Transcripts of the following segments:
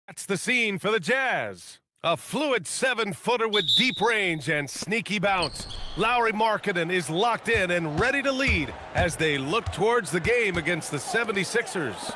That's the scene for the Jazz. A fluid seven-footer with deep range and sneaky bounce. Lauri Markkanen is locked in and ready to lead as they look towards the game against the 76ers.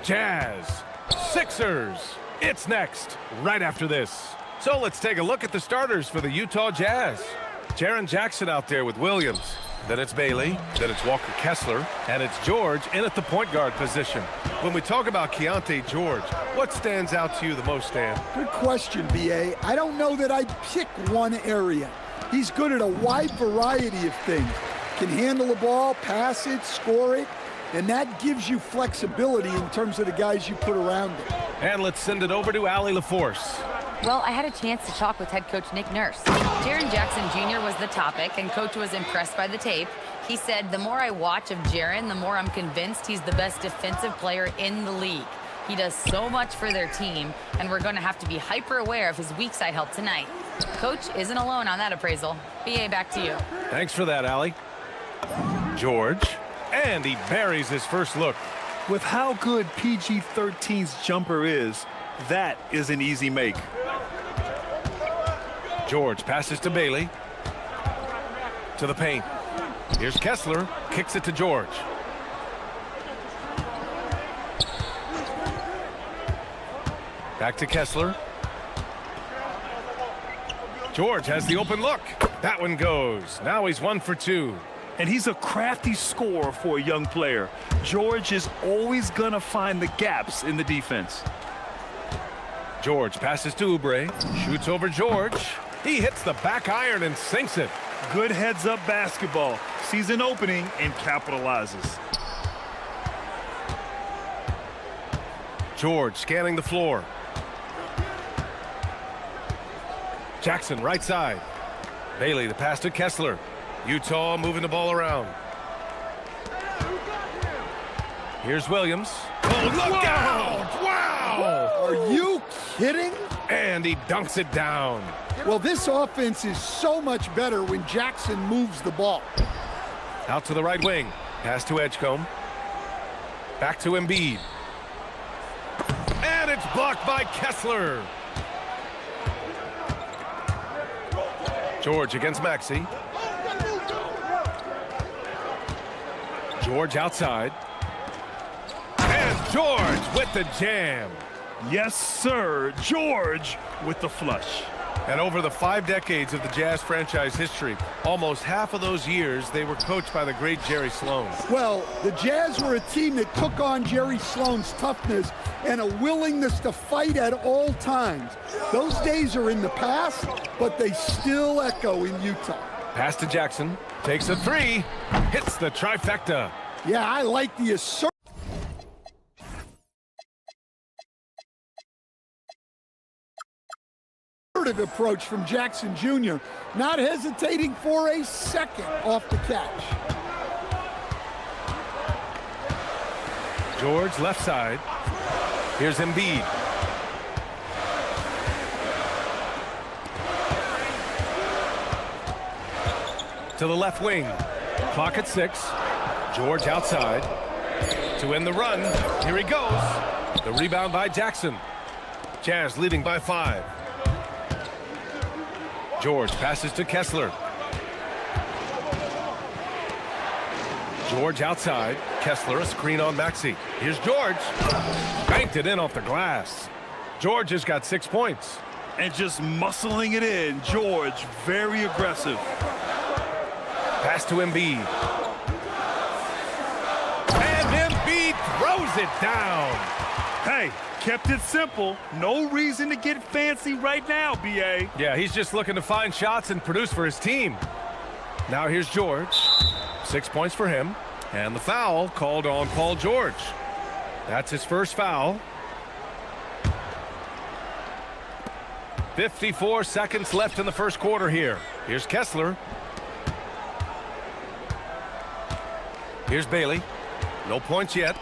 Jazz, Sixers. It's next, right after this. So let's take a look at the starters for the Utah Jazz. Jaren Jackson out there with Williams. Then it's Bailey, then it's Walker Kessler, and it's George in at the point guard position. When we talk about Keontae George, what stands out to you the most, Stan? Good question, B.A. I don't know that I'd pick one area. He's good at a wide variety of things. Can handle the ball, pass it, score it, and that gives you flexibility in terms of the guys you put around him. And let's send it over to Allie LaForce. Well, I had a chance to talk with head coach Nick Nurse. Jaren Jackson Jr. was the topic, and coach was impressed by the tape. He said, the more I watch of Jaren, the more I'm convinced he's the best defensive player in the league. He does so much for their team, and we're going to have to be hyper aware of his weak side help tonight. Coach isn't alone on that appraisal. BA, back to you. Thanks for that, Allie. George, and he buries his first look. With how good PG-13's jumper is, that is an easy make. George passes to Bailey. To the paint. Here's Kessler, kicks it to George. Back to Kessler. George has the open look. That one goes. Now he's 1 for 2. And he's a crafty scorer for a young player. George is always gonna find the gaps in the defense. George passes to Oubre. Shoots over George. He hits the back iron and sinks it. Good heads-up basketball. Sees an opening and capitalizes. George scanning the floor. Jackson right side. Bailey the pass to Kessler. Utah moving the ball around. Here's Williams. Oh, look out! Wow! Are you kidding? And he dunks it down. Well, this offense is so much better when Jackson moves the ball. Out to the right wing. Pass to Edgecombe. Back to Embiid. And it's blocked by Kessler. George against Maxey. George outside. And George with the jam. Yes, sir. George with the flush. And over the 5 decades of the Jazz franchise history, almost half of those years, they were coached by the great Jerry Sloan. Well, the Jazz were a team that took on Jerry Sloan's toughness and a willingness to fight at all times. Those days are in the past, but they still echo in Utah. Pass to Jackson. Takes a 3. Hits the trifecta. Yeah, I like the assertive approach from Jackson Jr., not hesitating for a second off the catch. George left side. Here's Embiid. To the left wing. Clock at 6. George outside. To end the run. Here he goes. The rebound by Jackson. Jazz leading by 5. George passes to Kessler. George outside. Kessler a screen on Maxey. Here's George. Banked it in off the glass. George has got 6 points. And just muscling it in. George, very aggressive. Pass to Embiid. And Embiid throws it down. Hey, kept it simple. No reason to get fancy right now, B.A. Yeah, he's just looking to find shots and produce for his team. Now here's George. 6 points for him. And the foul called on Paul George. That's his first foul. 54 seconds left in the first quarter here. Here's Kessler. Here's Bailey. No points yet.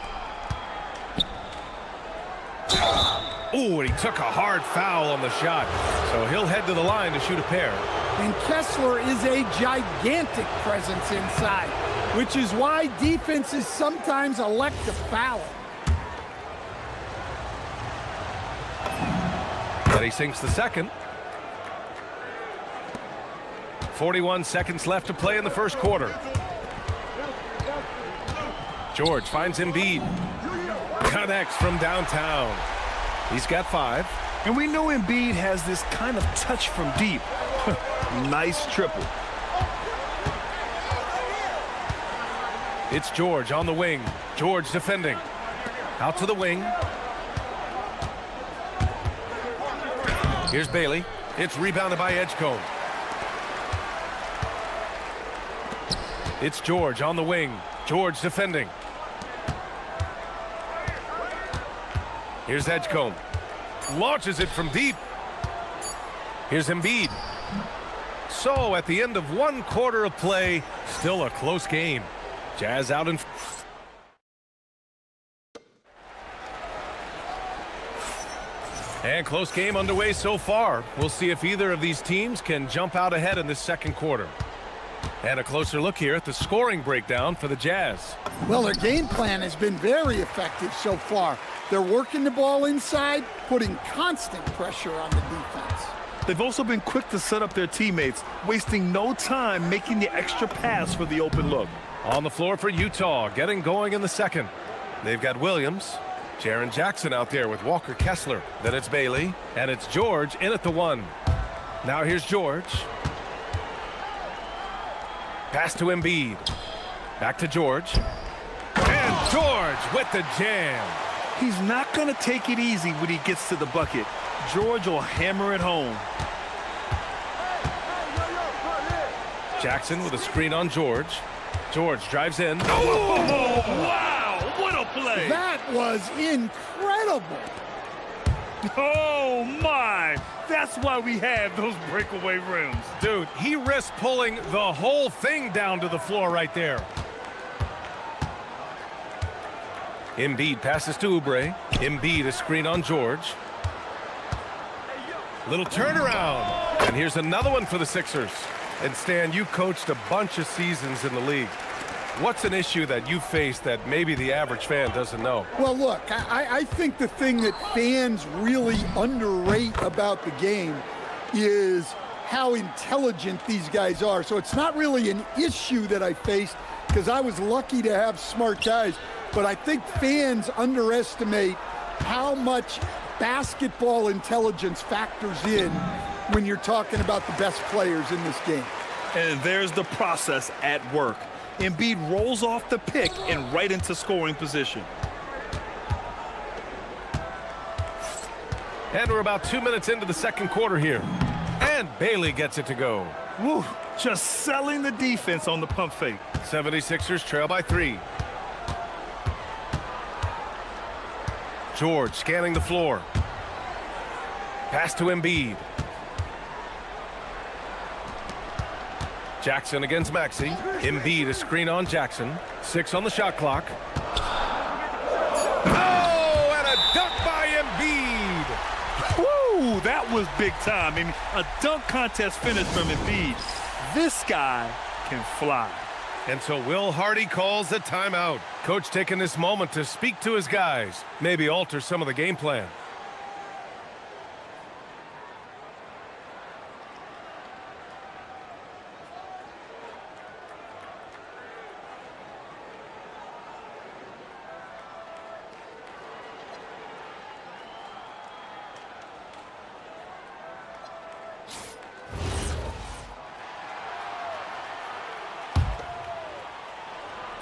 Ooh, and he took a hard foul on the shot. So he'll head to the line to shoot a pair. And Kessler is a gigantic presence inside, which is why defenses sometimes elect to foul him. And he sinks the second. 41 seconds left to play in the first quarter. George finds Embiid. Connects from downtown. He's got 5. And we know Embiid has this kind of touch from deep. Nice triple. It's George on the wing. George defending. Out to the wing. Here's Bailey. It's rebounded by Edgecombe. It's George on the wing. George defending. Here's Edgecombe. Launches it from deep. Here's Embiid. So at the end of one quarter of play, still a close game. Jazz out in... And close game underway so far. We'll see if either of these teams can jump out ahead in this second quarter. And a closer look here at the scoring breakdown for the Jazz. Well, their game plan has been very effective so far. They're working the ball inside, putting constant pressure on the defense. They've also been quick to set up their teammates, wasting no time making the extra pass for the open look. On the floor for Utah, getting going in the second. They've got Williams, Jaren Jackson out there with Walker Kessler. Then it's Bailey, and it's George in at the 1. Now here's George. Pass to Embiid. Back to George. And George with the jam. He's not going to take it easy when he gets to the bucket. George will hammer it home. Jackson with a screen on George. George drives in. Oh, wow, what a play. That was incredible. Oh, my. That's why we have those breakaway rims. Dude, he risked pulling the whole thing down to the floor right there. Embiid passes to Oubre. Embiid a screen on George. Little turnaround. And here's another one for the Sixers. And Stan, you coached a bunch of seasons in the league. What's an issue that you face that maybe the average fan doesn't know? Well, look, I think the thing that fans really underrate about the game is how intelligent these guys are. So it's not really an issue that I faced because I was lucky to have smart guys. But I think fans underestimate how much basketball intelligence factors in when you're talking about the best players in this game. And there's the process at work. Embiid rolls off the pick and right into scoring position. And we're about 2 minutes into the second quarter here. And Bailey gets it to go. Woo, just selling the defense on the pump fake. 76ers trail by 3. George scanning the floor. Pass to Embiid. Jackson against Maxey. Embiid a screen on Jackson. 6 on the shot clock. Oh, and a dunk by Embiid. Woo, that was big time. I mean, a dunk contest finish from Embiid. This guy can fly. And so Will Hardy calls the timeout. Coach taking this moment to speak to his guys. Maybe alter some of the game plan.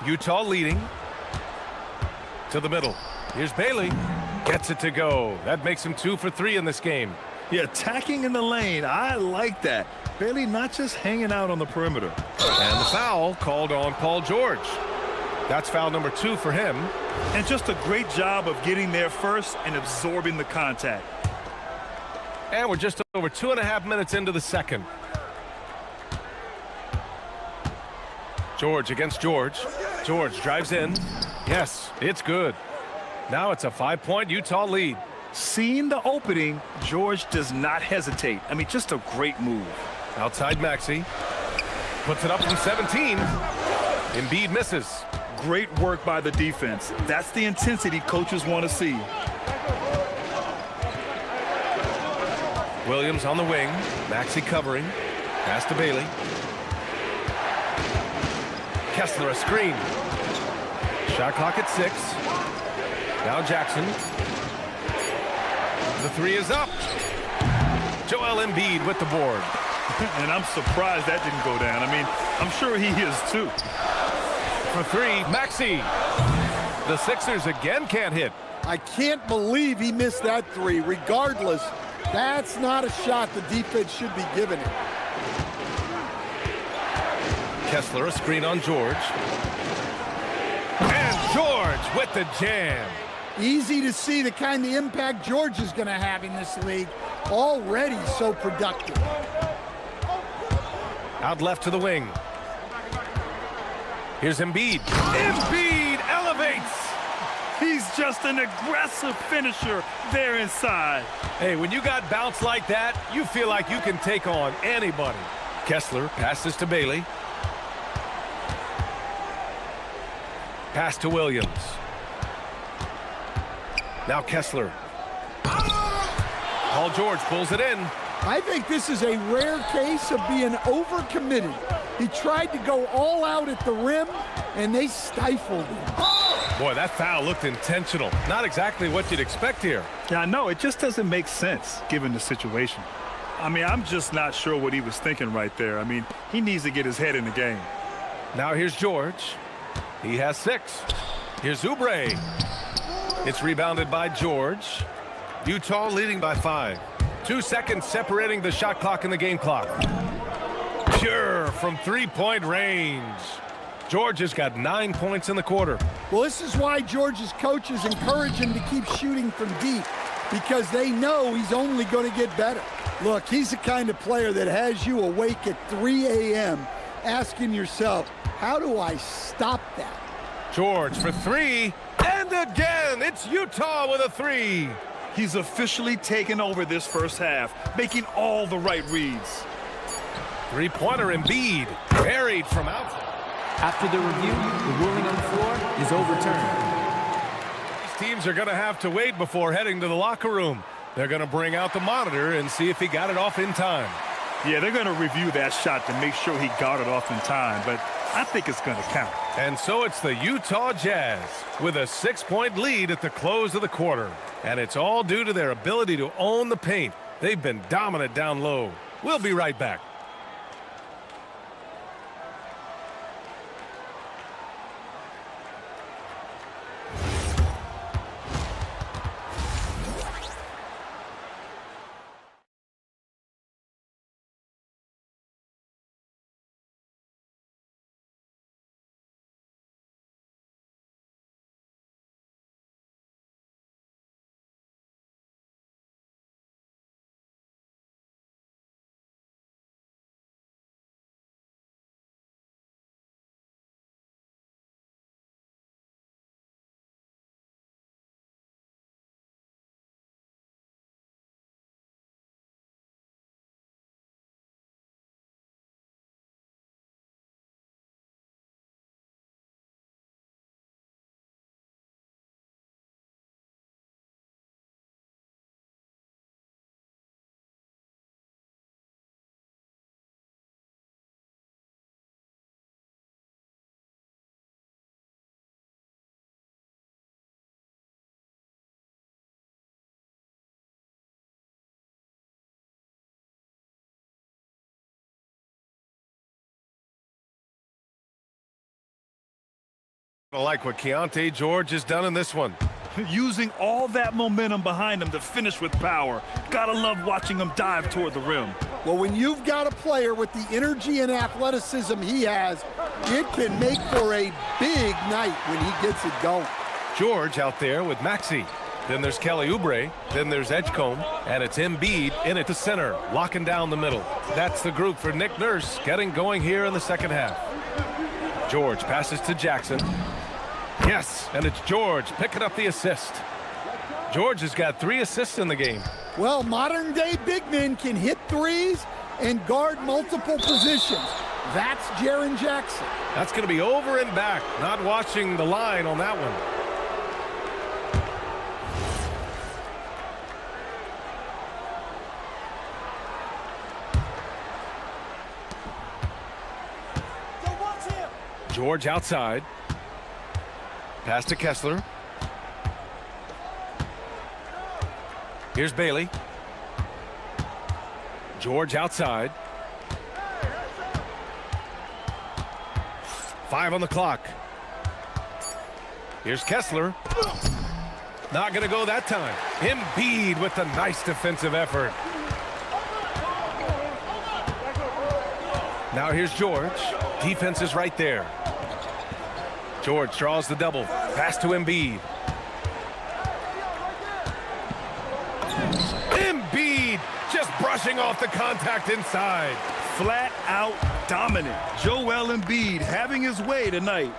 Utah leading to the middle. Here's Bailey. Gets it to go. That makes him 2 for 3 in this game. Yeah, attacking in the lane. I like that. Bailey not just hanging out on the perimeter. And the foul called on Paul George. That's foul number 2 for him. And just a great job of getting there first and absorbing the contact. And we're just over 2.5 minutes into the second. George against George. George drives in. Yes, it's good. Now it's a 5-point Utah lead. Seeing the opening, George does not hesitate. I mean, just a great move. Outside Maxey. Puts it up from 17. Embiid misses. Great work by the defense. That's the intensity coaches want to see. Williams on the wing. Maxey covering. Pass to Bailey. Kessler a screen. Shot clock at 6. Now Jackson. The three is up. Joel Embiid with the board. And I'm surprised that didn't go down. I mean, I'm sure he is too. For three, Maxey. The Sixers again can't hit. I can't believe he missed that three. Regardless, that's not a shot the defense should be giving him. Kessler a screen on George. And George with the jam. Easy to see the kind of impact George is going to have in this league. Already so productive. Out left to the wing. Here's Embiid. Embiid elevates. He's just an aggressive finisher there inside. Hey, when you got bounce like that, you feel like you can take on anybody. Kessler passes to Bailey. Pass to Williams. Now Kessler. Paul George pulls it in. I think this is a rare case of being overcommitted. He tried to go all out at the rim, and they stifled him. Boy, that foul looked intentional. Not exactly what you'd expect here. Yeah, I know. It just doesn't make sense given the situation. I mean, I'm just not sure what he was thinking right there. I mean, he needs to get his head in the game. Now here's George. He has 6. Here's Oubre. It's rebounded by George. Utah leading by 5. 2 seconds separating the shot clock and the game clock. Pure from three-point range. George has got 9 points in the quarter. Well, this is why George's coaches encourage him to keep shooting from deep, because they know he's only going to get better. Look, he's the kind of player that has you awake at 3 a.m. asking yourself, how do I stop that? George for 3. And again, it's Utah with a 3. He's officially taken over this first half, making all the right reads. Three-pointer Embiid, buried from outside. After the review, the ruling on the floor is overturned. These teams are going to have to wait before heading to the locker room. They're going to bring out the monitor and see if he got it off in time. Yeah, they're going to review that shot to make sure he got it off in time, but I think it's going to count. And so it's the Utah Jazz with a 6-point lead at the close of the quarter. And it's all due to their ability to own the paint. They've been dominant down low. We'll be right back. I like what Keontae George has done in this one. Using all that momentum behind him to finish with power. Gotta love watching him dive toward the rim. Well, when you've got a player with the energy and athleticism he has, it can make for a big night when he gets it going. George out there with Maxey. Then there's Kelly Oubre. Then there's Edgecombe. And it's Embiid in at the center, locking down the middle. That's the group for Nick Nurse getting going here in the second half. George passes to Jackson. Yes, and it's George picking up the assist. George has got 3 assists in the game. Well, modern-day big men can hit threes and guard multiple positions. That's Jaren Jackson. That's going to be over and back. Not watching the line on that one. George outside. Pass to Kessler. Here's Bailey. George outside. 5 on the clock. Here's Kessler. Not going to go that time. Embiid with the nice defensive effort. Now here's George. Defense is right there. George draws the double. Pass to Embiid. Embiid just brushing off the contact inside. Flat out dominant. Joel Embiid having his way tonight.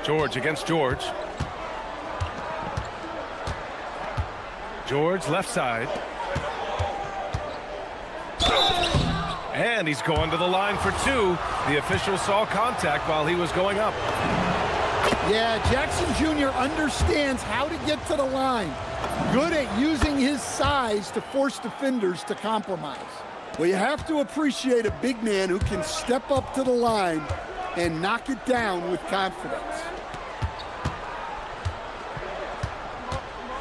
George against George. George left side. And he's going to the line for 2. The official saw contact while he was going up. Yeah, Jackson Jr. understands how to get to the line. Good at using his size to force defenders to compromise. Well, you have to appreciate a big man who can step up to the line and knock it down with confidence.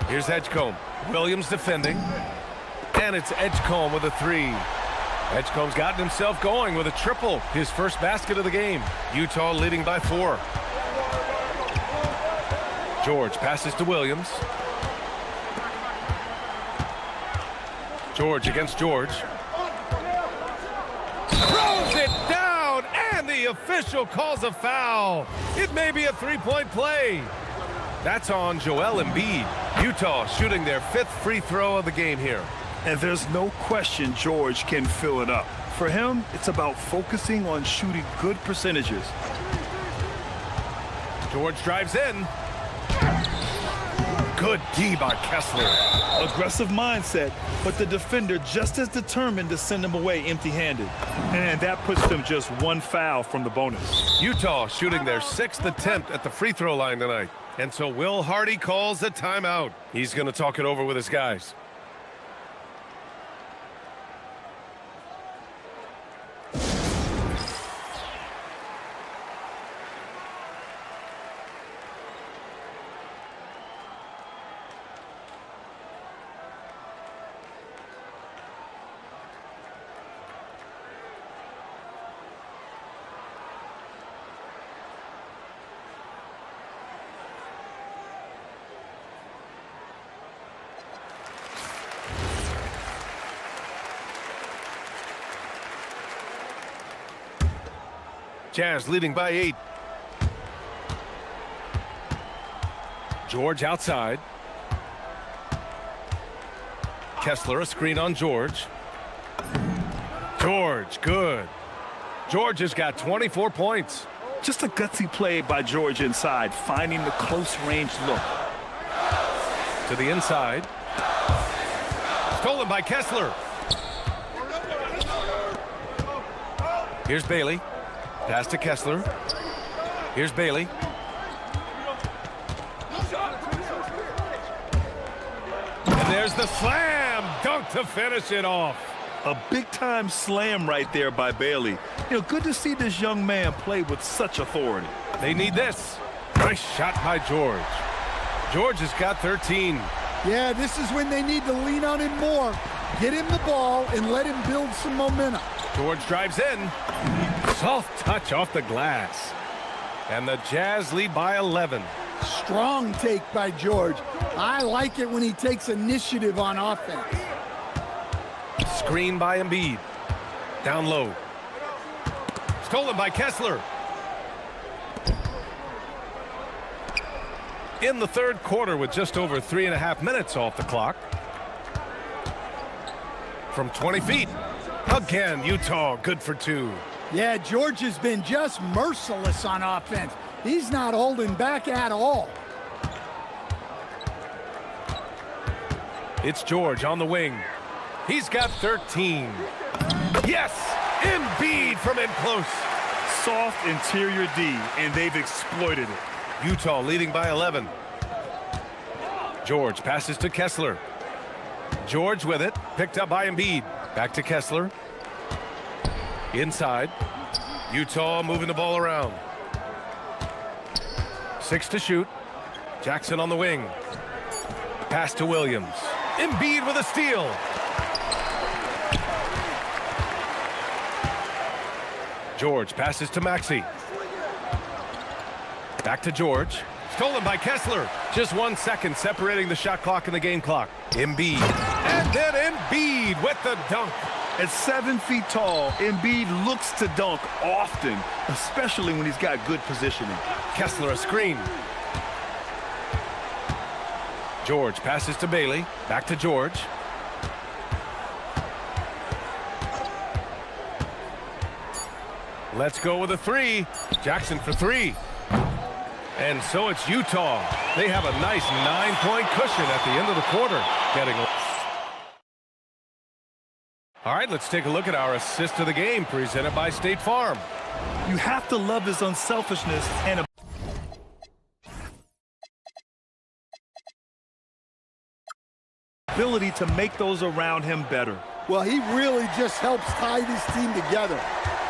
Here's Edgecombe. Williams defending. And it's Edgecombe with a 3. Edgecombe's gotten himself going with a triple. His first basket of the game. Utah leading by 4. George passes to Williams. George against George. Throws it down, and the official calls a foul. It may be a 3-point play. That's on Joel Embiid. Utah shooting their 5th free throw of the game here. And there's no question George can fill it up. For him, it's about focusing on shooting good percentages. George drives in. Good D by Kessler. Aggressive mindset, but the defender just as determined to send him away empty-handed. And that puts them just 1 foul from the bonus. Utah shooting their 6th attempt at the free throw line tonight. And so Will Hardy calls a timeout. He's going to talk it over with his guys. Jazz leading by 8. George outside. Kessler, a screen on George. George, good. George has got 24 points. Just a gutsy play by George inside, finding the close-range look. To the inside. Stolen by Kessler. Here's Bailey. Pass to Kessler. Here's Bailey. And there's the slam dunk to finish it off. A big-time slam right there by Bailey. You know, good to see this young man play with such authority. They need this. Nice shot by George. George has got 13. Yeah, this is when they need to lean on him more. Get him the ball and let him build some momentum. George drives in. Soft touch off the glass. And the Jazz lead by 11. Strong take by George. I like it when he takes initiative on offense. Screen by Embiid. Down low. Stolen by Kessler. In the 3rd quarter with just over 3.5 minutes off the clock. From 20 feet. Again, Utah good for 2. Yeah, George has been just merciless on offense. He's not holding back at all. It's George on the wing. He's got 13. Yes! Embiid from in close. Soft interior D, and they've exploited it. Utah leading by 11. George passes to Kessler. George with it. Picked up by Embiid. Back to Kessler. Inside. Utah moving the ball around. 6 to shoot. Jackson on the wing. Pass to Williams. Embiid with a steal. George passes to Maxey. Back to George. Stolen by Kessler. Just 1 second separating the shot clock and the game clock. Embiid. And then Embiid with the dunk. At 7 feet tall, Embiid looks to dunk often, especially when he's got good positioning. Kessler a screen. George passes to Bailey. Back to George. Let's go with a 3. Jackson for 3. And so it's Utah. They have a nice 9-point cushion at the end of the quarter. All right, let's take a look at our assist of the game presented by State Farm. You have to love his unselfishness and ability to make those around him better. Well, he really just helps tie this team together.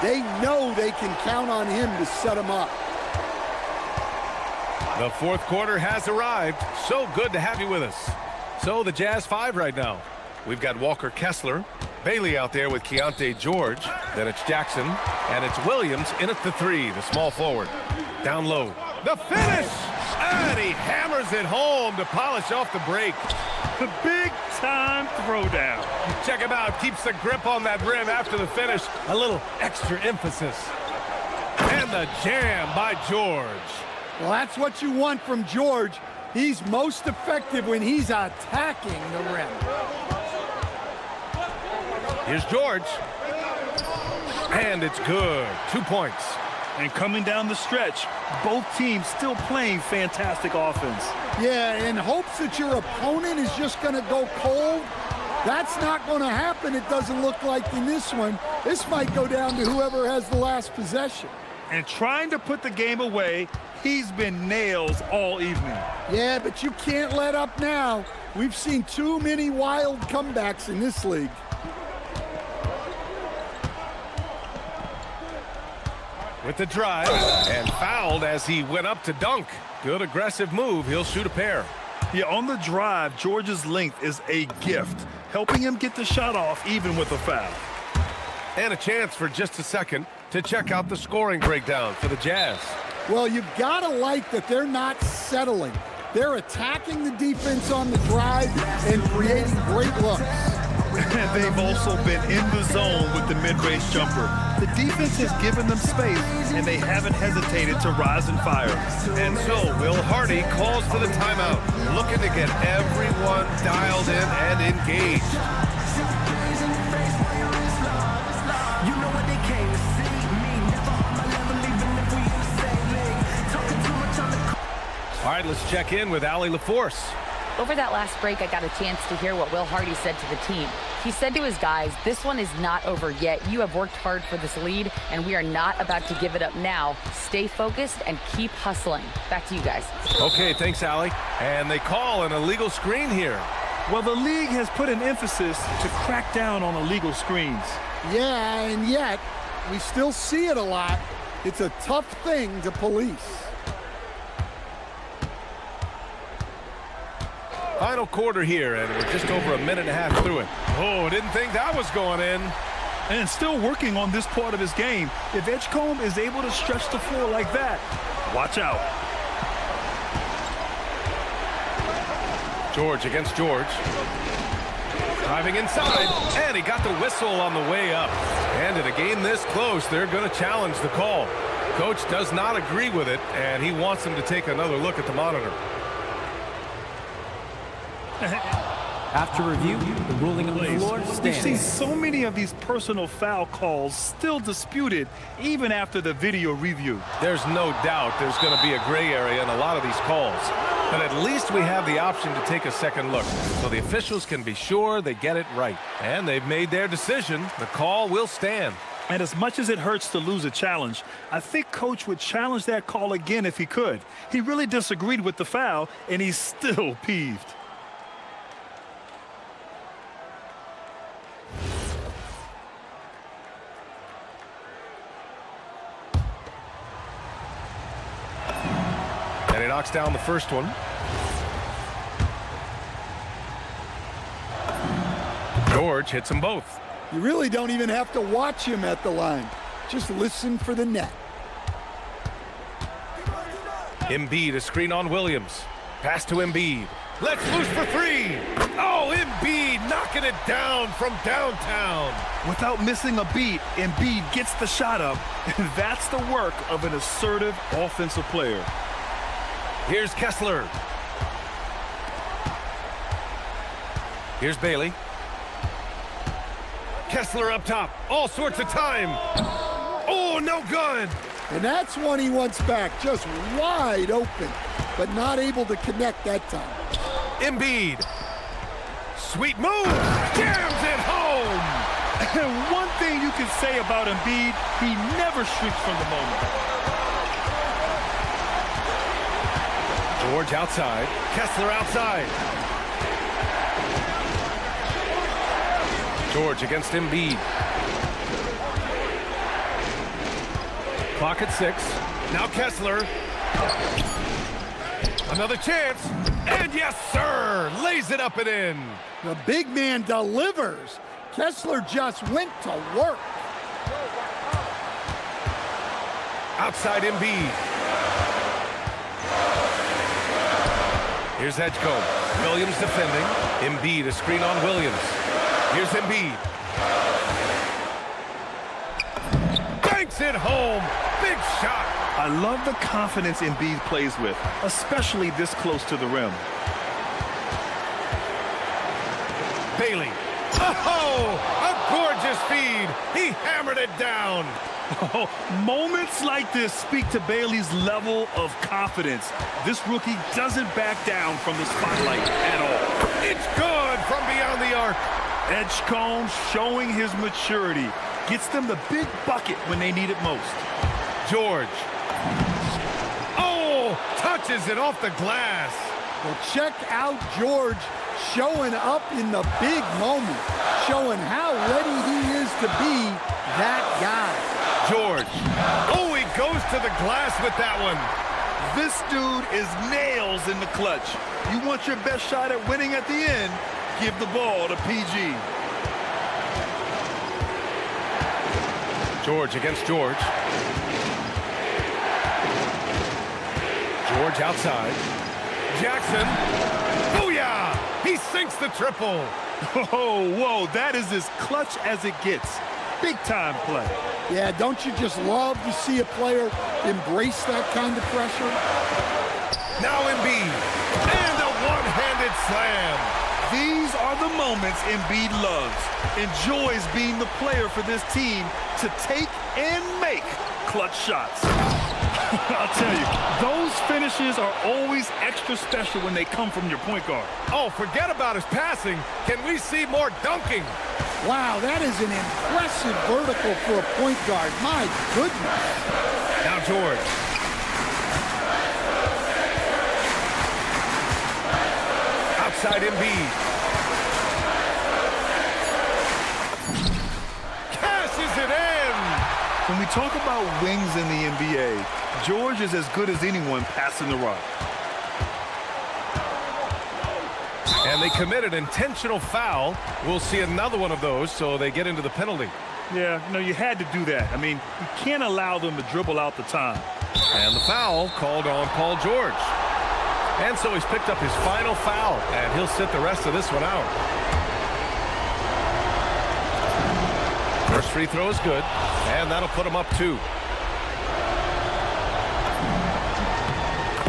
They know they can count on him to set them up. The fourth quarter has arrived. So good to have you with us. So the Jazz 5 right now. We've got Walker Kessler, Bailey out there with Keontae George. Then it's Jackson, and it's Williams in at the 3, the small forward. Down low. The finish! And he hammers it home to polish off the break. The big-time throwdown. Check him out. Keeps the grip on that rim after the finish. A little extra emphasis. And the jam by George. Well, that's what you want from George. He's most effective when he's attacking the rim. Here's George. And it's good. 2 points. And coming down the stretch, both teams still playing fantastic offense. Yeah, in hopes that your opponent is just going to go cold. That's not going to happen, it doesn't look like in this one. This might go down to whoever has the last possession. And trying to put the game away, he's been nails all evening. Yeah, but you can't let up now. We've seen too many wild comebacks in this league. With the drive, and fouled as he went up to dunk. Good aggressive move. He'll shoot a pair. Yeah, on the drive, George's length is a gift, helping him get the shot off even with a foul. And a chance for just a second to check out the scoring breakdown for the Jazz. Well, you've got to like that they're not settling. They're attacking the defense on the drive and creating great looks. They've also been in the zone with the mid-range jumper. The defense has given them space, and they haven't hesitated to rise and fire. And so Will Hardy calls for the timeout, looking to get everyone dialed in and engaged. All right, let's check in with Allie LaForce. Over that last break, I got a chance to hear what Will Hardy said to the team. He said to his guys, this one is not over yet. You have worked hard for this lead, and we are not about to give it up now. Stay focused and keep hustling. Back to you guys. Okay, thanks, Allie. And they call an illegal screen here. Well, the league has put an emphasis to crack down on illegal screens. Yeah, and yet, we still see it a lot. It's a tough thing to police. Final quarter here, and we're just over a minute and a half through it. Oh, didn't think that was going in. And still working on this part of his game. If Edgecombe is able to stretch the floor like that, watch out. George against George. Driving inside, and he got the whistle on the way up. And in a game this close, they're going to challenge the call. Coach does not agree with it, and he wants him to take another look at the monitor. After review, the ruling on the floor We've seen stands. so many of these personal foul calls still disputed even after the video review. There's no doubt there's going to be a gray area in a lot of these calls. But at least we have the option to take a second look, so the officials can be sure they get it right. And they've made their decision. The call will stand. And as much as it hurts to lose a challenge, I think Coach would challenge that call again if he could. He really disagreed with the foul, and he's still peeved. knocks down the first one. George hits them both. You really don't even have to watch him at the line. Just listen for the net. Embiid, a screen on Williams. Pass to Embiid. Let's loose for three. Oh, Embiid knocking it down from downtown. Without missing a beat, Embiid gets the shot up, and that's the work of an assertive offensive player. Here's Kessler. Here's Bailey. Kessler up top. All sorts of time. Oh, no good. And that's one he wants back, just wide open, but not able to connect that time. Embiid. Sweet move. Jams it home. And one thing you can say about Embiid, he never shrinks from the moment. George outside. Kessler outside. George against Embiid. Clock at 6. Now Kessler. Another chance. And yes, sir. Lays it up and in. The big man delivers. Kessler just went to work. Outside Embiid. Here's Edgecombe. Williams defending. Embiid, a screen on Williams. Here's Embiid. Banks it home. Big shot. I love the confidence Embiid plays with, especially this close to the rim. Bailey. Oh, a gorgeous feed. He hammered it down. Oh, moments like this speak to Bailey's level of confidence. This rookie doesn't back down from the spotlight at all. It's good from beyond the arc. Edgecombe showing his maturity. Gets them the big bucket when they need it most. George. Oh, touches it off the glass. Well, check out George showing up in the big moment, showing how ready he is to be that guy. George. Oh, he goes to the glass with that one. This dude is nails in the clutch. You want your best shot at winning at the end, give the ball to PG. George against George. George outside. Jackson. Booyah! He sinks the triple. Oh, whoa, that is as clutch as it gets. Big time play. Yeah, don't you just love to see a player embrace that kind of pressure? Now Embiid. And a one-handed slam. These are the moments Embiid loves. Enjoys being the player for this team to take and make clutch shots. I'll tell you, those finishes are always extra special when they come from your point guard. Oh, forget about his passing. Can we see more dunking? Wow, that is an impressive vertical for a point guard. My goodness. Now George. Outside Embiid. Cashes it in. When we talk about wings in the NBA, George is as good as anyone passing the rock. And they commit an intentional foul. We'll see another one of those, so they get into the penalty. Yeah, you had to do that. I mean, you can't allow them to dribble out the time. And the foul called on Paul George. And so he's picked up his final foul, and he'll sit the rest of this one out. First free throw is good, and that'll put him up 2.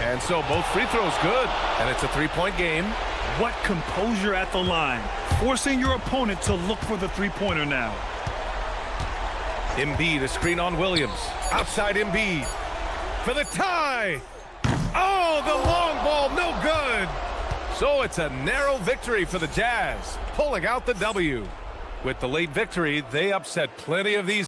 And so both free throws good, and it's a 3-point game. What composure at the line, forcing your opponent to look for the three-pointer now. Embiid, a screen on Williams. Outside Embiid for the tie. Oh, the long ball, no good. So it's a narrow victory for the Jazz, pulling out the W. With the late victory, they upset plenty of these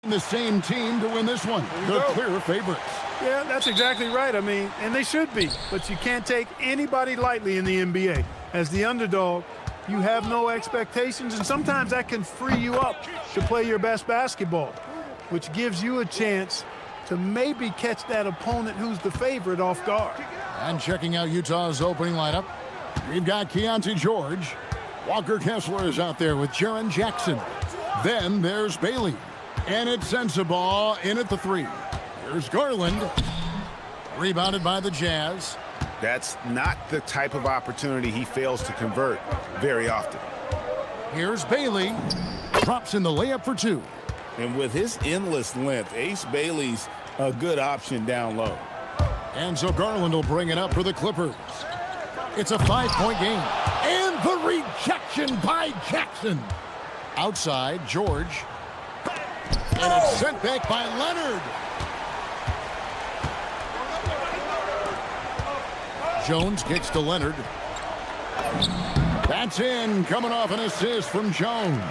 The same team to win this one. The clear favorites. Yeah, that's exactly right. I mean, and they should be. But you can't take anybody lightly in the NBA. As the underdog, you have no expectations, and sometimes that can free you up to play your best basketball, which gives you a chance to maybe catch that opponent who's the favorite off guard. And checking out Utah's opening lineup, we've got Keontae George. Walker Kessler is out there with Jaren Jackson. Then there's Bailey. And it's Sensabaugh in at the 3. Here's Garland. Rebounded by the Jazz. That's not the type of opportunity he fails to convert very often. Here's Bailey. Drops in the layup for 2. And with his endless length, Ace Bailey's a good option down low. And so Garland will bring it up for the Clippers. It's a 5-point game. And the rejection by Jackson. Outside, George. And it's sent back by Leonard. Jones kicks to Leonard. That's in, coming off an assist from Jones.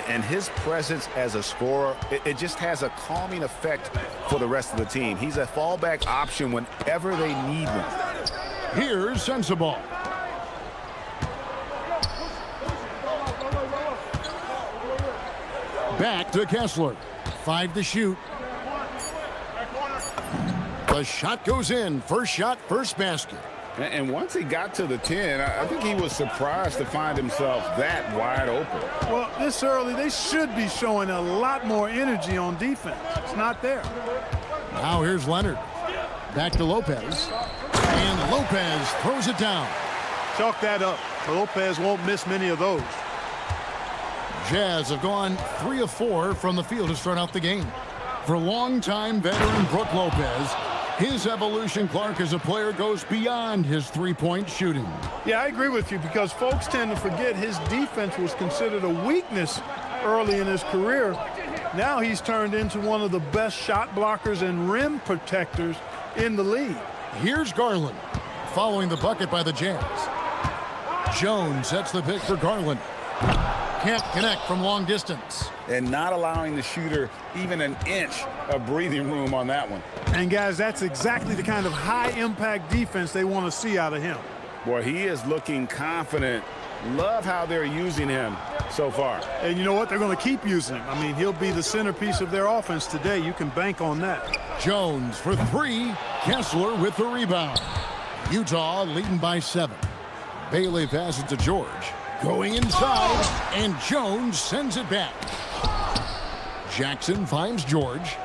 And his presence as a scorer, it just has a calming effect for the rest of the team. He's a fallback option whenever they need one. Here's Sensabaugh. Back to Kessler. 5 to shoot. The shot goes in. First shot, first basket. And once he got to the 10, I think he was surprised to find himself that wide open. Well, this early, they should be showing a lot more energy on defense. It's not there. Now here's Leonard. Back to Lopez. And Lopez throws it down. Chalk that up. Lopez won't miss many of those. Jazz have gone 3 of 4 from the field to start out the game. For longtime veteran Brook Lopez, his evolution, Clark, as a player goes beyond his three-point shooting. Yeah, I agree with you because folks tend to forget his defense was considered a weakness early in his career. Now he's turned into one of the best shot blockers and rim protectors in the league. Here's Garland, following the bucket by the Jazz. Jones sets the pick for Garland. Can't connect from long distance. And not allowing the shooter even an inch of breathing room on that one. And guys, that's exactly the kind of high-impact defense they want to see out of him. Boy, he is looking confident. Love how they're using him so far. And you know what? They're going to keep using him. I mean, he'll be the centerpiece of their offense today. You can bank on that. Jones for 3. Kessler with the rebound. Utah leading by 7. Bailey passes to George. Going inside, and Jones sends it back. Jackson finds George.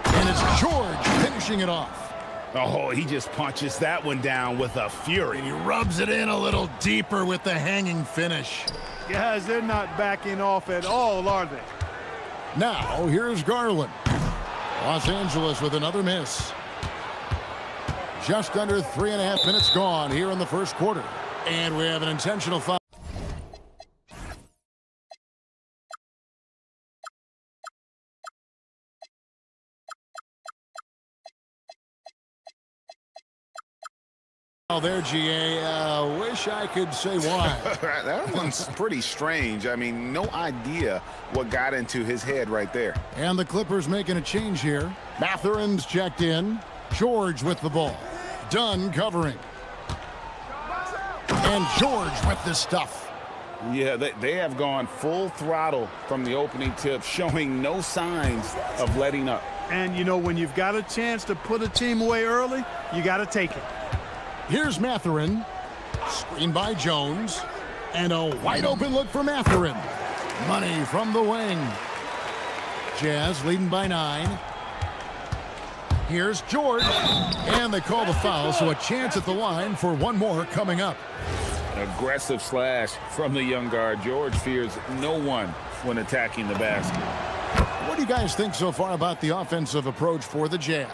And it's George finishing it off. Oh, he just punches that one down with a fury. And he rubs it in a little deeper with the hanging finish. Guys, they're not backing off at all, are they? Now, here's Garland. Los Angeles with another miss. Just under 3.5 minutes gone here in the first quarter. And we have an intentional foul. There, GA. Wish I could say why. That one's pretty strange. I mean, no idea what got into his head right there. And the Clippers making a change here. Mathurin's checked in. George with the ball. Dunn covering. And George with the stuff. Yeah, they have gone full throttle from the opening tip, showing no signs of letting up. And, you know, when you've got a chance to put a team away early, you got to take it. Here's Mathurin. Screen by Jones. And a wide open look for Mathurin. Money from the wing. Jazz leading by 9. Here's George. And they call the foul, so a chance at the line for one more coming up. Aggressive slash from the young guard. George fears no one when attacking the basket. What do you guys think so far about the offensive approach for the Jazz?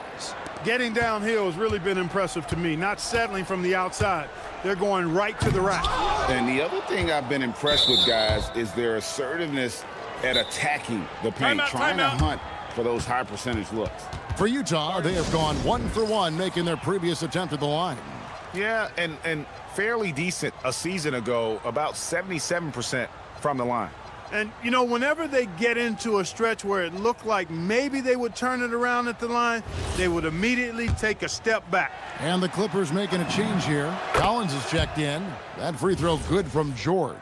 Getting downhill has really been impressive to me, not settling from the outside. They're going right to the rack. And the other thing I've been impressed with, guys, is their assertiveness at attacking the paint, trying to hunt for those high percentage looks. For Utah, they have gone 1 for 1, making their previous attempt at the line. Yeah, and fairly decent a season ago, about 77% from the line. And, you know, whenever they get into a stretch where it looked like maybe they would turn it around at the line, they would immediately take a step back. And the Clippers making a change here. Collins is checked in. That free throw good from George.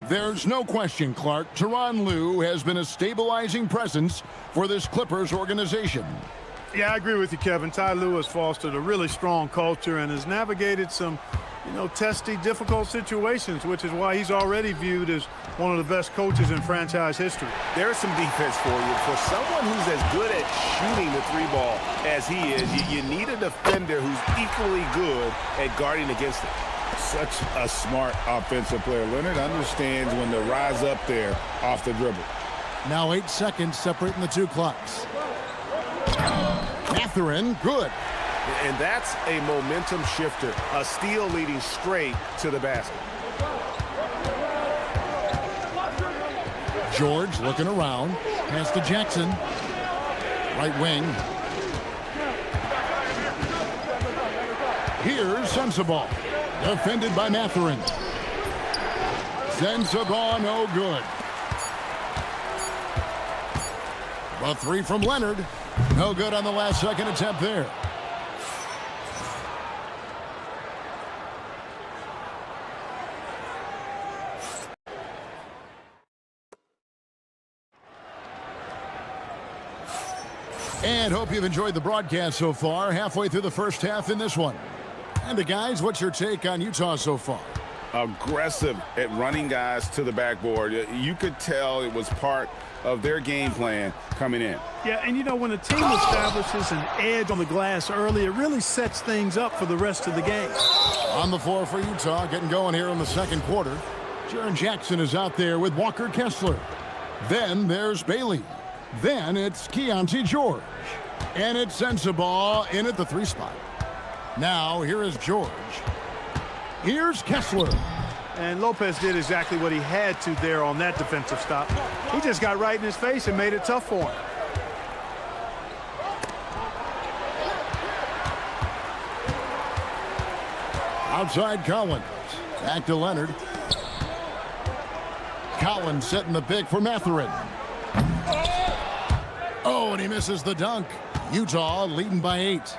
There's no question, Clark, Tyronn Lue has been a stabilizing presence for this Clippers organization. Yeah, I agree with you, Kevin. Ty Lue has fostered a really strong culture and has navigated some, you know, testy, difficult situations, which is why he's already viewed as one of the best coaches in franchise history. There's some defense for you. For someone who's as good at shooting the three ball as he is, you need a defender who's equally good at guarding against it. Such a smart offensive player. Leonard understands when to rise up there off the dribble. Now 8 seconds separating the two clocks. Mathurin, good. And that's a momentum shifter. A steal leading straight to the basket. George looking around. Pass to Jackson. Right wing. Here's Sensabaugh. Defended by Mathurin. Sensabaugh, no good. A three from Leonard. No good on the last second attempt there. And hope you've enjoyed the broadcast so far. Halfway through the first half in this one. And guys, what's your take on Utah so far? Aggressive at running guys to the backboard. You could tell it was part of their game plan coming in. Yeah, and you know, when a team establishes an edge on the glass early, it really sets things up for the rest of the game. On the floor for Utah, getting going here in the second quarter. Jaren Jackson is out there with Walker Kessler. Then there's Bailey. Then it's Keontae George. And it's Sensabaugh in at the three spot. Now, here is George. Here's Kessler. And Lopez did exactly what he had to there on that defensive stop. He just got right in his face and made it tough for him. Outside Collins. Back to Leonard. Collins setting the pick for Mathurin. Oh, and he misses the dunk. Utah leading by 8.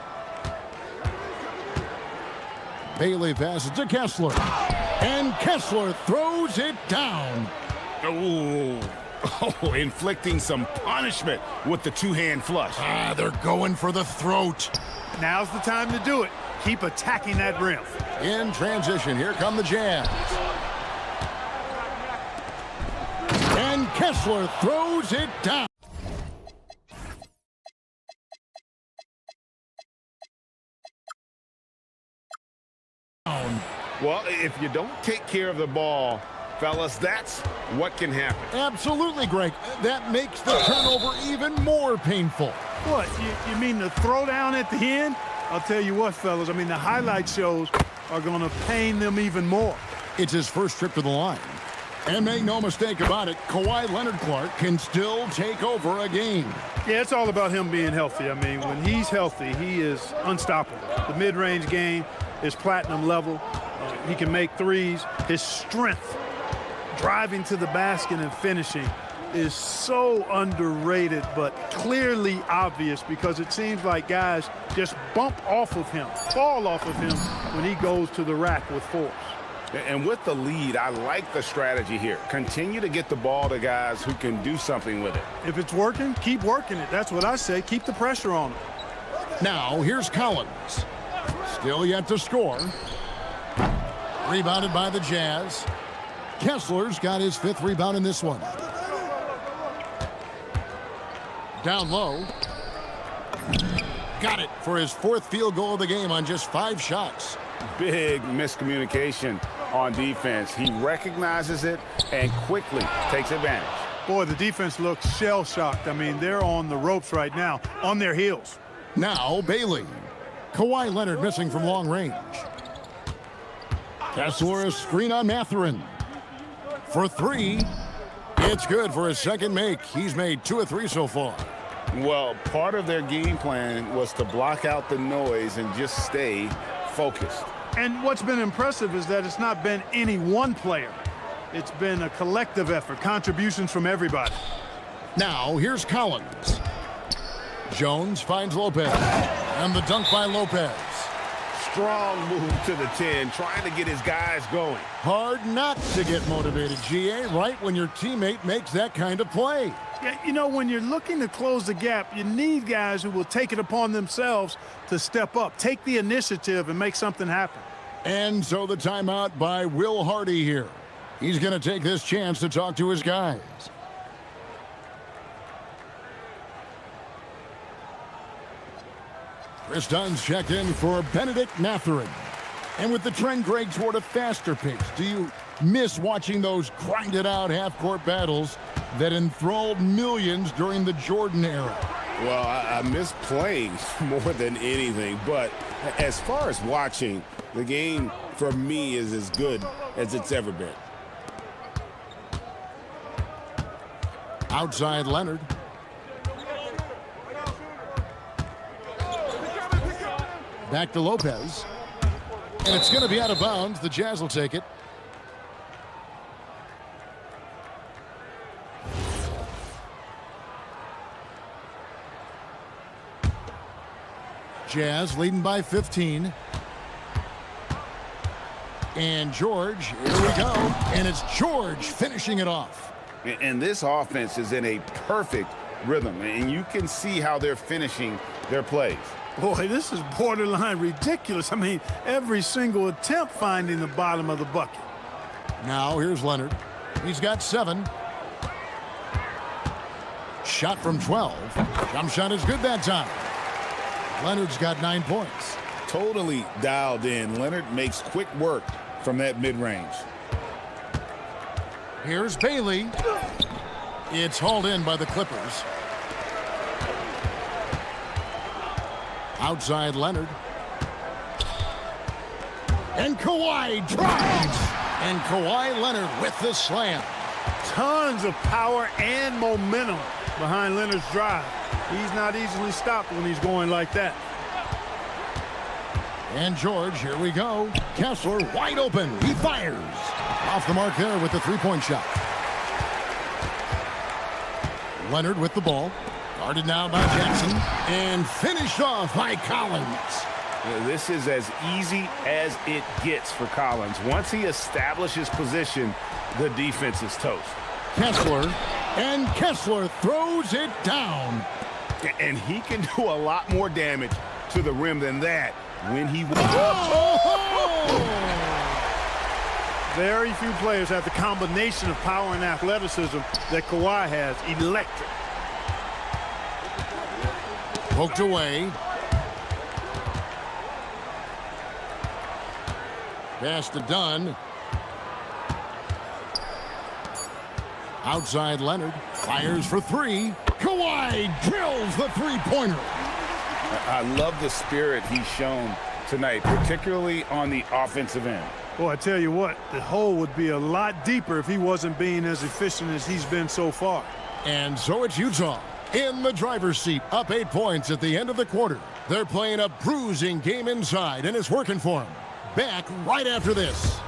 Bailey passes to Kessler. And Kessler throws it down. Oh, inflicting some punishment with the two-hand flush. They're going for the throat. Now's the time to do it. Keep attacking that rim. In transition, here come the Jazz. And Kessler throws it down. Well, if you don't take care of the ball, fellas, that's what can happen. Absolutely, Greg. That makes the turnover even more painful. What, you mean the throwdown at the end? I'll tell you what, fellas, I mean, the highlight shows are going to pain them even more. It's his first trip to the line. And make no mistake about it, Kawhi Leonard Clark can still take over a game. Yeah, it's all about him being healthy. I mean, when he's healthy, he is unstoppable. The mid-range game is platinum level. He can make threes. His strength, driving to the basket and finishing, is so underrated, but clearly obvious because it seems like guys just bump off of him, fall off of him when he goes to the rack with force. And with the lead, I like the strategy here. Continue to get the ball to guys who can do something with it. If it's working, keep working it. That's what I say. Keep the pressure on him. Now, here's Collins. Still yet to score. Rebounded by the Jazz. Kessler's got his 5th rebound in this one. Down low. Got it for his 4th field goal of the game on just 5 shots. Big miscommunication on defense. He recognizes it and quickly takes advantage. Boy, the defense looks shell-shocked. I mean, they're on the ropes right now, on their heels. Now, Bailey. Kawhi Leonard missing from long range. Kessler a screen on Mathurin. For 3. It's good for his second make. He's made 2 of 3 so far. Well, part of their game plan was to block out the noise and just stay focused. And what's been impressive is that it's not been any one player. It's been a collective effort, contributions from everybody. Now, here's Collins. Jones finds Lopez. And the dunk by Lopez. Strong move to the 10, trying to get his guys going. Hard not to get motivated, GA, right when your teammate makes that kind of play. Yeah, you know, when you're looking to close the gap, you need guys who will take it upon themselves to step up, take the initiative, and make something happen. And so the timeout by Will Hardy here. He's going to take this chance to talk to his guys. Chris Dunn's checked in for Benedict Mathurin. And with the trend, Greg, toward a faster pace, do you miss watching those grinded-out half-court battles that enthralled millions during the Jordan era? Well, I miss playing more than anything, but as far as watching, the game for me is as good as it's ever been. Outside Leonard. Back to Lopez. And it's going to be out of bounds. The Jazz will take it. Jazz leading by 15. And George, here we go. And it's George finishing it off. And this offense is in a perfect rhythm, and you can see how they're finishing their plays. Boy, this is borderline ridiculous. I mean, every single attempt finding the bottom of the bucket. Now here's Leonard. He's got 7. Shot from 12. Jump shot is good that time. Leonard's got 9 points. Totally dialed in. Leonard makes quick work from that mid-range. Here's Bailey. It's hauled in by the Clippers. Outside Leonard. And Kawhi drives. And Kawhi Leonard with the slam. Tons of power and momentum behind Leonard's drive. He's not easily stopped when he's going like that. And George, here we go. Kessler wide open. He fires. Off the mark there with the three-point shot. Leonard with the ball. Guarded now by Jackson. And finished off by Collins. This is as easy as it gets for Collins. Once he establishes position, the defense is toast. Kessler. And Kessler throws it down. And he can do a lot more damage to the rim than that when he... Very few players have the combination of power and athleticism that Kawhi has. Electric. Poked away. Pass to Dunn. Outside Leonard. Fires for 3. Kawhi drills the three-pointer. I love the spirit he's shown tonight, particularly on the offensive end. Boy, I tell you what, the hole would be a lot deeper if he wasn't being as efficient as he's been so far. And so it's Utah in the driver's seat, up 8 points at the end of the quarter. They're playing a bruising game inside, and it's working for them. Back right after this.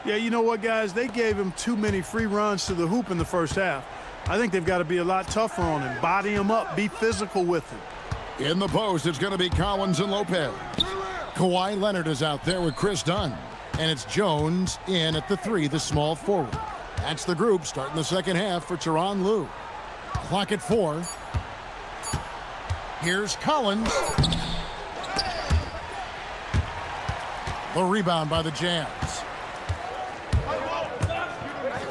Yeah, you know what, guys? They gave him too many free runs to the hoop in the first half. I think they've got to be a lot tougher on him. Body him up. Be physical with him. In the post, it's going to be Collins and Lopez. Kawhi Leonard is out there with Chris Dunn. And it's Jones in at the 3, the small forward. That's the group starting the second half for Tyronn Lue. Clock at 4. Here's Collins. The rebound by the Jazz.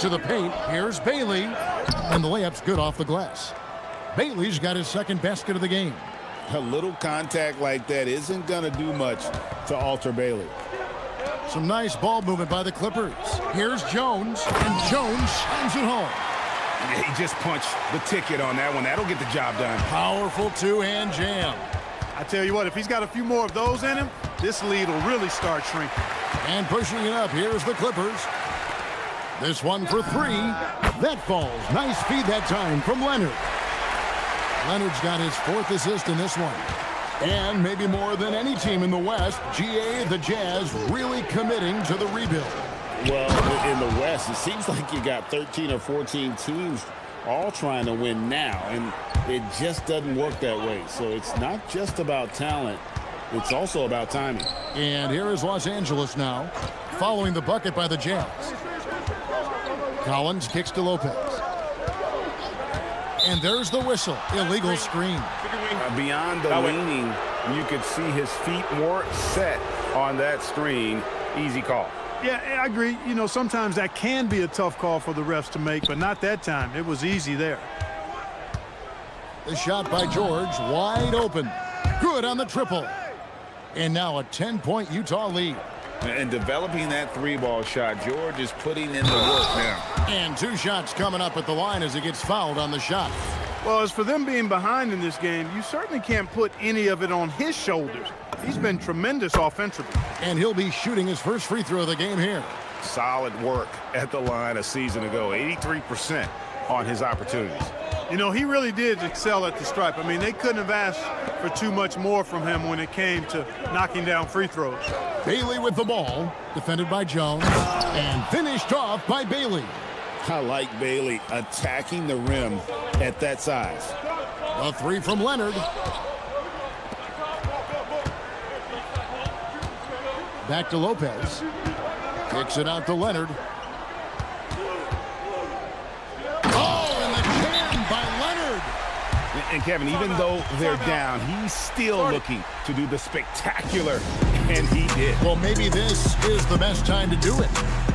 To the paint, here's Bailey. And the layup's good off the glass. Bailey's got his second basket of the game. A little contact like that isn't going to do much to alter Bailey. Some nice ball movement by the Clippers. Here's Jones, and Jones slams it home. Yeah, he just punched the ticket on that one. That'll get the job done. Powerful two-hand jam. I tell you what, if he's got a few more of those in him, this lead will really start shrinking. And pushing it up, here's the Clippers. This one for 3. That falls. Nice feed that time from Leonard. Leonard's got his 4th assist in this one. And maybe more than any team in the West, GA, the Jazz, really committing to the rebuild. Well, in the West, it seems like you got 13 or 14 teams all trying to win now, and it just doesn't work that way. So it's not just about talent, it's also about timing. And here is Los Angeles now, following the bucket by the Jazz. Collins kicks to Lopez. And there's the whistle. Illegal screen. Beyond the leaning, you could see his feet more set on that screen. Easy call. Yeah, I agree. You know, sometimes that can be a tough call for the refs to make, but not that time. It was easy there. The shot by George, wide open. Good on the triple. And now a 10-point Utah lead. And developing that 3-ball shot, George is putting in the work now. And 2 shots coming up at the line as he gets fouled on the shot. Well, as for them being behind in this game, you certainly can't put any of it on his shoulders. He's been tremendous offensively. And he'll be shooting his first free throw of the game here. Solid work at the line a season ago. 83% on his opportunities. You know, he really did excel at the stripe. I mean, they couldn't have asked for too much more from him when it came to knocking down free throws. Bailey with the ball, defended by Jones, and finished off by Bailey. I like Bailey attacking the rim at that size. A 3 from Leonard. Back to Lopez. Kicks it out to Leonard. And Kevin, even though they're down, he's still looking to do the spectacular, and he did. Well, maybe this is the best time to do it.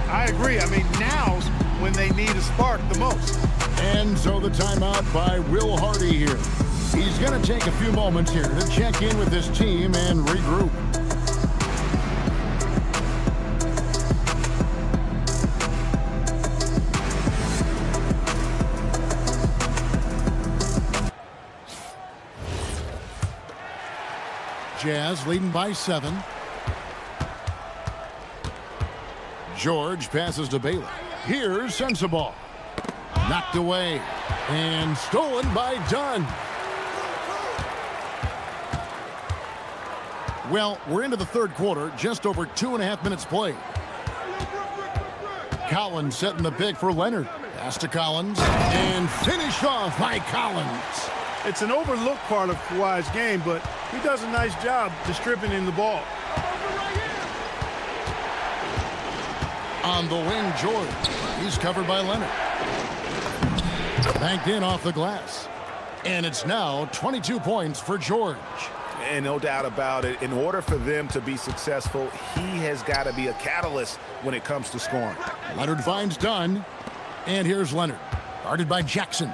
I agree. I mean, now's when they need a spark the most. And so the timeout by Will Hardy here. He's going to take a few moments here to check in with his team and regroup. Jazz leading by 7. George passes to Bailey. Here's Sensabaugh. Knocked away and stolen by Dunn. Well, we're into the third quarter, just over 2.5 minutes played. Collins setting the pick for Leonard. Pass to Collins and finished off by Collins. It's an overlooked part of Kawhi's game, but he does a nice job distributing the ball. On the wing, George. He's covered by Leonard. Banked in off the glass. And it's now 22 points for George. And no doubt about it, in order for them to be successful, he has got to be a catalyst when it comes to scoring. Leonard finds Dunn. And here's Leonard, guarded by Jackson.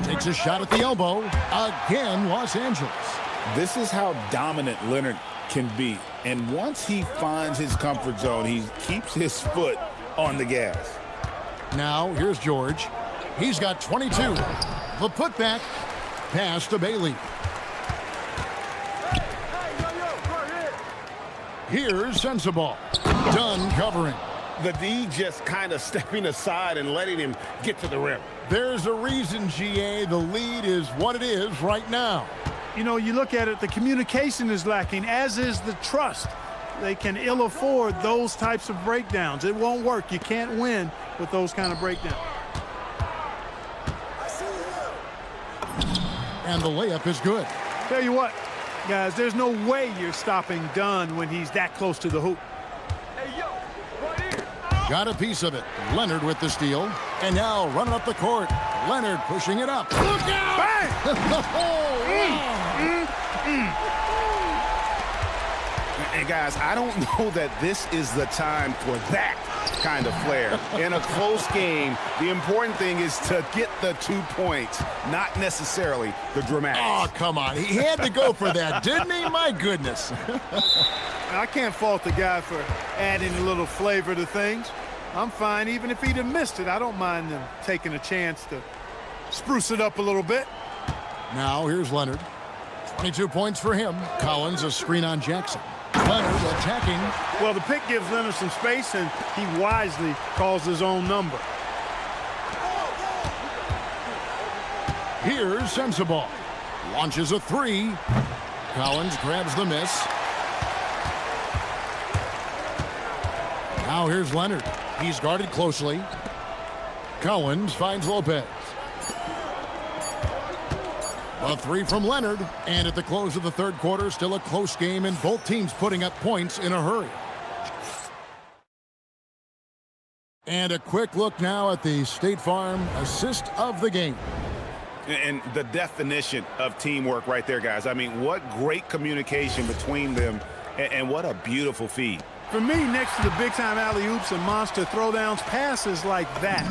Takes a shot at the elbow. Again, Los Angeles. This is how dominant Leonard can be. And once he finds his comfort zone, he keeps his foot on the gas. Now, here's George. He's got 22. The putback. Pass to Bailey. Here's Sensabaugh. Dunn covering. The D just kind of stepping aside and letting him get to the rim. There's a reason, GA, the lead is what it is right now. You know, you look at it, the communication is lacking, as is the trust. they can ill afford those types of breakdowns. It won't work. You can't win with those kind of breakdowns. And the layup is good. Tell you what, guys, there's no way you're stopping Dunn when he's that close to the hoop. Got a piece of it. Leonard with the steal. And now running up the court. Leonard pushing it up. Look out! And guys, I don't know that this is the time for that kind of flair. In a close game, the important thing is to get the 2 points, not necessarily the dramatics. Oh, come on. He had to go for that, didn't he? My goodness. I can't fault the guy for adding a little flavor to things. I'm fine. Even if he'd have missed it, I don't mind them taking a chance to spruce it up a little bit. Now here's Leonard. 22 points for him. Collins a screen on Jackson. Leonard attacking. Well, the pick gives Leonard some space, and he wisely calls his own number. Here's Sensabaugh. Launches a three. Collins grabs the miss. Now here's Leonard. He's guarded closely. Collins finds Lopez. A three from Leonard. And at the close of the third quarter, still a close game and both teams putting up points in a hurry. And a quick look now at the State Farm assist of the game. And the definition of teamwork right there, guys. I mean, what great communication between them, and what a beautiful feed. For me, next to the big-time alley-oops and monster throwdowns, passes like that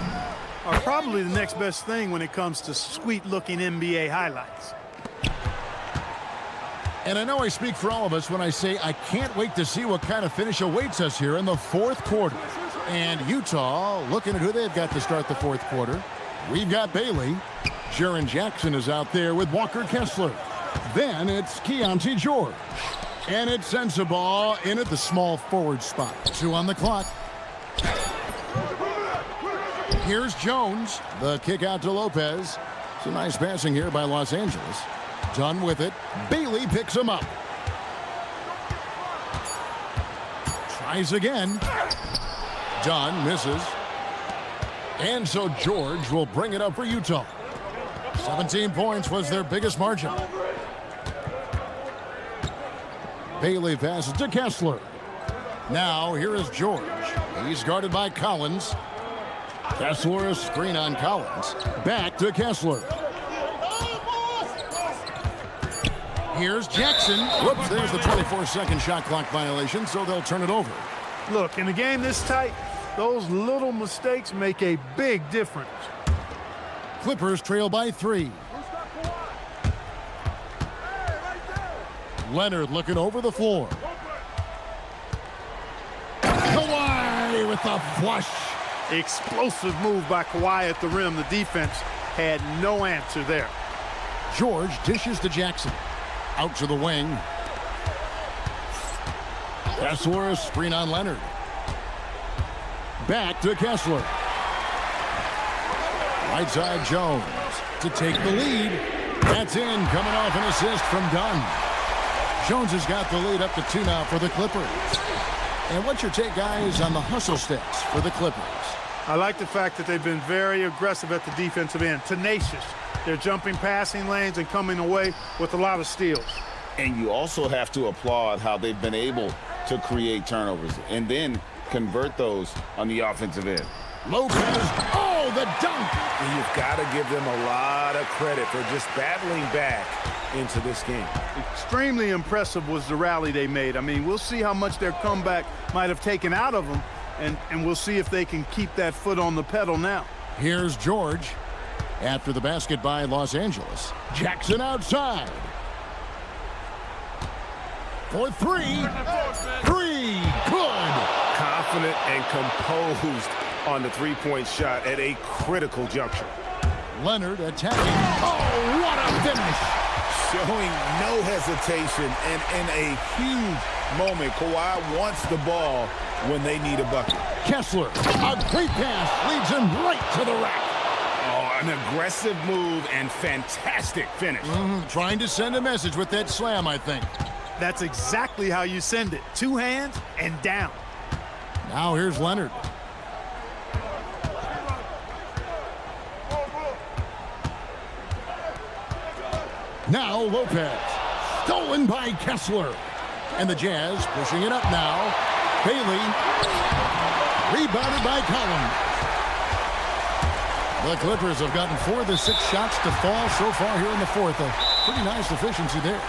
are probably the next best thing when it comes to sweet-looking NBA highlights. And I know I speak for all of us when I say I can't wait to see what kind of finish awaits us here in the fourth quarter. And Utah looking at who they've got to start the fourth quarter. We've got Bailey. Jaren Jackson is out there with Walker Kessler. Then it's Keontae George. And it's Sensabaugh in at the small forward spot. 2 on the clock. Here's Jones. The kick out to Lopez. Some nice passing here by Los Angeles. Done with it. Bailey picks him up. Tries again. Dunn misses. And so George will bring it up for Utah. 17 points was their biggest margin. Bailey passes to Kessler. Now here is George. He's guarded by Collins. Kessler a screen on Collins. Back to Kessler. Here's Jackson. Whoops, there's the 24-second shot clock violation, so they'll turn it over. Look, in a game this tight, those little mistakes make a big difference. Clippers trail by 3. Leonard looking over the floor. Kawhi with the flush. Explosive move by Kawhi at the rim. The defense had no answer there. George dishes to Jackson. Out to the wing. Kessler a screen on Leonard. Back to Kessler. Right side Jones to take the lead. That's in, coming off an assist from Dunn. Jones has got the lead up to 2 now for the Clippers. And what's your take, guys, on the hustle stats for the Clippers? I like the fact that they've been very aggressive at the defensive end, tenacious. They're jumping passing lanes and coming away with a lot of steals. And you also have to applaud how they've been able to create turnovers and then convert those on the offensive end. Lopez, oh, the dunk! And you've got to give them a lot of credit for just battling back into this game. Extremely impressive was the rally they made. I mean, we'll see how much their comeback might have taken out of them, and we'll see if they can keep that foot on the pedal now. Here's George. After the basket by Los Angeles. Jackson outside. For 3. 3. Good. Confident and composed on the three-point shot at a critical juncture. Leonard attacking. Oh, what a finish. Showing no hesitation, and in a huge moment, Kawhi wants the ball when they need a bucket. Kessler, a great pass, leads him right to the rack. Oh, an aggressive move and fantastic finish. Trying to send a message with that slam, I think. That's exactly how you send it. Two hands and down. Now here's Leonard. Now Lopez. Stolen by Kessler. And the Jazz pushing it up now. Bailey. Rebounded by Collins. The Clippers have gotten 4 of the 6 shots to fall so far here in the fourth. A pretty nice efficiency there.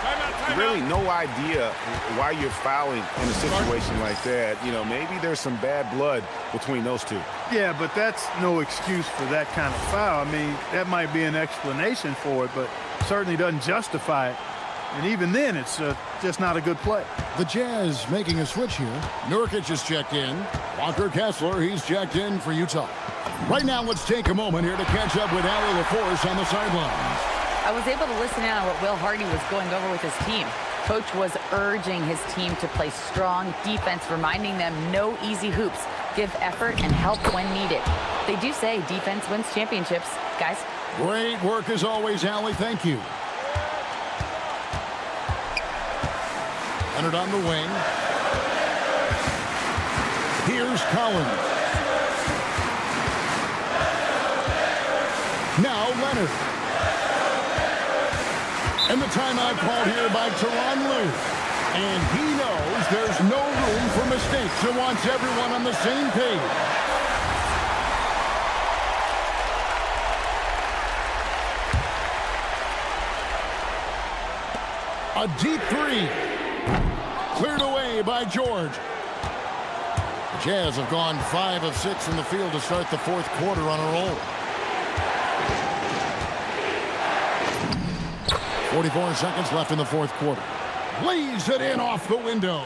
Really no idea why you're fouling in a situation like that. You know, maybe there's some bad blood between those two. Yeah, but that's no excuse for that kind of foul. I mean, that might be an explanation for it, but certainly doesn't justify it. And even then, it's just not a good play. The Jazz making a switch here. Nurkic is checked in. Walker Kessler, he's checked in for Utah. Right now, let's take a moment here to catch up with Allie LaForce on the sidelines. I was able to listen in on what Will Hardy was going over with his team. Coach was urging his team to play strong defense, reminding them no easy hoops, give effort and help when needed. They do say defense wins championships, guys. Great work as always, Allie. Thank you. Leonard on the wing. Here's Collins. Now Leonard. And the timeout called here by Tyronn Lue. And he knows there's no room for mistakes and wants everyone on the same page. A deep three. Cleared away by George. The Jazz have gone 5 of 6 in the field to start the fourth quarter on a roll. 44 seconds left in the fourth quarter. Lays it in off the window.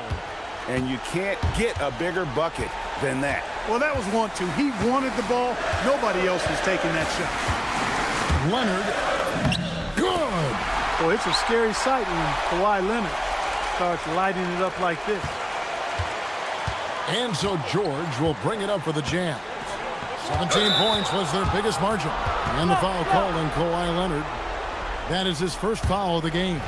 And you can't get a bigger bucket than that. Well, that was 1-2. He wanted the ball. Nobody else was taking that shot. Leonard. Good. Well, it's a scary sight when Kawhi Leonard starts lighting it up like this. And so George will bring it up for the Jazz. 17 points was their biggest margin. And the foul call on Kawhi Leonard. That is his first foul of the game.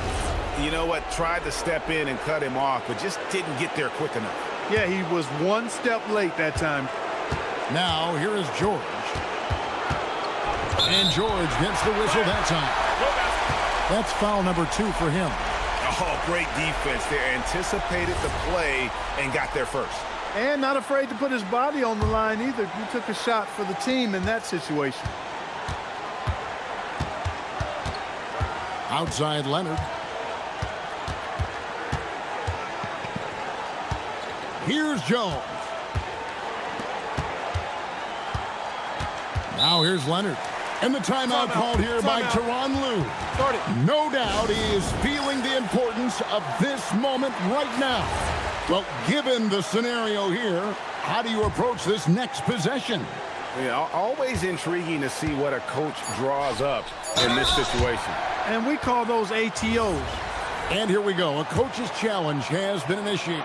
You know what? Tried to step in and cut him off, but just didn't get there quick enough. Yeah, he was one step late that time. Now, here is George. And George gets the whistle that time. That's foul number 2 for him. Oh, great defense there. Anticipated the play and got there first. And not afraid to put his body on the line either. He took a shot for the team in that situation. Outside Leonard. Here's Jones. Now here's Leonard. And the timeout called here by Tyronn Lue. No doubt he is feeling the importance of this moment right now. Well, given the scenario here, how do you approach this next possession? Yeah, always intriguing to see what a coach draws up in this situation. And we call those ATOs. And here we go. A coach's challenge has been initiated.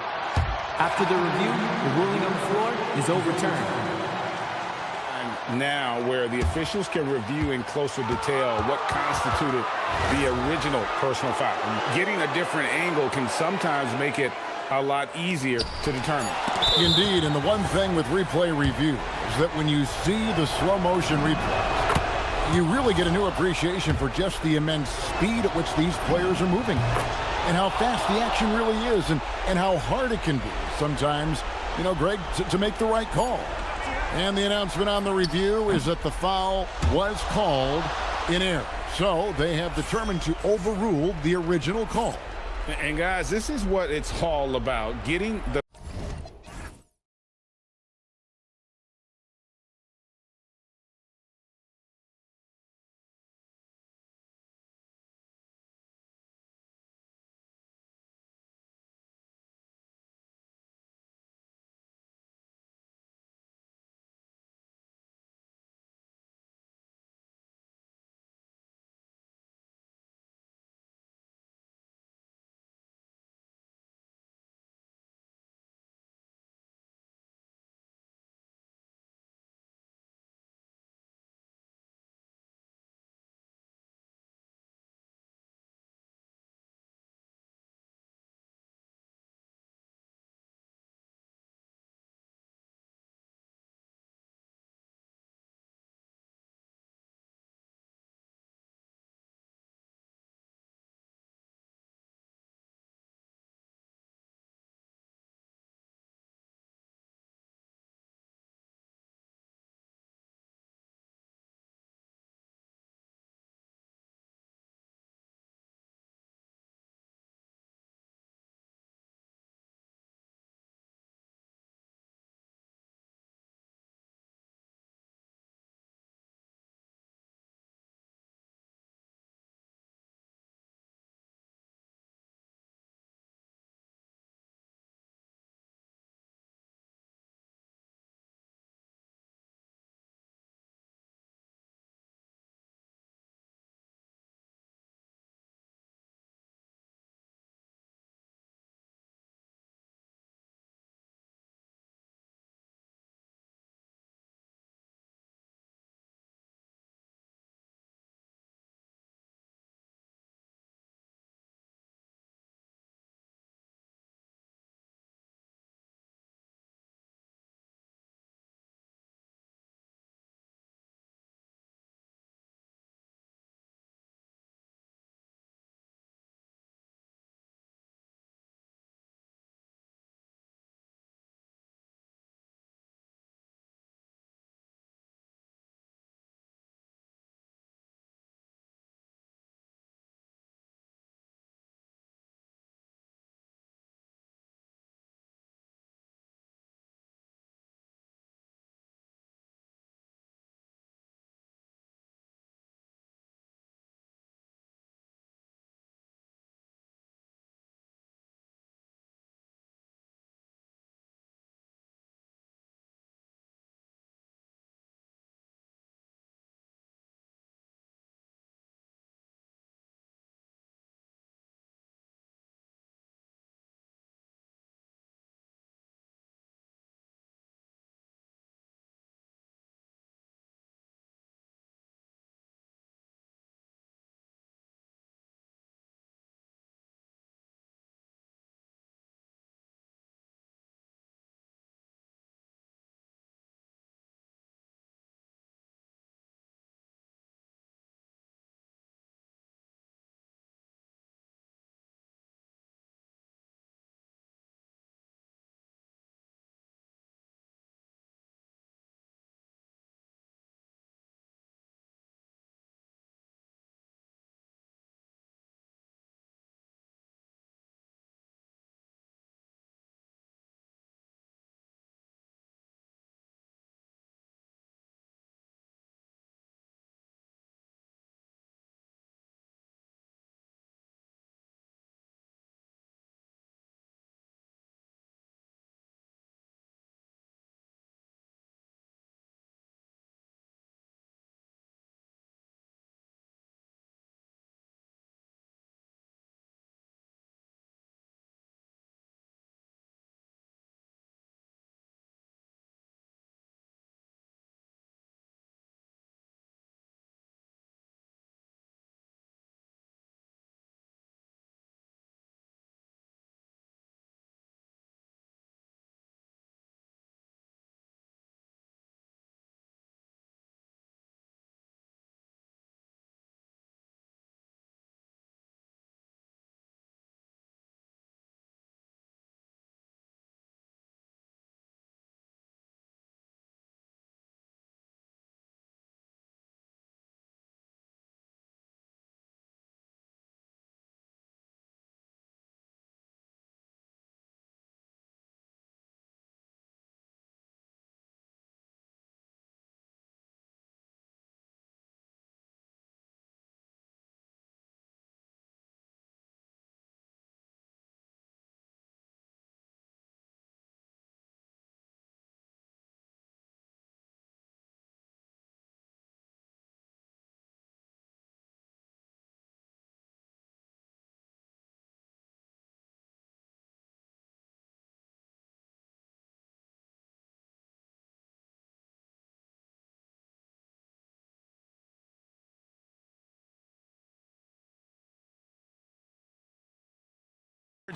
After the review, the ruling on the floor is overturned. Now where the officials can review in closer detail what constituted the original personal foul. Getting a different angle can sometimes make it a lot easier to determine. Indeed, and the one thing with replay review is that when you see the slow motion replay, you really get a new appreciation for just the immense speed at which these players are moving and how fast the action really is and how hard it can be sometimes, you know, Greg, to make the right call. And the announcement on the review is that the foul was called in error. So they have determined to overrule the original call. And guys, this is what it's all about, getting the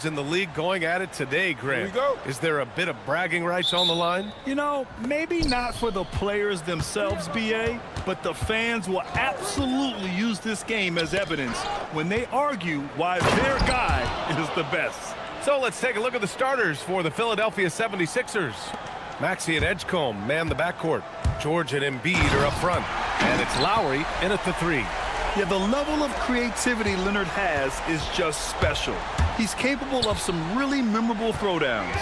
In the league going at it today, Grant. Here we go. Is there a bit of bragging rights on the line? You know, maybe not for the players themselves, BA, but the fans will absolutely use this game as evidence when they argue why their guy is the best. So let's take a look at the starters for the Philadelphia 76ers. Maxey and Edgecombe man the backcourt. George and Embiid are up front. And it's Lowry in at the three. Yeah, the level of creativity Leonard has is just special. He's capable of some really memorable throwdowns.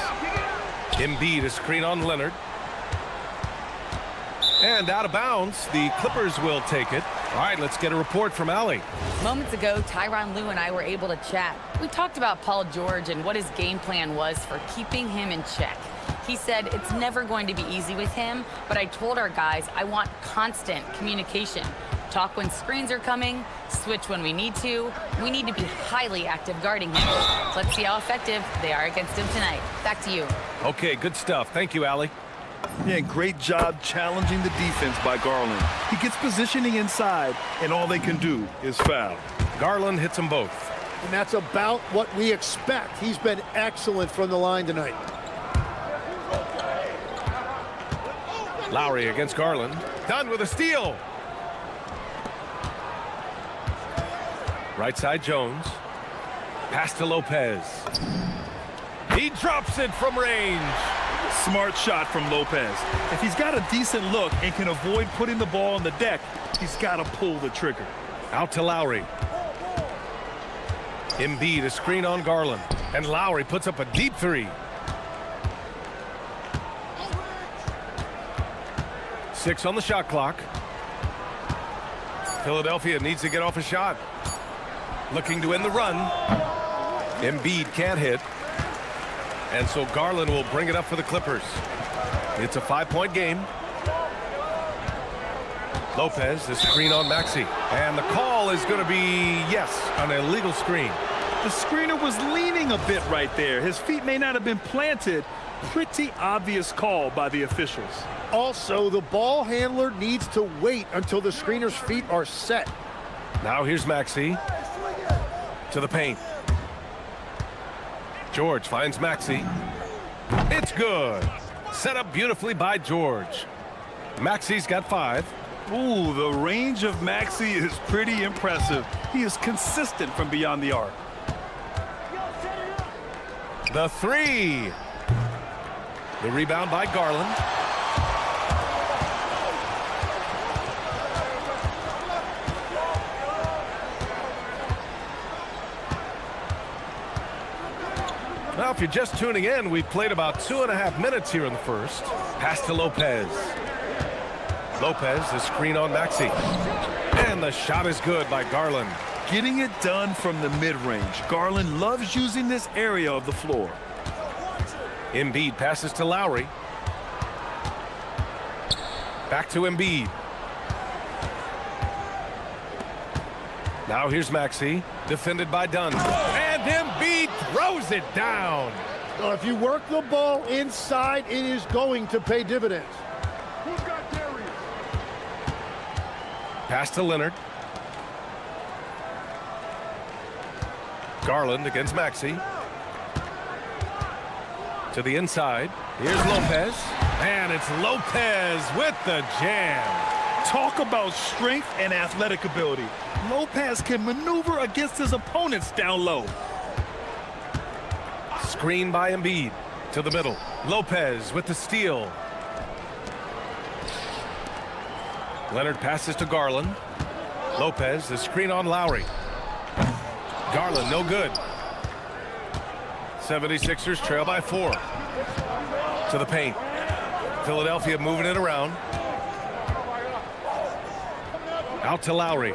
Embiid a screen on Leonard. And out of bounds, the Clippers will take it. All right, let's get a report from Allie. Moments ago, Tyronn Lue and I were able to chat. We talked about Paul George and what his game plan was for keeping him in check. He said it's never going to be easy with him, but I told our guys I want constant communication. Talk when screens are coming, switch when we need to. We need to be highly active guarding him. Let's see how effective they are against him tonight. Back to you. Okay, good stuff. Thank you, Allie. Yeah, great job challenging the defense by Garland. He gets positioning inside, and all they can do is foul. Garland hits them both. And that's about what we expect. He's been excellent from the line tonight. Lowry against Garland. Done with a steal. Right side Jones. Pass to Lopez. He drops it from range. Smart shot from Lopez. If he's got a decent look and can avoid putting the ball on the deck, he's got to pull the trigger. Out to Lowry. Embiid a screen on Garland. And Lowry puts up a deep three. 6 on the shot clock. Philadelphia needs to get off a shot. Looking to end the run. Embiid can't hit. And so Garland will bring it up for the Clippers. It's a 5-point game. Lopez, the screen on Maxey. And the call is going to be, yes, an illegal screen. The screener was leaning a bit right there. His feet may not have been planted. Pretty obvious call by the officials. Also, the ball handler needs to wait until the screener's feet are set. Now here's Maxey to the paint. George finds Maxey. It's good. Set up beautifully by George. Maxey's got 5. Ooh, the range of Maxey is pretty impressive. He is consistent from beyond the arc. The 3. The rebound by Garland. Now, if you're just tuning in, we've played about 2.5 minutes here in the first. Pass to Lopez. Lopez, the screen on Maxey. And the shot is good by Garland. Getting it done from the mid-range. Garland loves using this area of the floor. Embiid passes to Lowry. Back to Embiid. Now here's Maxey, defended by Dunn. And Embiid throws it down. Well, if you work the ball inside, it is going to pay dividends. Pass to Leonard. Garland against Maxey. To the inside. Here's Lopez. And it's Lopez with the jam. Talk about strength and athletic ability. Lopez can maneuver against his opponents down low. Screen by Embiid. To the middle. Lopez with the steal. Leonard passes to Garland. Lopez, the screen on Lowry. Garland, no good. 76ers trail by 4. To the paint. Philadelphia moving it around. Out to Lowry.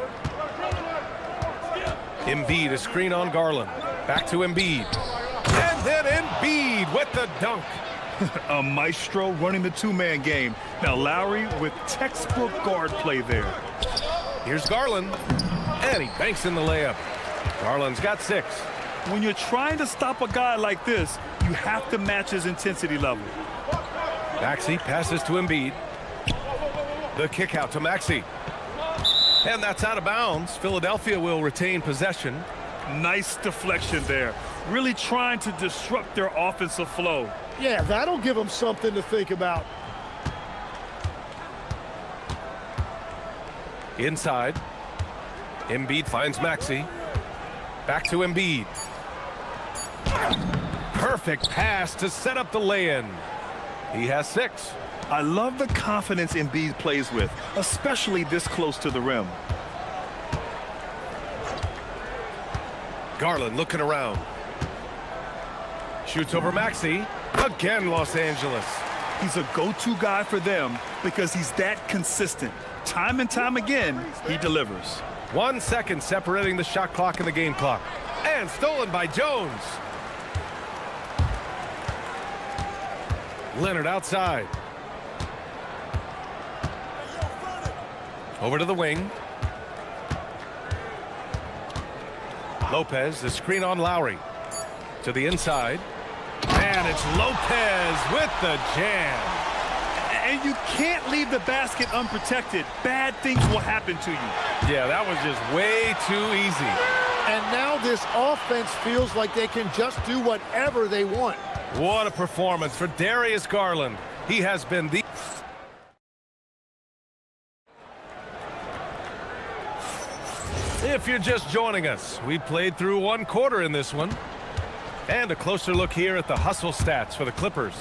Embiid, a screen on Garland. Back to Embiid. And then Embiid with the dunk. A maestro running the two-man game. Now Lowry with textbook guard play there. Here's Garland. And he banks in the layup. Garland's got 6. When you're trying to stop a guy like this, you have to match his intensity level. Maxey passes to Embiid. The kick out to Maxey. And that's out of bounds. Philadelphia will retain possession. Nice deflection there. Really trying to disrupt their offensive flow. Yeah, that'll give them something to think about. Inside. Embiid finds Maxey. Back to Embiid. Perfect pass to set up the lay-in. He has 6. I love the confidence Embiid plays with, especially this close to the rim. Garland looking around. Shoots over Maxey. Again, Los Angeles. He's a go-to guy for them because he's that consistent. Time and time again, he delivers. 1 second separating the shot clock and the game clock. And stolen by Jones. Leonard outside. Over to the wing. Lopez, the screen on Lowry. To the inside. And it's Lopez with the jam. And you can't leave the basket unprotected. Bad things will happen to you. Yeah, that was just way too easy. And now this offense feels like they can just do whatever they want. What a performance for Darius Garland. He has been the... If you're just joining us, we played through 1 quarter in this one. And a closer look here at the hustle stats for the Clippers.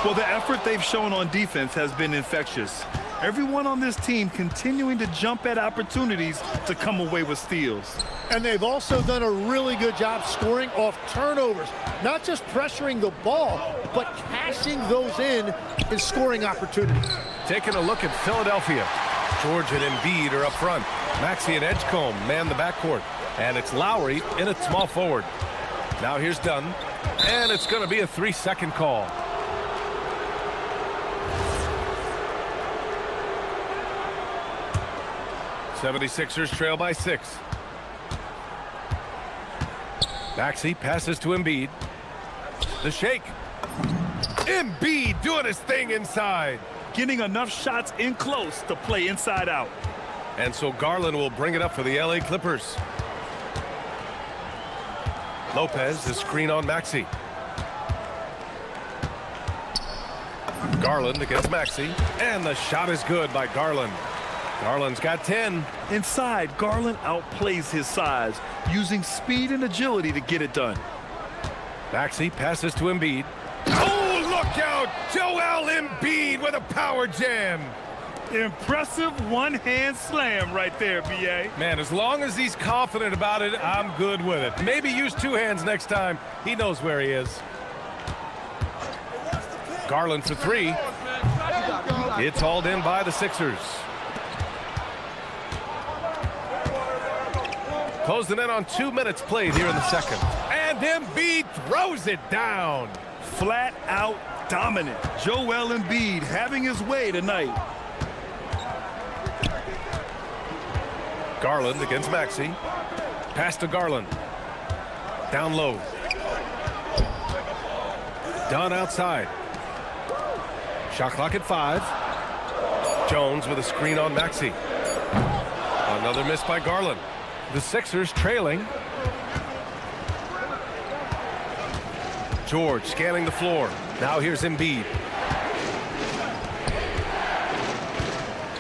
Well, the effort they've shown on defense has been infectious. Everyone on this team continuing to jump at opportunities to come away with steals. And they've also done a really good job scoring off turnovers. Not just pressuring the ball, but cashing those in scoring opportunities. Taking a look at Philadelphia. George and Embiid are up front. Maxey and Edgecombe man the backcourt. And it's Lowry in at small forward. Now here's Dunn. And it's going to be a 3-second call. '76ers trail by 6. Maxey passes to Embiid. The shake. Embiid doing his thing inside. Getting enough shots in close to play inside out. And so Garland will bring it up for the LA Clippers. Lopez, the screen on Maxey. Garland against Maxey. And the shot is good by Garland. Garland's got 10. Inside, Garland outplays his size, using speed and agility to get it done. Maxey passes to Embiid. Oh, look out! Joel Embiid with a power jam. Impressive one-hand slam right there, B.A. Man, as long as he's confident about it, I'm good with it. Maybe use 2 hands next time. He knows where he is. Garland for 3. It's hauled in by the Sixers. Closing in on 2 minutes played here in the second. And Embiid throws it down. Flat out dominant. Joel Embiid having his way tonight. Garland against Maxey. Pass to Garland. Down low. Dunn outside. Shot clock at 5. Jones with a screen on Maxey. Another miss by Garland. The Sixers trailing. George scanning the floor. Now here's Embiid.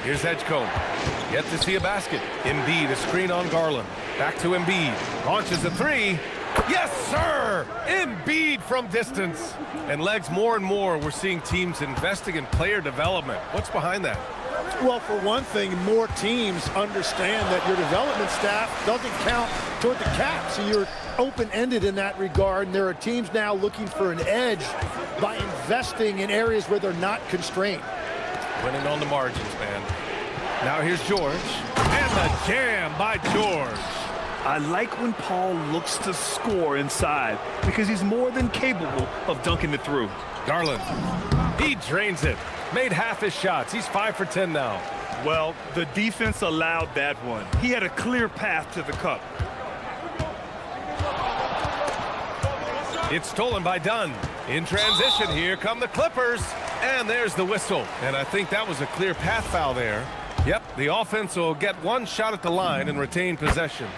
Here's Edgecombe. Yet to see a basket. Embiid, a screen on Garland. Back to Embiid. Launches a 3. Yes, sir! Embiid from distance. And legs more and more, we're seeing teams investing in player development. What's behind that? Well, for one thing, more teams understand that your development staff doesn't count toward the cap, so you're open-ended in that regard, and there are teams now looking for an edge by investing in areas where they're not constrained. Winning on the margins, man. Now here's George. And the jam by George. I like when Paul looks to score inside because he's more than capable of dunking it through. Garland. He drains it. Made half his shots. He's 5 for 10 now. Well, the defense allowed that one. He had a clear path to the cup. It's stolen by Dunn. In transition, here come the Clippers. And there's the whistle. And I think that was a clear path foul there. Yep, the offense will get 1 shot at the line and retain possession.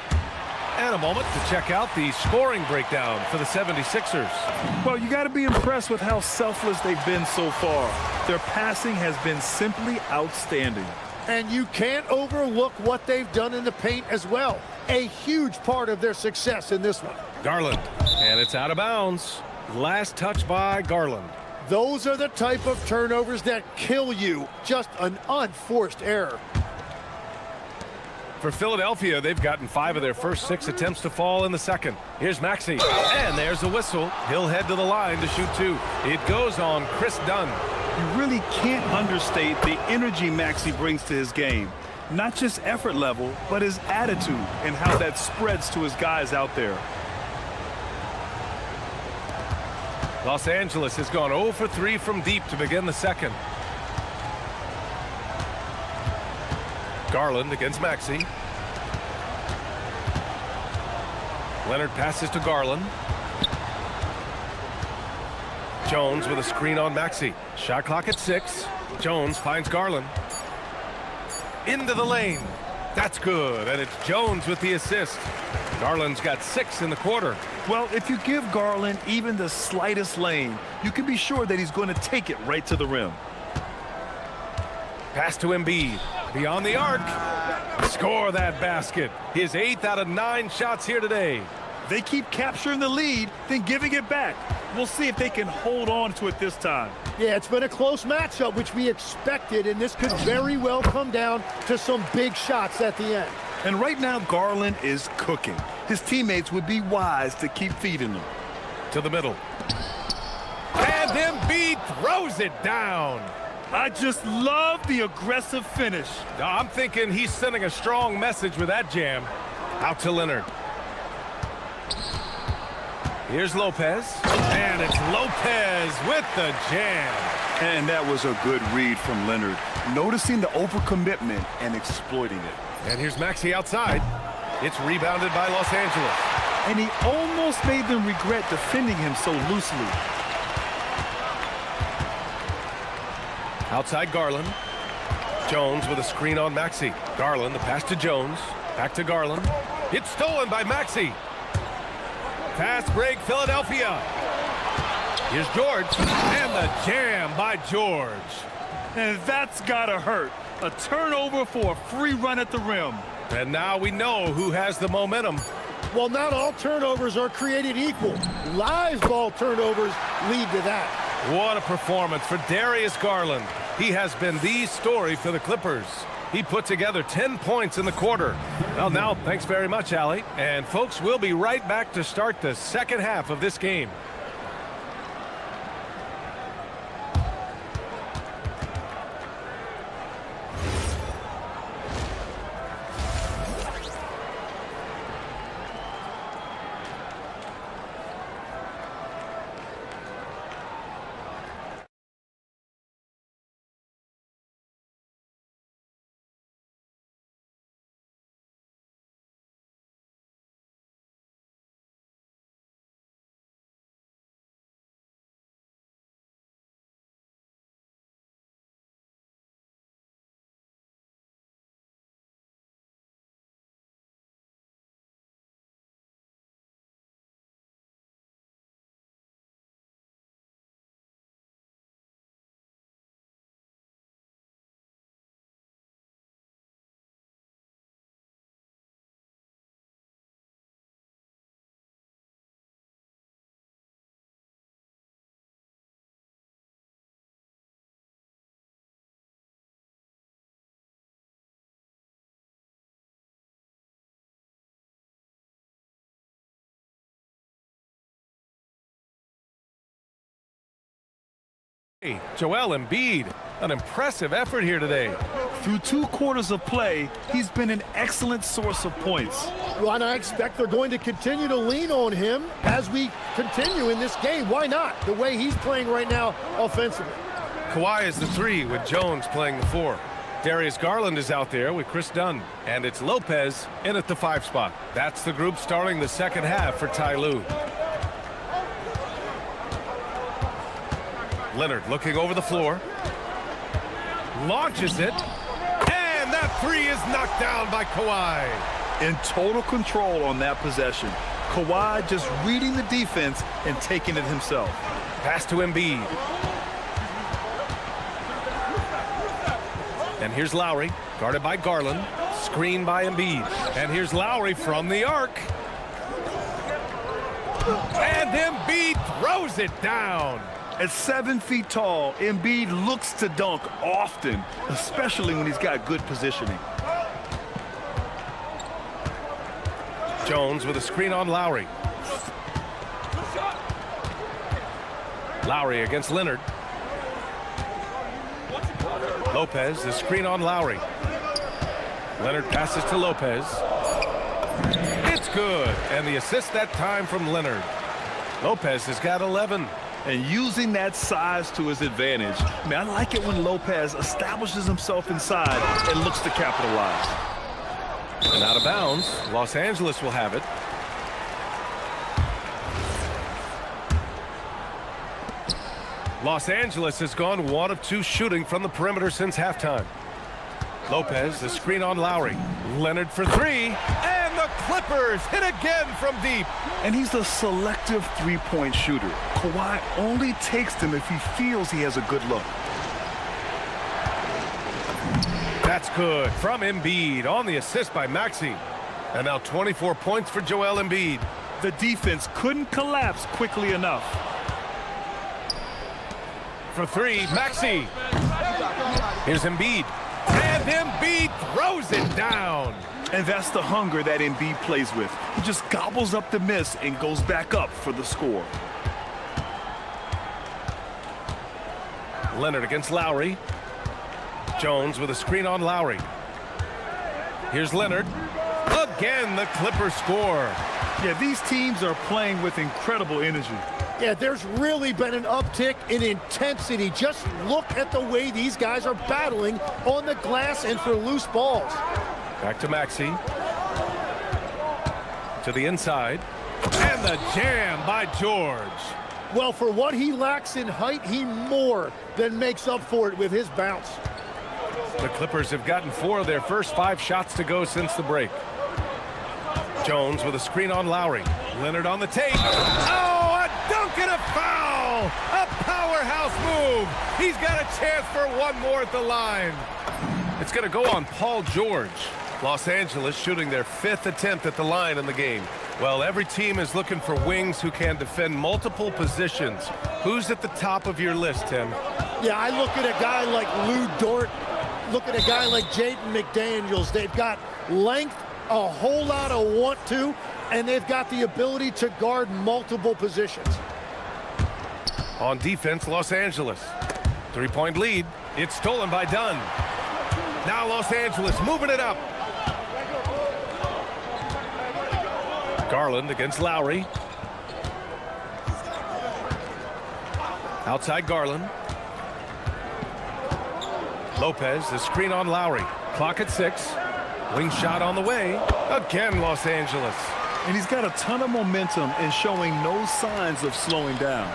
And a moment to check out the scoring breakdown for the 76ers. Well, you got to be impressed with how selfless they've been so far. Their passing has been simply outstanding. And you can't overlook what they've done in the paint as well. A huge part of their success in this one. Garland, and it's out of bounds. Last touch by Garland. Those are the type of turnovers that kill you. Just an unforced error. For Philadelphia, they've gotten 5 of their first 6 attempts to fall in the second. Here's Maxey, and there's the whistle. He'll head to the line to shoot 2. It goes on Chris Dunn. You really can't understate the energy Maxey brings to his game. Not just effort level, but his attitude and how that spreads to his guys out there. Los Angeles has gone 0 for 3 from deep to begin the second. Garland against Maxey. Leonard passes to Garland. Jones with a screen on Maxey. Shot clock at 6. Jones finds Garland. Into the lane. That's good, and it's Jones with the assist. Garland's got 6 in the quarter. Well, if you give Garland even the slightest lane, you can be sure that he's going to take it right to the rim. Pass to Embiid. Beyond the arc. Score that basket. His 8th out of 9 shots here today. They keep capturing the lead, then giving it back. We'll see if they can hold on to it this time. Yeah, it's been a close matchup, which we expected, and this could very well come down to some big shots at the end. And right now, Garland is cooking. His teammates would be wise to keep feeding him. To the middle. And Embiid throws it down. I just love the aggressive finish. I'm thinking he's sending a strong message with that jam. Out to Leonard. Here's Lopez. And it's Lopez with the jam. And that was a good read from Leonard. Noticing the overcommitment and exploiting it. And here's Maxey outside. It's rebounded by Los Angeles. And he almost made them regret defending him so loosely. Outside Garland. Jones with a screen on Maxey. Garland, the pass to Jones. Back to Garland. It's stolen by Maxey. Fast break, Philadelphia. Here's George. And the jam by George. And that's gotta hurt. A turnover for a free run at the rim. And now we know who has the momentum. Well, not all turnovers are created equal. Live ball turnovers lead to that. What a performance for Darius Garland. He has been the story for the Clippers. He put together 10 points in the quarter. Well, now, thanks very much, Allie. And, folks, we'll be right back to start the second half of this game. Joel Embiid, an impressive effort here today. Through 2 quarters of play, he's been an excellent source of points. Well, and I expect they're going to continue to lean on him as we continue in this game. Why not? The way he's playing right now offensively. Kawhi is the 3 with Jones playing the 4. Darius Garland is out there with Chris Dunn. And it's Lopez in at the 5 spot. That's the group starting the second half for Ty Lue. Leonard looking over the floor. Launches it. And that 3 is knocked down by Kawhi. In total control on that possession. Kawhi just reading the defense and taking it himself. Pass to Embiid. And here's Lowry, guarded by Garland. Screen by Embiid. And here's Lowry from the arc. And Embiid throws it down. At 7 feet tall, Embiid looks to dunk often, especially when he's got good positioning. Jones with a screen on Lowry. Lowry against Leonard. Lopez, the screen on Lowry. Leonard passes to Lopez. It's good. And the assist that time from Leonard. Lopez has got 11. And using that size to his advantage. I mean, I like it when Lopez establishes himself inside and looks to capitalize. And out of bounds, Los Angeles will have it. Los Angeles has gone 1 of 2 shooting from the perimeter since halftime. Lopez, the screen on Lowry. Leonard for 3. And the Clippers hit again from deep. And he's a selective three-point shooter. Kawhi only takes them if he feels he has a good look. That's good from Embiid on the assist by Maxey. And now 24 points for Joel Embiid. The defense couldn't collapse quickly enough. For 3, Maxey. Here's Embiid. And Embiid throws it down. And that's the hunger that Embiid plays with. He just gobbles up the miss and goes back up for the score. Leonard against Lowry. Jones with a screen on Lowry. Here's Leonard. Again, the Clippers score. Yeah, these teams are playing with incredible energy. Yeah, there's really been an uptick in intensity. Just look at the way these guys are battling on the glass and for loose balls. Back to Maxey. To the inside. And the jam by George. Well, for what he lacks in height, he more than makes up for it with his bounce. The Clippers have gotten 4 of their first 5 shots to go since the break. Jones with a screen on Lowry. Leonard on the tape. Oh, a dunk and a foul! A powerhouse move. He's got a chance for 1 more at the line. It's going to go on Paul George. Los Angeles shooting their 5th attempt at the line in the game. Well, every team is looking for wings who can defend multiple positions. Who's at the top of your list, Tim? Yeah, I look at a guy like Lou Dort. Look at a guy like Jaden McDaniels. They've got length, a whole lot of want to, and they've got the ability to guard multiple positions. On defense, Los Angeles. 3-point lead. It's stolen by Dunn. Now Los Angeles moving it up. Garland against Lowry. Outside Garland. Lopez, the screen on Lowry. Clock at 6. Wing shot on the way. Again, Los Angeles. And he's got a ton of momentum and showing no signs of slowing down.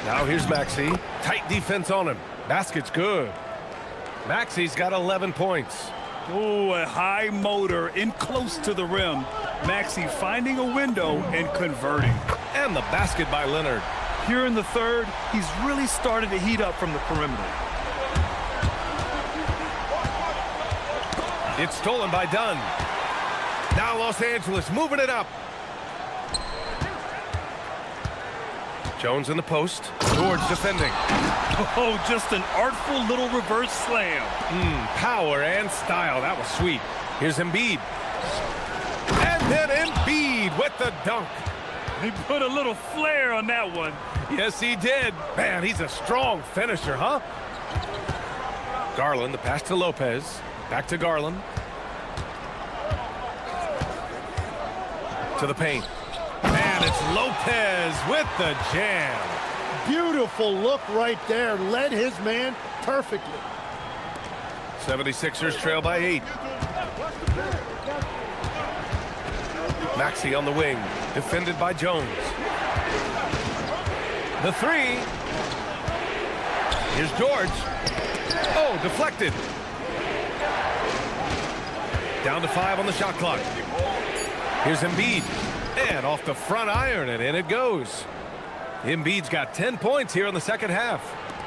Now here's Maxey. Tight defense on him. Basket's good. Maxey's got 11 points. Oh, a high motor in close to the rim. Maxey finding a window and converting. And the basket by Leonard. Here in the third, he's really started to heat up from the perimeter. It's stolen by Dunn. Now Los Angeles moving it up. Jones in the post. George defending. Oh, just an artful little reverse slam. Power and style. That was sweet. Here's Embiid. And then Embiid with the dunk. He put a little flair on that one. Yes, he did. Man, he's a strong finisher, huh? Garland, the pass to Lopez. Back to Garland. To the paint. And it's Lopez with the jam. Beautiful look right there. Led his man perfectly. 76ers trail by 8. Maxey on the wing. Defended by Jones. The 3. Here's George. Oh, deflected. Down to 5 on the shot clock. Here's Embiid. And off the front iron, and in it goes. Embiid's got 10 points here in the second half.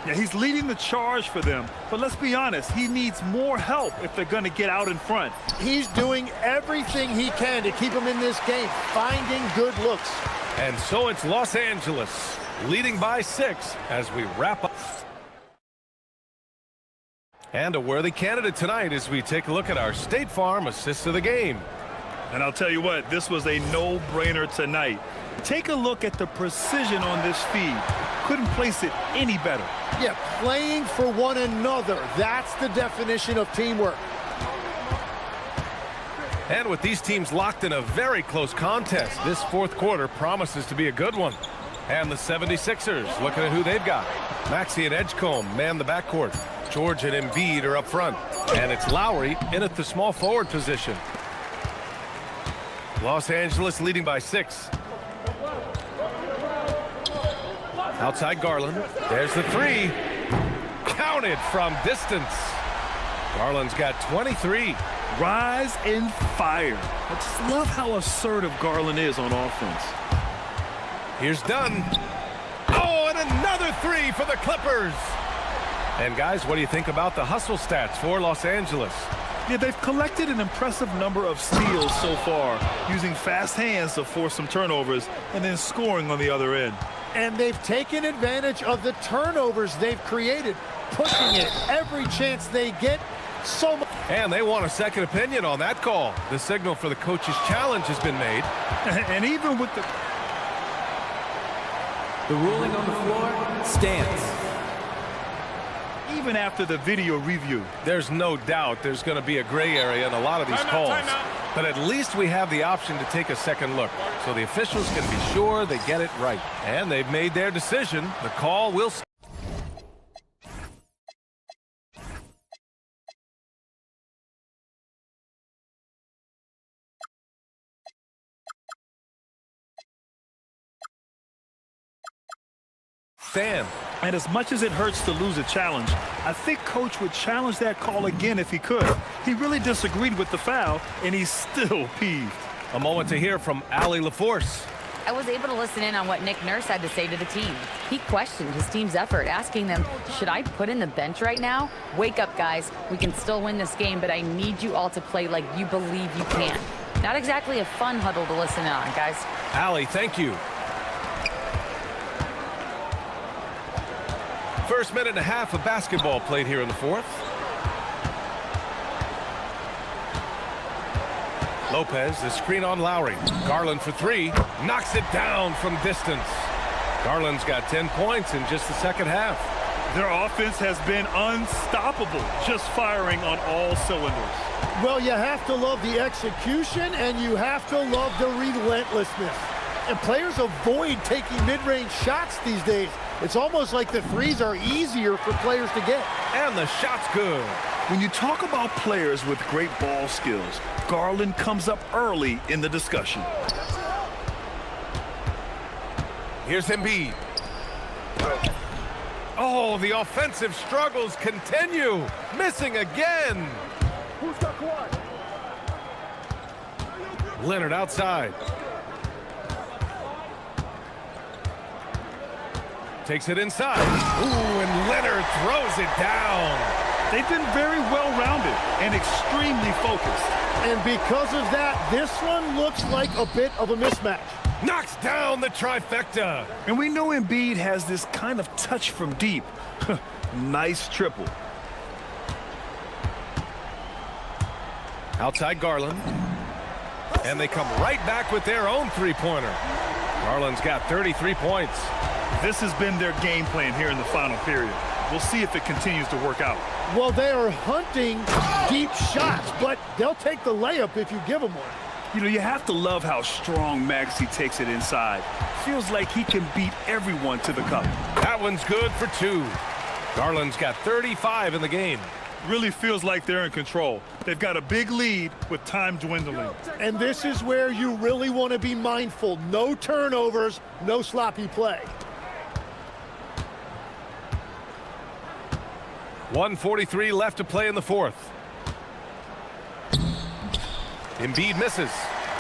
Yeah, he's leading the charge for them. But let's be honest, he needs more help if they're going to get out in front. He's doing everything he can to keep them in this game, finding good looks. And so it's Los Angeles leading by 6 as we wrap up. And a worthy candidate tonight as we take a look at our State Farm assists of the game. And I'll tell you what, this was a no-brainer tonight. Take a look at the precision on this feed. Couldn't place it any better. Yeah, playing for one another. That's the definition of teamwork. And with these teams locked in a very close contest, this fourth quarter promises to be a good one. And the 76ers, looking at who they've got. Maxey and Edgecombe man the backcourt. George and Embiid are up front. And it's Lowry in at the small forward position. Los Angeles leading by 6. Outside Garland. There's the 3. Counted from distance. Garland's got 23. Rise and fire. I just love how assertive Garland is on offense. Here's Dunn. Oh, and another 3 for the Clippers. And guys, what do you think about the hustle stats for Los Angeles? Yeah, they've collected an impressive number of steals so far, using fast hands to force some turnovers and then scoring on the other end. And they've taken advantage of the turnovers they've created, pushing it every chance they get. So much. And they want a second opinion on that call. The signal for the coach's challenge has been made. And even with the ruling on the floor stands. Even after the video review. There's no doubt there's going to be a gray area in a lot of these calls. But at least we have the option to take a second look. So the officials can be sure they get it right. And they've made their decision. The call will stand. And as much as it hurts to lose a challenge, I think Coach would challenge that call again if he could. He really disagreed with the foul, and he's still peeved. A moment to hear from Allie LaForce. I was able to listen in on what Nick Nurse had to say to the team. He questioned his team's effort, asking them, should I put in the bench right now? Wake up, guys. We can still win this game, but I need you all to play like you believe you can. Not exactly a fun huddle to listen in on, guys. Allie, thank you. First minute and a half of basketball played here in the fourth. Lopez, the screen on Lowry. Garland for 3. Knocks it down from distance. Garland's got 10 points in just the second half. Their offense has been unstoppable, just firing on all cylinders. Well, you have to love the execution, and you have to love the relentlessness. And players avoid taking mid-range shots these days. It's almost like the threes are easier for players to get. And the shot's good. When you talk about players with great ball skills, Garland comes up early in the discussion. Here's Embiid. Oh, the offensive struggles continue. Missing again. Leonard outside. Takes it inside. Ooh, and Leonard throws it down. They've been very well-rounded and extremely focused. And because of that, this one looks like a bit of a mismatch. Knocks down the trifecta. And we know Embiid has this kind of touch from deep. Nice triple. Outside Garland. And they come right back with their own three-pointer. Garland's got 33 points. This has been their game plan here in the final period. We'll see if it continues to work out. Well, they are hunting deep shots, but they'll take the layup if you give them one. You know, you have to love how strong Maxey takes it inside. Feels like he can beat everyone to the cup. That one's good for 2. Garland's got 35 in the game. Really feels like they're in control. They've got a big lead with time dwindling. And this is where you really want to be mindful. No turnovers, no sloppy play. 1:43 left to play in the fourth. Embiid misses.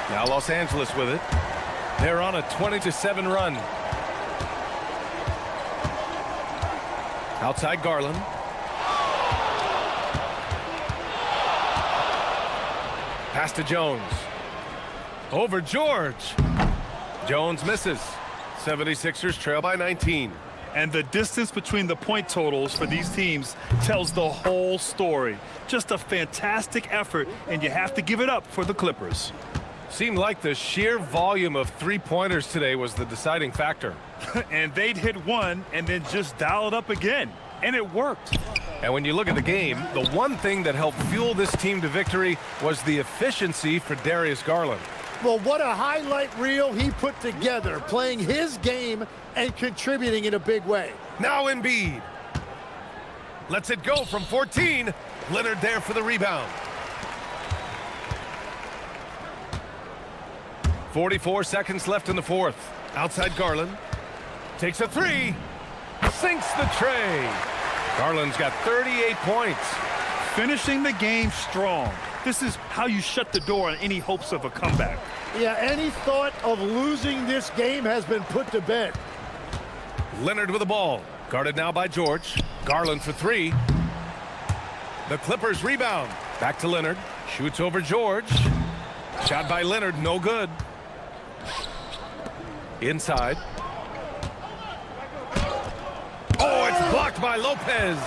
Now Los Angeles with it. They're on a 20-7 run. Outside Garland. Pass to Jones. Over George. Jones misses. 76ers trail by 19. And the distance between the point totals for these teams tells the whole story. Just a fantastic effort, and you have to give it up for the Clippers. Seemed like the sheer volume of three-pointers today was the deciding factor. And they'd hit one and then just dial it up again. And it worked. And when you look at the game, the one thing that helped fuel this team to victory was the efficiency for Darius Garland. Well, what a highlight reel he put together, playing his game and contributing in a big way. Now Embiid. Lets it go from 14. Leonard there for the rebound. 44 seconds left in the fourth. Outside Garland. Takes a three. Sinks the tray. Garland's got 38 points. Finishing the game strong. This is how you shut the door on any hopes of a comeback. Yeah, any thought of losing this game has been put to bed. Leonard with the ball. Guarded now by George. Garland for three. The Clippers rebound. Back to Leonard. Shoots over George. Shot by Leonard, no good. Inside. Oh, it's blocked by Lopez.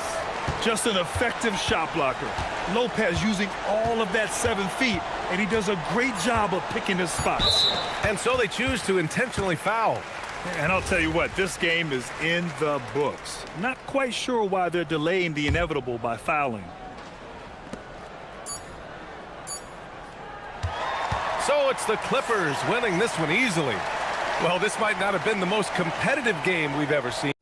Just an effective shot blocker. Lopez using all of that 7 feet, and he does a great job of picking his spots. And so they choose to intentionally foul. And I'll tell you what, this game is in the books. Not quite sure why they're delaying the inevitable by fouling. So it's the Clippers winning this one easily. Well, this might not have been the most competitive game we've ever seen.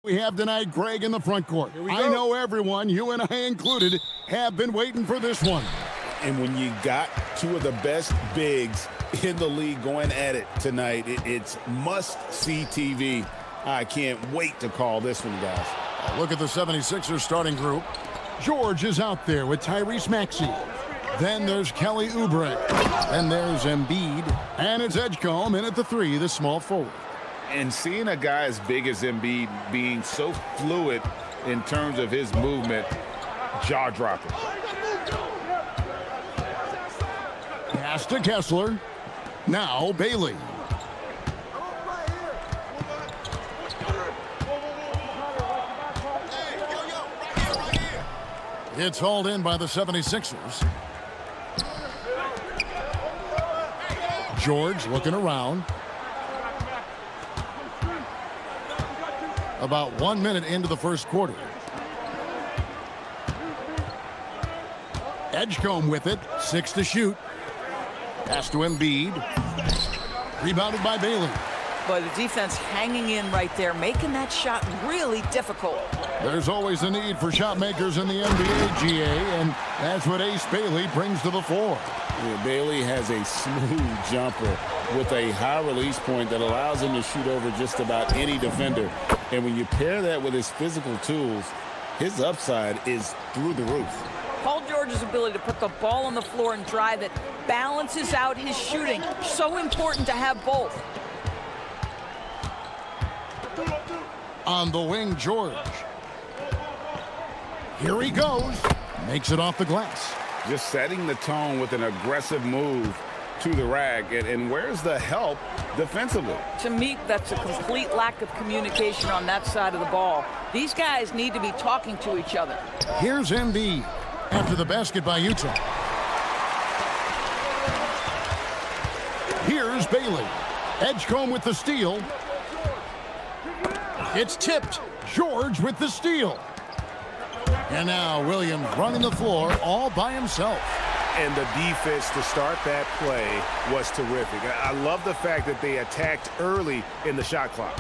We have tonight Greg in the front court. I know everyone, you and I included, have been waiting for this one. And when you got two of the best bigs in the league going at it tonight, it's must-see TV. I can't wait to call this one, guys. Look at the 76ers starting group. George is out there with Tyrese Maxey. Then there's Kelly Oubre. Then there's Embiid. And it's Edgecombe in at the 3, the small forward. And seeing a guy as big as Embiid being so fluid in terms of his movement, jaw-dropping. Pass to Kessler. Now Bailey. It's hauled in by the 76ers. George looking around. About 1 minute into the first quarter. Edgecombe with it, 6 to shoot. Pass to Embiid. Rebounded by Bailey. But the defense hanging in right there, making that shot really difficult. There's always a need for shot makers in the NBA, GA, and that's what Ace Bailey brings to the floor. Yeah, Bailey has a smooth jumper with a high release point that allows him to shoot over just about any defender. And when you pair that with his physical tools, his upside is through the roof. Paul George's ability to put the ball on the floor and drive it balances out his shooting. So important to have both. On the wing, George. Here he goes. Makes it off the glass. Just setting the tone with an aggressive move to the rack. And where's the help defensively? To me, that's a complete lack of communication on that side of the ball. These guys need to be talking to each other. Here's Embiid after the basket by Utah. Here's Bailey. Edgecombe with the steal. It's tipped. George with the steal. And now Williams running the floor all by himself. And the defense to start that play was terrific. I love the fact that they attacked early in the shot clock.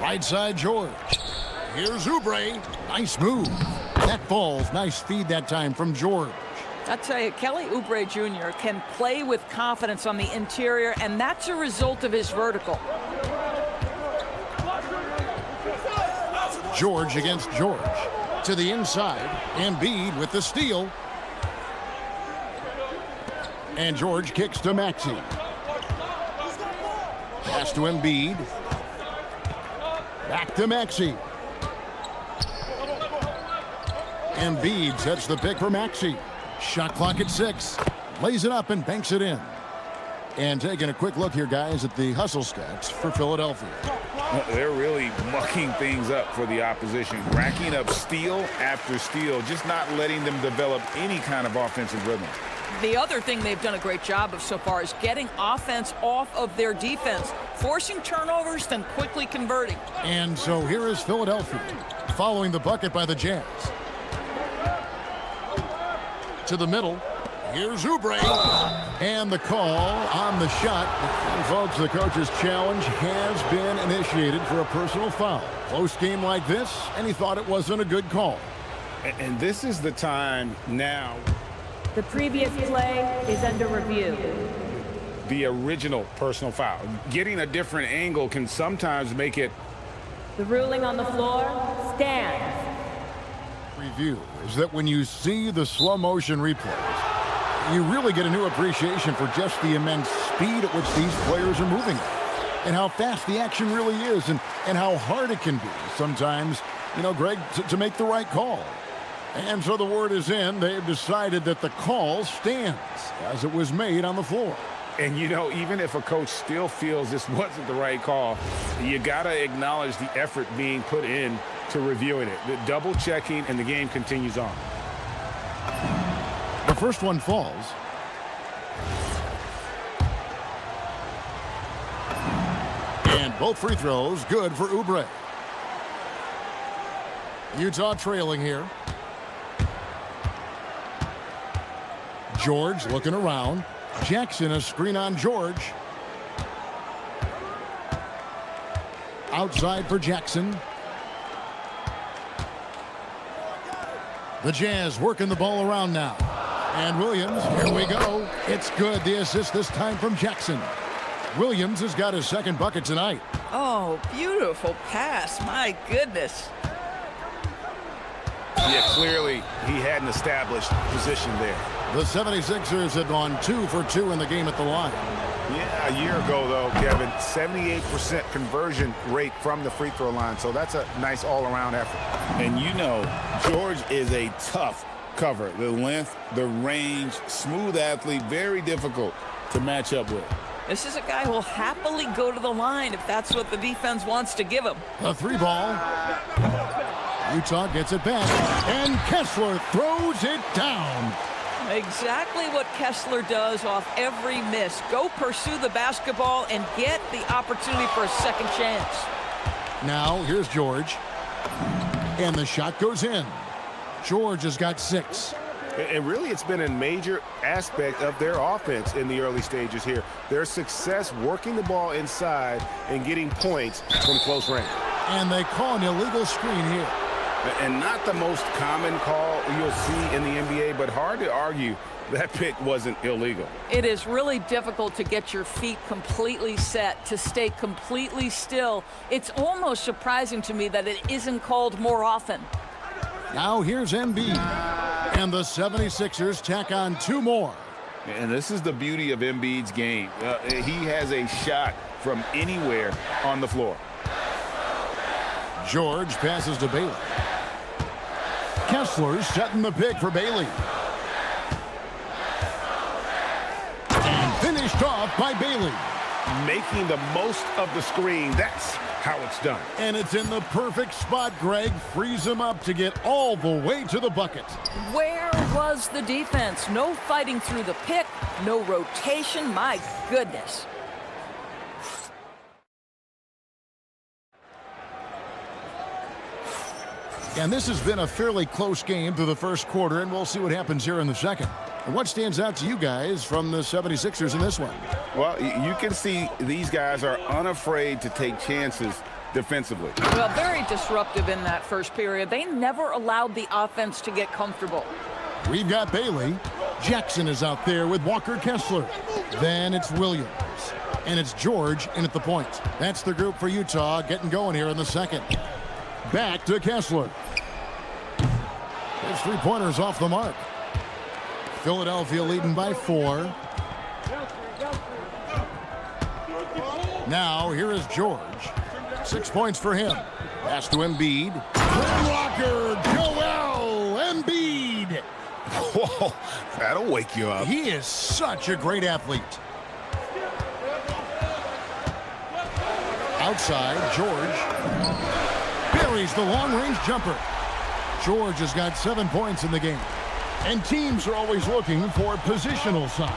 Right side, George. Here's Oubre. Nice move. That falls. Nice feed that time from George. I tell you, Kelly Oubre Jr. can play with confidence on the interior, and that's a result of his vertical. George against George. To the inside. Embiid with the steal. And George kicks to Maxey. Pass to Embiid. Back to Maxey. Embiid sets the pick for Maxey. Shot clock at 6. Lays it up and banks it in. And taking a quick look here, guys, at the hustle stats for Philadelphia. They're really mucking things up for the opposition, racking up steal after steal, just not letting them develop any kind of offensive rhythm. The other thing they've done a great job of so far is getting offense off of their defense, forcing turnovers, then quickly converting. And so here is Philadelphia, following the bucket by the Jazz. To the middle. Here's Oubre. And the call on the shot. And folks, the coach's challenge has been initiated for a personal foul. Close game like this, and he thought it wasn't a good call. And this is the time now. The previous play is under review. The original personal foul. Getting a different angle can sometimes make it. The ruling on the floor stands. Review is that when you see the slow motion replays, you really get a new appreciation for just the immense speed at which these players are moving and how fast the action really is and how hard it can be sometimes, you know, Greg, to make the right call. And so the word is in. They've decided that the call stands as it was made on the floor. And, you know, even if a coach still feels this wasn't the right call, you got to acknowledge the effort being put in to reviewing it, the double checking, and the game continues on. The first one falls. And both free throws good for Oubre. Utah trailing here. George looking around. Jackson a screen on George. outside for Jackson. The Jazz working the ball around now. And Williams, here we go. It's good. The assist this time from Jackson. Williams has got his second bucket tonight. Oh, beautiful pass. My goodness. Yeah, clearly he had an established position there. The 76ers have gone 2 for 2 in the game at the line. Yeah, a year ago, though, Kevin, 78% conversion rate from the free throw line. So that's a nice all-around effort. And you know, George is a tough cover. The length, the range, smooth athlete, very difficult to match up with. This is a guy who will happily go to the line if that's what the defense wants to give him. A 3-ball. Utah gets it back. And Kessler throws it down. Exactly what Kessler does off every miss. Go pursue the basketball and get the opportunity for a second chance. Now, here's George. And the shot goes in. George has got 6. And really, it's been a major aspect of their offense in the early stages here. Their success working the ball inside and getting points from close range. And they call an illegal screen here. And not the most common call you'll see in the NBA, but hard to argue that pick wasn't illegal. It is really difficult to get your feet completely set, to stay completely still. It's almost surprising to me that it isn't called more often. Now here's Embiid. And the 76ers tack on 2 more. And this is the beauty of Embiid's game. He has a shot from anywhere on the floor. George passes to Bailey. Kessler setting the pick for Bailey. And finished off by Bailey. Making the most of the screen. That's how it's done. And it's in the perfect spot, Greg. Frees him up to get all the way to the bucket. Where was the defense? No fighting through the pick, no rotation. My goodness. And this has been a fairly close game through the first quarter, and we'll see what happens here in the second. And what stands out to you guys from the 76ers in this one? Well, you can see these guys are unafraid to take chances defensively. Well, very disruptive in that first period. They never allowed the offense to get comfortable. We've got Bailey. Jackson is out there with Walker Kessler. Then it's Williams. And it's George in at the point. That's the group for Utah getting going here in the second. Back to Kessler. His 3-pointers off the mark. Philadelphia leading by 4. Now here is George. 6 points for him. Pass to Embiid. Walker, Joel Embiid. Whoa, that'll wake you up. He is such a great athlete. Outside, George buries the long-range jumper. George has got 7 points in the game. And teams are always looking for positional size.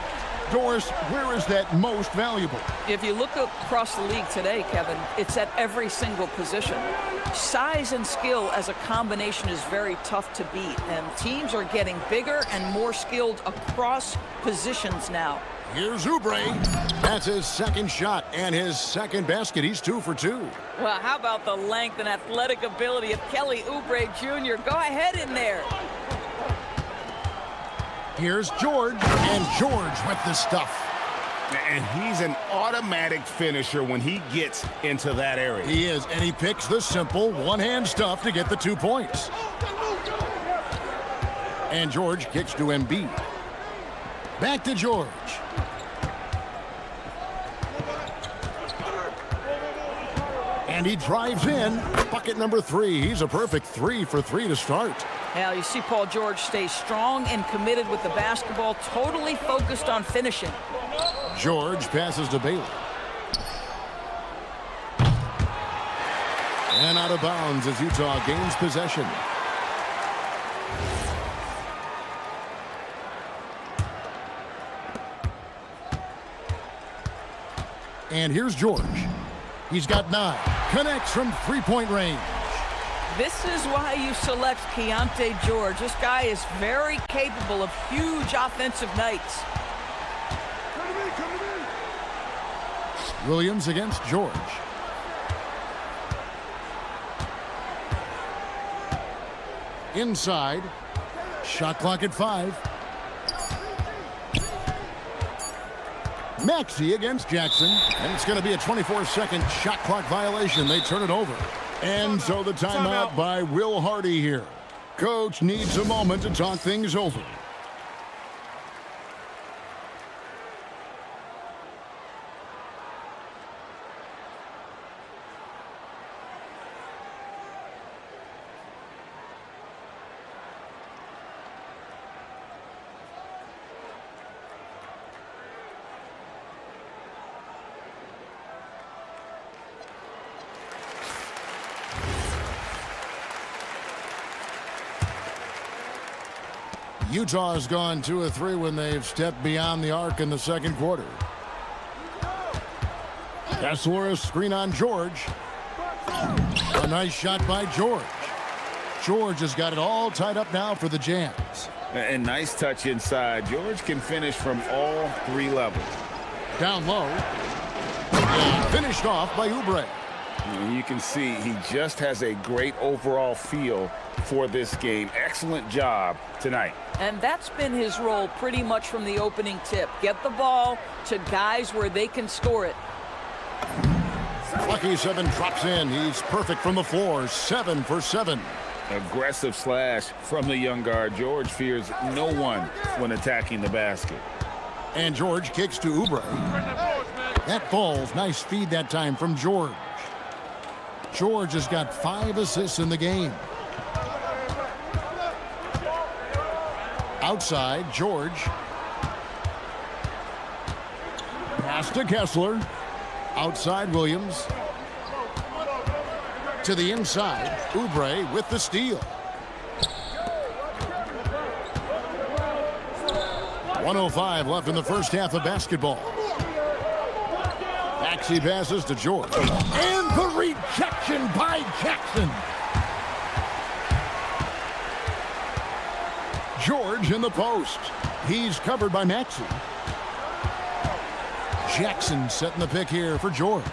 Doris, where is that most valuable? If you look across the league today, Kevin, it's at every single position. Size and skill as a combination is very tough to beat, and teams are getting bigger and more skilled across positions now. Here's Oubre. That's his second shot and his second basket. He's 2 for 2. Well, how about the length and athletic ability of Kelly Oubre Jr.? Go ahead in there. Here's George, and George with the stuff. And he's an automatic finisher when he gets into that area. He is, and he picks the simple one-hand stuff to get the 2 points. And George kicks to Embiid. Back to George. And he drives in. Bucket number 3. He's a perfect 3 for 3 to start. Now, you see Paul George stay strong and committed with the basketball, totally focused on finishing. George passes to Bailey. And out of bounds as Utah gains possession. And here's George. He's got 9. Connects from 3-point range. This is why you select Keontae George. This guy is very capable of huge offensive nights. Williams against George. Inside. Shot clock at 5. Maxey against Jackson. And it's going to be a 24-second shot clock violation. They turn it over. And so the timeout by Will Hardy here. Coach needs a moment to talk things over. Utah has gone 2 of 3 when they've stepped beyond the arc in the second quarter. Kessler, a screen on George. A nice shot by George. George has got it all tied up now for the Jazz. And nice touch inside. George can finish from all 3 levels. Down low. And finished off by Oubre. And you can see he just has a great overall feel for this game. Excellent job tonight. And that's been his role pretty much from the opening tip. Get the ball to guys where they can score it. Lucky 7 drops in. He's perfect from the floor. 7 for 7. Aggressive slash from the young guard. George fears no one when attacking the basket. And George kicks to Oubre. That falls. Nice feed that time from George. George has got 5 assists in the game. Outside, George. Pass to Kessler. Outside, Williams. To the inside, Oubre with the steal. 1:05 left in the first half of basketball. Maxey passes to George. And the rejection by Jackson. George in the post. He's covered by Maxey. Jackson setting the pick here for George.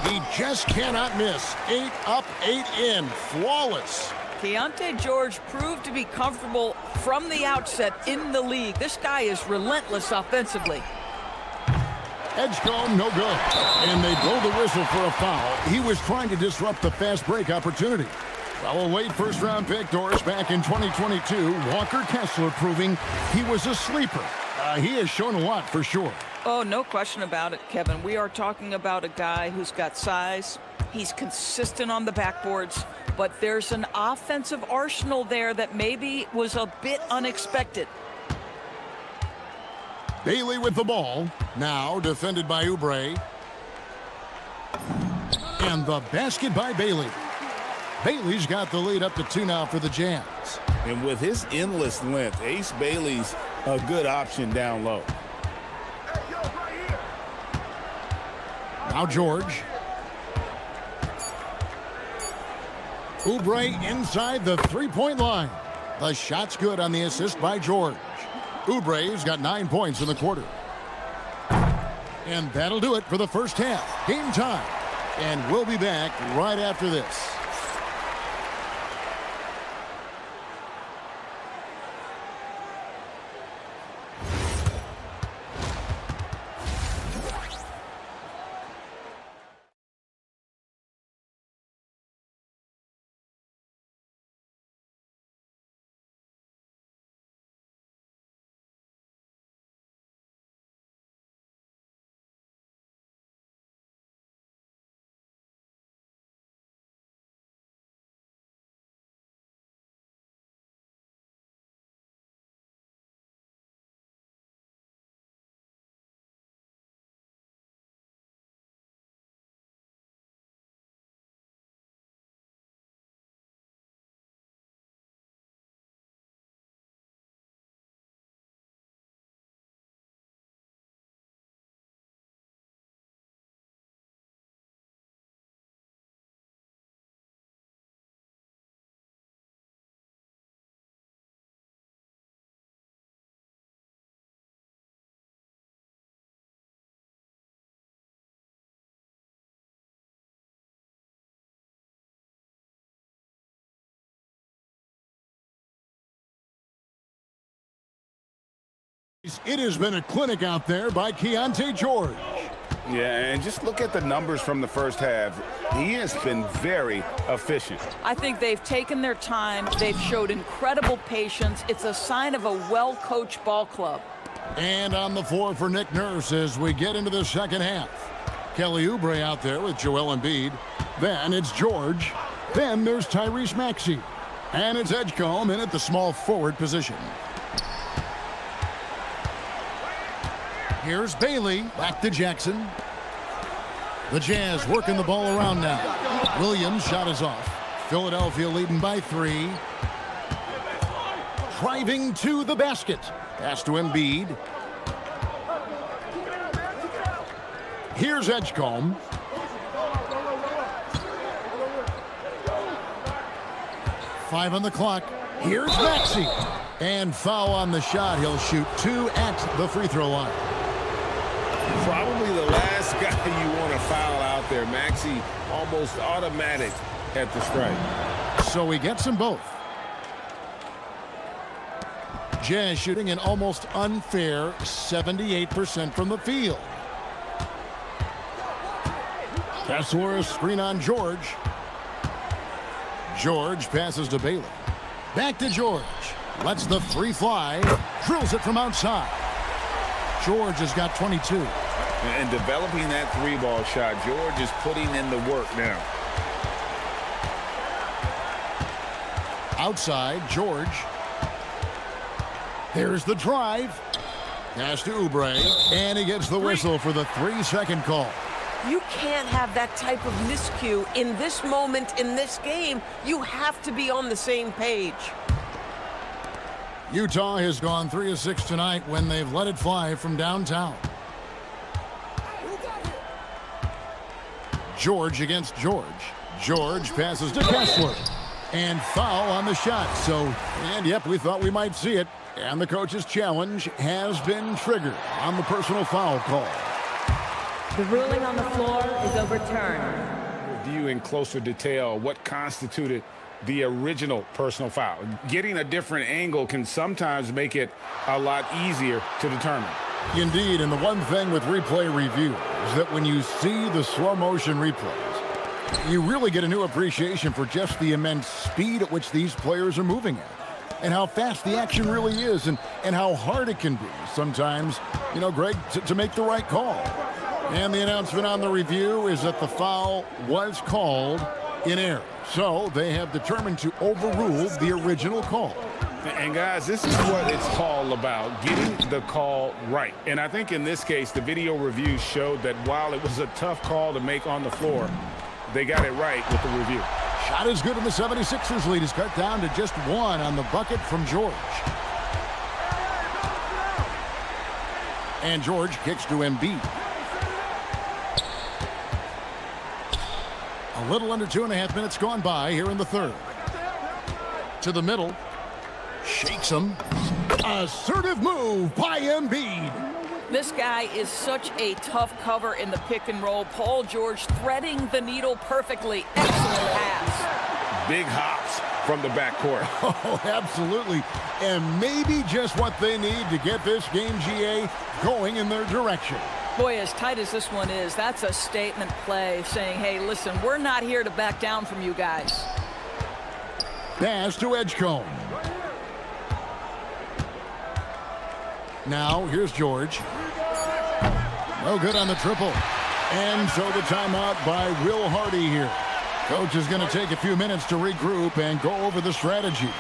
He just cannot miss. 8 up, 8 in. Flawless. Keontae George proved to be comfortable from the outset in the league. This guy is relentless offensively. Edgecombe, no good. And they blow the whistle for a foul. He was trying to disrupt the fast break opportunity. Well, a late first-round pick, Doris, back in 2022. Walker Kessler proving he was a sleeper. He has shown a lot for sure. Oh, no question about it, Kevin. We are talking about a guy who's got size. He's consistent on the backboards, but there's an offensive arsenal there that maybe was a bit unexpected. Bailey with the ball. Now defended by Oubre. And the basket by Bailey. Bailey's got the lead up to 2 now for the Jazz. And with his endless length, Ace Bailey's a good option down low. Now George. Oubre inside the three-point line. The shot's good on the assist by George. Oubre's got 9 points in the quarter. And that'll do it for the first half. Game time. And we'll be back right after this. It has been a clinic out there by Keontae George. Yeah, and just look at the numbers from the first half. He has been very efficient. I think they've taken their time. They've showed incredible patience. It's a sign of a well-coached ball club. And on the floor for Nick Nurse as we get into the second half. Kelly Oubre out there with Joel Embiid. Then it's George. Then there's Tyrese Maxey. And it's Edgecombe in at the small forward position. Here's Bailey, back to Jackson. The Jazz working the ball around now. Williams' shot is off. Philadelphia leading by 3. Driving to the basket. Pass to Embiid. Here's Edgecombe. Five on the clock. Here's Maxey. And foul on the shot. He'll shoot 2 at the free throw line. Probably the last guy you want to foul out there. Maxey almost automatic at the strike. So he gets them both. Jazz shooting an almost unfair 78% from the field. Kessler, screen on George. George passes to Bailey. Back to George. Lets the 3 fly. Drills it from outside. George has got 22. And developing that 3-ball shot, George is putting in the work now. Outside, George. There's the drive. Pass to Oubre. And he gets the whistle for the 3-second call. You can't have that type of miscue in this moment in this game. You have to be on the same page. Utah has gone 3 of 6 tonight when they've let it fly from downtown. George against George. George passes to Kessler. And foul on the shot. And yep, we thought we might see it. And the coach's challenge has been triggered on the personal foul call. The ruling on the floor is overturned. Review in closer detail what constituted the original personal foul. Getting a different angle can sometimes make it a lot easier to determine. Indeed, and the one thing with replay review is that when you see the slow motion replays, you really get a new appreciation for just the immense speed at which these players are moving at, and how fast the action really is, and how hard it can be sometimes, Greg, to make the right call. And the announcement on the review is that the foul was called in error. So they have determined to overrule the original call. And guys, this is what it's all about, getting the call right. And I think in this case, the video review showed that while it was a tough call to make on the floor, they got it right with the review. Shot is good, and the 76ers lead is cut down to just 1 on the bucket from George. And George kicks to Embiid. A little under 2.5 minutes gone by here in the third. To the middle. Shakes him. Assertive move by Embiid. This guy is such a tough cover in the pick and roll. Paul George threading the needle perfectly. Excellent pass. Big hops from the backcourt. Oh, absolutely. And maybe just what they need to get this game, GA, going in their direction. Boy, as tight as this one is, that's a statement play saying, hey, listen, we're not here to back down from you guys. Pass to Edgecombe. Now, here's George. No good on the triple. And so the timeout by Will Hardy here. Coach is going to take a few minutes to regroup and go over the strategy.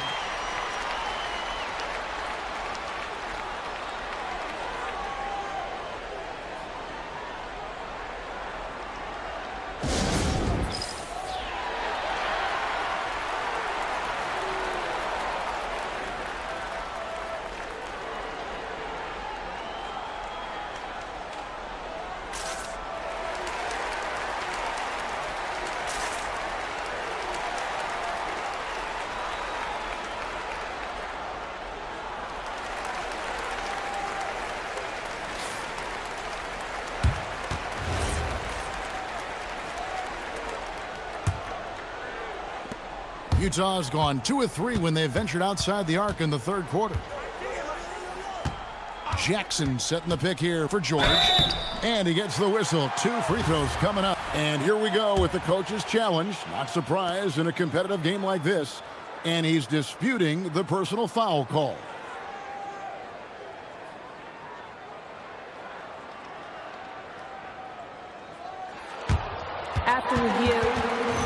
Utah has gone 2 of 3 when they ventured outside the arc in the third quarter. Jackson setting the pick here for George. And he gets the whistle. 2 free throws coming up. And here we go with the coach's challenge. Not surprised in a competitive game like this. And he's disputing the personal foul call. After review,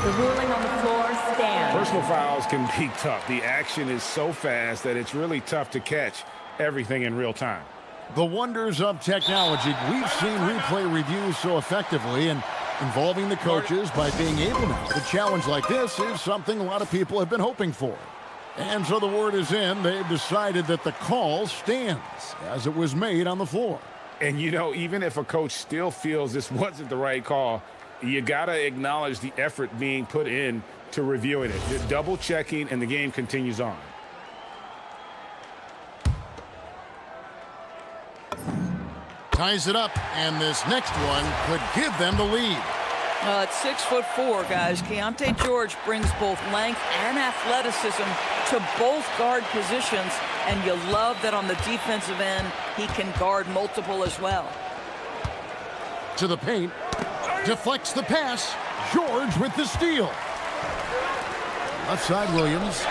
the ruling on the floor stands. Personal fouls can be tough. The action is so fast that it's really tough to catch everything in real time. The wonders of technology. We've seen replay reviews so effectively, and involving the coaches by being able to challenge like this is something a lot of people have been hoping for. And so the word is in. They've decided that the call stands as it was made on the floor. And, you know, even if a coach still feels this wasn't the right call, you got to acknowledge the effort being put in to reviewing it. The double checking, and the game continues on. Ties it up, and this next one could give them the lead. At 6'4", guys, Keontae George brings both length and athleticism to both guard positions, and you love that on the defensive end, he can guard multiple as well. To the paint, deflects the pass. George with the steal. Left side, Williams.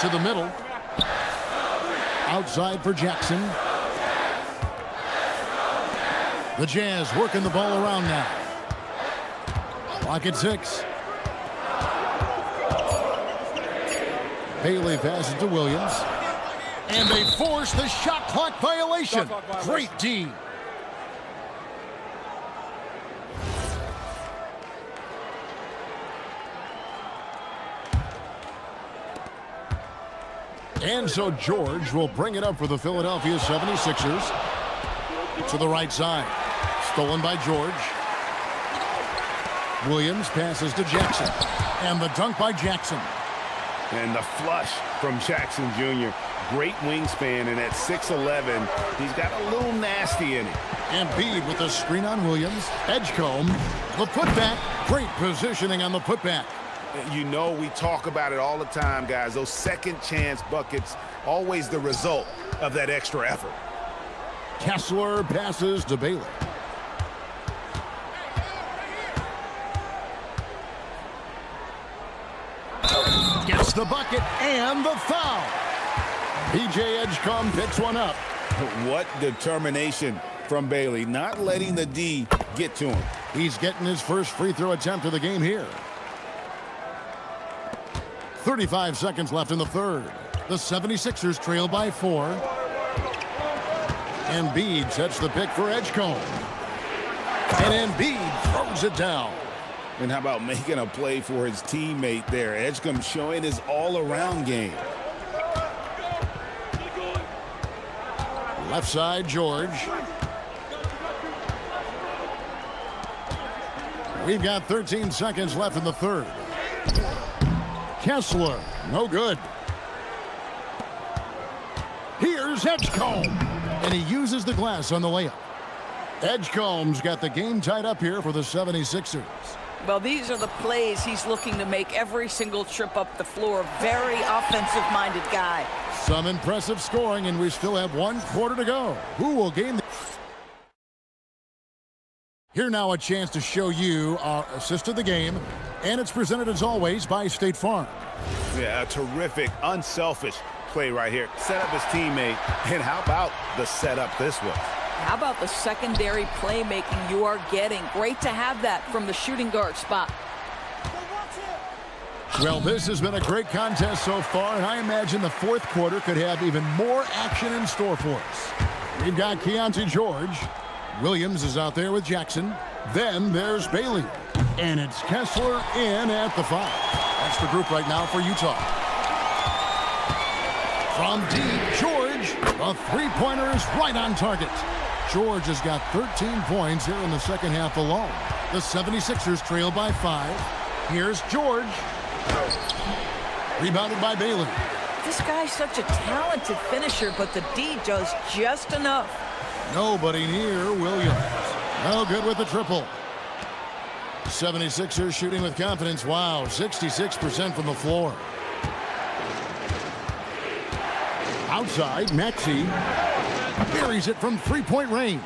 To the middle. Outside for Jackson. The Jazz working the ball around now. Clock at 6. Bailey passes to Williams. And they force the shot clock violation. Great D. And so George will bring it up for the Philadelphia 76ers. To the right side. Stolen by George. Williams passes to Jackson. And the dunk by Jackson. And the flush from Jackson Jr. Great wingspan, and at 6'11", he's got a little nasty in it. And Embiid with the screen on Williams. Edgecombe. The putback. Great positioning on the putback. You know, we talk about it all the time, guys. Those second chance buckets, always the result of that extra effort. Kessler passes to Bailey. Gets the bucket and the foul. PJ Edgecombe picks one up. What determination from Bailey, not letting the D get to him. He's getting his first free throw attempt of the game here. 35 seconds left in the third. The 76ers trail by 4. Embiid sets the pick for Edgecombe. And Embiid throws it down. And how about making a play for his teammate there? Edgecombe showing his all-around game. Left side, George. We've got 13 seconds left in the third. Kessler, no good. Here's Edgecombe. And he uses the glass on the layup. Edgecombe's got the game tied up here for the 76ers. Well, these are the plays he's looking to make every single trip up the floor. Very offensive-minded guy. Some impressive scoring, and we still have 1 quarter to go. Who will gain the... Here now a chance to show you our assist of the game, and it's presented as always by State Farm. Yeah, a terrific, unselfish play right here. Set up his teammate, and how about the setup this was? How about the secondary playmaking you are getting? Great to have that from the shooting guard spot. Well, this has been a great contest so far, and I imagine the fourth quarter could have even more action in store for us. We've got Keontae George. Williams is out there with Jackson. Then there's Bailey. And it's Kessler in at the 5. That's the group right now for Utah. From deep, George. The three-pointer is right on target. George has got 13 points here in the second half alone. The 76ers trail by 5. Here's George. Rebounded by Bailey. This guy's such a talented finisher, but the D does just enough. Nobody near Williams. No good with the triple. 76ers shooting with confidence. Wow, 66% from the floor. Outside, Maxey buries it from three-point range.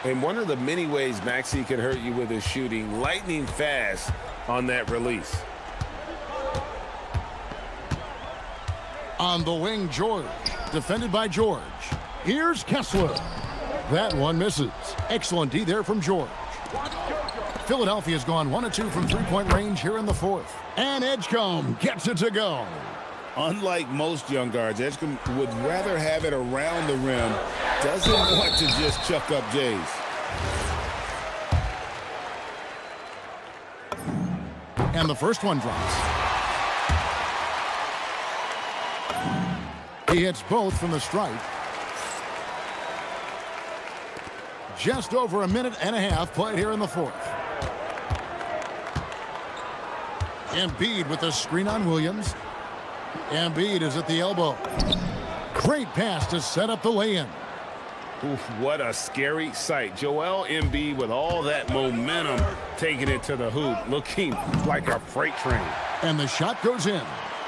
And one of the many ways Maxey can hurt you with his shooting, lightning fast on that release. On the wing, George. Defended by George. Here's Kessler. That one misses. Excellent D there from George. Philadelphia's gone 1 of 2 from three-point range here in the fourth. And Edgecombe gets it to go. Unlike most young guards, Edgecombe would rather have it around the rim. Doesn't want to just chuck up Jays. And the first one drops. He hits both from the stripe. Just over a minute and a half played here in the fourth. Embiid with the screen on Williams. Embiid is at the elbow. Great pass to set up the lay-in. Oof, what a scary sight. Joel Embiid with all that momentum taking it to the hoop, looking like a freight train. And the shot goes in.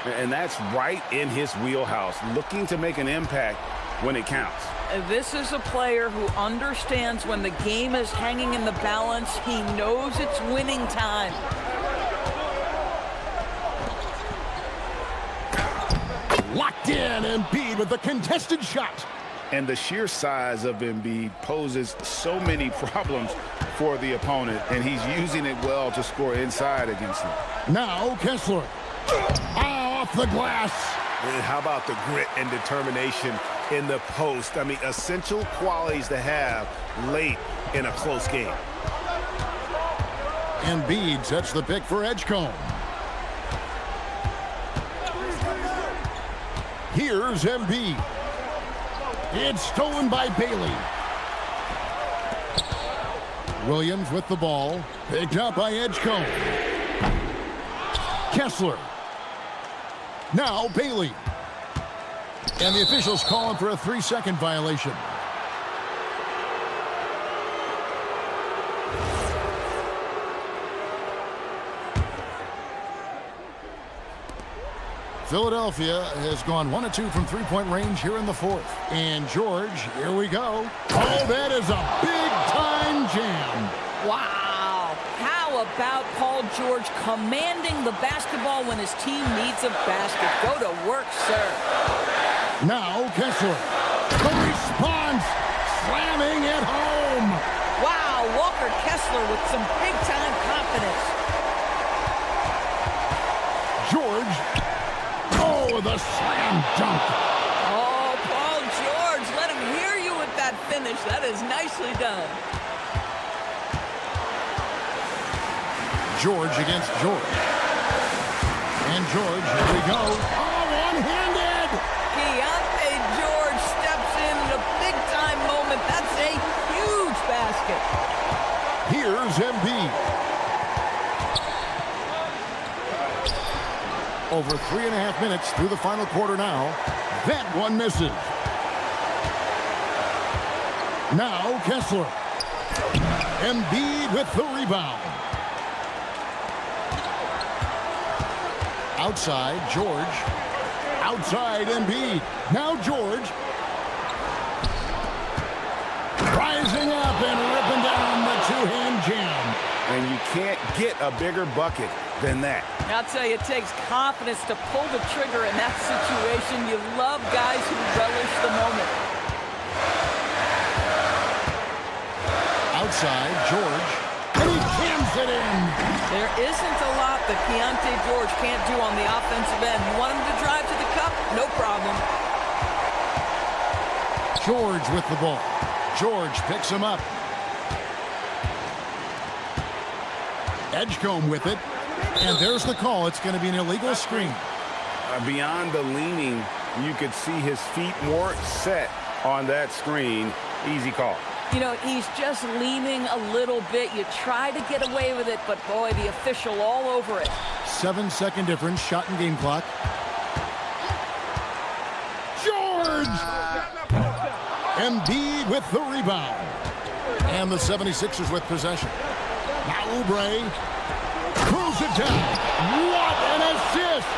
And that's right in his wheelhouse, looking to make an impact when it counts. This is a player who understands when the game is hanging in the balance. He knows it's winning time. Locked in, Embiid with the contested shot. And the sheer size of Embiid poses so many problems for the opponent, and he's using it well to score inside against them. Now Kessler. Off the glass. And how about the grit and determination in the post? I mean, essential qualities to have late in a close game. Embiid sets the pick for Edgecombe. Here's Embiid. It's stolen by Bailey. Williams with the ball. Picked up by Edgecombe. Kessler. Now Bailey. And the officials calling for a 3-second violation. Philadelphia has gone 1 of 2 from three-point range here in the fourth. And George, here we go. Oh, that is a big-time jam. Wow. How about Paul George commanding the basketball when his team needs a basket? Go to work, sir. Now Kessler. The response. Slamming it home. Wow, Walker Kessler with some big-time confidence. George. Oh, the slam dunk. Oh, Paul George, let him hear you with that finish. That is nicely done. George against George. And George, here we go. Oh, one-handed. Keontae George steps in a big-time moment. That's a huge basket. Here's Embiid. Over 3.5 minutes through the final quarter now. That one misses. Now Kessler. Embiid with the rebound. Outside, George. Outside, Embiid. Now George. Rising up and ripping down the two-hand jam. And you can't get a bigger bucket than that. I'll tell you, it takes confidence to pull the trigger in that situation. You love guys who relish the moment. Outside, George. And he jams it in. There isn't a lot that Keontae George can't do on the offensive end. You want him to drive to the cup? No problem. George with the ball. George picks him up. Edgecombe with it. And there's the call. It's going to be an illegal screen. Beyond the leaning, you could see his feet more set on that screen. Easy call. You know, he's just leaning a little bit. You try to get away with it, but boy, the official all over it. 7-second difference, shot and game clock. George! Embiid with the rebound. And the 76ers with possession. Now Oubre pulls it down. What an assist!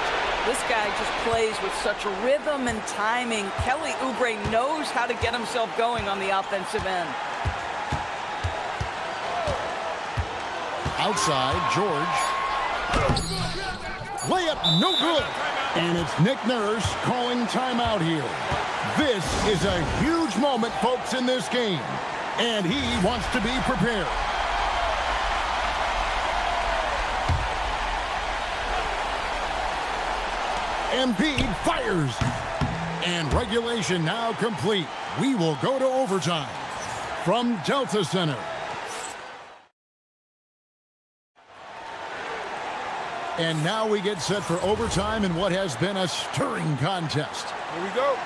This guy just plays with such rhythm and timing. Kelly Oubre knows how to get himself going on the offensive end. Outside, George. Layup, no good. And it's Nick Nurse calling timeout here. This is a huge moment, folks, in this game. And he wants to be prepared. Embiid fires. And regulation now complete. We will go to overtime. From Delta Center. And now we get set for overtime in what has been a stirring contest. Here we go.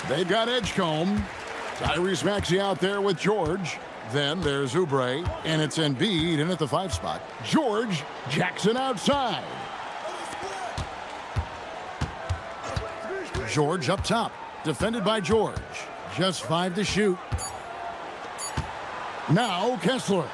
They've got Edgecombe. Tyrese Maxey out there with George. Then there's Oubre, and it's Embiid in at the 5 spot. George, Jackson outside. George up top, defended by George. Just 5 to shoot. Now Kessler.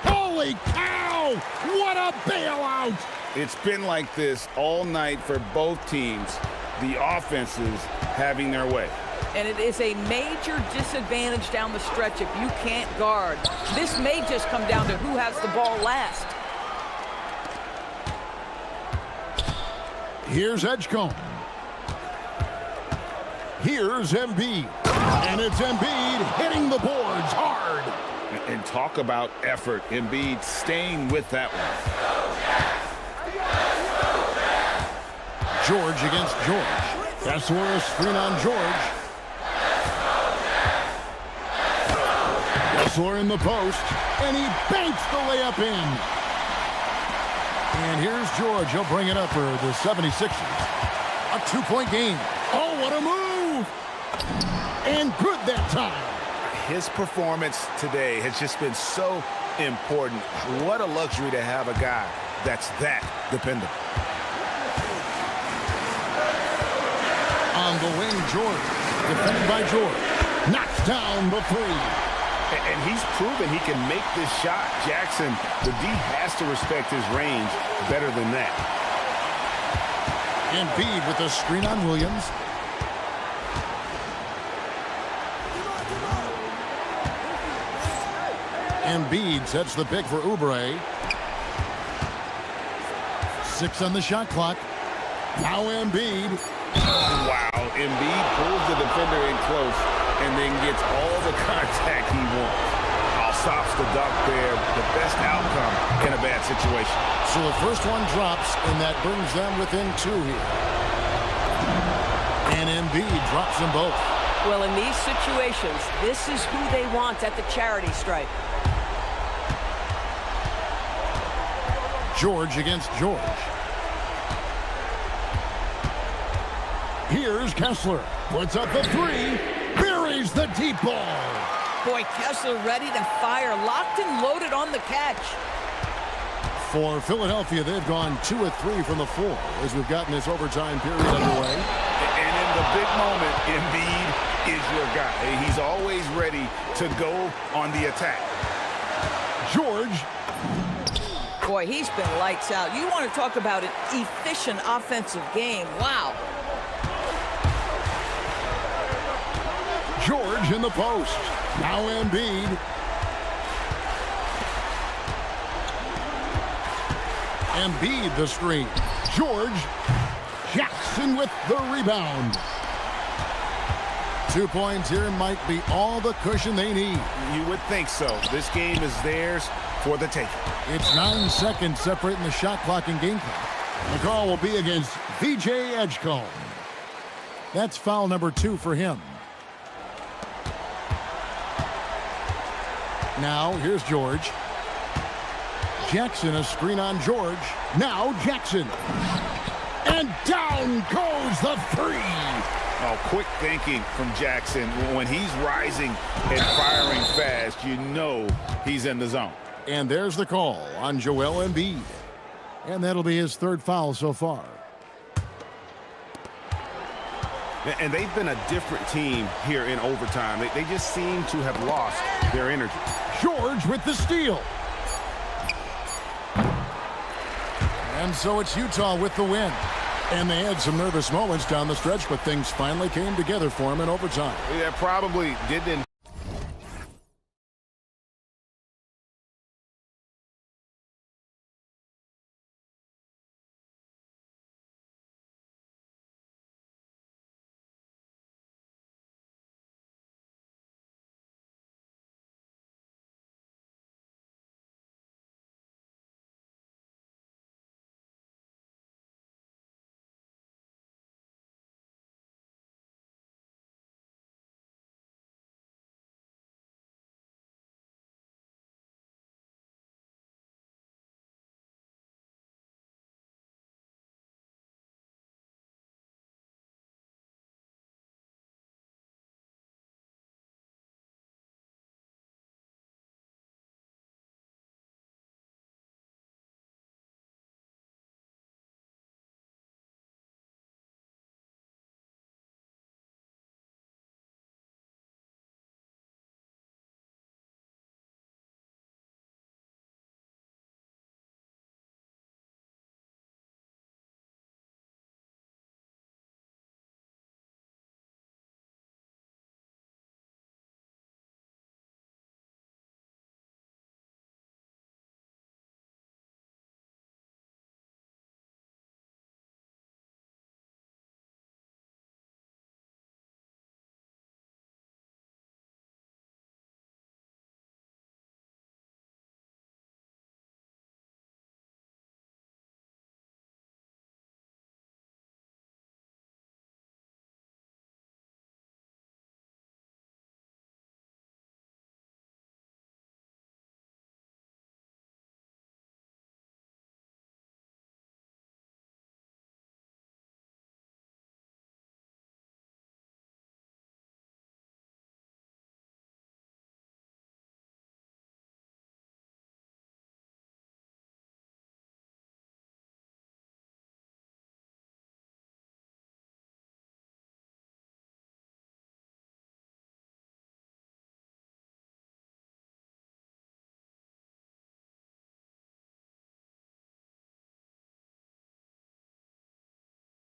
Holy cow! What a bailout! It's been like this all night for both teams. The offenses having their way. And it is a major disadvantage down the stretch if you can't guard. This may just come down to who has the ball last. Here's Edgecombe. Here's Embiid. And it's Embiid hitting the boards hard. And talk about effort. Embiid staying with that one. George against George. Kessler a screen on George. Kessler in the post. And he banks the layup in. And here's George. He'll bring it up for the 76ers. A 2-point game. Oh, what a move! And good that time. His performance today has just been so important. What a luxury to have a guy that's that dependable. On the wing, George. Defended by George. Knocks down the 3. And he's proven he can make this shot. Jackson, the D has to respect his range better than that. Embiid with a screen on Williams. Embiid sets the pick for Oubre. 6 on the shot clock. Now Embiid. Wow, Embiid pulls the defender in close and then gets all the contact he wants. All stops the dunk there. The best outcome in a bad situation. So the first one drops, and that brings them within 2 here. And Embiid drops them both. Well, in these situations, this is who they want at the charity stripe. George against George. Here's Kessler. Puts up the 3. Buries the deep ball. Boy, Kessler ready to fire. Locked and loaded on the catch. For Philadelphia, they've gone 2 of 3 from the floor as we've gotten this overtime period underway. And in the big moment, Embiid is your guy. He's always ready to go on the attack. George. Boy, he's been lights out. You want to talk about an efficient offensive game. Wow. George in the post. Now Embiid. Embiid the screen. George. Jackson with the rebound. 2 points here might be all the cushion they need. You would think so. This game is theirs for the taking. It's 9 seconds separating the shot clock and game clock. The call will be against VJ Edgecombe. That's foul number 2 for him. Now, here's George. Jackson, a screen on George. Now, Jackson. And down goes the 3. Oh, quick thinking from Jackson. When he's rising and firing fast, you know he's in the zone. And there's the call on Joel Embiid. And that'll be his 3rd foul so far. And they've been a different team here in overtime. They just seem to have lost their energy. George with the steal. And so it's Utah with the win. And they had some nervous moments down the stretch, but things finally came together for them in overtime. That probably didn't.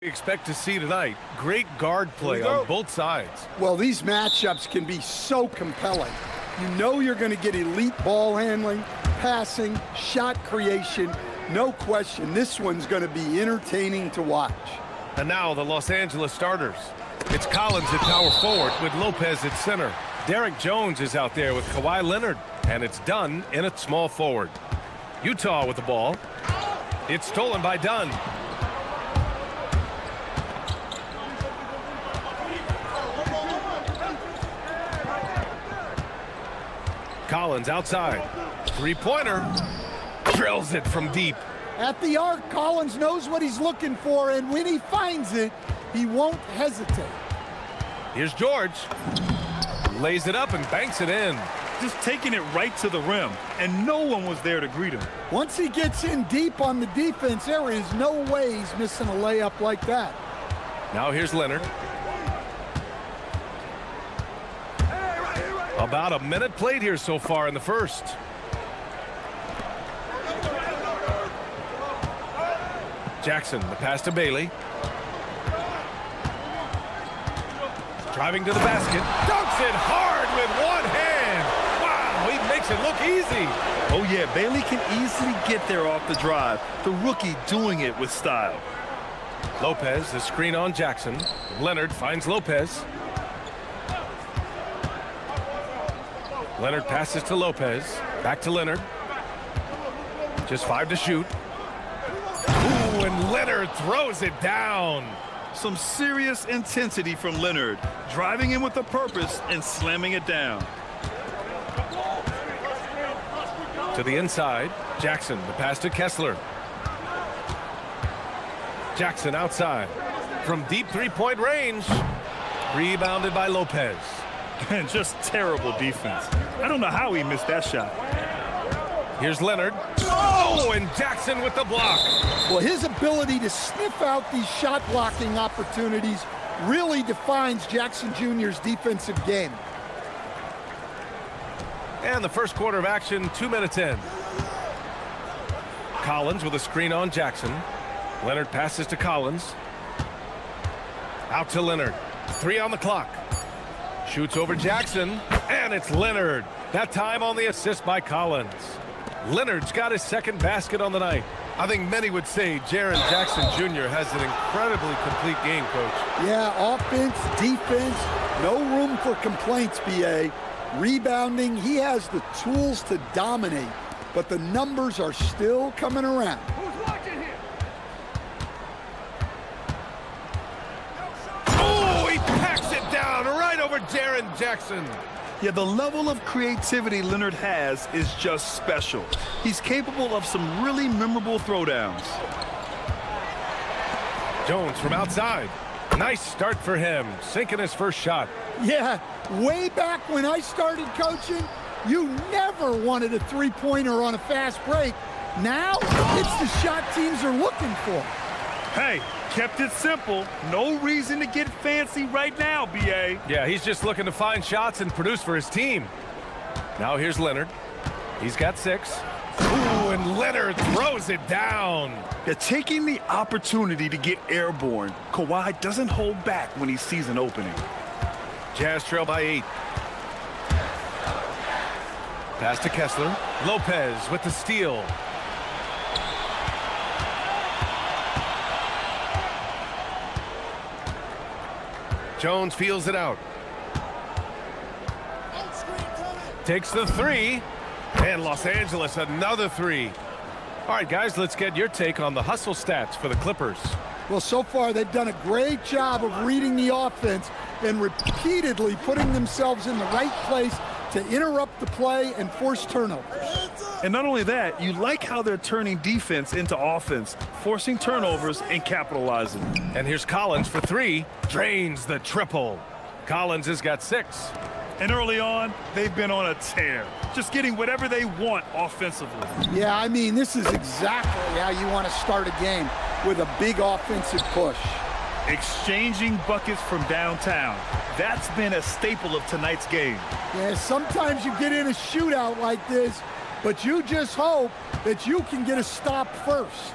We expect to see tonight great guard play on both sides. Well, these matchups can be so compelling. You know you're going to get elite ball handling, passing, shot creation. No question, this one's going to be entertaining to watch. And now the Los Angeles starters. It's Collins at power forward with Lopez at center. Derek Jones is out there with Kawhi Leonard, and it's Dunn in at small forward. Utah with the ball. It's stolen by Dunn. Collins outside. Three-pointer. Drills it from deep. At the arc, Collins knows what he's looking for, and when he finds it, he won't hesitate. Here's George. Lays it up and banks it in. Just taking it right to the rim, and no one was there to greet him. Once he gets in deep on the defense, there is no way he's missing a layup like that. Now here's Leonard. About a minute played here so far in the first. Jackson, the pass to Bailey. Driving to the basket. Dunks it hard with one hand. Wow, he makes it look easy. Oh yeah, Bailey can easily get there off the drive. The rookie doing it with style. Lopez, the screen on Jackson. Leonard finds Lopez. Leonard passes to Lopez. Back to Leonard. Just 5 to shoot. Ooh, and Leonard throws it down. Some serious intensity from Leonard, driving in with a purpose and slamming it down. To the inside, Jackson, the pass to Kessler. Jackson outside. From deep three-point range. Rebounded by Lopez. And just terrible defense. I don't know how he missed that shot. Here's Leonard. Oh, and Jackson with the block. Well, his ability to sniff out these shot blocking opportunities really defines Jackson Jr.'s defensive game. And the first quarter of action, 2 minutes in. Collins with a screen on Jackson. Leonard passes to Collins. Out to Leonard. 3 on the clock. Shoots over Jackson, and it's Leonard. That time on the assist by Collins. Leonard's got his second basket on the night. I think many would say Jaren Jackson Jr. has an incredibly complete game, Coach. Yeah, offense, defense, no room for complaints, B.A. Rebounding, he has the tools to dominate, but the numbers are still coming around. Oh, he packs it down right over Jaren Jackson. Yeah, the level of creativity Leonard has is just special. He's capable of some really memorable throwdowns. Jones from outside. Nice start for him, sinking his first shot. Yeah, way back when I started coaching, you never wanted a three-pointer on a fast break. Now, it's the shot teams are looking for. Hey, kept it simple. No reason to get fancy right now, B.A. Yeah, he's just looking to find shots and produce for his team. Now here's Leonard. He's got 6. Ooh, and Leonard throws it down. They're taking the opportunity to get airborne. Kawhi doesn't hold back when he sees an opening. Jazz trail by 8. Pass to Kessler. Lopez with the steal. Jones feels it out. Takes the 3. And Los Angeles another 3. All right, guys, let's get your take on the hustle stats for the Clippers. Well, so far they've done a great job of reading the offense and repeatedly putting themselves in the right place to interrupt the play and force turnovers. And not only that, you like how they're turning defense into offense, forcing turnovers and capitalizing. And here's Collins for 3. Drains the triple. Collins has got 6. And early on, they've been on a tear, just getting whatever they want offensively. Yeah, I mean, this is exactly how you want to start a game, with a big offensive push. Exchanging buckets from downtown. That's been a staple of tonight's game. Yeah, sometimes you get in a shootout like this, but you just hope that you can get a stop first.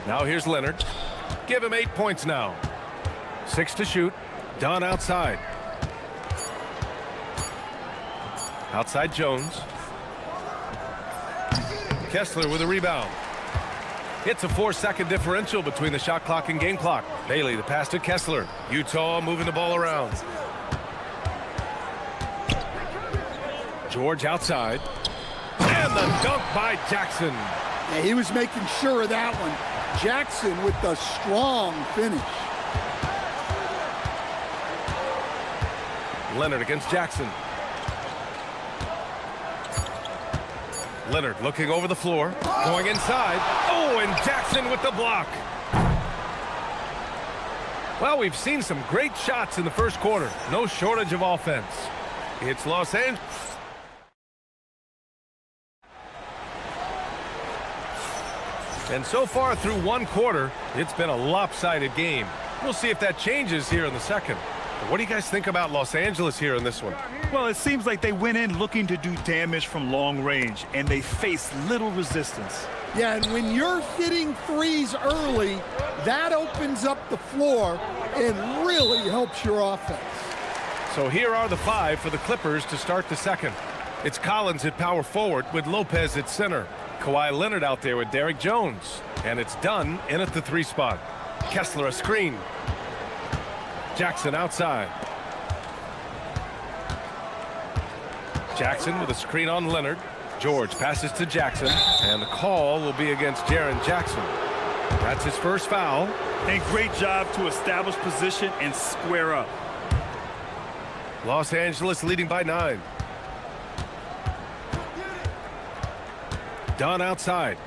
Now here's Leonard. Give him 8 points now. 6 to shoot. Dunn outside. Outside Jones. Kessler with a rebound. It's a 4-second differential between the shot clock and game clock. Bailey, the pass to Kessler. Utah moving the ball around. George outside. And the dunk by Jackson. Yeah, he was making sure of that one. Jackson with the strong finish. Leonard against Jackson. Leonard looking over the floor, going inside. Oh, and Jackson with the block. Well, we've seen some great shots in the first quarter. No shortage of offense. It's Los Angeles. And so far through one quarter, it's been a lopsided game. We'll see if that changes here in the second. What do you guys think about Los Angeles here in this one? Well, it seems like they went in looking to do damage from long range, and they faced little resistance. Yeah, and when you're hitting threes early, that opens up the floor and really helps your offense. So here are the 5 for the Clippers to start the second. It's Collins at power forward with Lopez at center. Kawhi Leonard out there with Derrick Jones. And it's Dunn in at the 3 spot. Kessler a screen. Jackson outside. Jackson with a screen on Leonard. George passes to Jackson. And the call will be against Jaren Jackson. That's his first foul. And great job to establish position and square up. Los Angeles leading by 9. Dunn outside.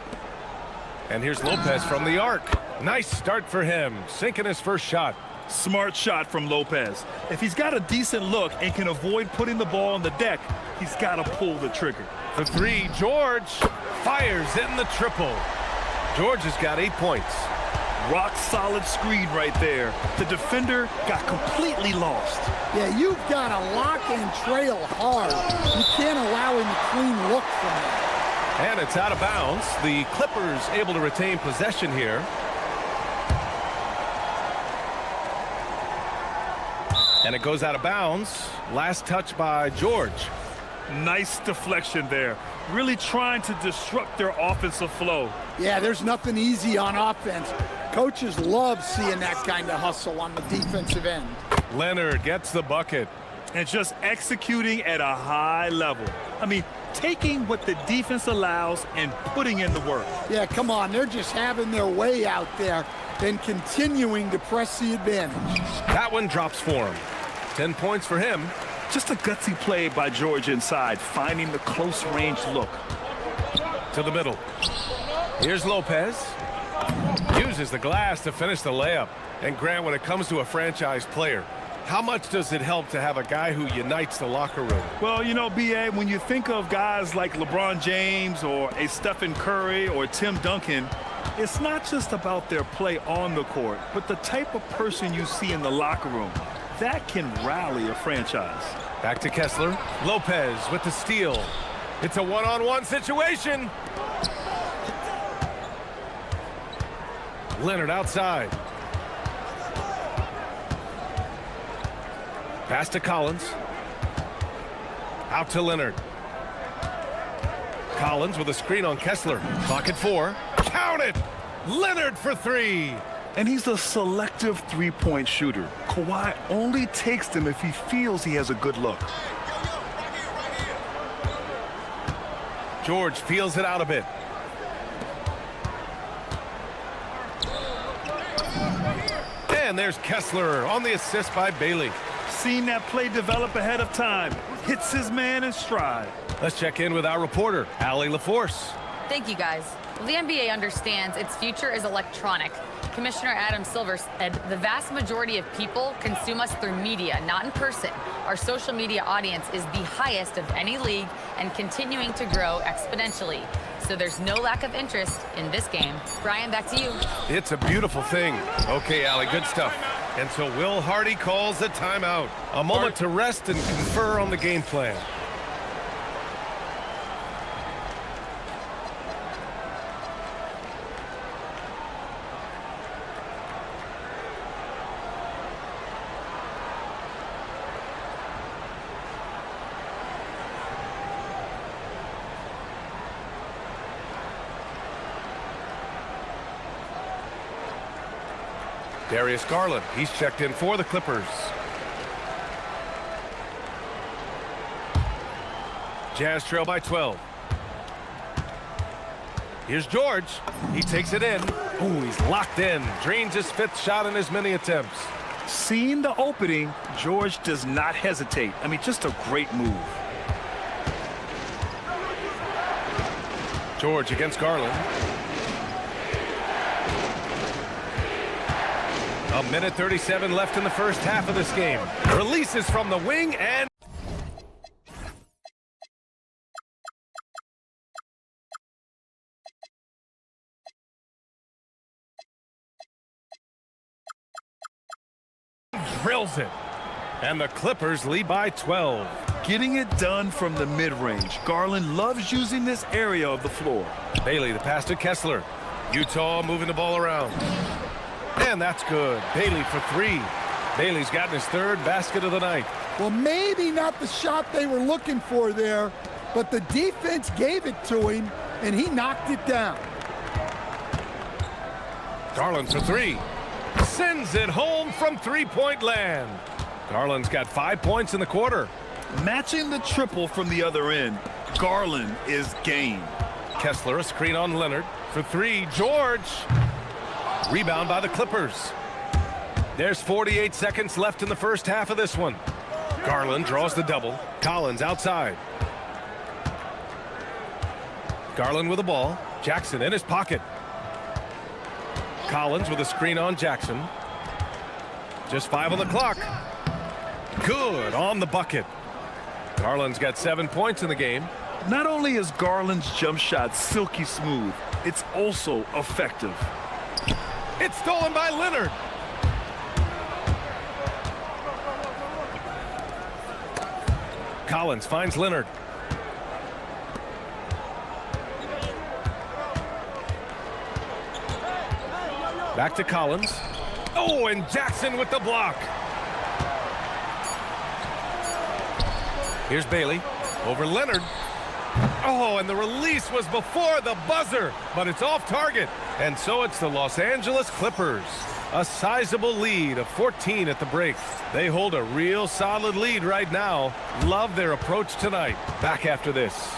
And here's Lopez from the arc. Nice start for him, sinking his first shot. Smart shot from Lopez. If he's got a decent look and can avoid putting the ball on the deck, he's got to pull the trigger. The 3, George fires in the triple. George has got 8 points. Rock-solid screen right there. The defender got completely lost. Yeah, you've got to lock and trail hard. You can't allow him a clean look from that. And it's out of bounds. The Clippers able to retain possession here. And it goes out of bounds. Last touch by George. Nice deflection there. Really trying to disrupt their offensive flow. Yeah, there's nothing easy on offense. Coaches love seeing that kind of hustle on the defensive end. Leonard gets the bucket. And just executing at a high level. I mean, taking what the defense allows and putting in the work. Yeah, come on. They're just having their way out there and continuing to press the advantage. That one drops for him. 10 points for him. Just a gutsy play by George inside, finding the close-range look. To the middle. Here's Lopez. Uses the glass to finish the layup. And Grant, when it comes to a franchise player, how much does it help to have a guy who unites the locker room? Well, you know, B.A., when you think of guys like LeBron James or a Stephen Curry or Tim Duncan, it's not just about their play on the court, but the type of person you see in the locker room. That can rally a franchise. Back to Kessler. Lopez with the steal. It's a one-on-one situation. Leonard outside. Pass to Collins. Out to Leonard. Collins with a screen on Kessler. Clock at 4. Count it! Leonard for 3. And he's a selective three-point shooter. Kawhi only takes them if he feels he has a good look. George feels it out a bit. And there's Kessler on the assist by Bailey. Seen that play develop ahead of time. Hits his man in stride. Let's check in with our reporter, Allie LaForce. Thank you, guys. Well, the NBA understands its future is electronic. Commissioner Adam Silver said the vast majority of people consume us through media, not in person. Our social media audience is the highest of any league and continuing to grow exponentially. So there's no lack of interest in this game. Brian, back to you. It's a beautiful thing. Okay, Allie, good stuff. And so Will Hardy calls the timeout. A moment to rest and confer on the game plan. Darius Garland, he's checked in for the Clippers. Jazz trail by 12. Here's George. He takes it in. Ooh, he's locked in. Drains his 5th shot in as many attempts. Seeing the opening, George does not hesitate. I mean, just a great move. George against Garland. A minute 37 left in the first half of this game. Releases from the wing and... drills it. And the Clippers lead by 12. Getting it done from the mid-range. Garland loves using this area of the floor. Bailey, the pass to Kessler. Utah moving the ball around. And that's good. Bailey for 3. Bailey's gotten his 3rd basket of the night. Well, maybe not the shot they were looking for there, but the defense gave it to him, and he knocked it down. Garland for 3. Sends it home from three-point land. Garland's got 5 points in the quarter. Matching the triple from the other end. Garland is game. Kessler, a screen on Leonard. For 3, George. Rebound by the Clippers. There's 48 seconds left in the first half of this one. Garland draws the double. Collins outside. Garland with the ball. Jackson in his pocket. Collins with a screen on Jackson. Just 5 on the clock. Good on the bucket. Garland's got 7 points in the game. Not only is Garland's jump shot silky smooth, it's also effective. It's stolen by Leonard. Collins finds Leonard. Back to Collins. Oh, and Jackson with the block. Here's Bailey over Leonard. Oh, and the release was before the buzzer, but it's off target. And so it's the Los Angeles Clippers. A sizable lead of 14 at the break. They hold a real solid lead right now. Love their approach tonight. Back after this.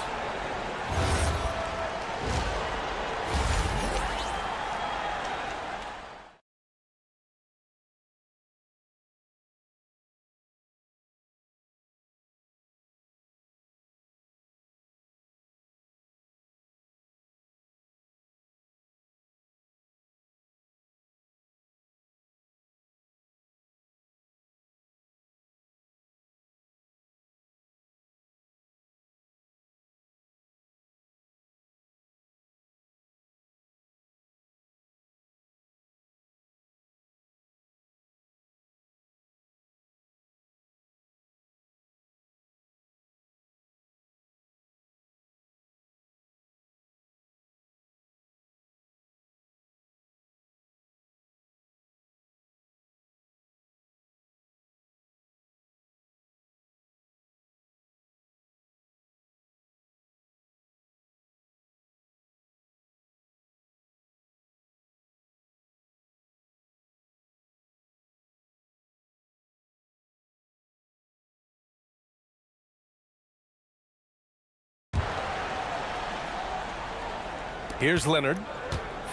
Here's Leonard.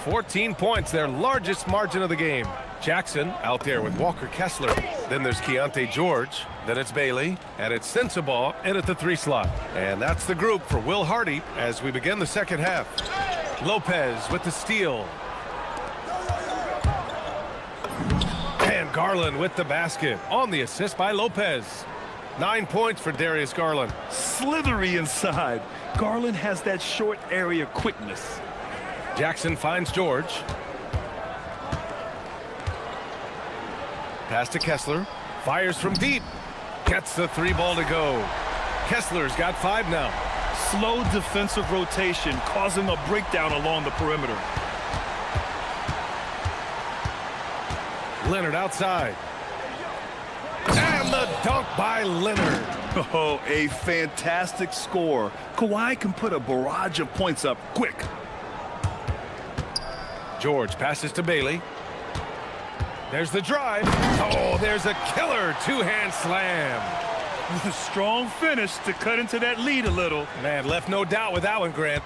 14 points, their largest margin of the game. Jackson out there with Walker Kessler. Then there's Keontae George. Then it's Bailey. And it's Sensabaugh in at the 3 slot. And that's the group for Will Hardy as we begin the second half. Lopez with the steal. And Garland with the basket on the assist by Lopez. 9 points for Darius Garland. Slithery inside. Garland has that short area quickness. Jackson finds George. Pass to Kessler. Fires from deep. Gets the 3 ball to go. Kessler's got 5 now. Slow defensive rotation causing a breakdown along the perimeter. Leonard outside. And the dunk by Leonard. Oh, a fantastic score. Kawhi can put a barrage of points up quick. George passes to Bailey. There's the drive. Oh, there's a killer 2-hand slam. Strong finish to cut into that lead a little. Man, left no doubt with that one, Grant.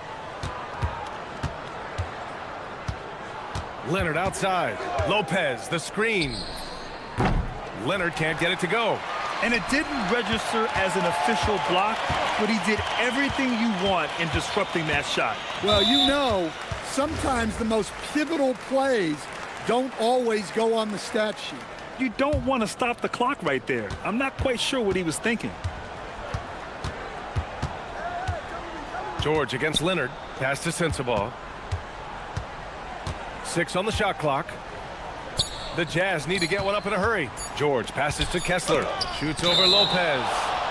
Leonard outside. Lopez, the screen. Leonard can't get it to go. And it didn't register as an official block, but he did everything you want in disrupting that shot. Well, you know, sometimes the most pivotal plays don't always go on the stat sheet. You don't want to stop the clock right there. I'm not quite sure what he was thinking. George against Leonard. Pass to Sensabaugh. 6 on the shot clock. The Jazz need to get one up in a hurry. George passes to Kessler. Shoots over Lopez.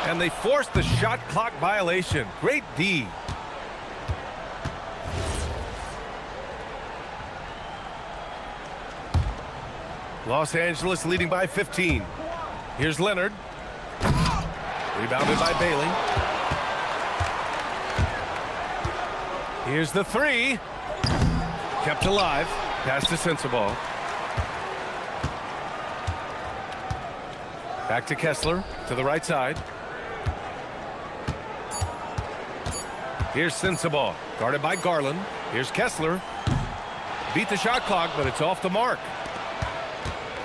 And they force the shot clock violation. Great D. Los Angeles leading by 15. Here's Leonard. Rebounded by Bailey. Here's the 3. Kept alive. Pass to Sensabaugh. Back to Kessler, to the right side. Here's Sensabaugh, guarded by Garland. Here's Kessler. Beat the shot clock, but it's off the mark.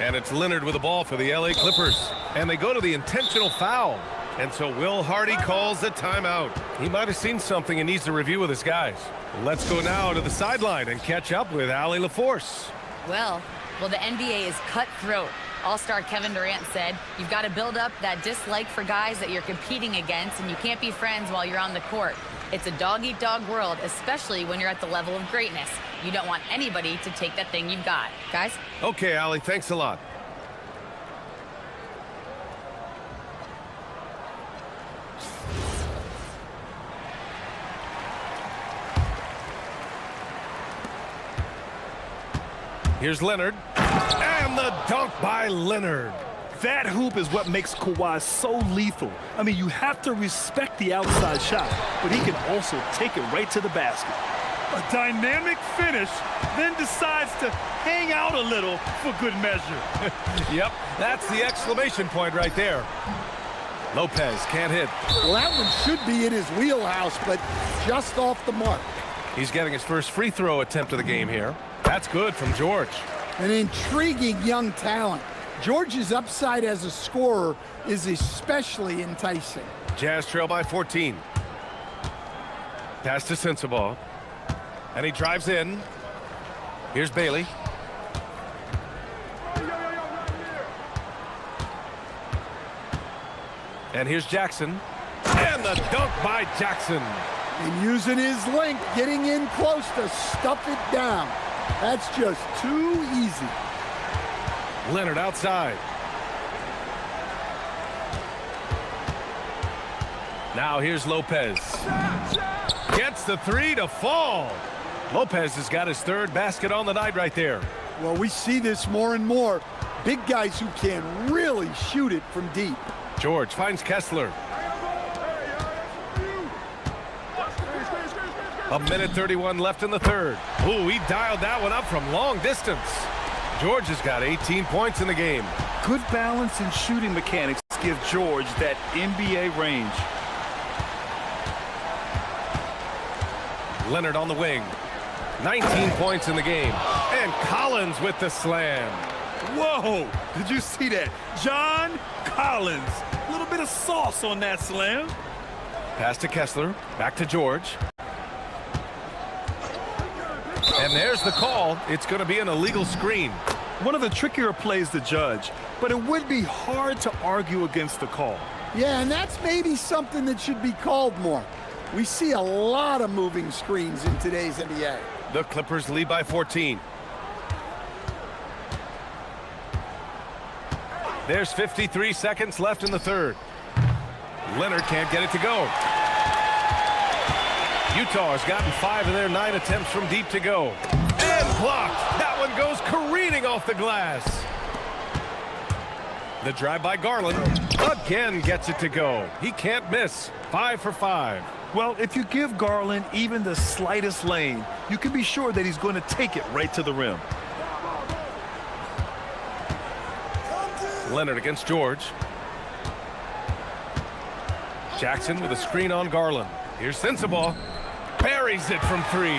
And it's Leonard with the ball for the LA Clippers. And they go to the intentional foul. And so Will Hardy calls the timeout. He might have seen something and needs to review with his guys. Let's go now to the sideline and catch up with Allie LaForce. Well, the NBA is cutthroat. All-star Kevin Durant said, you've got to build up that dislike for guys that you're competing against, and you can't be friends while you're on the court. It's a dog-eat-dog world, especially when you're at the level of greatness. You don't want anybody to take that thing you've got. Guys? Okay, Allie, thanks a lot. Here's Leonard, and the dunk by Leonard. That hoop is what makes Kawhi so lethal. I mean, you have to respect the outside shot, but he can also take it right to the basket. A dynamic finish, then decides to hang out a little for good measure. Yep, that's the exclamation point right there. Lopez can't hit. Well, that one should be in his wheelhouse, but just off the mark. He's getting his first free throw attempt of the game here. That's good from George. An intriguing young talent. George's upside as a scorer is especially enticing. Jazz trail by 14. Pass to Sensabaugh. And he drives in. Here's Bailey. And here's Jackson. And the dunk by Jackson. And using his length, getting in close to stuff it down. That's just too easy. Leonard outside. Now here's Lopez. Gets the three to fall. Lopez has got his third basket on the night right there. Well, we see this more and more. Big guys who can really shoot it from deep. George finds Kessler. A minute 31 left in the third. Ooh, he dialed that one up from long distance. George has got 18 points in the game. Good balance and shooting mechanics give George that NBA range. Leonard on the wing. 19 points in the game. And Collins with the slam. Whoa, did you see that? John Collins. A little bit of sauce on that slam. Pass to Kessler. Back to George. And there's the call. It's going to be an illegal screen. One of the trickier plays to judge, but it would be hard to argue against the call. Yeah, and that's maybe something that should be called more. We see a lot of moving screens in today's NBA. The Clippers lead by 14. There's 53 seconds left in the third. Leonard can't get it to go. Utah has gotten 5 of their 9 attempts from deep to go. And blocked. That one goes careening off the glass. The drive by Garland again gets it to go. He can't miss. 5 for 5. Well, if you give Garland even the slightest lane, you can be sure that he's going to take it right to the rim. Leonard against George. Jackson with a screen on Garland. Here's Sensabaugh. Buries it from 3.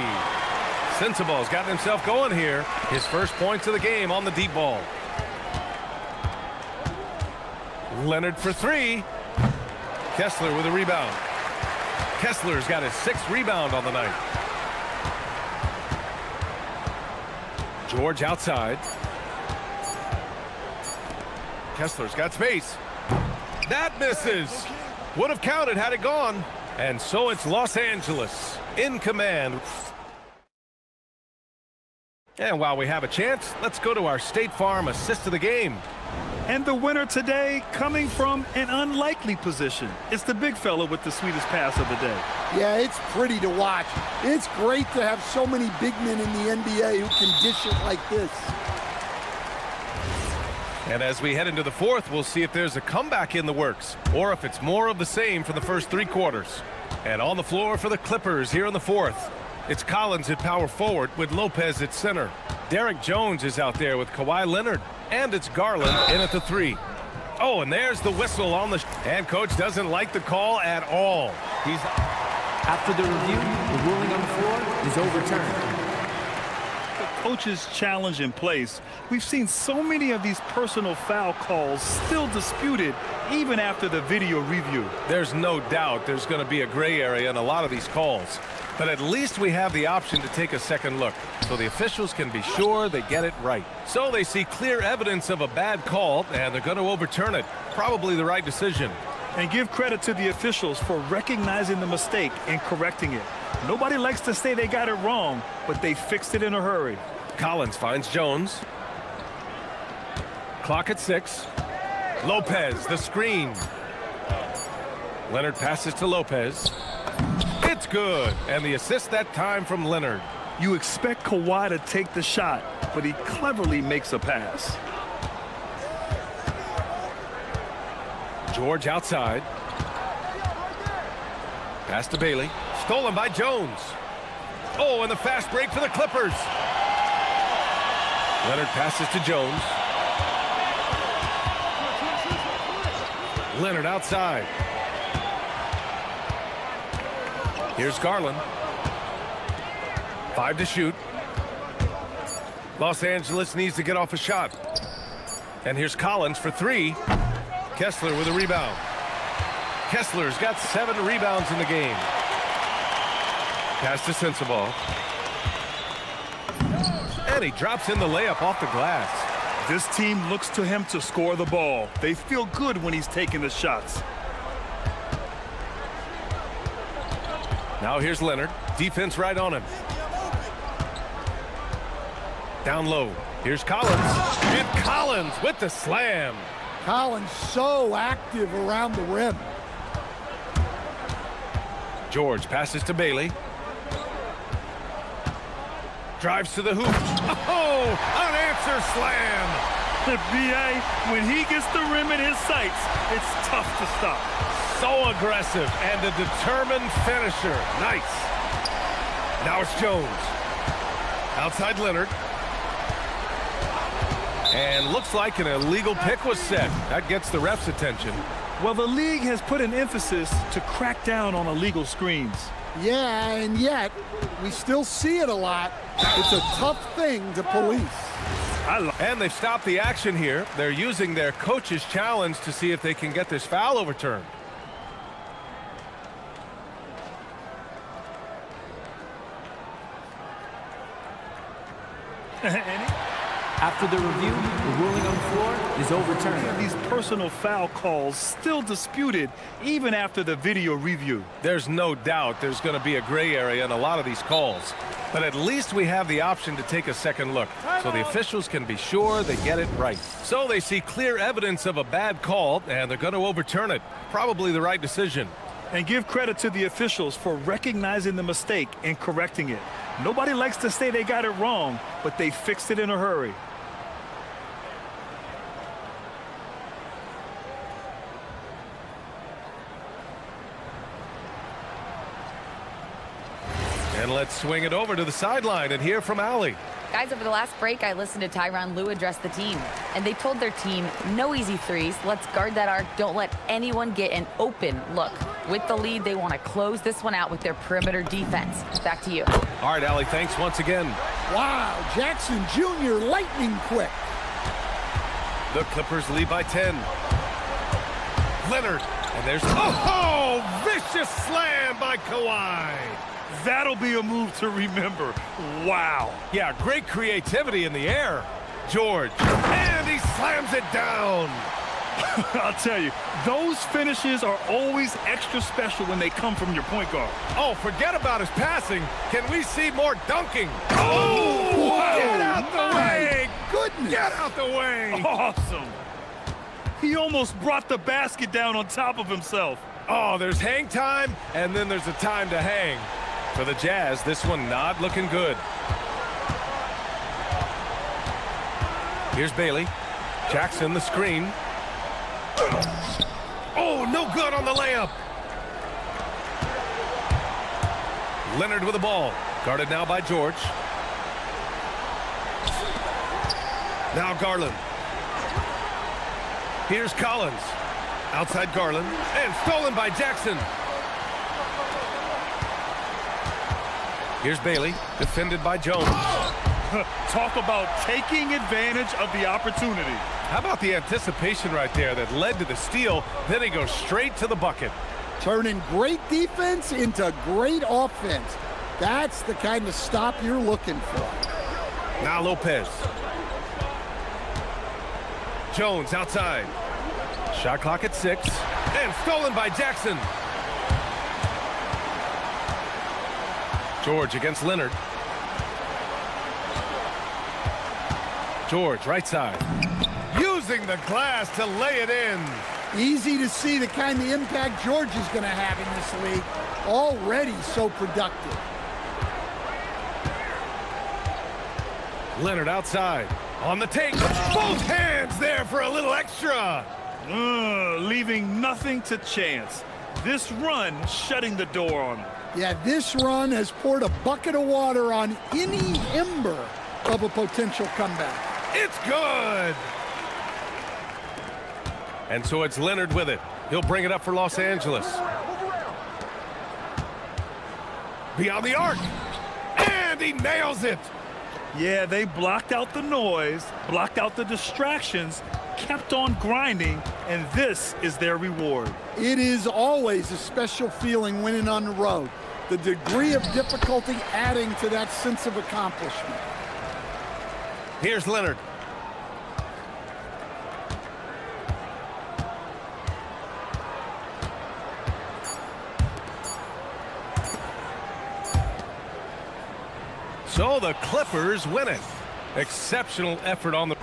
Sensabaugh's gotten himself going here. His first points of the game on the deep ball. Leonard for 3. Kessler with a rebound. Kessler's got his 6th rebound on the night. George outside. Kessler's got space. That misses. Would have counted had it gone. And so it's Los Angeles in command. And while we have a chance, let's go to our State Farm assist of the game. And the winner today coming from an unlikely position. It's the big fella with the sweetest pass of the day. Yeah, it's pretty to watch. It's great to have so many big men in the NBA who can dish it like this. And as we head into the fourth, we'll see if there's a comeback in the works or if it's more of the same for the first 3 quarters. And on the floor for the Clippers here in the fourth, it's Collins at power forward with Lopez at center. Derek Jones is out there with Kawhi Leonard. And it's Garland in at the 3. Oh, and there's the whistle on the... And coach doesn't like the call at all. He's... After the review, the ruling on the floor is overturned. Coach's challenge in place. We've seen so many of these personal foul calls still disputed even after the video review. There's no doubt there's going to be a gray area in a lot of these calls. But at least we have the option to take a second look so the officials can be sure they get it right. So they see clear evidence of a bad call and they're going to overturn it. Probably the right decision. And give credit to the officials for recognizing the mistake and correcting it. Nobody likes to say they got it wrong, but they fixed it in a hurry. Collins finds Jones. Clock at 6. Lopez, the screen. Leonard passes to Lopez. It's good, and the assist that time from Leonard. You expect Kawhi to take the shot, but he cleverly makes a pass. George outside. Pass to Bailey. Stolen by Jones. Oh, and the fast break for the Clippers. Leonard passes to Jones. Leonard outside. Here's Garland. 5 to shoot. Los Angeles needs to get off a shot. And here's Collins for 3. Kessler with a rebound. Kessler's got 7 rebounds in the game. Pass to Sensabaugh. And he drops in the layup off the glass. This team looks to him to score the ball. They feel good when he's taking the shots. Now here's Leonard. Defense right on him. Down low. Here's Collins. And Collins with the slam. Collins so active around the rim. George passes to Bailey. Drives to the hoop. Oh, unanswered slam. The BA, when he gets the rim in his sights, it's tough to stop. So aggressive and a determined finisher. Nice. Now it's Jones. Outside Leonard. And looks like an illegal pick was set. That gets the ref's attention. Well, the league has put an emphasis to crack down on illegal screens. Yeah, and yet we still see it a lot. It's a tough thing to police. And they've stopped the action here. They're using their coach's challenge to see if they can get this foul overturned. After the review, the ruling on the floor is overturned. These personal foul calls still disputed even after the video review. There's no doubt there's going to be a gray area in a lot of these calls. But at least we have the option to take a second look, so the officials can be sure they get it right. So they see clear evidence of a bad call, and they're going to overturn it. Probably the right decision. And give credit to the officials for recognizing the mistake and correcting it. Nobody likes to say they got it wrong, but they fixed it in a hurry. And let's swing it over to the sideline and hear from Allie. Guys, over the last break, I listened to Tyronn Lue address the team, and they told their team, no easy threes. Let's guard that arc. Don't let anyone get an open look. With the lead, they want to close this one out with their perimeter defense. Back to you. All right, Allie, thanks once again. Wow, Jackson Jr. lightning quick. The Clippers lead by 10. Leonard, and there's, oh, vicious slam by Kawhi. That'll be a move to remember. Wow. Yeah, great creativity in the air. George, and he slams it down. I'll tell you, those finishes are always extra special when they come from your point guard. Oh, forget about his passing. Can we see more dunking? Oh, wow. Get out the way. Goodness. Get out the way. Awesome. He almost brought the basket down on top of himself. Oh, there's hang time, and then there's a time to hang. For the Jazz, this one not looking good. Here's Bailey. Jackson, the screen. Oh, no good on the layup. Leonard with the ball. Guarded now by George. Now Garland. Here's Collins. Outside Garland. And stolen by Jackson. Here's Bailey, defended by Jones. Talk about taking advantage of the opportunity. How about the anticipation right there that led to the steal? Then he goes straight to the bucket. Turning great defense into great offense. That's the kind of stop you're looking for. Now Lopez. Jones outside. Shot clock at 6. And stolen by Jackson. George against Leonard. George, right side. Using the glass to lay it in. Easy to see the kind of impact George is going to have in this league. Already so productive. Leonard outside. On the take. Both hands there for a little extra. Leaving nothing to chance. This run shutting the door on him. Yeah, this run has poured a bucket of water on any ember of a potential comeback. It's good. And so it's Leonard with it. He'll bring it up for Los Angeles. Beyond the arc. And he nails it. Yeah, they blocked out the noise, blocked out the distractions, kept on grinding, and this is their reward. It is always a special feeling winning on the road. The degree of difficulty adding to that sense of accomplishment. Here's Leonard. So the Clippers win it. Exceptional effort on the...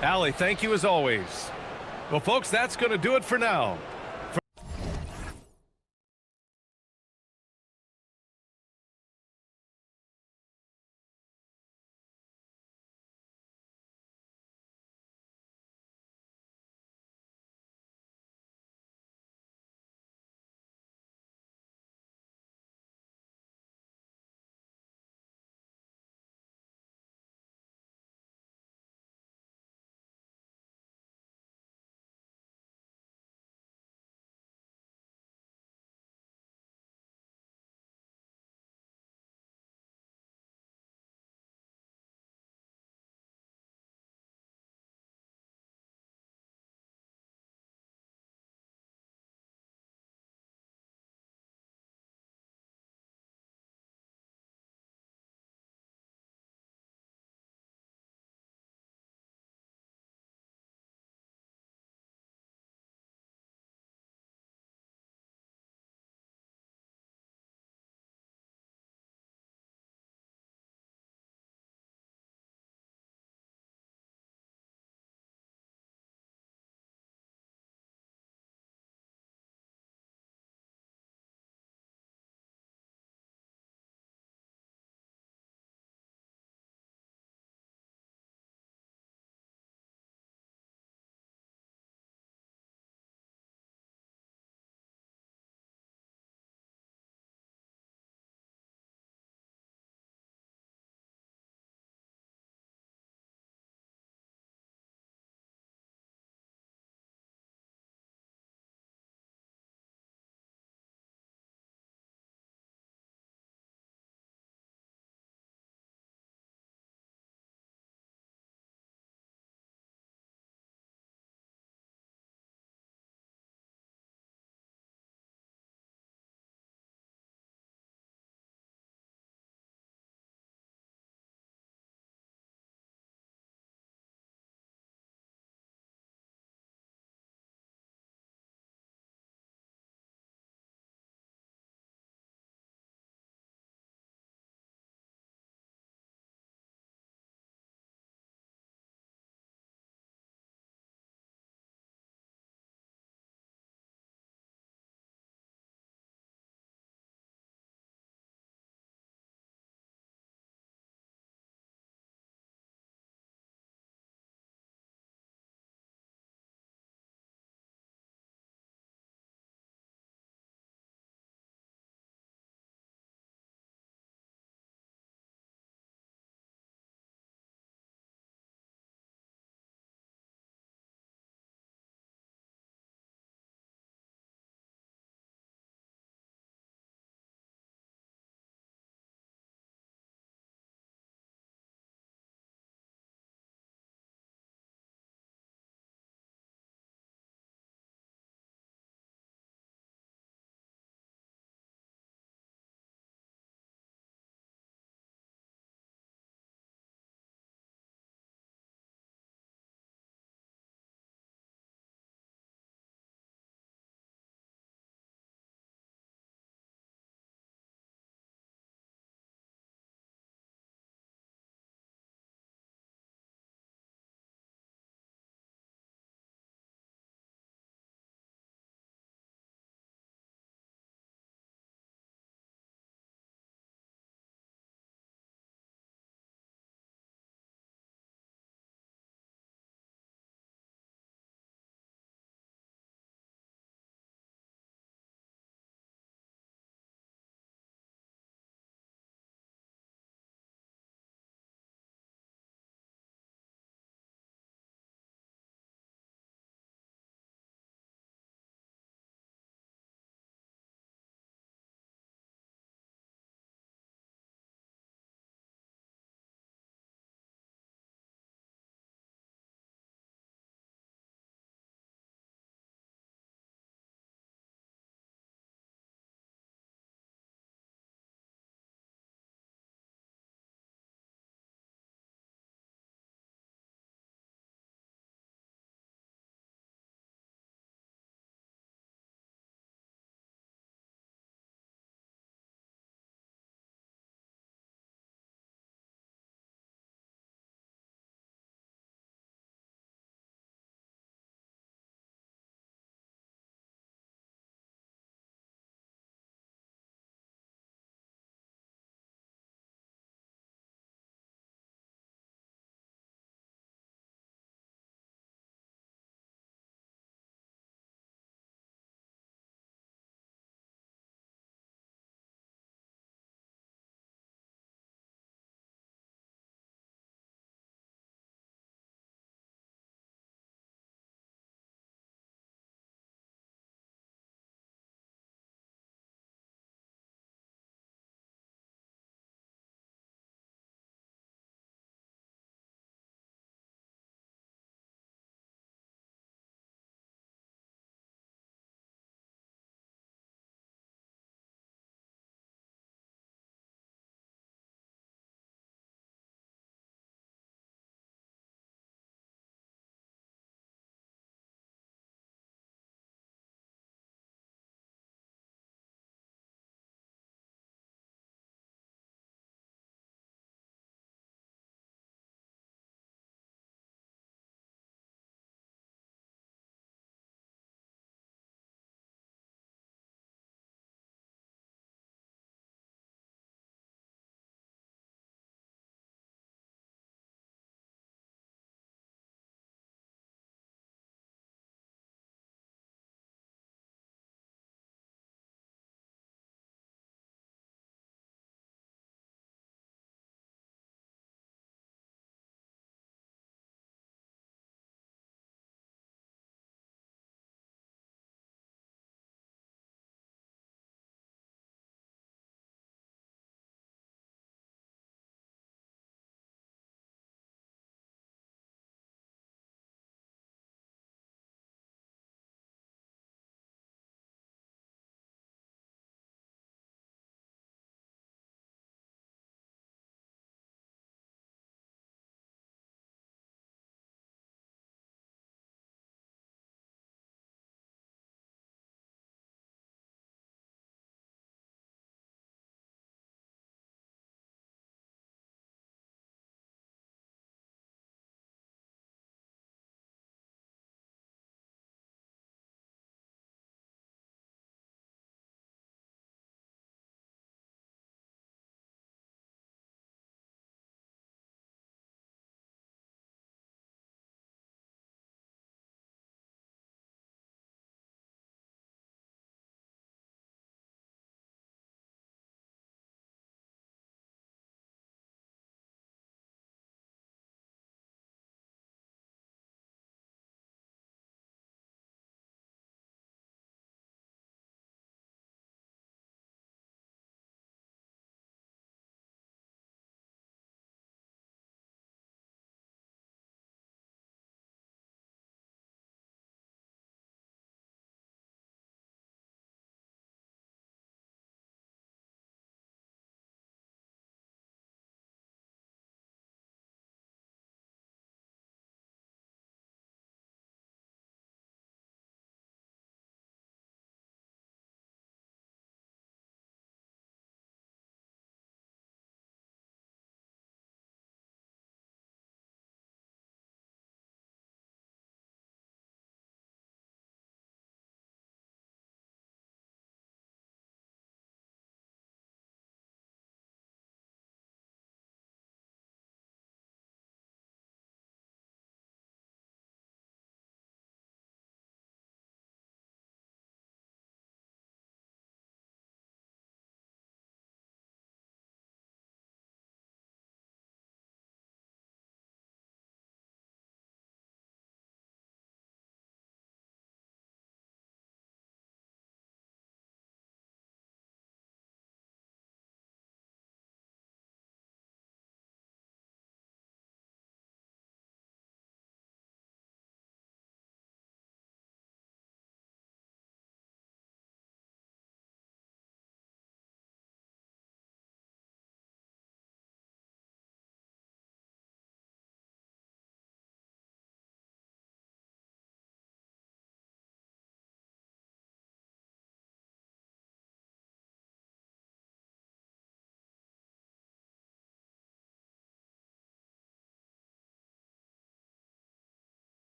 Allie, thank you as always. Well, folks, that's going to do it for now.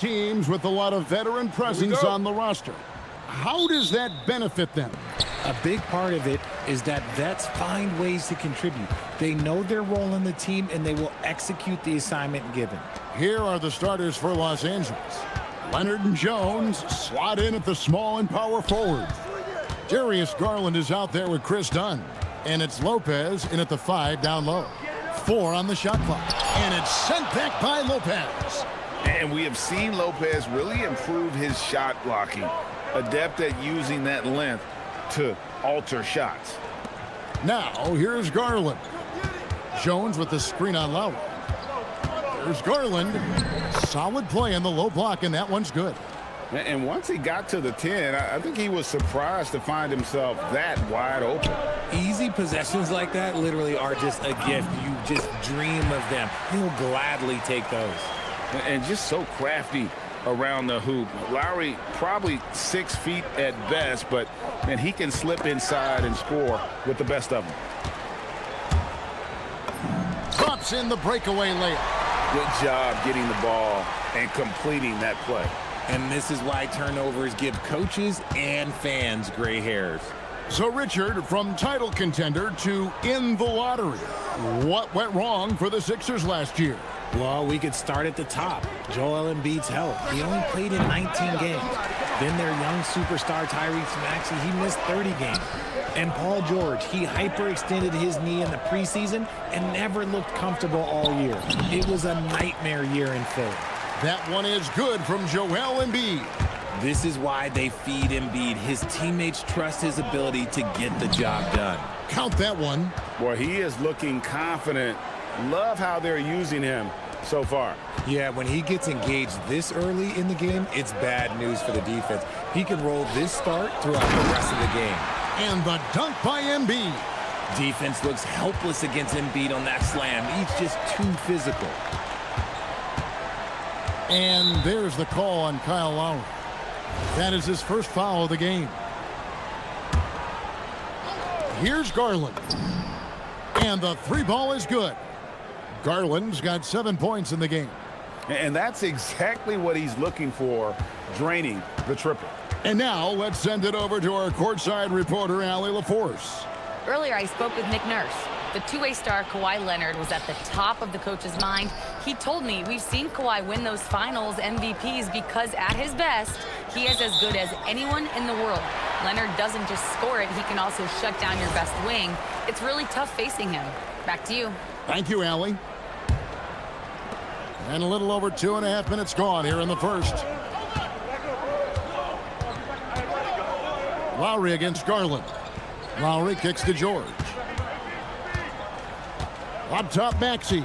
Teams with a lot of veteran presence on the roster. How does that benefit them? A big part of it is that vets find ways to contribute. They know their role in the team, and they will execute the assignment given. Here are the starters for Los Angeles. Leonard and Jones slot in at the small and power forward. Darius Garland is out there with Chris Dunn. And it's Lopez in at the 5 down low. 4 on the shot clock. And it's sent back by Lopez. And we have seen Lopez really improve his shot blocking. Adept at using that length to alter shots. Now, here's Garland. Jones with the screen on Lowry. Here's Garland. Solid play in the low block, and that one's good. And once he got to the 10, I think he was surprised to find himself that wide open. Easy possessions like that literally are just a gift. You just dream of them. He'll gladly take those. And just so crafty around the hoop. Lowry probably 6 feet at best, but man, he can slip inside and score with the best of them. Drops in the breakaway layup. Good job getting the ball and completing that play. And this is why turnovers give coaches and fans gray hairs. So, Richard, from title contender to in the lottery, what went wrong for the Sixers last year? Well, we could start at the top. Joel Embiid's health. He only played in 19 games. Then their young superstar Tyrese Maxey, he missed 30 games. And Paul George, he hyperextended his knee in the preseason and never looked comfortable all year. It was a nightmare year in Philly. That one is good from Joel Embiid. This is why they feed Embiid. His teammates trust his ability to get the job done. Count that one. Boy, he is looking confident. Love how they're using him so far. Yeah, when he gets engaged this early in the game, it's bad news for the defense. He can roll this start throughout the rest of the game. And the dunk by Embiid. Defense looks helpless against Embiid on that slam. He's just too physical. And there's the call on Kyle Lowry. That is his first foul of the game. Here's Garland. And the 3 ball is good. Garland's got 7 points in the game. And that's exactly what he's looking for, draining the triple. And now let's send it over to our courtside reporter, Allie LaForce. Earlier, I spoke with Nick Nurse. The two-way star Kawhi Leonard was at the top of the coach's mind. He told me we've seen Kawhi win those finals MVPs because at his best, he is as good as anyone in the world. Leonard doesn't just score it, he can also shut down your best wing. It's really tough facing him. Back to you. Thank you, Allie. And a little over 2.5 minutes gone here in the first. Lowry against Garland. Lowry kicks to George. Up top, Maxey.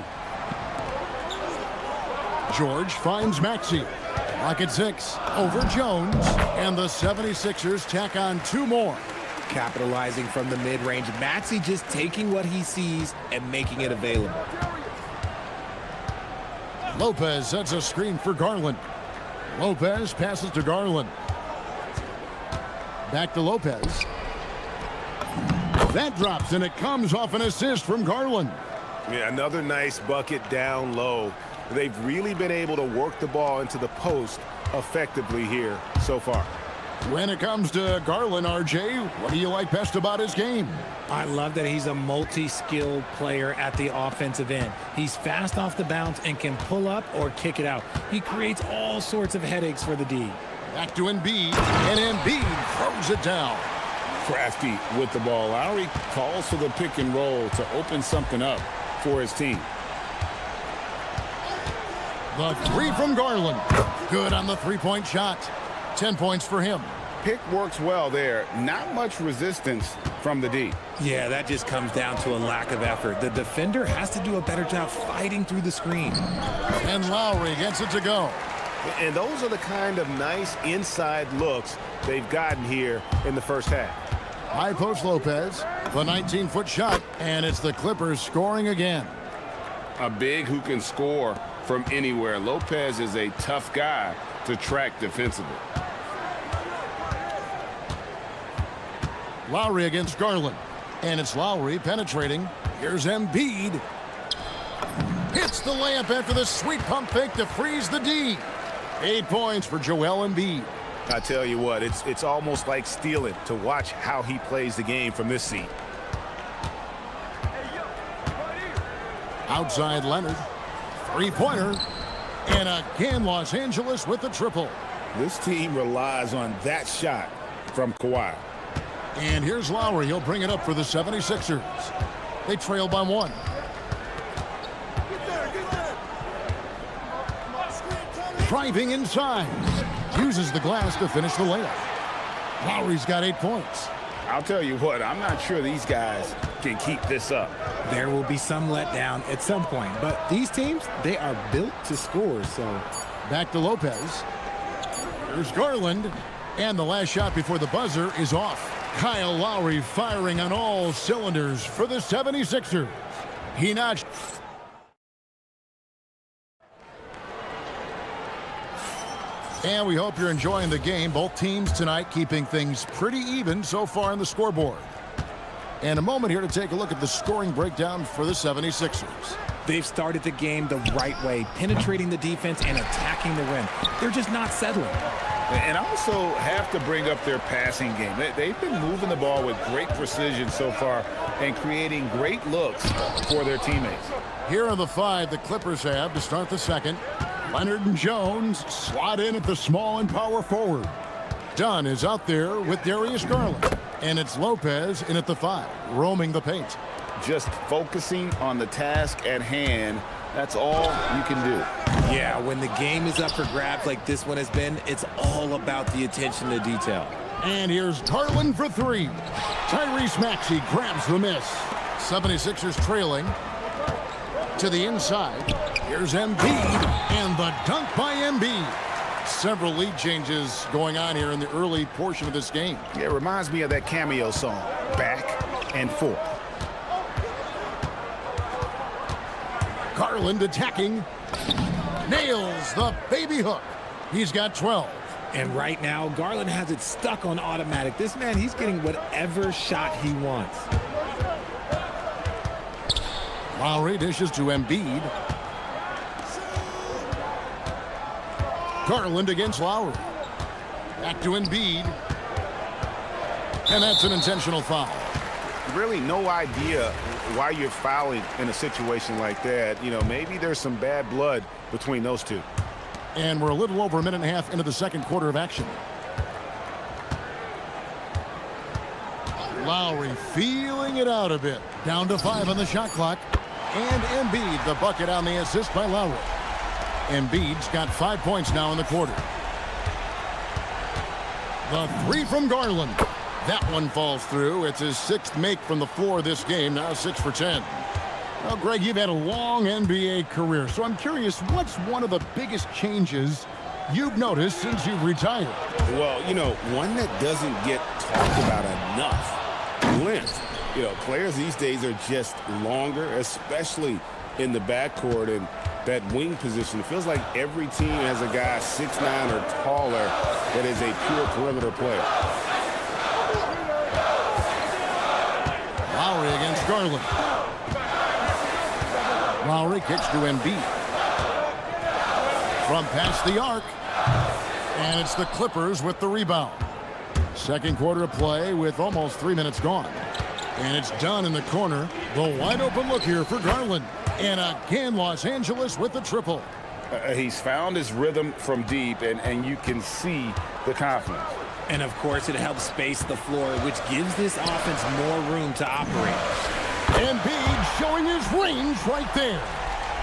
George finds Maxey. Lock at 6. Over Jones. And the 76ers tack on 2 more. Capitalizing from the mid-range. Maxey just taking what he sees and making it available. Lopez sets a screen for Garland. Lopez passes to Garland. Back to Lopez. That drops, and it comes off an assist from Garland. Yeah, another nice bucket down low. They've really been able to work the ball into the post effectively here so far. When it comes to Garland, RJ, what do you like best about his game? I love that he's a multi-skilled player at the offensive end. He's fast off the bounce and can pull up or kick it out. He creates all sorts of headaches for the D. Back to Embiid, and Embiid throws it down. Crafty with the ball. Lowry calls for the pick and roll to open something up for his team. The 3 from Garland. Good on the 3-point shot. 10 points for him. Pick works well there. Not much resistance from the D. Yeah, that just comes down to a lack of effort. The defender has to do a better job fighting through the screen. And Lowry gets it to go. And those are the kind of nice inside looks they've gotten here in the first half. High post Lopez, the 19-foot shot, and it's the Clippers scoring again. A big who can score from anywhere. Lopez is a tough guy to track defensively. Lowry against Garland, and it's Lowry penetrating. Here's Embiid. Hits the layup after the sweet pump fake to freeze the D. 8 points for Joel Embiid. I tell you what, it's almost like stealing to watch how he plays the game from this seat. Outside Leonard. Three-pointer. And again, Los Angeles with the triple. This team relies on that shot from Kawhi. And here's Lowry. He'll bring it up for the 76ers. They trail by 1. Driving inside. Uses the glass to finish the layup. Lowry's got 8 points. I'll tell you what, I'm not sure these guys can keep this up. There will be some letdown at some point, but these teams, they are built to score, so. Back to Lopez. There's Garland. And the last shot before the buzzer is off. Kyle Lowry firing on all cylinders for the 76ers. He notched. And we hope you're enjoying the game. Both teams tonight keeping things pretty even so far on the scoreboard. And a moment here to take a look at the scoring breakdown for the 76ers. They've started the game the right way, penetrating the defense and attacking the rim. They're just not settling. And I also have to bring up their passing game. They've been moving the ball with great precision so far and creating great looks for their teammates. Here are the 5 the Clippers have to start the second. Leonard and Jones slot in at the small and power forward. Dunn is out there with Darius Garland. And it's Lopez in at the 5, roaming the paint. Just focusing on the task at hand. That's all you can do. Yeah, when the game is up for grabs like this one has been, it's all about the attention to detail. And here's Garland for 3. Tyrese Maxey grabs the miss. 76ers trailing to the inside. Here's Embiid, and the dunk by Embiid. Several lead changes going on here in the early portion of this game. Yeah, it reminds me of that Cameo song, Back and Forth. Garland attacking. Nails the baby hook. He's got 12. And right now, Garland has it stuck on automatic. This man, he's getting whatever shot he wants. Lowry dishes to Embiid. Garland against Lowry. Back to Embiid. And that's an intentional foul. Really no idea why you're fouling in a situation like that. You know, maybe there's some bad blood between those two. And we're a little over a minute and a half into the second quarter of action. Lowry feeling it out a bit. Down to 5 on the shot clock. And Embiid, the bucket on the assist by Lowry. Embiid's got 5 points now in the quarter. The 3 from Garland. That one falls through. It's his 6th make from the floor this game, now 6 for 10. Well, Greg, you've had a long NBA career, so I'm curious, what's one of the biggest changes you've noticed since you've retired? Well, you know, one that doesn't get talked about enough. Length. You know, players these days are just longer, especially in the backcourt and that wing position. It feels like every team has a guy 6'9" or taller that is a pure perimeter player. Lowry against Garland. Lowry kicks to Embiid. From past the arc. And it's the Clippers with the rebound. Second quarter of play with almost 3 minutes gone. And it's done in the corner. The wide open look here for Garland. And again, Los Angeles with the triple. He's found his rhythm from deep, and you can see the confidence. And, of course, it helps space the floor, which gives this offense more room to operate. Embiid showing his range right there.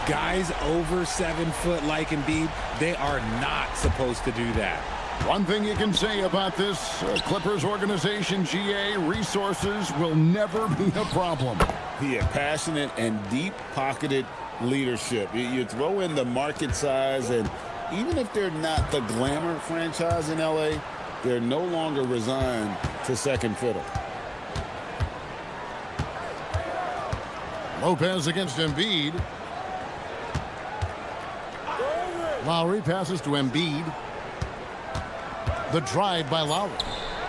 Guys over 7 foot like Embiid, they are not supposed to do that. One thing you can say about this Clippers organization, GA, resources will never be a problem. Yeah, passionate and deep-pocketed leadership. You throw in the market size, and even if they're not the glamour franchise in LA, they're no longer resigned to second fiddle. Lopez against Embiid. Lowry passes to Embiid. The drive by Lowry.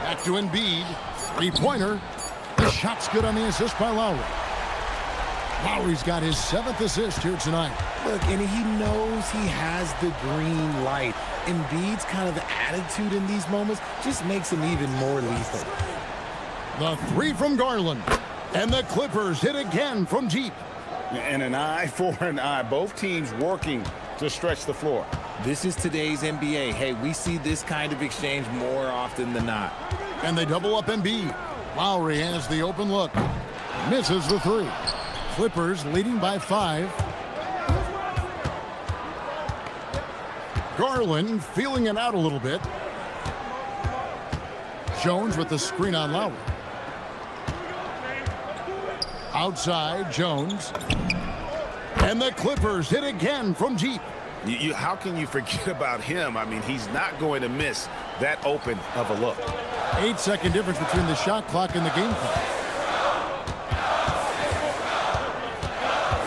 Back to Embiid. Three-pointer. The shot's good on the assist by Lowry. Lowry's got his 7th assist here tonight. Look, and he knows he has the green light. Embiid's kind of attitude in these moments just makes him even more lethal. The three from Garland. And the Clippers hit again from deep. And an eye for an eye. Both teams working to stretch the floor. This is today's NBA. Hey, we see this kind of exchange more often than not. And they double up Embiid. Lowry has the open look. Misses the three. Clippers leading by 5. Garland feeling it out a little bit. Jones with the screen on Lowry. Outside, Jones. And the Clippers hit again from deep. How can you forget about him? I mean, he's not going to miss that open of a look. 8-second difference between the shot clock and the game clock.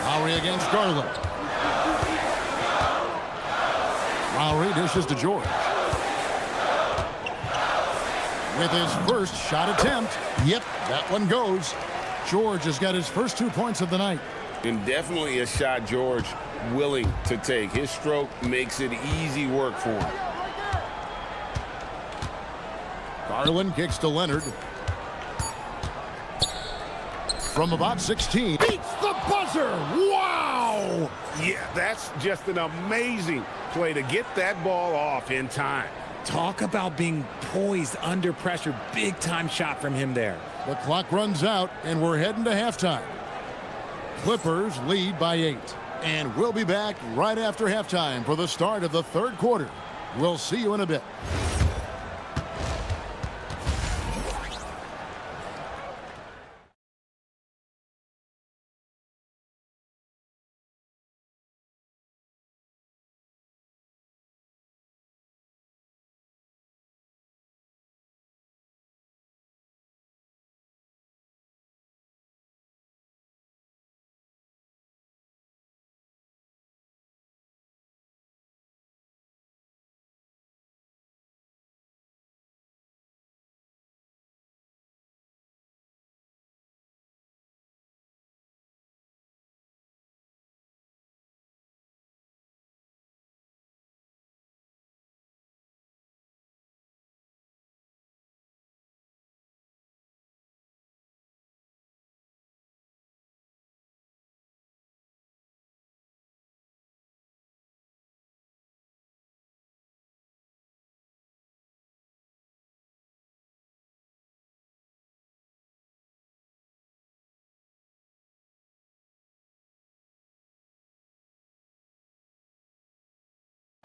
Lowry against Garland. Lowry dishes to George. With his first shot attempt. Yep, that one goes. George has got his first 2 points of the night. And definitely a shot George willing to take. His stroke makes it easy work for him. Garland kicks to Leonard. From about 16. Beats the buzzer! Wow! Yeah, that's just an amazing play to get that ball off in time. Talk about being poised under pressure. Big time shot from him there. The clock runs out, and we're heading to halftime. Clippers lead by 8. And we'll be back right after halftime for the start of the third quarter. We'll see you in a bit.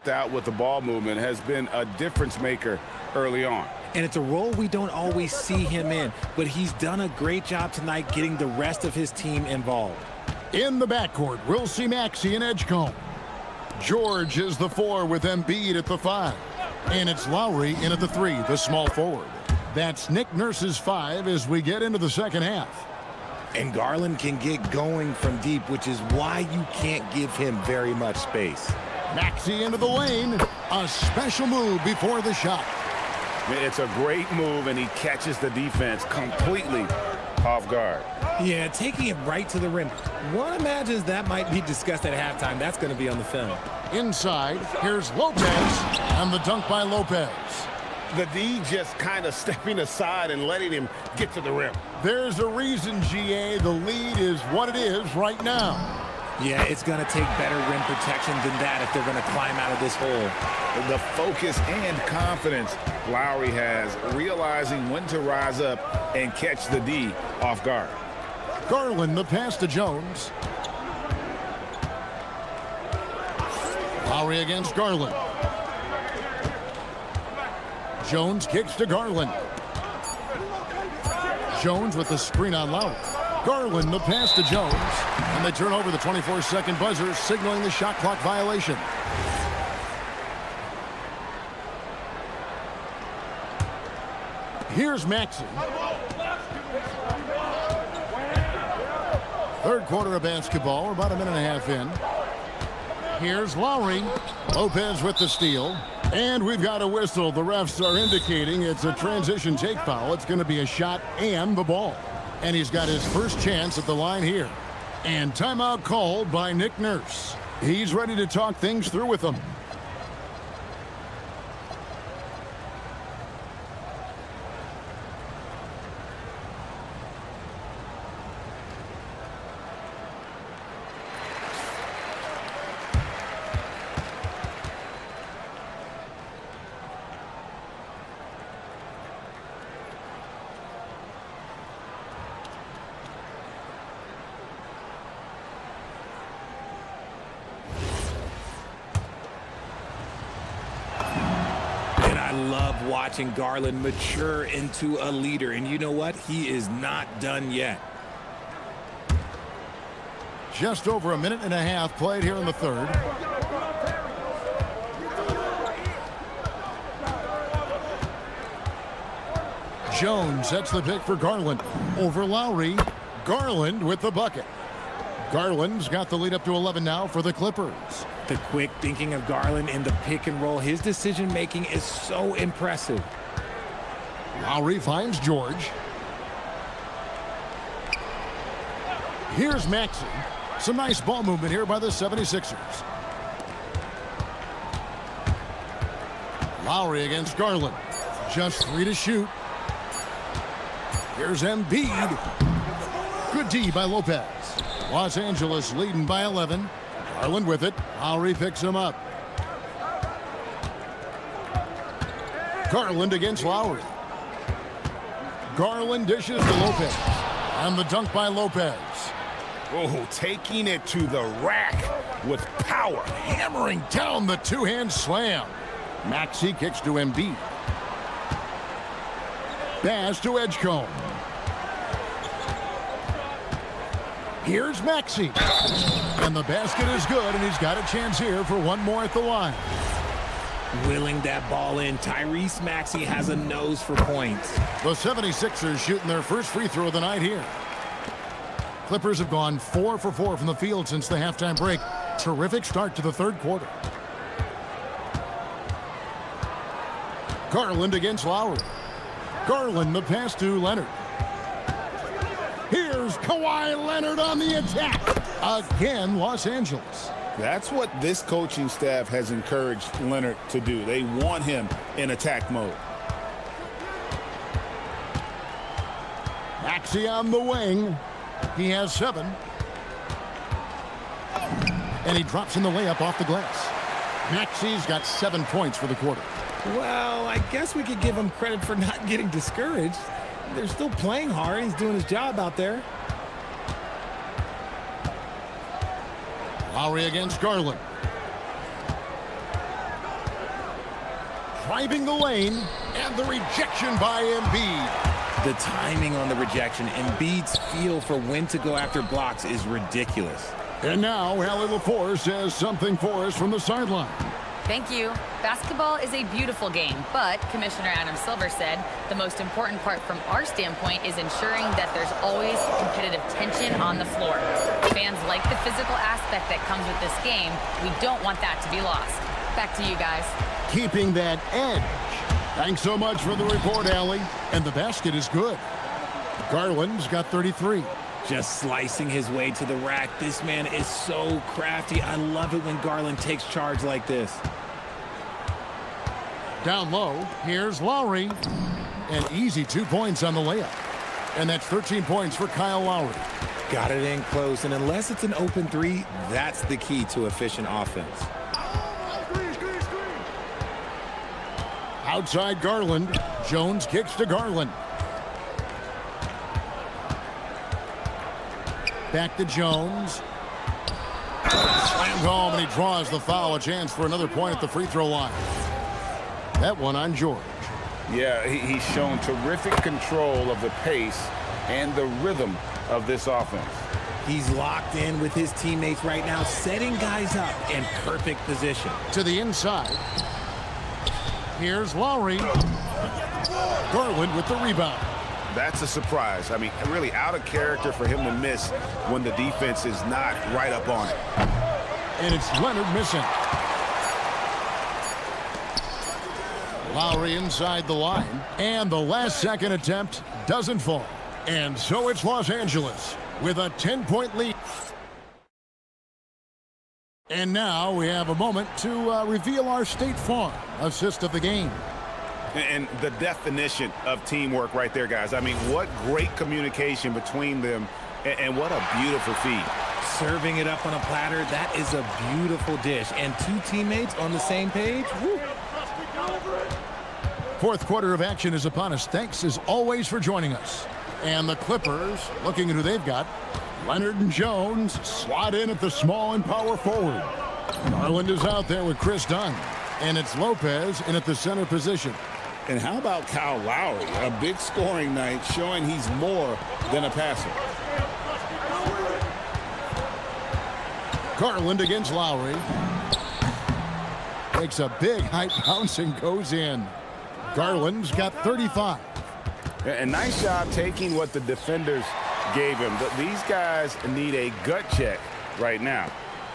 Out with the ball movement has been a difference maker early on. And it's a role we don't always see him in, but he's done a great job tonight getting the rest of his team involved. In the backcourt, we'll see Maxey and Edgecombe. George is the 4 with Embiid at the 5. And it's Lowry in at the 3, the small forward. That's Nick Nurse's 5 as we get into the second half. And Garland can get going from deep, which is why you can't give him very much space. Maxey into the lane. A special move before the shot. It's a great move, and he catches the defense completely off guard. Yeah, taking it right to the rim. One imagines that might be discussed at halftime. That's going to be on the film. Inside, here's Lopez, and the dunk by Lopez. The D just kind of stepping aside and letting him get to the rim. There's a reason, GA, the lead is what it is right now. Yeah, it's going to take better rim protection than that if they're going to climb out of this hole. The focus and confidence Lowry has, realizing when to rise up and catch the D off guard. Garland, the pass to Jones. Lowry against Garland. Jones kicks to Garland. Jones with the screen on Lowry. Garland, the pass to Jones. And they turn over the 24-second buzzer, signaling the shot clock violation. Here's Maxey. Third quarter of basketball. We're about a minute and a half in. Here's Lowry. Lopez with the steal. And we've got a whistle. The refs are indicating it's a transition take foul. It's going to be a shot and the ball. And he's got his first chance at the line here. And timeout called by Nick Nurse. He's ready to talk things through with them. love watching Garland mature into a leader. And you know what? He is not done yet. Just over a minute and a half played here in the third. Jones sets the pick for Garland. Over Lowry. Garland with the bucket. Garland's got the lead up to 11 now for the Clippers. The quick thinking of Garland in the pick and roll. His decision making is so impressive. Lowry finds George. Here's Maxey. Some nice ball movement here by the 76ers. Lowry against Garland. Just 3 to shoot. Here's Embiid. Good D by Lopez. Los Angeles leading by 11. Garland with it. Lowry picks him up. Garland against Lowry. Garland dishes to Lopez. And the dunk by Lopez. Oh, taking it to the rack with power. Hammering down the two-hand slam. Maxey kicks to Embiid. Pass to Edgecombe. Here's Maxey. And the basket is good, and he's got a chance here for one more at the line. Willing that ball in. Tyrese Maxey has a nose for points. The 76ers shooting their first free throw of the night here. Clippers have gone 4 for 4 from the field since the halftime break. Terrific start to the third quarter. Garland against Lowry. Garland the pass to Leonard. Here's Kawhi Leonard on the attack. Again, Los Angeles. That's what this coaching staff has encouraged Leonard to do. They want him in attack mode. Maxey on the wing. He has 7. And he drops in the layup off the glass. Maxey's got 7 points for the quarter. Well, I guess we could give him credit for not getting discouraged. They're still playing hard. He's doing his job out there. Lowry against Garland. Driving the lane, and the rejection by Embiid. The timing on the rejection, Embiid's feel for when to go after blocks is ridiculous. And now, Allie LaForce says something for us from the sideline. Thank you. Basketball is a beautiful game, but Commissioner Adam Silver said the most important part from our standpoint is ensuring that there's always competitive tension on the floor. Fans like the physical aspect that comes with this game. We don't want that to be lost. Back to you guys. Keeping that edge. Thanks so much for the report, Allie. And the basket is good. Garland's got 33. Just slicing his way to the rack. This man is so crafty. I love it when Garland takes charge like this. Down low, here's Lowry. An easy 2 points on the layup. And that's 13 points for Kyle Lowry. Got it in close, and unless it's an open 3, that's the key to efficient offense. Outside Garland. Jones kicks to Garland. Back to Jones. Slammed home, and he draws the foul. A chance for another point at the free throw line. That one on George. Yeah, he's shown terrific control of the pace and the rhythm of this offense. He's locked in with his teammates right now, setting guys up in perfect position. To the inside. Here's Lowry. Garland with the rebound. That's a surprise. I mean, really out of character for him to miss when the defense is not right up on it. And it's Leonard missing. Lowry inside the line. And the last second attempt doesn't fall. And so it's Los Angeles with a 10-point lead. And now we have a moment to reveal our State Farm assist of the game. And the definition of teamwork right there, guys. I mean, what great communication between them, and what a beautiful feed. Serving it up on a platter, that is a beautiful dish. And 2 teammates on the same page. Woo. Fourth quarter of action is upon us. Thanks, as always, for joining us. And the Clippers, looking at who they've got, Leonard and Jones slot in at the small and power forward. Garland is out there with Chris Dunn. And it's Lopez in at the center position. And how about Kyle Lowry? A big scoring night showing he's more than a passer. Garland against Lowry. Takes a big height bounce and goes in. Garland's got 35. And nice job taking what the defenders gave him. But these guys need a gut check right now.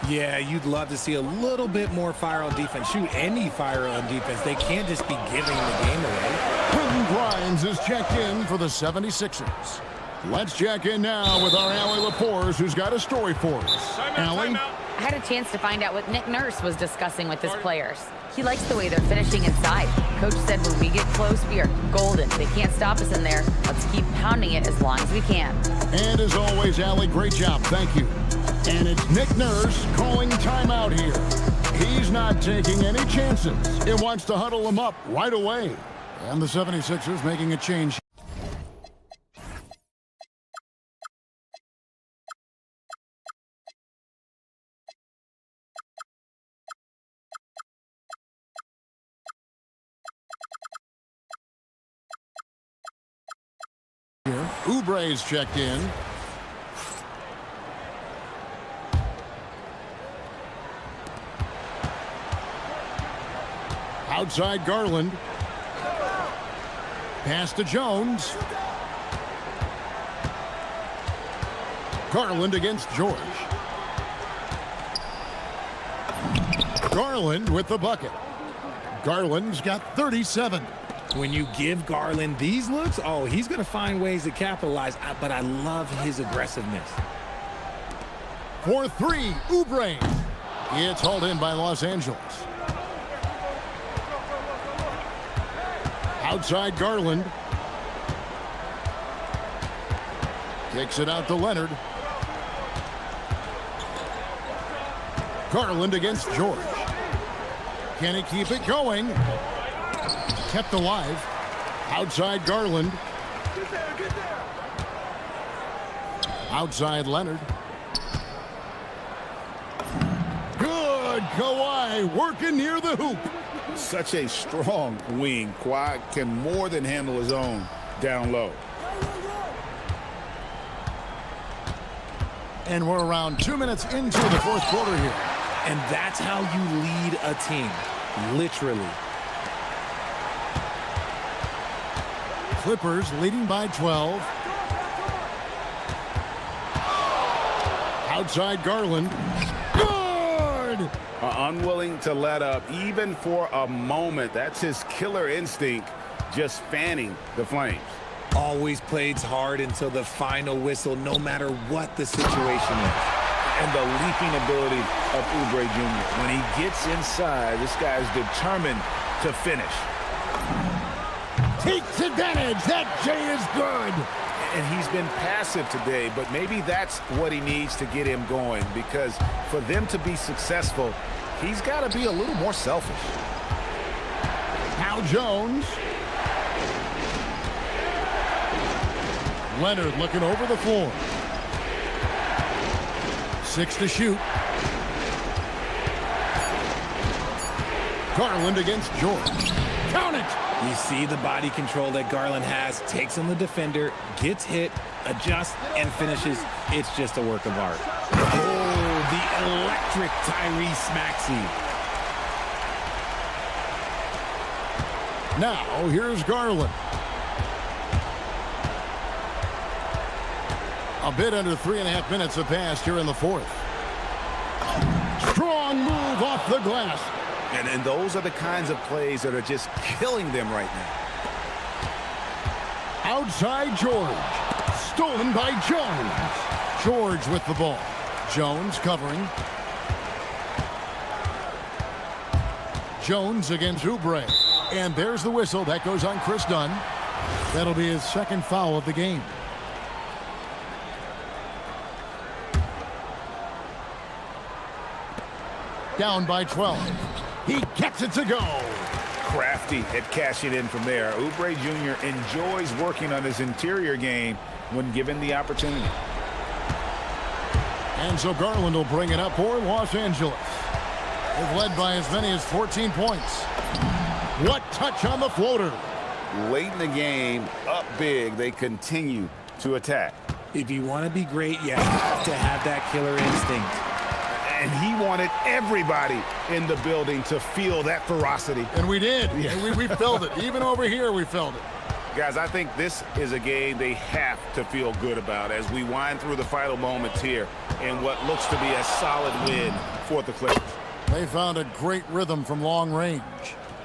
Yeah, you'd love to see a little bit more fire on defense. Shoot, any fire on defense. They can't just be giving the game away. Quentin Grimes is checked in for the 76ers. Let's check in now with our Allie Laporte, who's got a story for us. Allie? I had a chance to find out what Nick Nurse was discussing with his players. He likes the way they're finishing inside. Coach said when we get close, we are golden. They can't stop us in there. Let's keep pounding it as long as we can. And as always, Allie, great job. Thank you. And it's Nick Nurse calling timeout here. He's not taking any chances. He wants to huddle them up right away. And the 76ers making a change. Oubre's checked in. Outside Garland. Pass to Jones. Garland against George. Garland with the bucket. Garland's got 37. When you give Garland these looks, oh, he's going to find ways to capitalize, but I love his aggressiveness. For three, Oubre. It's hauled in by Los Angeles. Outside Garland. Kicks it out to Leonard. Garland against George. Can he keep it going? Kept alive. Outside Garland. Outside Leonard. Good. Kawhi working near the hoop. Such a strong wing. Kawhi can more than handle his own down low. And we're around 2 minutes into the fourth quarter here. And that's how you lead a team. Literally. Clippers leading by 12. Outside Garland. Good! Unwilling to let up even for a moment. That's his killer instinct, just fanning the flames. Always plays hard until the final whistle, no matter what the situation is. And the leaping ability of Oubre Jr. When he gets inside, this guy's determined to finish. Takes advantage. That J is good. And he's been passive today, but maybe that's what he needs to get him going, because for them to be successful, he's got to be a little more selfish. Now Jones. Leonard looking over the floor. 6 to shoot. Garland against George. Count it! You see the body control that Garland has, takes on the defender, gets hit, adjusts, and finishes. It's just a work of art. Oh, the electric Tyrese Maxey. Now, here's Garland. A bit under 3.5 minutes have passed here in the fourth. Strong move off the glass. And those are the kinds of plays that are just killing them right now. Outside George. Stolen by Jones. George with the ball. Jones covering. Jones against Oubre. And there's the whistle. That goes on Chris Dunn. That'll be his second foul of the game. Down by 12. He gets it to go. Crafty at cashing in from there. Oubre Jr. enjoys working on his interior game when given the opportunity. And so Garland will bring it up for Los Angeles. They've led by as many as 14 points. What touch on the floater. Late in the game, up big, they continue to attack. If you want to be great, you have to have that killer instinct. And he wanted everybody in the building to feel that ferocity. And we did. Yeah. We felt it. Even over here, we felt it. Guys, I think this is a game they have to feel good about as we wind through the final moments here in what looks to be a solid win for the Clippers. They found a great rhythm from long range.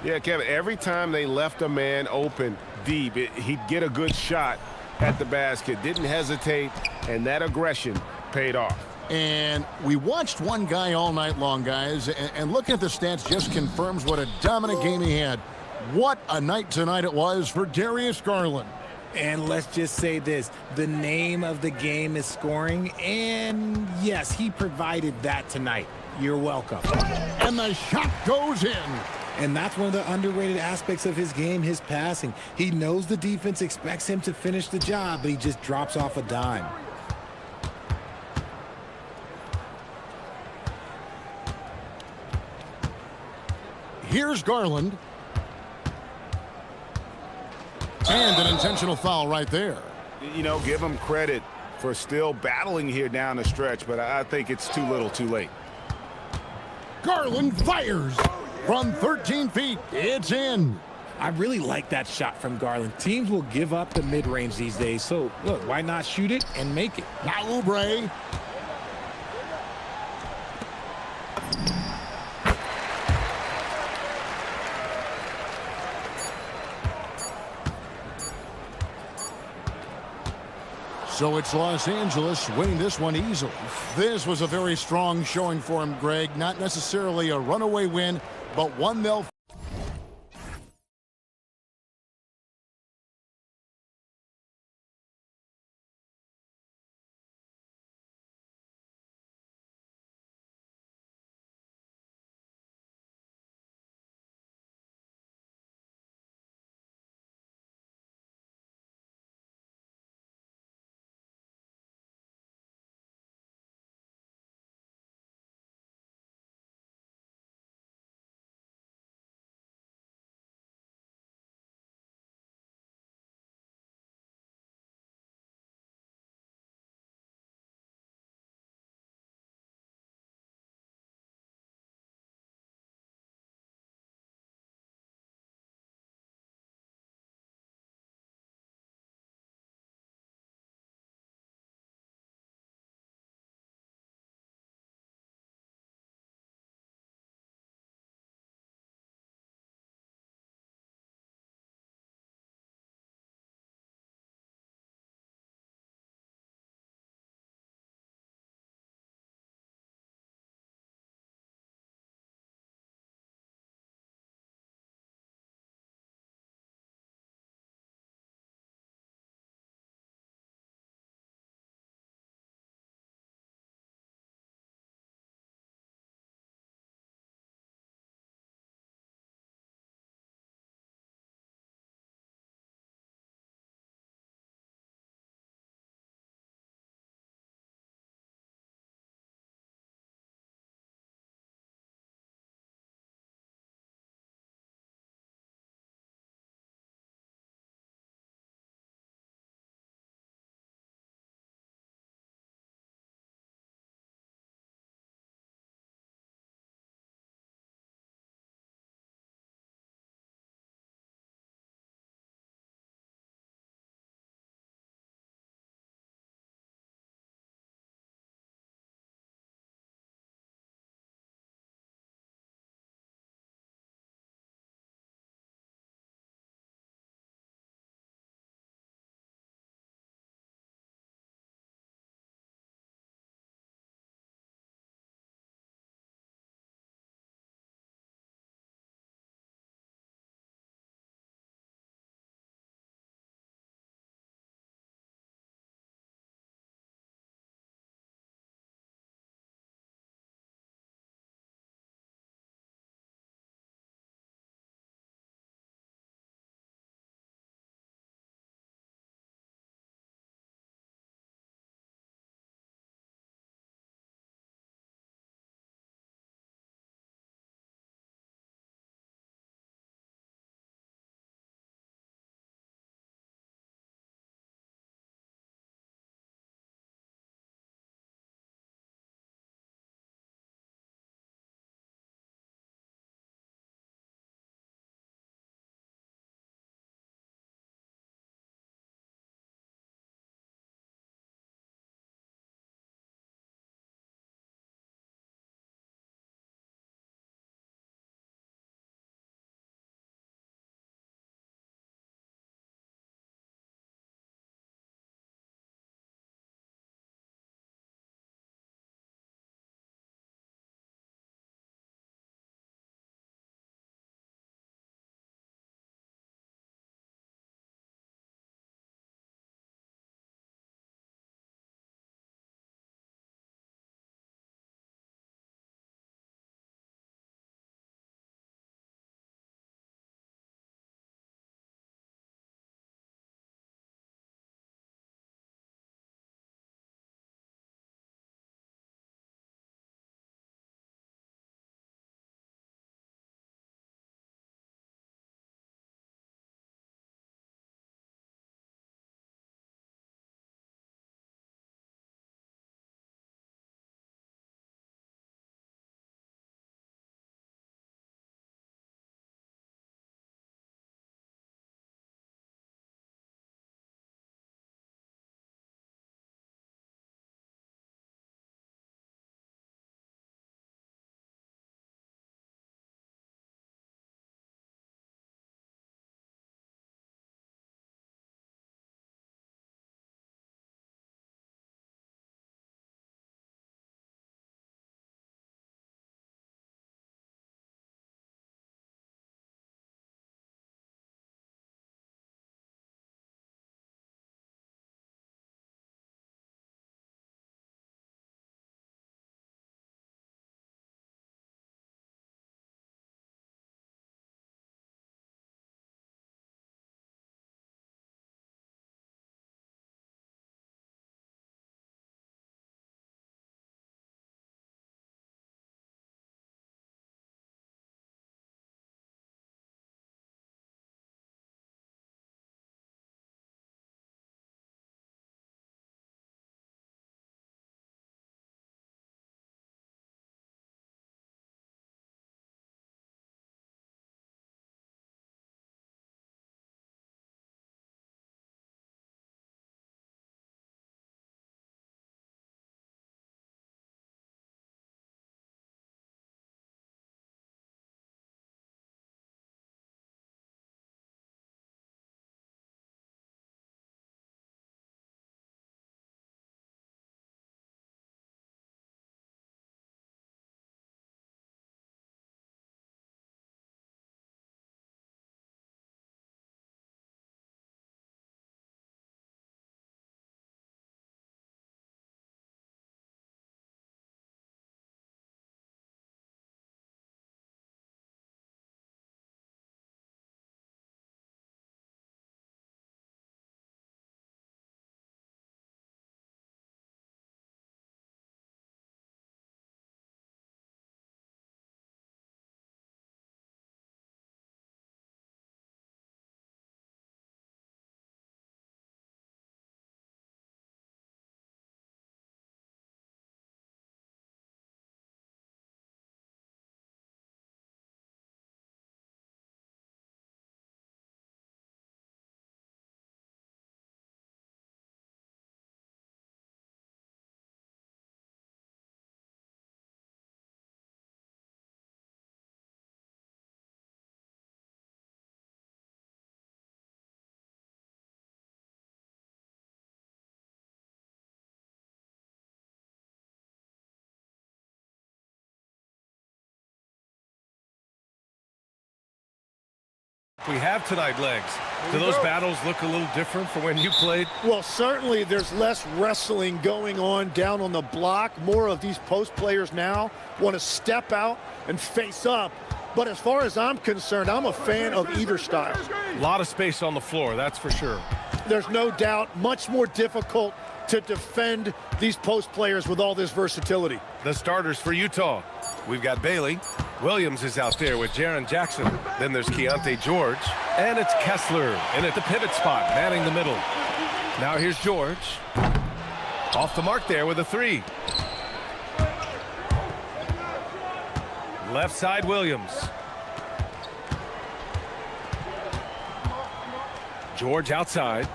Yeah, Kevin, every time they left a man open deep, he'd get a good shot at the basket. Didn't hesitate, and that aggression paid off. And we watched one guy all night long, guys, and looking at the stats just confirms what a dominant game he had. What a night tonight it was for Darius Garland. And let's just say this, the name of the game is scoring, and yes, he provided that tonight. You're welcome. And the shot goes in. And that's one of the underrated aspects of his game, his passing. He knows the defense expects him to finish the job, but he just drops off a dime. Here's Garland. And an intentional foul right there. You know, give him credit for still battling here down the stretch, but I think it's too little too late. Garland fires from 13 feet. It's in. I really like that shot from Garland. Teams will give up the mid-range these days, so look, why not shoot it and make it? Now Oubre. So it's Los Angeles winning this one easily. This was a very strong showing for him, Greg. Not necessarily a runaway win, but one they'll We have tonight, Legs. Do those battles look a little different from when you played? Well, certainly there's less wrestling going on down on the block. More of these post players now want to step out and face up. But as far as I'm concerned, I'm a fan of either style. A lot of space on the floor, that's for sure. There's no doubt much more difficult to defend these post players with all this versatility. The starters for Utah. We've got Bailey. Williams is out there with Jaren Jackson. Then there's Keontae George. And it's Kessler in at the pivot spot, manning the middle. Now here's George. Off the mark there with a three. Left side, Williams. George outside.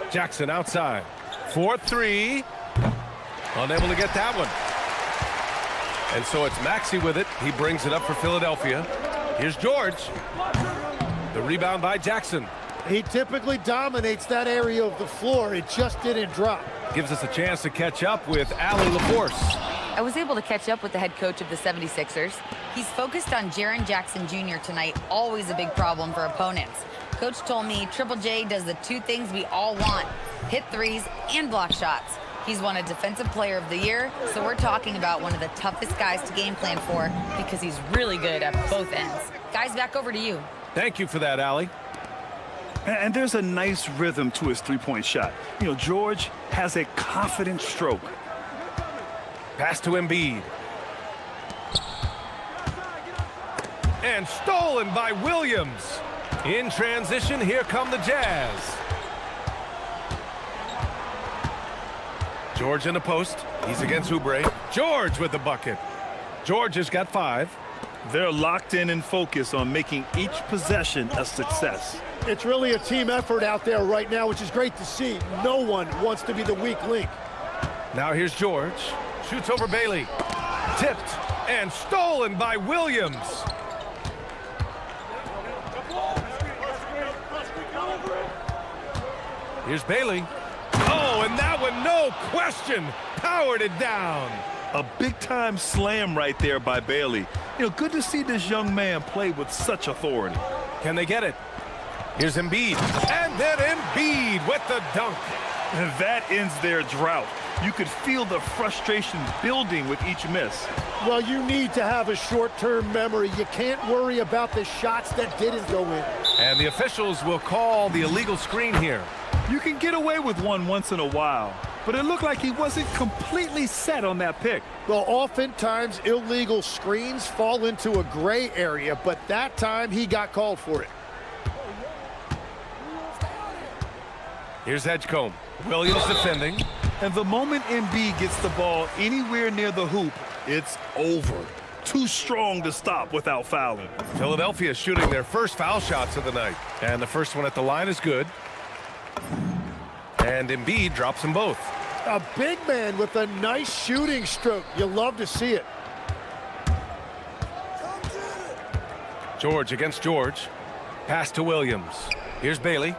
Jackson outside. 4-3. Unable to get that one. And so it's Maxey with it. He brings it up for Philadelphia. Here's George. The rebound by Jackson. He typically dominates that area of the floor. It just didn't drop. Gives us a chance to catch up with Allie LaForce. I was able to catch up with the head coach of the 76ers. He's focused on Jaren Jackson Jr. tonight, always a big problem for opponents. Coach told me Triple J does the two things we all want, hit threes and block shots. He's won a Defensive Player of the Year, so we're talking about one of the toughest guys to game plan for because he's really good at both ends. Guys, back over to you. Thank you for that, Allie. And there's a nice rhythm to his three-point shot. You know, George has a confident stroke. Pass to Embiid. And stolen by Williams. In transition, here come the Jazz. George in the post. He's against Oubre. George with the bucket. George has got 5. They're locked in and focused on making each possession a success. It's really a team effort out there right now, which is great to see. No one wants to be the weak link. Now here's George. Shoots over Bailey. Tipped and stolen by Williams. Here's Bailey. Oh, and that one, no question, powered it down. A big-time slam right there by Bailey. You know, good to see this young man play with such authority. Can they get it? Here's Embiid. And then Embiid with the dunk. And that ends their drought. You could feel the frustration building with each miss. Well, you need to have a short-term memory. You can't worry about the shots that didn't go in. And the officials will call the illegal screen here. You can get away with one once in a while, but it looked like he wasn't completely set on that pick. Well, oftentimes illegal screens fall into a gray area, but that time he got called for it. Here's Edgecombe. Williams defending. And the moment Embiid gets the ball anywhere near the hoop, it's over. Too strong to stop without fouling. Philadelphia shooting their first foul shots of the night. And the first one at the line is good. And Embiid drops them both. A big man with a nice shooting stroke. You love to see it. George against George. Pass to Williams. Here's Bailey.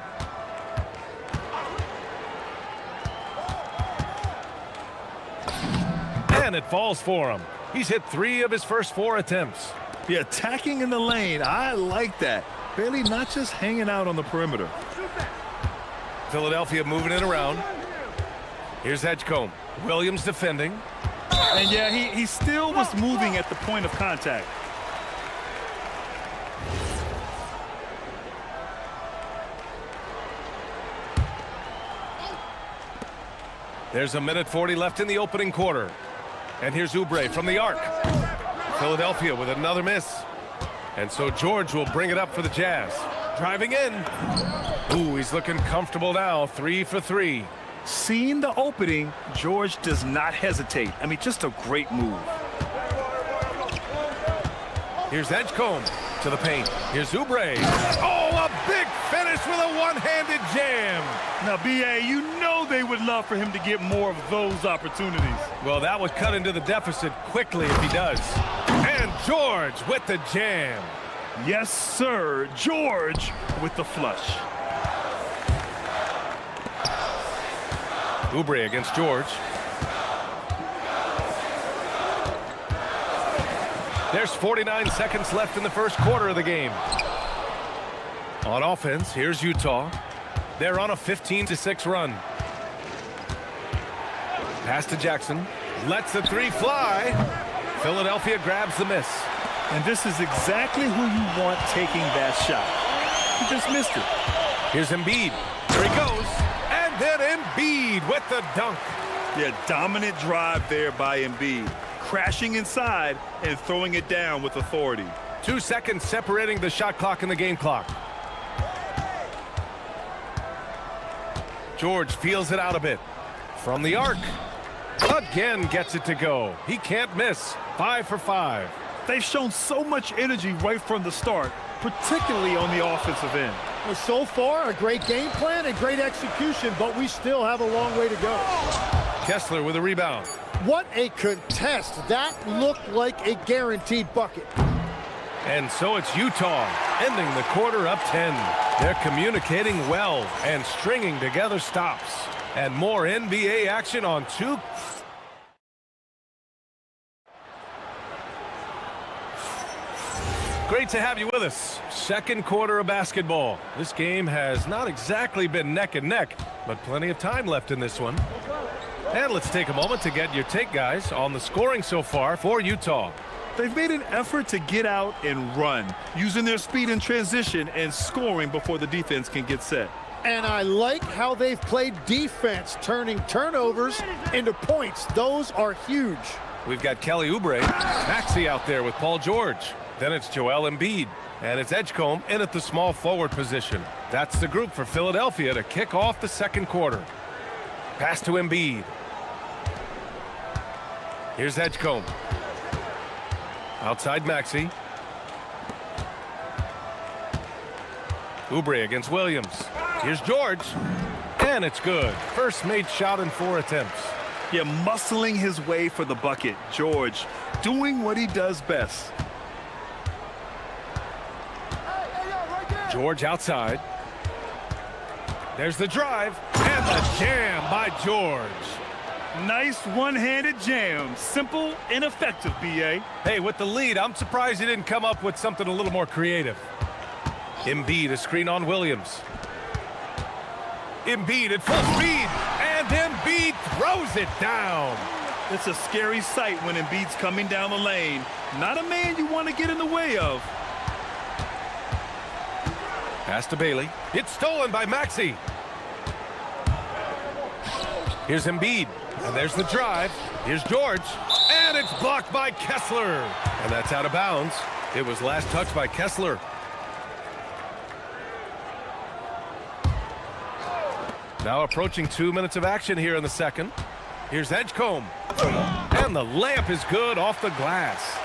And it falls for him. He's hit 3 of his first 4 attempts. Yeah, attacking in the lane. I like that. Bailey not just hanging out on the perimeter. Philadelphia moving it around. Here's Edgecombe. Williams defending. And yeah, he still was moving at the point of contact. There's a minute 40 left in the opening quarter. And here's Oubre from the arc. Philadelphia with another miss. And so George will bring it up for the Jazz. Driving in. Ooh, he's looking comfortable now. 3 for 3. Seeing the opening, George does not hesitate. I mean, just a great move. Here's Edgecombe to the paint. Here's Oubre. Oh, a big finish with a one-handed jam. Now, B.A., you know they would love for him to get more of those opportunities. Well, that would cut into the deficit quickly if he does. And George with the jam. Yes, sir. George with the flush. Oubre against George. There's 49 seconds left in the first quarter of the game. On offense, here's Utah. They're on a 15-6 run. Pass to Jackson. Lets the three fly. Philadelphia grabs the miss. And this is exactly who you want taking that shot. He just missed it. Here's Embiid. Here he goes. And then Embiid with the dunk. Yeah, dominant drive there by Embiid. Crashing inside and throwing it down with authority. 2 seconds separating the shot clock and the game clock. George feels it out a bit. From the arc. Again gets it to go. He can't miss. 5 for 5. They've shown so much energy right from the start, particularly on the offensive end. Well, so far, a great game plan and great execution, but we still have a long way to go. Kessler with a rebound. What a contest. That looked like a guaranteed bucket. And so it's Utah, ending the quarter up 10. They're communicating well and stringing together stops. And more NBA action on 2. Great to have you with us. Second quarter of basketball. This game has not exactly been neck and neck, but plenty of time left in this one. And let's take a moment to get your take, guys, on the scoring so far for Utah. They've made an effort to get out and run, using their speed in transition and scoring before the defense can get set. And I like how they've played defense, turning turnovers into points. Those are huge. We've got Kelly Oubre, Maxey out there with Paul George. Then it's Joel Embiid, and it's Edgecombe in at the small forward position. That's the group for Philadelphia to kick off the second quarter. Pass to Embiid. Here's Edgecombe. Outside Maxey. Oubre against Williams. Here's George. And it's good. First made shot in 4 attempts. Yeah, muscling his way for the bucket. George doing what he does best. George outside. There's the drive. And the jam by George. Nice one-handed jam. Simple and effective, B.A. Hey, with the lead, I'm surprised he didn't come up with something a little more creative. Embiid, a screen on Williams. Embiid at full speed, and Embiid throws it down. It's a scary sight when Embiid's coming down the lane. Not a man you want to get in the way of. Pass to Bailey. It's stolen by Maxey. Here's Embiid, and there's the drive. Here's George, and it's blocked by Kessler. And that's out of bounds. It was last touched by Kessler. Now approaching 2 minutes of action here in the second. Here's Edgecombe. And the layup is good off the glass.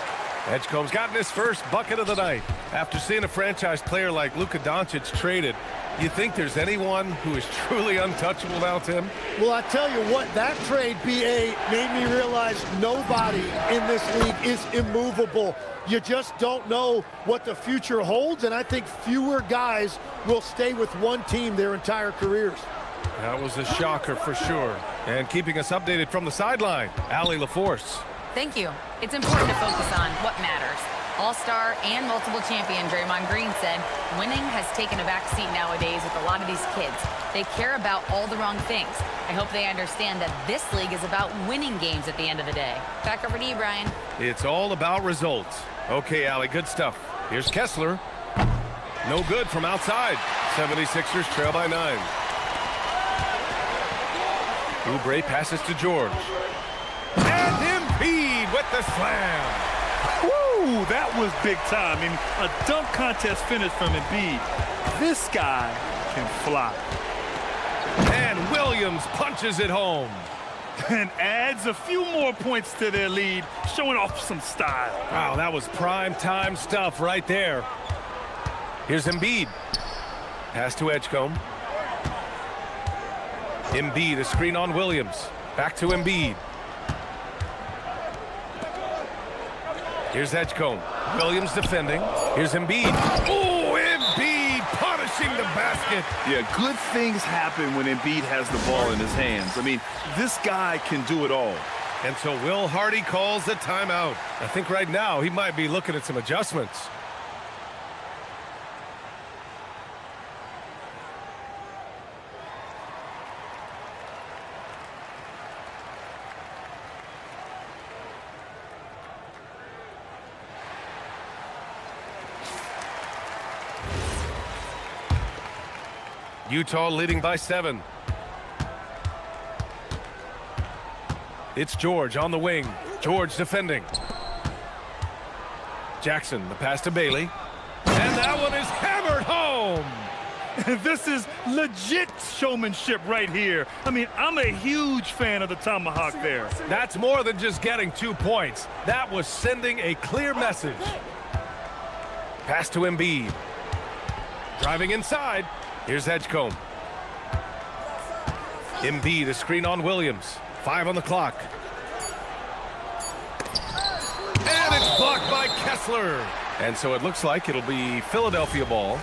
Edgecombe's gotten his first bucket of the night. After seeing a franchise player like Luka Doncic traded, you think there's anyone who is truly untouchable now, Tim? Well, I tell you what, that trade, B.A., made me realize nobody in this league is immovable. You just don't know what the future holds, and I think fewer guys will stay with one team their entire careers. That was a shocker for sure. And keeping us updated from the sideline, Allie LaForce. Thank you. It's important to focus on what matters. All-star and multiple champion Draymond Green said winning has taken a back seat nowadays with a lot of these kids. They care about all the wrong things. I hope they understand that this league is about winning games at the end of the day. Back over to you, Brian. It's all about results. Okay, Allie, good stuff. Here's Kessler. No good from outside. 76ers trail by 9. Oubre passes to George. And Embiid with the slam. Woo, that was big time. I mean, a dunk contest finish from Embiid. This guy can fly. And Williams punches it home. And adds a few more points to their lead, showing off some style. Wow, that was prime time stuff right there. Here's Embiid. Pass to Edgecombe. Embiid, a screen on Williams. Back to Embiid. Here's Edgecombe. Williams defending. Here's Embiid. Oh, Embiid punishing the basket. Yeah, good things happen when Embiid has the ball in his hands. I mean, this guy can do it all. And so Will Hardy calls the timeout. I think right now he might be looking at some adjustments. Utah leading by 7. It's George on the wing. George defending. Jackson, the pass to Bailey. And that one is hammered home. This is legit showmanship right here. I mean, I'm a huge fan of the tomahawk there. That's more than just getting 2 points. That was sending a clear message. Pass to Embiid. Driving inside. Here's Edgecombe. Embiid, a screen on Williams. 5 on the clock. And it's blocked by Kessler. And so it looks like it'll be Philadelphia ball.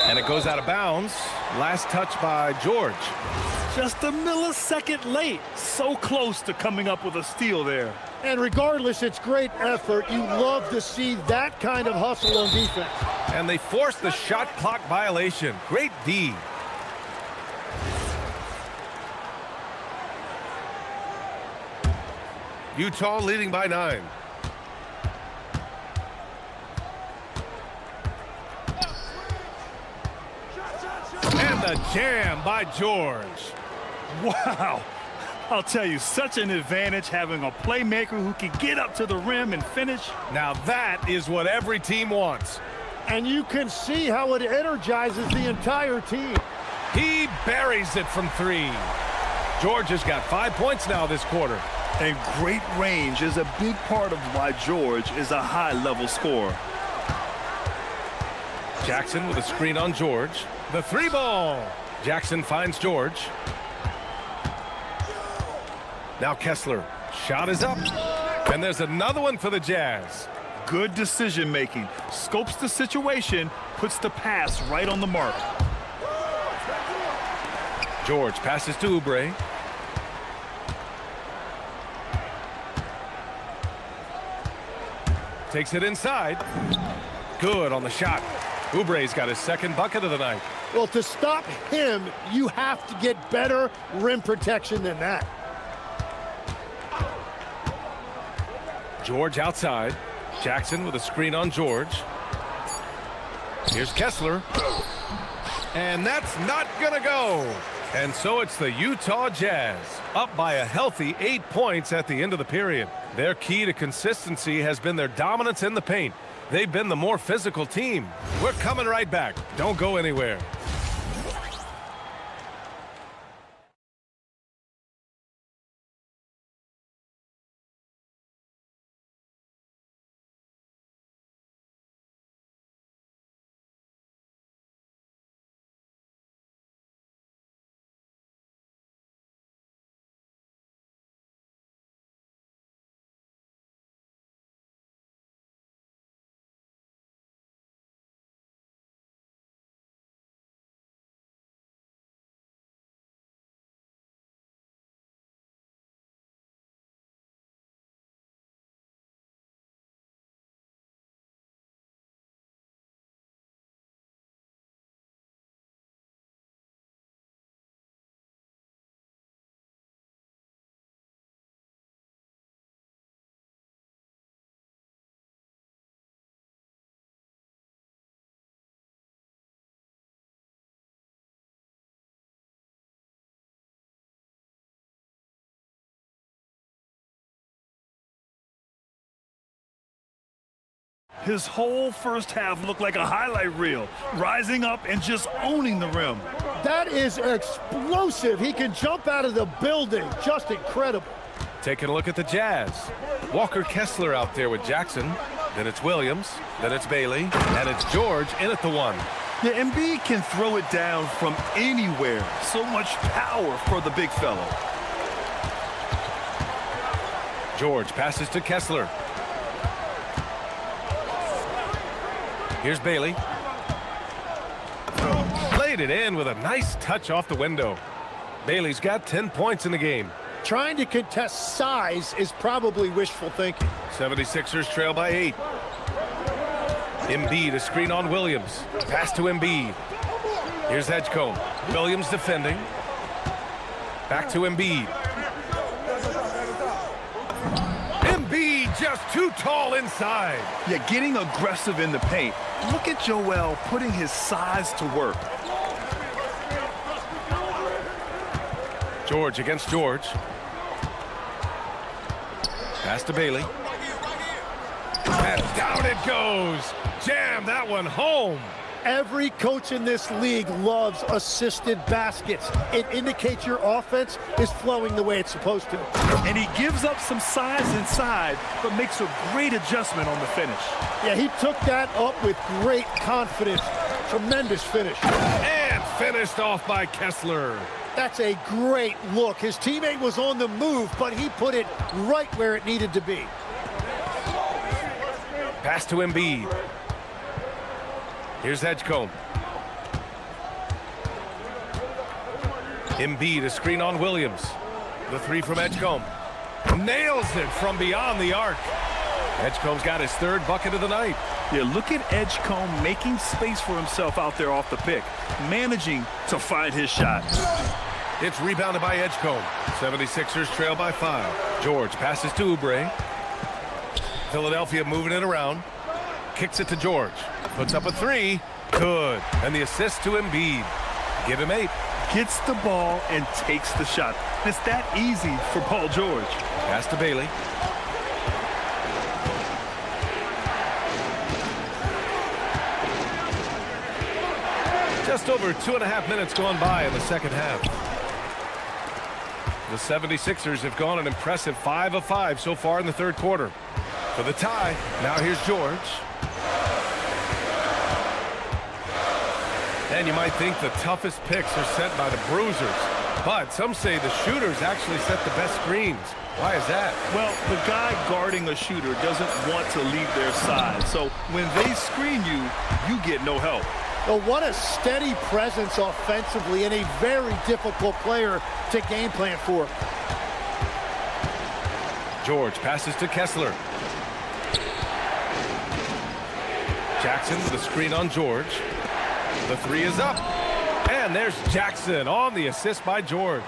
And it goes out of bounds. Last touch by George. Just a millisecond late. So close to coming up with a steal there. And regardless, it's great effort. You love to see that kind of hustle on defense. And they forced the shot clock violation. Great D. Utah leading by 9. And the jam by George. Wow. I'll tell you, such an advantage having a playmaker who can get up to the rim and finish. Now that is what every team wants. And you can see how it energizes the entire team. He buries it from 3. George has got 5 points now this quarter. And great range is a big part of why George is a high-level scorer. Jackson with a screen on George. The 3 ball. Jackson finds George. Now Kessler. Shot is up. And there's another one for the Jazz. Good decision-making. Scopes the situation, puts the pass right on the mark. George passes to Oubre. Takes it inside. Good on the shot. Oubre's got his 2nd bucket of the night. Well, to stop him, you have to get better rim protection than that. George outside. Jackson with a screen on George. Here's Kessler. And that's not gonna go. And so it's the Utah Jazz, up by a healthy 8 points at the end of the period. Their key to consistency has been their dominance in the paint. They've been the more physical team. We're coming right back. Don't go anywhere. His whole first half looked like a highlight reel, rising up and just owning the rim. That is explosive. He can jump out of the building. Just incredible. Taking a look at the Jazz. Walker Kessler out there with Jackson. Then it's Williams. Then it's Bailey. And it's George in at the 1. The Embiid can throw it down from anywhere. So much power for the big fellow. George passes to Kessler. Here's Bailey. laid it in with a nice touch off the window. Bailey's got 10 points in the game. Trying to contest size is probably wishful thinking. 76ers trail by 8. Embiid, a screen on Williams. Pass to Embiid. Here's Edgecombe. Williams defending. Back to Embiid. Embiid just too tall inside. Yeah, getting aggressive in the paint. Look at Joel putting his size to work. George against George. Pass to Bailey. And down it goes. Jam that one home. Every coach in this league loves assisted baskets. It indicates your offense is flowing the way it's supposed to. And he gives up some size inside, but makes a great adjustment on the finish. Yeah, he took that up with great confidence. Tremendous finish. And finished off by Kessler. That's a great look. His teammate was on the move, but he put it right where it needed to be. Pass to Embiid. Here's Edgecombe. Embiid, a screen on Williams. The three from Edgecombe. Nails it from beyond the arc. Edgecombe's got his third bucket of the night. Yeah, look at Edgecombe making space for himself out there off the pick, managing to find his shot. It's rebounded by Edgecombe. 76ers trail by 5. George passes to Oubre. Philadelphia moving it around. Kicks it to George. Puts up a three. Good. And the assist to Embiid. Give him 8. Gets the ball and takes the shot. It's that easy for Paul George. Pass to Bailey. Just over 2.5 minutes gone by in the second half. The 76ers have gone an impressive 5 of 5 so far in the third quarter. For the tie, now here's George. And you might think the toughest picks are set by the bruisers, but some say the shooters actually set the best screens. Why is that? Well, the guy guarding a shooter doesn't want to leave their side, so when they screen you, you get no help. Well, what a steady presence offensively and a very difficult player to game plan for. George passes to Kessler. Jackson with a screen on George. The three is up. And there's Jackson on the assist by George.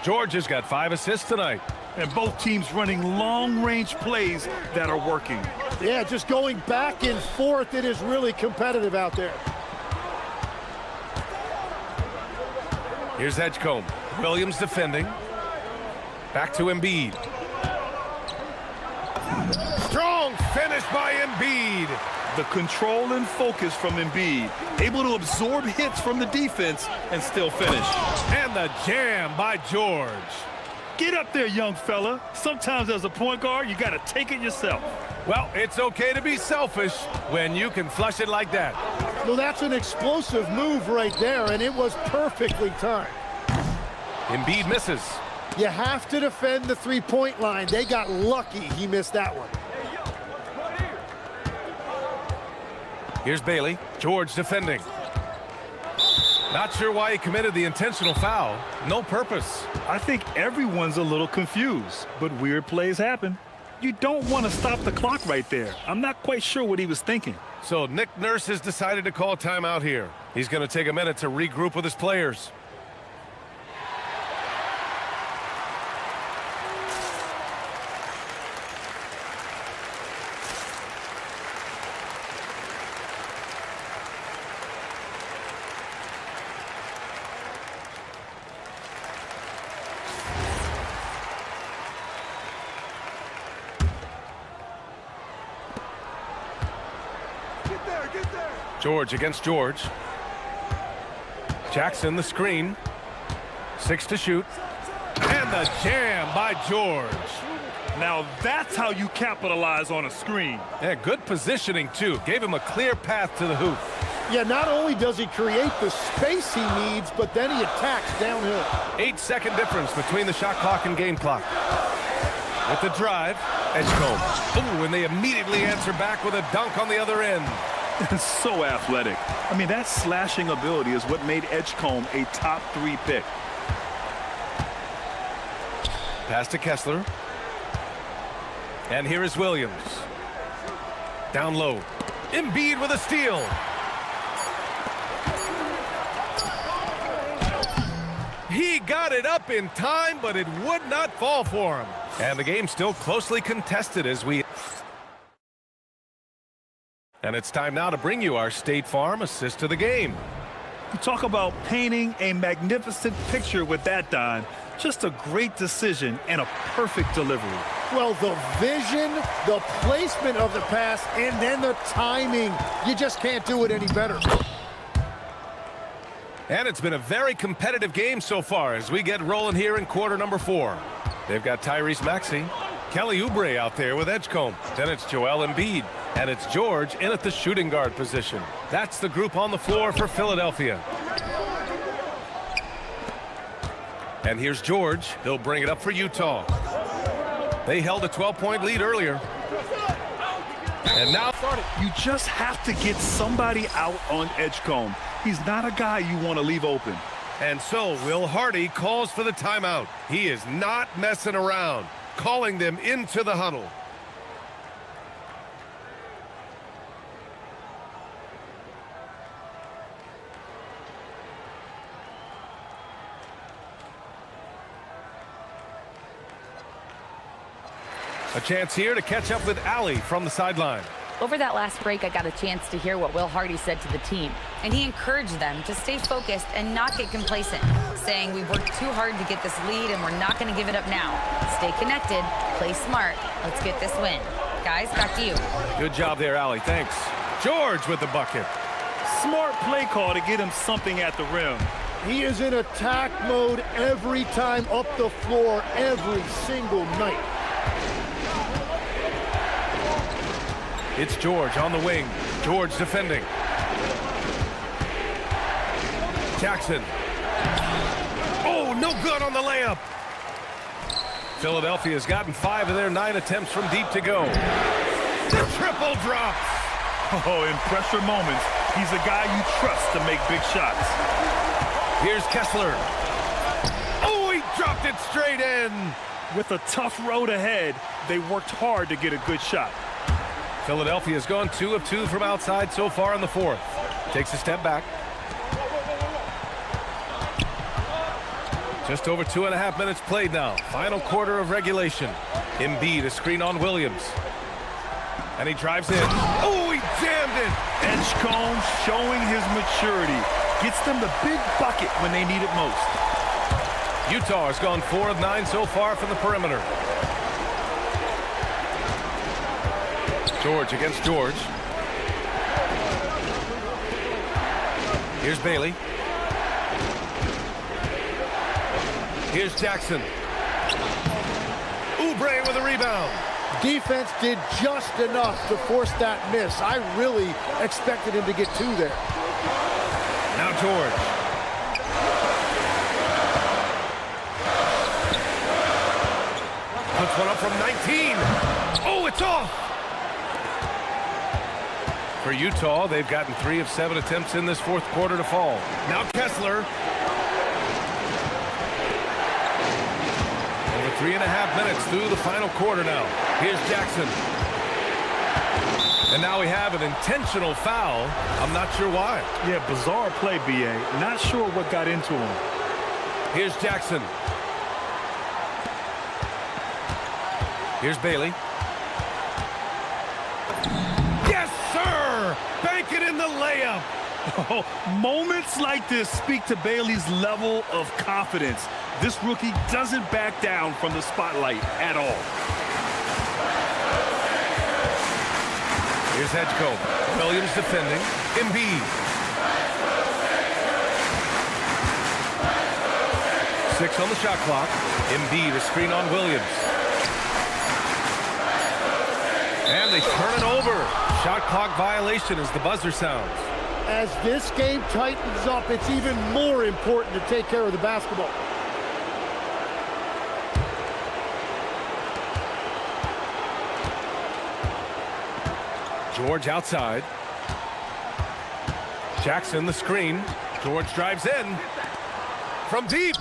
George has got 5 assists tonight. And both teams running long-range plays that are working. Yeah, just going back and forth. It is really competitive out there. Here's Edgecombe. Williams defending. Back to Embiid. Strong finish by Embiid. The control and focus from Embiid. Able to absorb hits from the defense and still finish. And the jam by George. Get up there, young fella. Sometimes as a point guard, you got to take it yourself. Well, it's okay to be selfish when you can flush it like that. Well, that's an explosive move right there, and it was perfectly timed. Embiid misses. You have to defend the three-point line. They got lucky he missed that one. Here's Bailey. George defending. Not sure why he committed the intentional foul. No purpose. I think everyone's a little confused, but weird plays happen. You don't want to stop the clock right there. I'm not quite sure what he was thinking. So Nick Nurse has decided to call timeout here. He's going to take a minute to regroup with his players. George against George. Jackson the screen. 6 to shoot. And the jam by George. Now that's how you capitalize on a screen. Yeah, good positioning too. Gave him a clear path to the hoop. Yeah, not only does he create the space he needs, but then he attacks downhill. 8-second difference between the shot clock and game clock. With the drive, Edgecombe. Ooh, and they immediately answer back with a dunk on the other end. So athletic. I mean, that slashing ability is what made Edgecombe a top 3 pick. Pass to Kessler. And here is Williams. Down low. Embiid with a steal. He got it up in time, but it would not fall for him. And the game's still closely contested as we... And it's time now to bring you our State Farm assist to the game. You talk about painting a magnificent picture with that, Don. Just a great decision and a perfect delivery. Well, the vision, the placement of the pass, and then the timing. You just can't do it any better. And it's been a very competitive game so far as we get rolling here in quarter number 4. They've got Tyrese Maxey, Kelly Oubre out there with Edgecombe. Then it's Joel Embiid, and it's George in at the shooting guard position. That's the group on the floor for Philadelphia. And here's George. He'll bring it up for Utah. They held a 12-point lead earlier. And now you just have to get somebody out on Edgecombe. He's not a guy you want to leave open. And so Will Hardy calls for the timeout. He is not messing around, calling them into the huddle. A chance here to catch up with Allie from the sideline. Over that last break, I got a chance to hear what Will Hardy said to the team, and he encouraged them to stay focused and not get complacent, saying we worked too hard to get this lead and we're not going to give it up now. Stay connected, play smart, let's get this win. Guys, back to you. Good job there, Allie. Thanks. George with the bucket. Smart play call to get him something at the rim. He is in attack mode every time up the floor, every single night. It's George on the wing. George defending. Jackson. Oh, no good on the layup. Philadelphia's gotten 5 of their 9 attempts from deep to go. The triple drop. Oh, in pressure moments, he's a guy you trust to make big shots. Here's Kessler. Oh, he dropped it straight in. With a tough road ahead, they worked hard to get a good shot. Philadelphia's gone 2 of 2 from outside so far in the 4th. Takes a step back. Just over 2.5 minutes played now. Final quarter of regulation. Embiid, a screen on Williams. And he drives in. Oh, he jammed it. Edgecombe showing his maturity. Gets them the big bucket when they need it most. Utah has gone 4 of 9 so far from the perimeter. George against George. Here's Bailey. Here's Jackson. Oubre with a rebound. Defense did just enough to force that miss. I really expected him to get 2 there. Now George. Puts one up from 19. Oh, it's off. For Utah, they've gotten 3 of 7 attempts in this 4th quarter to fall. Now Kessler. Over 3.5 minutes through the final quarter now. Here's Jackson. And now we have an intentional foul. I'm not sure why. Yeah, bizarre play, B.A. Not sure what got into him. Here's Jackson. Here's Bailey. Bank it in the layup. Oh, moments like this speak to Bailey's level of confidence. This rookie doesn't back down from the spotlight at all. Here's Edgecombe. Williams defending. Embiid. 6 on the shot clock. Embiid, a screen on Williams. And they turn it over. Shot clock violation as the buzzer sounds. As this game tightens up, it's even more important to take care of the basketball. George outside. Jackson, the screen. George drives in. From deep.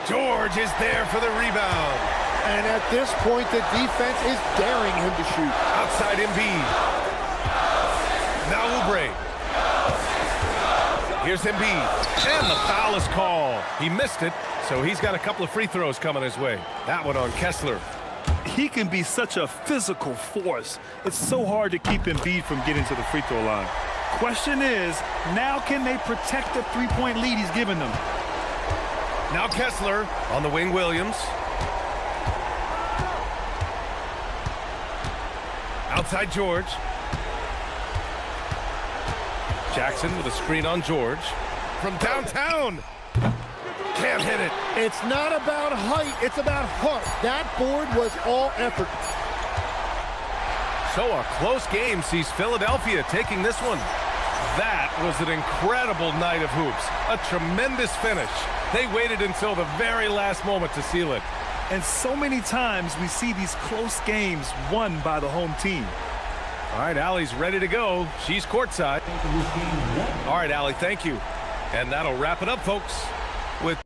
George is there for the rebound. And at this point, the defense is daring him to shoot. Outside Embiid. Now Oubre. Here's Embiid. And the foul is called. He missed it, so he's got a couple of free throws coming his way. That one on Kessler. He can be such a physical force. It's so hard to keep Embiid from getting to the free throw line. Question is, now can they protect the three-point lead he's given them? Now Kessler on the wing, Williams. Outside George. Jackson with a screen on George. From downtown. Can't hit it. It's not about height, it's about heart. That board was all effort. So a close game sees Philadelphia taking this one. That was an incredible night of hoops. A tremendous finish. They waited until the very last moment to seal it. And so many times we see these close games won by the home team. All right, Allie's ready to go. She's courtside. All right, Allie, thank you. And that'll wrap it up, folks, with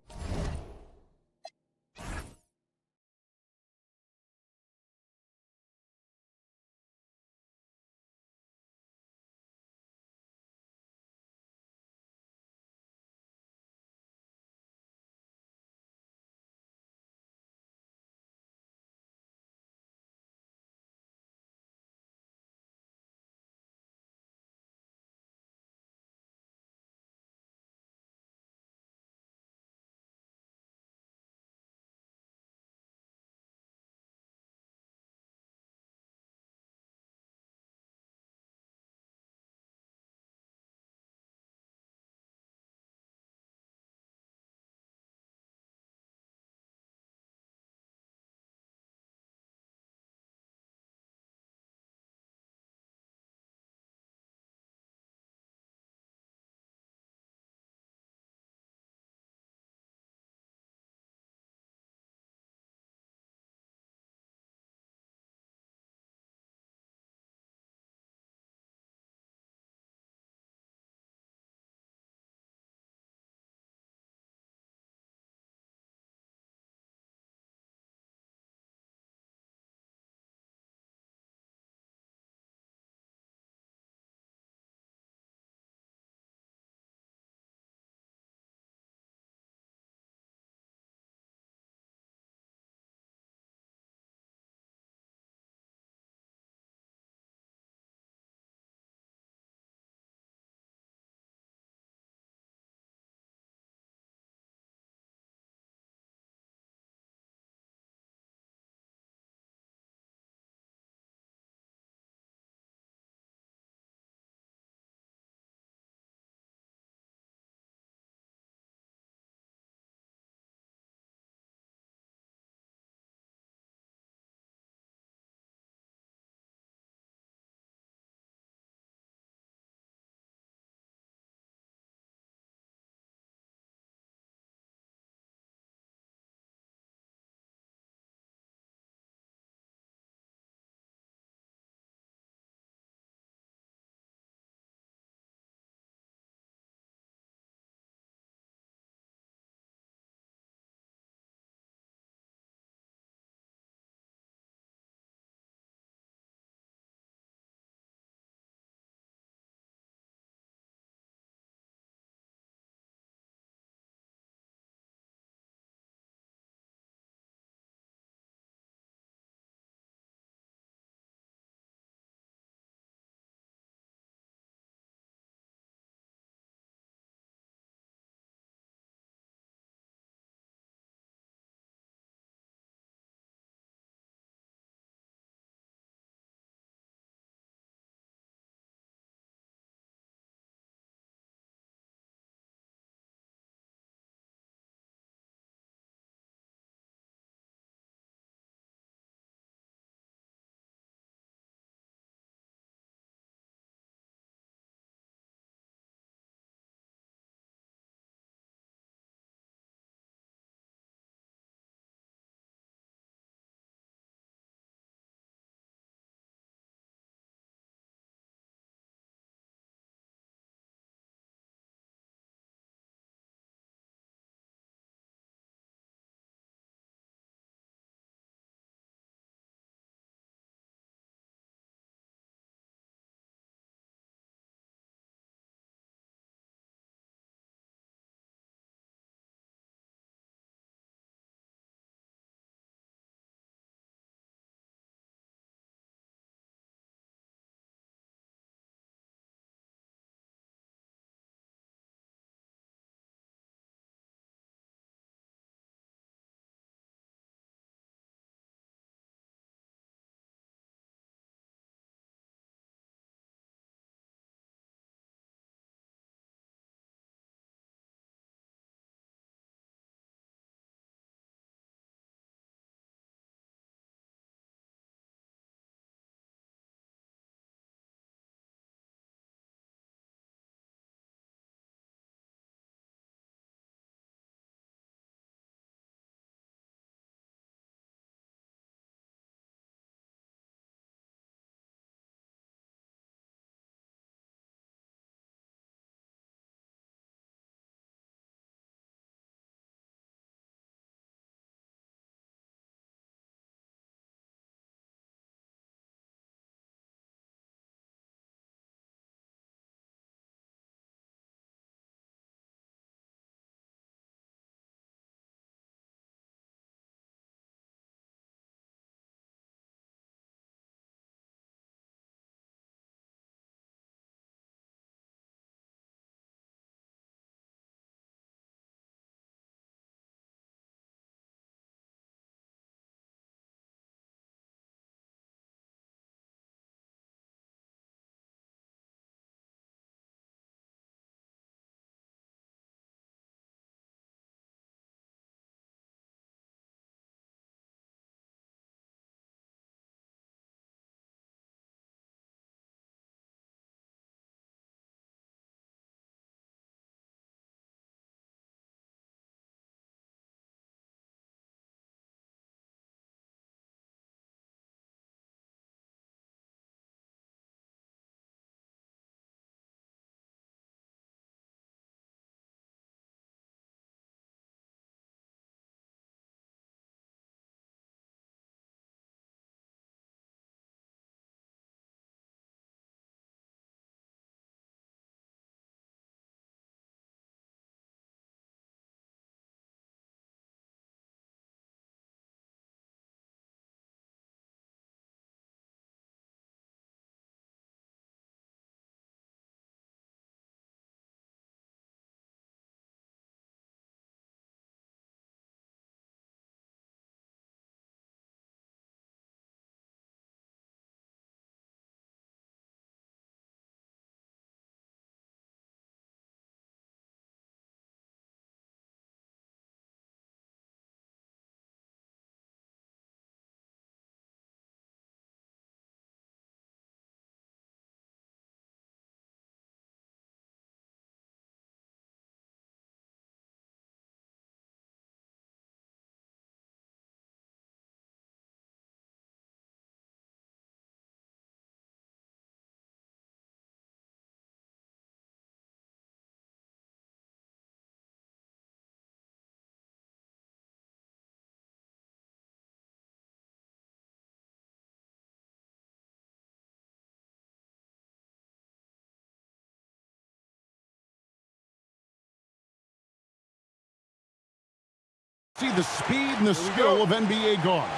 See the speed and the skill of NBA guards.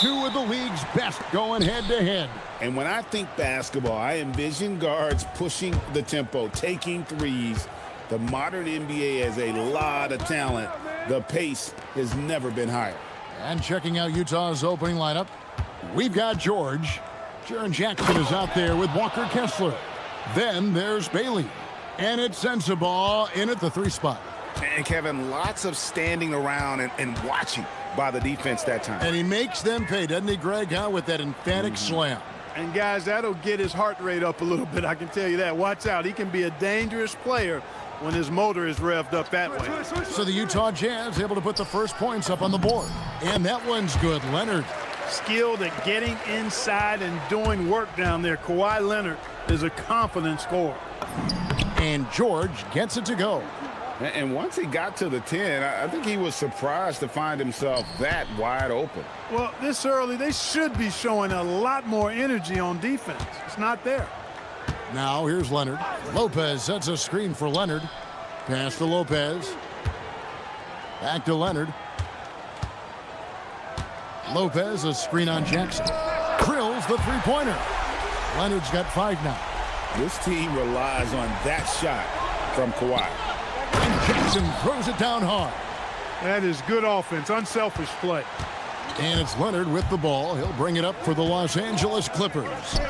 Two of the league's best going head-to-head. And when I think basketball, I envision guards pushing the tempo, taking threes. The modern NBA has a lot of talent. The pace has never been higher. And checking out Utah's opening lineup, we've got George. Jaren Jackson is out there with Walker Kessler. Then there's Bailey. And it's Sensabaugh in at the 3 spot. And Kevin, lots of standing around and watching by the defense that time. And he makes them pay, doesn't he, Greg, with that emphatic slam. And, guys, that'll get his heart rate up a little bit, I can tell you that. Watch out. He can be a dangerous player when his motor is revved up that way. So the Utah Jazz able to put the first points up on the board. And that one's good. Leonard. Skilled at getting inside and doing work down there. Kawhi Leonard is a confident scorer. And George gets it to go. And once he got to the 10, I think he was surprised to find himself that wide open. Well, this early, they should be showing a lot more energy on defense. It's not there. Now here's Leonard. Lopez sets a screen for Leonard. Pass to Lopez. Back to Leonard. Lopez, a screen on Jackson. Drills the three-pointer. Leonard's got 5 now. This team relies on that shot from Kawhi. And Jackson throws it down hard. That is good offense, unselfish play. And it's Leonard with the ball. He'll bring it up for the Los Angeles Clippers.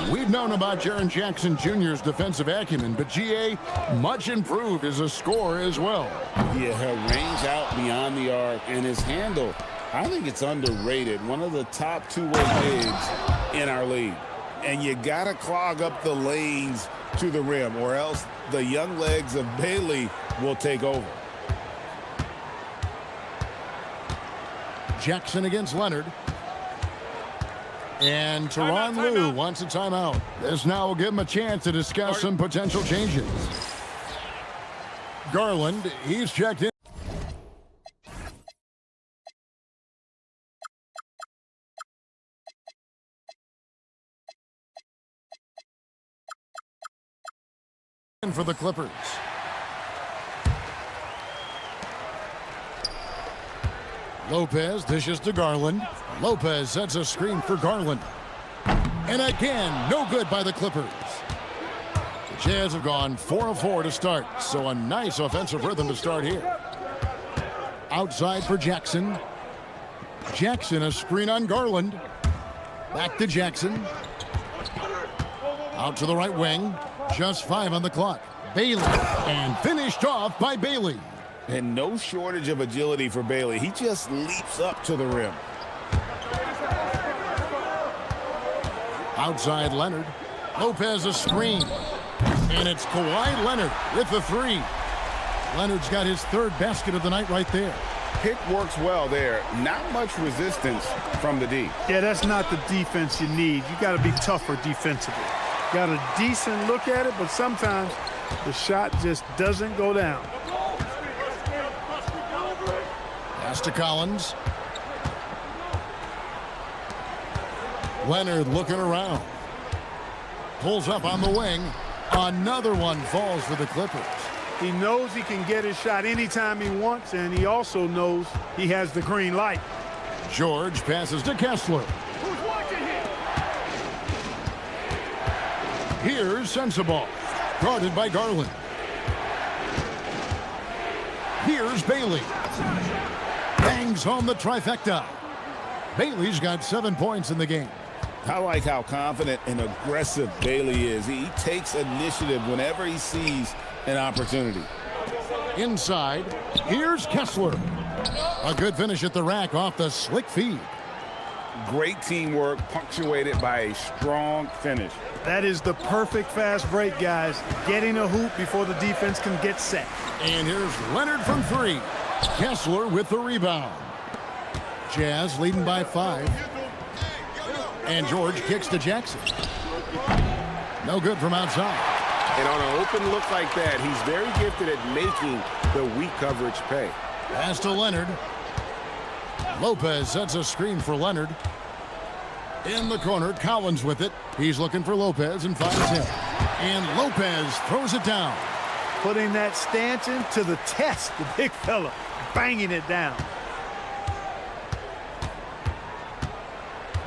We've known about Jaren Jackson Jr.'s defensive acumen, but GA much improved as a scorer as well. Yeah, her range out beyond the arc and his handle, I think it's underrated. One of the top two-way bigs in our league. And you got to clog up the lanes to the rim, or else the young legs of Bailey will take over. Jackson against Leonard. And Tyronn Lue wants a timeout. This now will give him a chance to discuss some potential changes. Garland, he's checked in. For the Clippers. Lopez dishes to Garland. Lopez sets a screen for Garland. And again, no good by the Clippers. The Jazz have gone 4 of 4 to start, so a nice offensive rhythm to start here. Outside for Jackson. Jackson, a screen on Garland. Back to Jackson. Out to the right wing. Just 5 on the clock. Bailey, and finished off by Bailey. And no shortage of agility for Bailey. He just leaps up to the rim. Outside Leonard. Lopez a screen. And it's Kawhi Leonard with the 3. Leonard's got his 3rd basket of the night right there. Pick works well there. Not much resistance from the D. Yeah, that's not the defense you need. You got to be tougher defensively. Got a decent look at it, but sometimes the shot just doesn't go down. Pass to Collins. Leonard looking around. Pulls up on the wing. Another one falls for the Clippers. He knows he can get his shot anytime he wants, and he also knows he has the green light. George passes to Kessler. Here's Sensabaugh, guarded by Garland. Here's Bailey. Bangs home the trifecta. Bailey's got 7 points in the game. I like how confident and aggressive Bailey is. He takes initiative whenever he sees an opportunity. Inside, here's Kessler. A good finish at the rack off the slick feed. Great teamwork punctuated by a strong finish. That is the perfect fast break, guys. Getting a hoop before the defense can get set. And here's Leonard from 3. Kessler with the rebound. Jazz leading by 5. And George kicks to Jackson. No good from outside. And on an open look like that, he's very gifted at making the weak coverage pay. Pass to Leonard. Lopez sets a screen for Leonard. In the corner, Collins with it. He's looking for Lopez and finds him. And Lopez throws it down. Putting that Stanton to the test, the big fella, banging it down.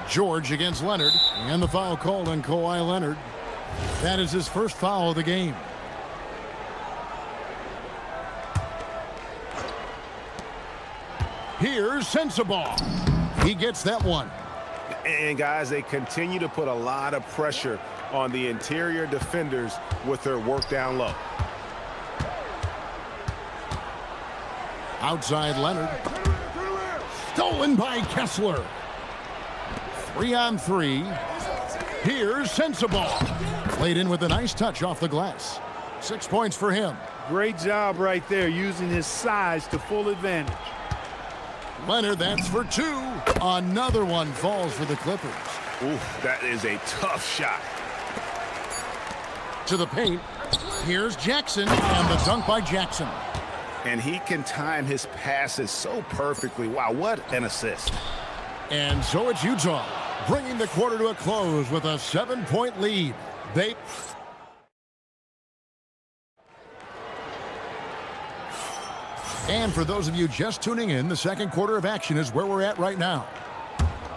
George against Leonard, and the foul called on Kawhi Leonard. That is his first foul of the game. Here's Sensabaugh. He gets that one. And guys, they continue to put a lot of pressure on the interior defenders with their work down low. Outside Leonard. Stolen by Kessler. 3-on-3. Here's Sensabaugh. Played in with a nice touch off the glass. 6 points for him. Great job right there, using his size to full advantage. Leonard, that's for 2. Another one falls for the Clippers. Ooh, that is a tough shot. To the paint. Here's Jackson, and the dunk by Jackson. And he can time his passes so perfectly. Wow, what an assist. And so it's Utah, bringing the quarter to a close with a 7-point lead. And for those of you just tuning in, the second quarter of action is where we're at right now.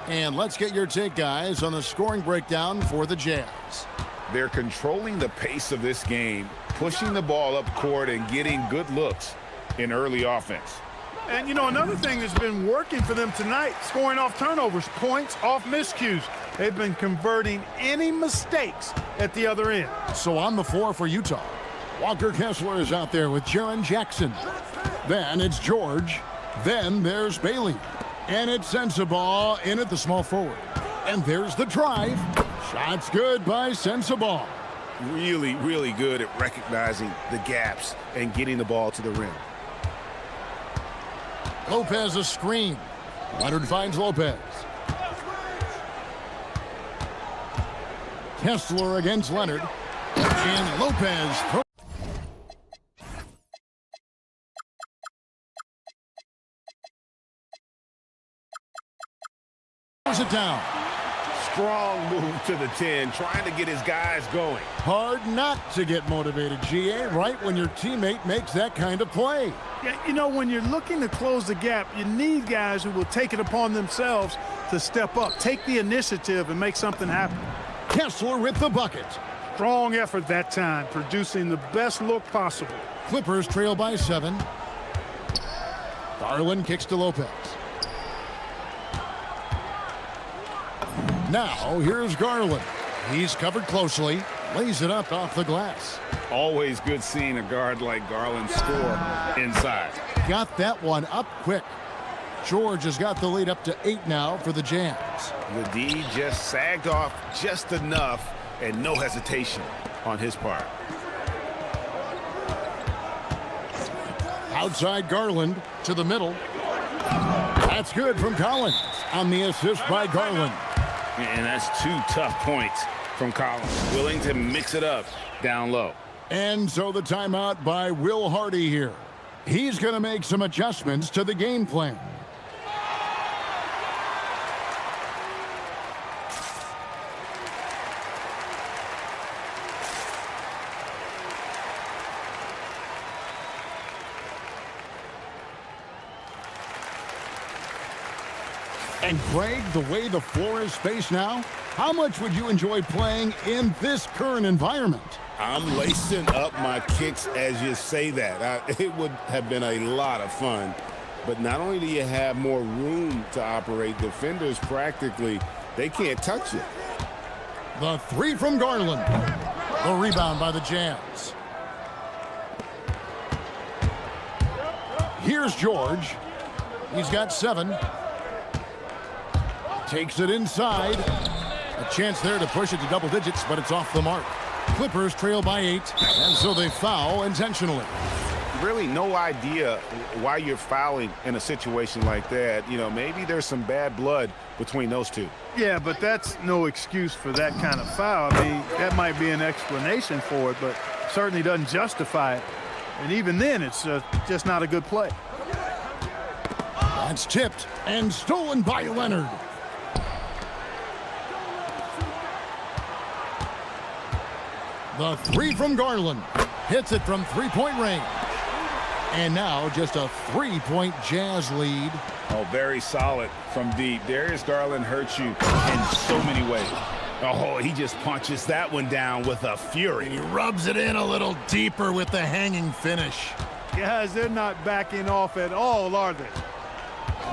And let's get your take, guys, on the scoring breakdown for the Jazz. They're controlling the pace of this game, pushing the ball up court and getting good looks in early offense. And, you know, another thing that's been working for them tonight, scoring off turnovers, points off miscues. They've been converting any mistakes at the other end. So on the floor for Utah, Walker Kessler is out there with Jaren Jackson. Then it's George. Then there's Bailey. And it's Sensabaugh in at the small forward. And there's the drive. Shot's good by Sensabaugh. Really, really good at recognizing the gaps and getting the ball to the rim. Lopez a screen. Leonard finds Lopez. Kessler against Leonard. And Lopez throws it down. Strong move to the 10, trying to get his guys going. Hard not to get motivated, GA, right when your teammate makes that kind of play. Yeah, you know, when you're looking to close the gap, you need guys who will take it upon themselves to step up, take the initiative, and make something happen. Kessler with the bucket. Strong effort that time, producing the best look possible. Clippers trail by 7. Garland kicks to Lopez. Now, here's Garland. He's covered closely. Lays it up off the glass. Always good seeing a guard like Garland score inside. Got that one up quick. George has got the lead up to 8 now for the Jazz. The D just sagged off just enough and no hesitation on his part. Outside Garland to the middle. That's good from Collins on the assist by Garland. And that's 2 tough points from Collins, willing to mix it up down low. And so the timeout by Will Hardy here. He's going to make some adjustments to the game plan. And Greg, the way the floor is spaced now, how much would you enjoy playing in this current environment? I'm lacing up my kicks as you say that. It would have been a lot of fun. But not only do you have more room to operate, defenders practically, they can't touch it. The 3 from Garland. The rebound by the Jazz. Here's George. He's got 7. Takes it inside. A chance there to push it to double digits, but it's off the mark. Clippers trail by 8, and so they foul intentionally. Really no idea why you're fouling in a situation like that. You know, maybe there's some bad blood between those two. Yeah, but that's no excuse for that kind of foul. I mean, that might be an explanation for it, but certainly doesn't justify it. And even then, it's just not a good play. That's tipped and stolen by Leonard. The 3 from Garland. Hits it from 3-point range. And now just a 3-point Jazz lead. Oh, very solid from deep. Darius Garland hurts you in so many ways. Oh, he just punches that one down with a fury. He rubs it in a little deeper with the hanging finish. Guys, they're not backing off at all, are they?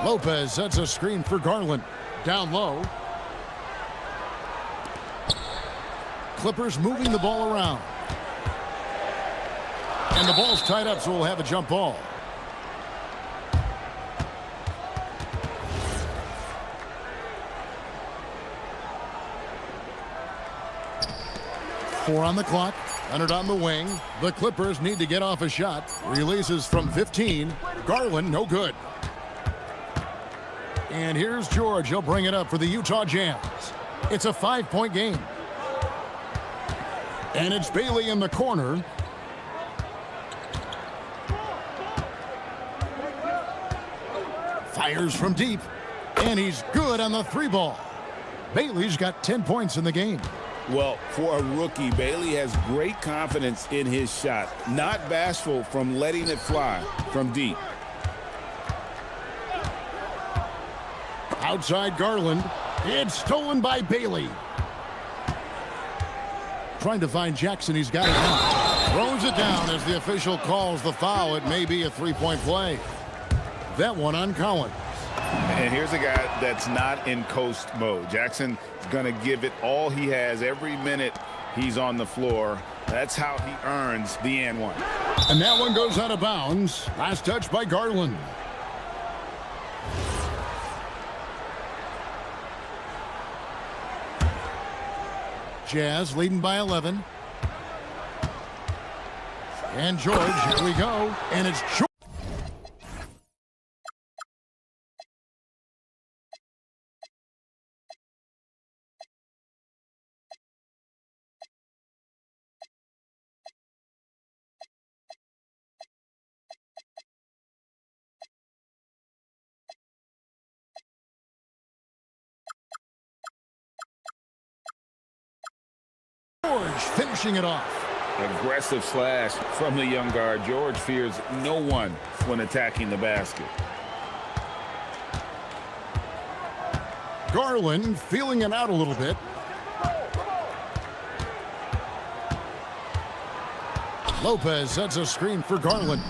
Lopez sets a screen for Garland. Down low. Clippers moving the ball around. And the ball's tied up, so we'll have a jump ball. Four on the clock. Leonard on the wing. The Clippers need to get off a shot. Releases from 15. Garland, no good. And here's George. He'll bring it up for the Utah Jazz. It's a 5-point game. And it's Bailey in the corner. Fires from deep. And he's good on the 3-ball. Bailey's got 10 points in the game. Well, for a rookie, Bailey has great confidence in his shot. Not bashful from letting it fly from deep. Outside Garland. It's stolen by Bailey. Trying to find Jackson. He's got it now. Throws it down as the official calls the foul. It may be a 3-point play. That one on Collins. And here's a guy that's not in coast mode. Jackson is going to give it all he has every minute he's on the floor. That's how he earns the and one. And that one goes out of bounds. Last touch by Garland. Jazz leading by 11. And George, here we go. And it's George. George finishing it off. Aggressive slash from the young guard. George fears no one when attacking the basket. Garland feeling it out a little bit. Lopez sets a screen for Garland.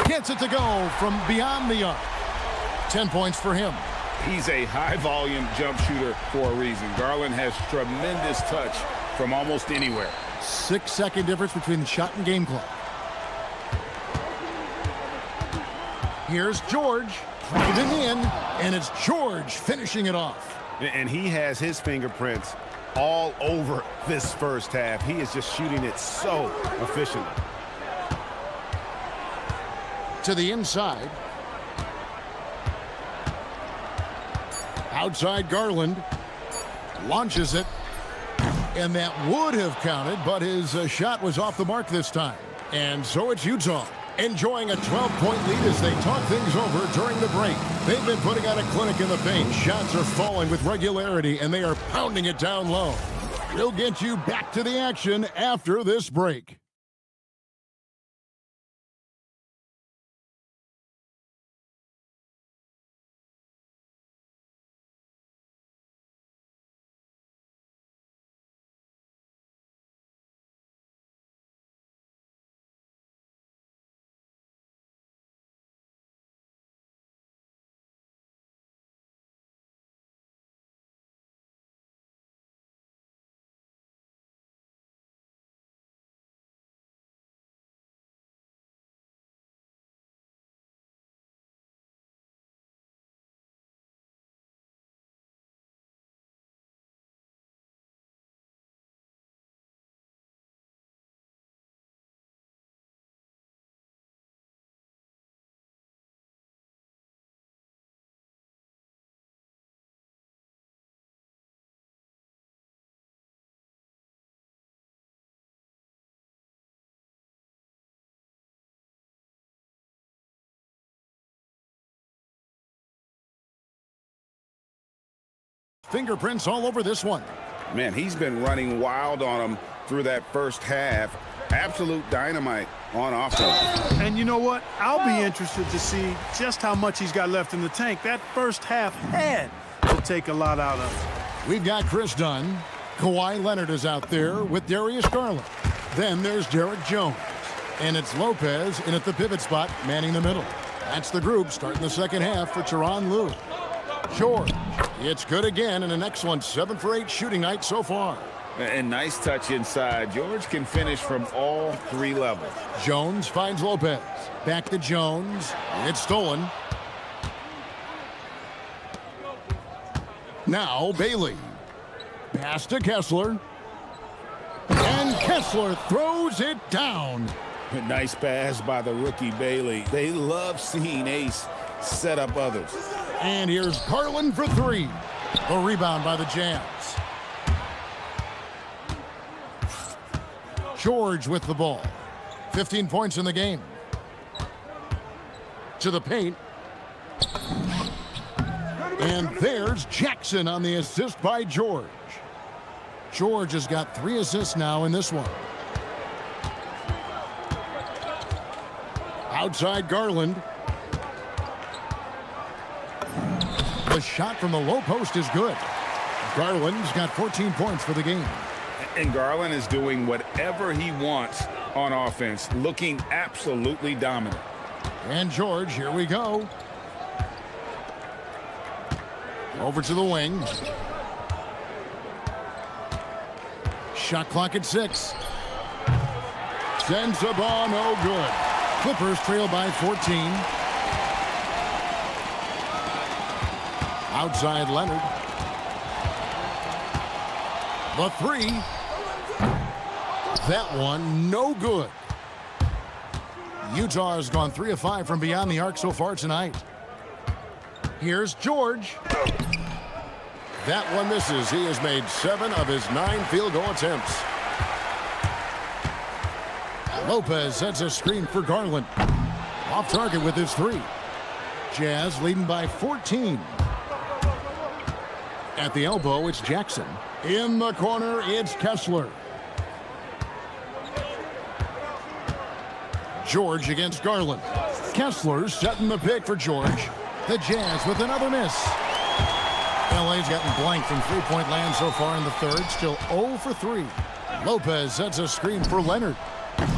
Gets it to go from beyond the arc. 10 points for him. He's a high-volume jump shooter for a reason. Garland has tremendous touch from almost anywhere. 6-second difference between shot and game clock. Here's George driving in, and it's George finishing it off. And he has his fingerprints all over this first half. He is just shooting it so efficiently. To the inside. Outside Garland. Launches it. And that would have counted, but his shot was off the mark this time. And so it's Utah enjoying a 12-point lead as they talk things over during the break. They've been putting on a clinic in the paint. Shots are falling with regularity, and they are pounding it down low. We'll get you back to the action after this break. Fingerprints all over this one. Man, he's been running wild on him through that first half. Absolute dynamite on offense. And you know what? I'll be interested to see just how much he's got left in the tank. That first half will take a lot out of him. We've got Chris Dunn. Kawhi Leonard is out there with Darius Garland. Then there's Derek Jones. And it's Lopez in at the pivot spot, manning the middle. That's the group starting the second half for Tyronn Lue. George, it's good again and an excellent 7 for 8 shooting night so far. And nice touch inside. George can finish from all 3 levels. Jones finds Lopez. Back to Jones. It's stolen. Now Bailey. Pass to Kessler. And Kessler throws it down. A nice pass by the rookie Bailey. They love seeing Ace set up others. And here's Garland for 3. The rebound by the Jazz. George with the ball. 15 points in the game. To the paint. And there's Jackson on the assist by George. George has got 3 assists now in this one. Outside Garland. The shot from the low post is good. Garland's got 14 points for the game. And Garland is doing whatever he wants on offense, looking absolutely dominant. And George, here we go. Over to the wing. Shot clock at 6. Sends the ball, no good. Clippers trail by 14. Outside Leonard. The 3. That one, no good. Utah has gone 3 of 5 from beyond the arc so far tonight. Here's George. That one misses. He has made 7 of his 9 field goal attempts. Lopez sets a screen for Garland. Off target with his 3. Jazz leading by 14. At the elbow, it's Jackson. In the corner, it's Kessler. George against Garland. Kessler setting the pick for George. The Jazz with another miss. LA's gotten blanked from three-point land so far in the third. Still 0 for 3. Lopez sets a screen for Leonard.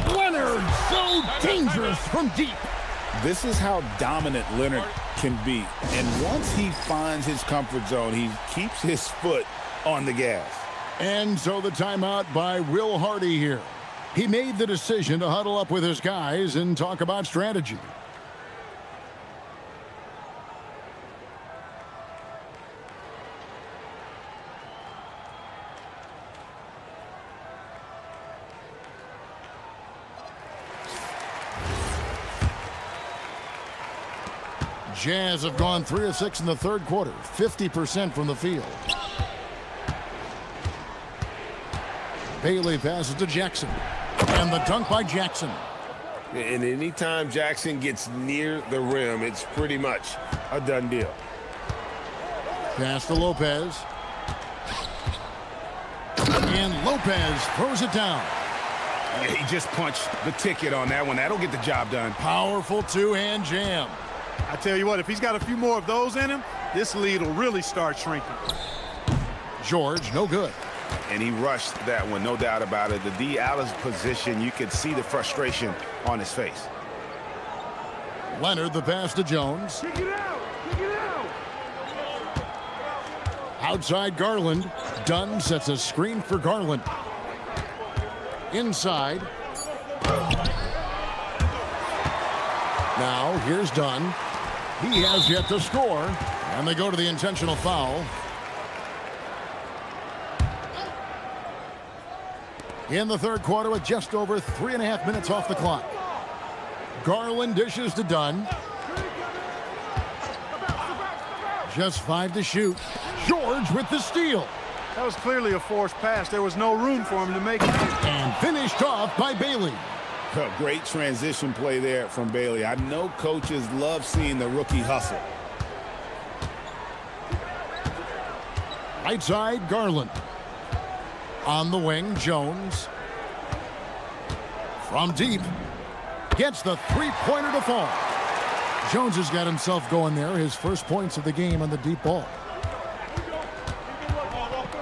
Leonard, so dangerous from deep. This is how dominant Leonard can be. And once he finds his comfort zone, he keeps his foot on the gas. And so the timeout by Will Hardy here. He made the decision to huddle up with his guys and talk about strategy. Jazz have gone 3 of 6 in the third quarter, 50% from the field. Bailey passes to Jackson. And the dunk by Jackson. And anytime Jackson gets near the rim, it's pretty much a done deal. Pass to Lopez. And Lopez throws it down. Yeah, he just punched the ticket on that one. That'll get the job done. Powerful two-hand jam. I tell you what, if he's got a few more of those in him, this lead will really start shrinking. George, no good. And he rushed that one, no doubt about it. The D out of position, you could see the frustration on his face. Leonard, the pass to Jones. Kick it out! Kick it out! Outside Garland. Dunn sets a screen for Garland. Inside. Now, here's Dunn. He has yet to score. And they go to the intentional foul. In the third quarter with just over 3.5 minutes off the clock. Garland dishes to Dunn. Just 5 to shoot. George with the steal. That was clearly a forced pass. There was no room for him to make it. And finished off by Bailey. A great transition play there from Bailey. I know coaches love seeing the rookie hustle. Right side, Garland. On the wing, Jones. From deep. gets the three-pointer to fall. Jones has got himself going there, his first points of the game on the deep ball.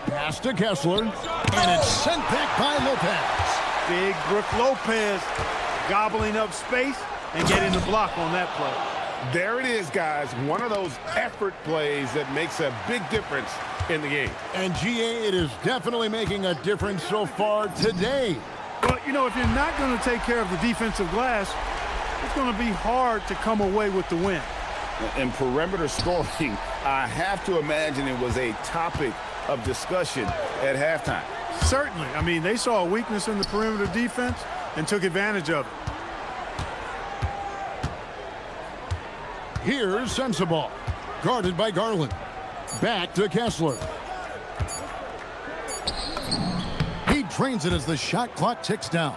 Pass to Kessler, and it's sent back by Lopez. Big Brook Lopez gobbling up space and getting the block on that play. There it is, guys. One of those effort plays that makes a big difference in the game. And GA, it is definitely making a difference so far today. Well, you know, if you're not going to take care of the defensive glass, it's going to be hard to come away with the win. In perimeter scoring, I have to imagine it was a topic of discussion at halftime. Certainly. I mean, they saw a weakness in the perimeter defense and took advantage of it. Here's Sensabaugh, guarded by Garland. Back to Kessler. He drains it as the shot clock ticks down.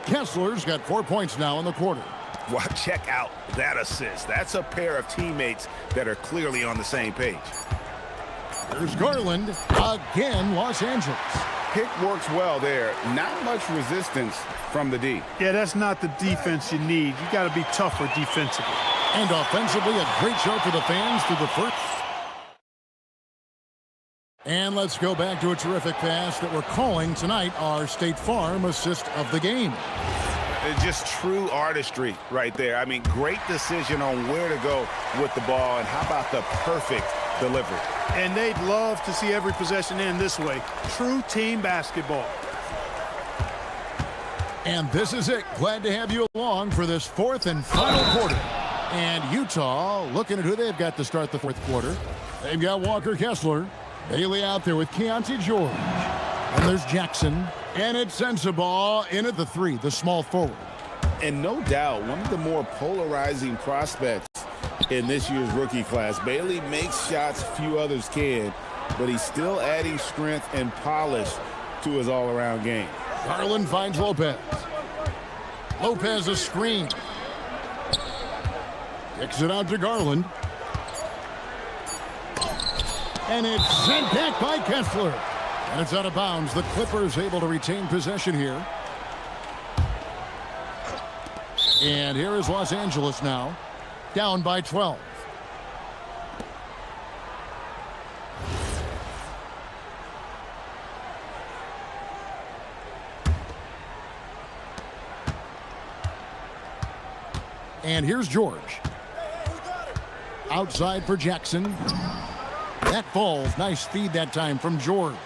Kessler's got 4 points now in the quarter. Well, check out that assist. That's a pair of teammates that are clearly on the same page. There's Garland. Again, Los Angeles. Pick works well there. Not much resistance from the D. Yeah, that's not the defense you need. You got to be tougher defensively. And offensively, a great show for the fans through the first. And let's go back to a terrific pass that we're calling tonight our State Farm assist of the game. It's just true artistry right there. I mean, great decision on where to go with the ball, and how about the perfect delivery. And they'd love to see every possession end this way. True team basketball. And this is it. Glad to have you along for this fourth and final quarter. And Utah looking at who they've got to start the fourth quarter. They've got Walker Kessler. Bailey out there with Keontae George. And there's Jackson. And it's Sensabaugh in at the three, the small forward. And no doubt, one of the more polarizing prospects in this year's rookie class. Bailey makes shots few others can, but he's still adding strength and polish to his all-around game. Garland finds Lopez. Lopez a screen. Kicks it out to Garland. And it's sent back by Kessler. And it's out of bounds. The Clippers able to retain possession here. And here is Los Angeles now, down by 12. And here's George. Outside for Jackson. That falls. Nice feed that time from George.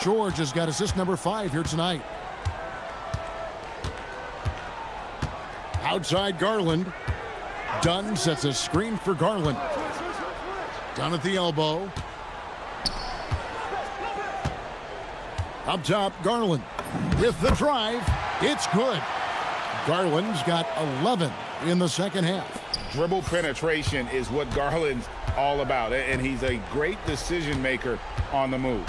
George has got assist number 5 here tonight. Outside Garland. Dunn sets a screen for Garland. Dunn at the elbow. Up top, Garland with the drive. It's good. Garland's got 11 in the second half. Dribble penetration is what Garland's all about, and he's a great decision maker on the move.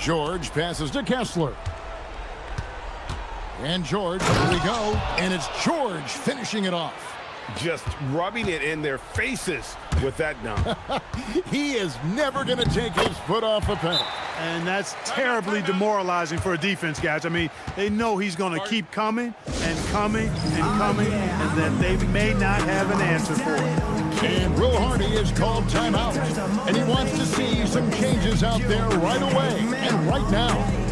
George passes to Kessler. And George, here we go. And it's George finishing it off. Just rubbing it in their faces with that dunk. He is never going to take his foot off the pedal. And that's terribly demoralizing for a defense, guys. I mean, they know he's going to keep coming and coming and coming, and that they may not have an answer for it. And Will Hardy is called timeout. And he wants to see some changes out there right away and right now.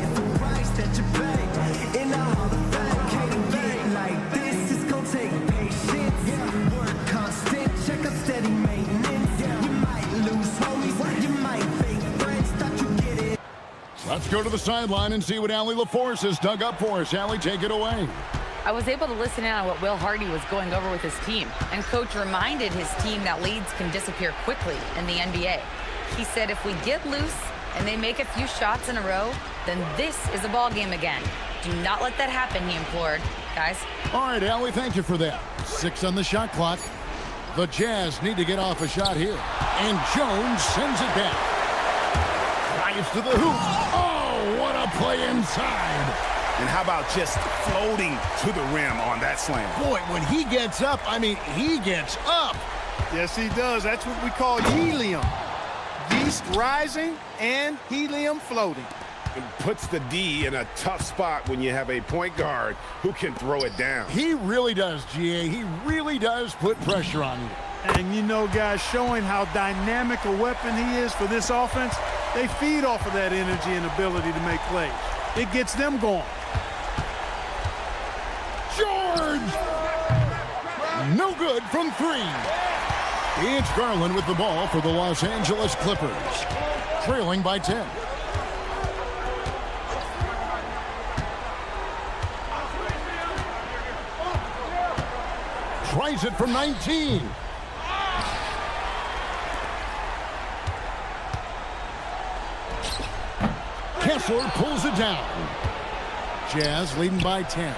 Let's go to the sideline and see what Allie LaForce has dug up for us. Allie, take it away. I was able to listen in on what Will Hardy was going over with his team, and Coach reminded his team that leads can disappear quickly in the NBA. He said if we get loose and they make a few shots in a row, then this is a ball game again. Do not let that happen, he implored. Guys. All right, Allie, thank you for that. 6 on the shot clock. The Jazz need to get off a shot here. And Jones sends it back. Drives to the hoop. Oh, what a play inside. And how about just floating to the rim on that slam? Boy, when he gets up, I mean, he gets up. Yes, he does. That's what we call helium. Yeast rising and helium floating. puts the D in a tough spot when you have a point guard who can throw it down. He really does, GA. He really does put pressure on you. And you know, guys, showing how dynamic a weapon he is for this offense, they feed off of that energy and ability to make plays. It gets them going. George! No good from three. It's Garland with the ball for the Los Angeles Clippers, trailing by 10. Tries it from 19. Kessler pulls it down. Jazz leading by 10.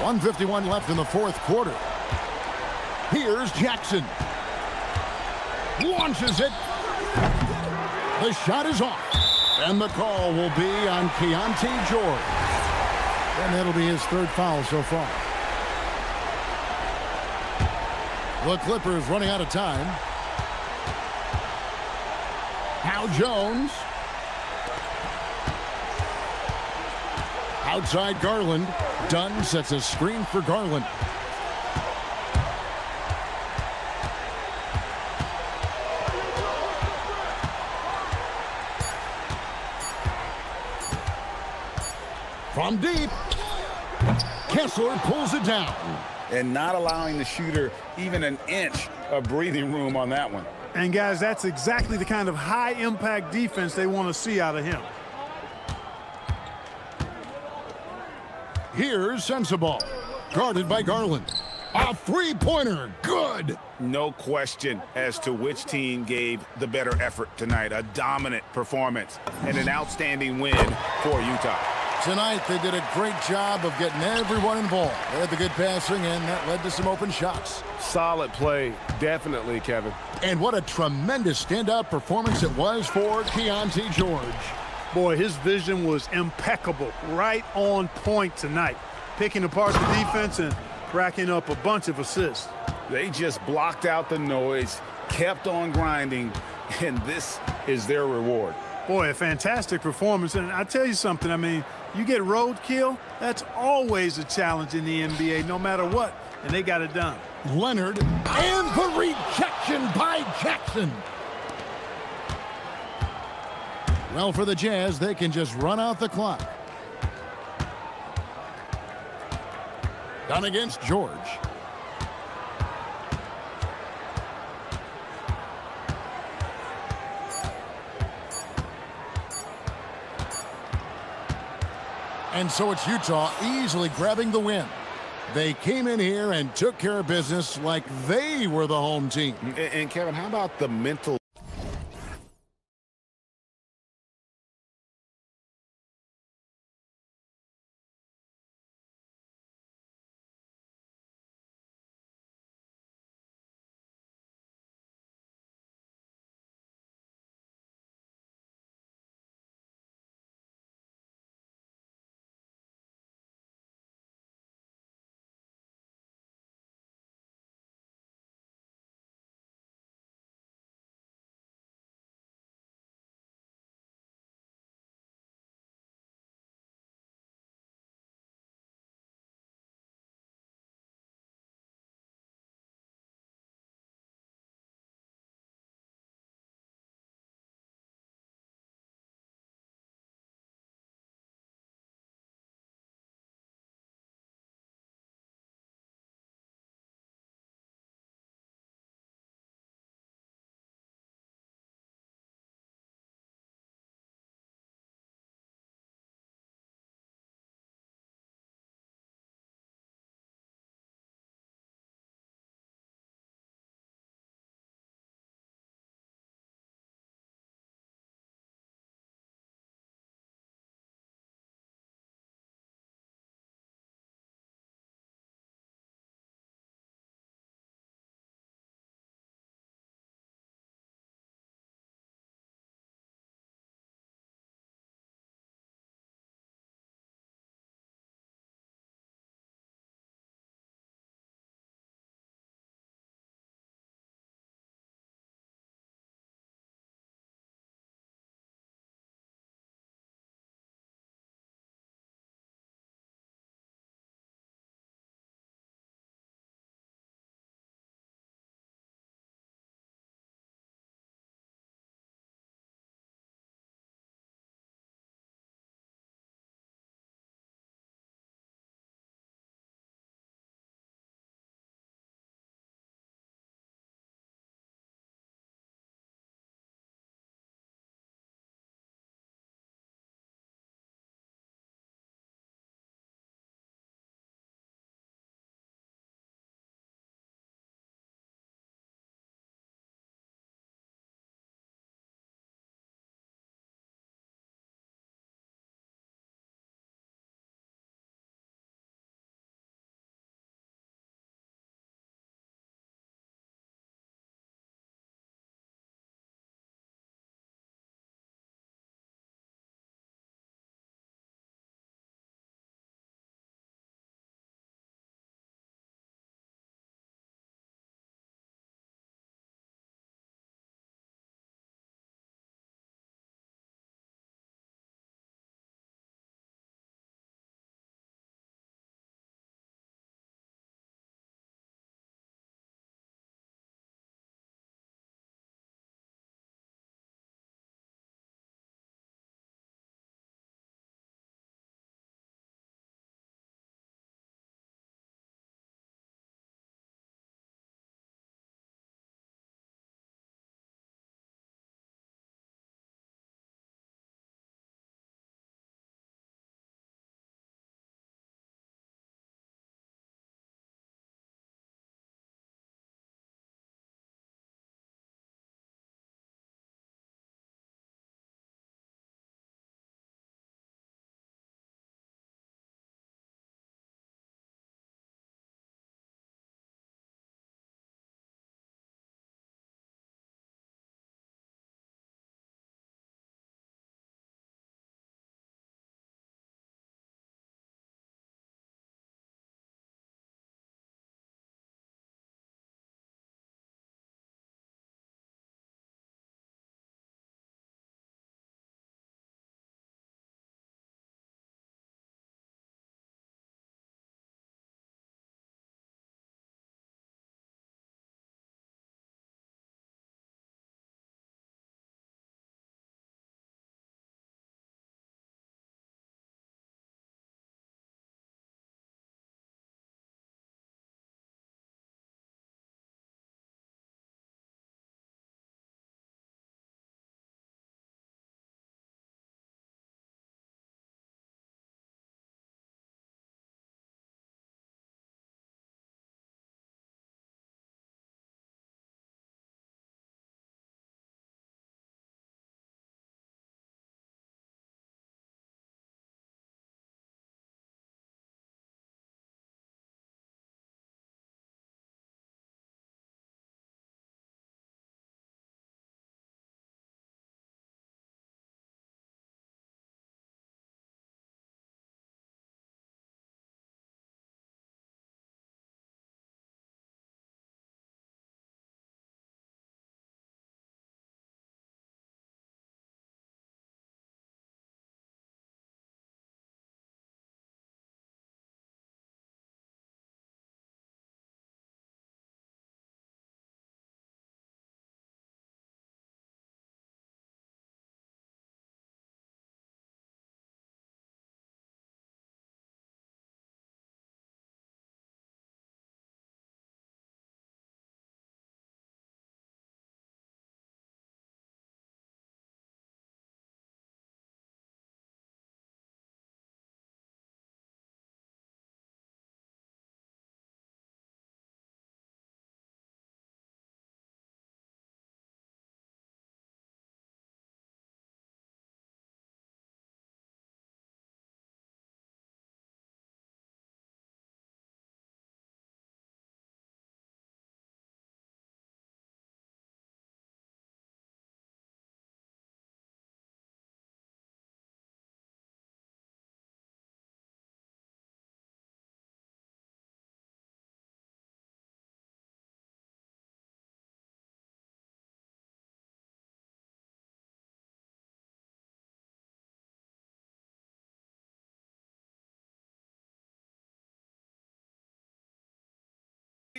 1:51 left in the fourth quarter. Here's Jackson. Launches it. The shot is off. And the call will be on Keontae George. And that'll be his third foul so far. The Clippers running out of time. Now Jones. Outside Garland. Dunn sets a screen for Garland. From deep. Kessler pulls it down. And not allowing the shooter even an inch of breathing room on that one. And, guys, that's exactly the kind of high-impact defense they want to see out of him. Here's Sensabaugh, guarded by Garland. A three-pointer, good. No question as to which team gave the better effort tonight. A dominant performance and an outstanding win for Utah. Tonight, they did a great job of getting everyone involved. They had the good passing, and that led to some open shots. Solid play, definitely, Kevin. And what a tremendous standout performance it was for Keontae George. Boy, his vision was impeccable, right on point tonight, picking apart the defense and racking up a bunch of assists. They just blocked out the noise, kept on grinding, and this is their reward. Boy, a fantastic performance. And I tell you something, I mean, you get roadkill, that's always a challenge in the NBA, no matter what, and they got it done. Leonard, and the rejection by Jackson. Well, for the Jazz, they can just run out the clock. Done against George. And so it's Utah easily grabbing the win. They came in here and took care of business like they were the home team. And Kevin, how about the mental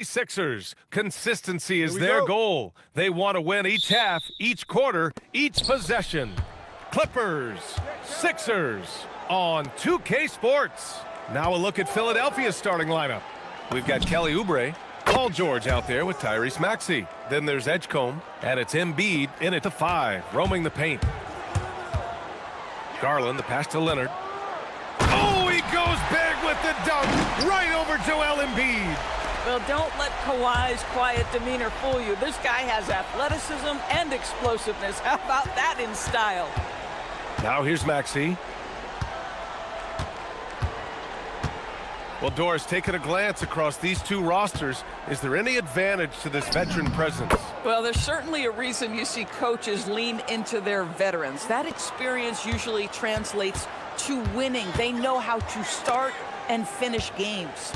76ers. Consistency is their goal. They want to win each half, each quarter, each possession. Clippers, Sixers on 2K Sports. Now a look at Philadelphia's starting lineup. We've got Kelly Oubre, Paul George out there with Tyrese Maxey. Then there's Edgecombe, and it's Embiid in at the 5, roaming the paint. Garland, the pass to Leonard. Oh, he goes big with the dunk, right over Joel Embiid. Well, don't let Kawhi's quiet demeanor fool you. This guy has athleticism and explosiveness. How about that in style? Now here's Maxey. Well, Doris, taking a glance across these two rosters, is there any advantage to this veteran presence? Well, there's certainly a reason you see coaches lean into their veterans. That experience usually translates to winning. They know how to start and finish games.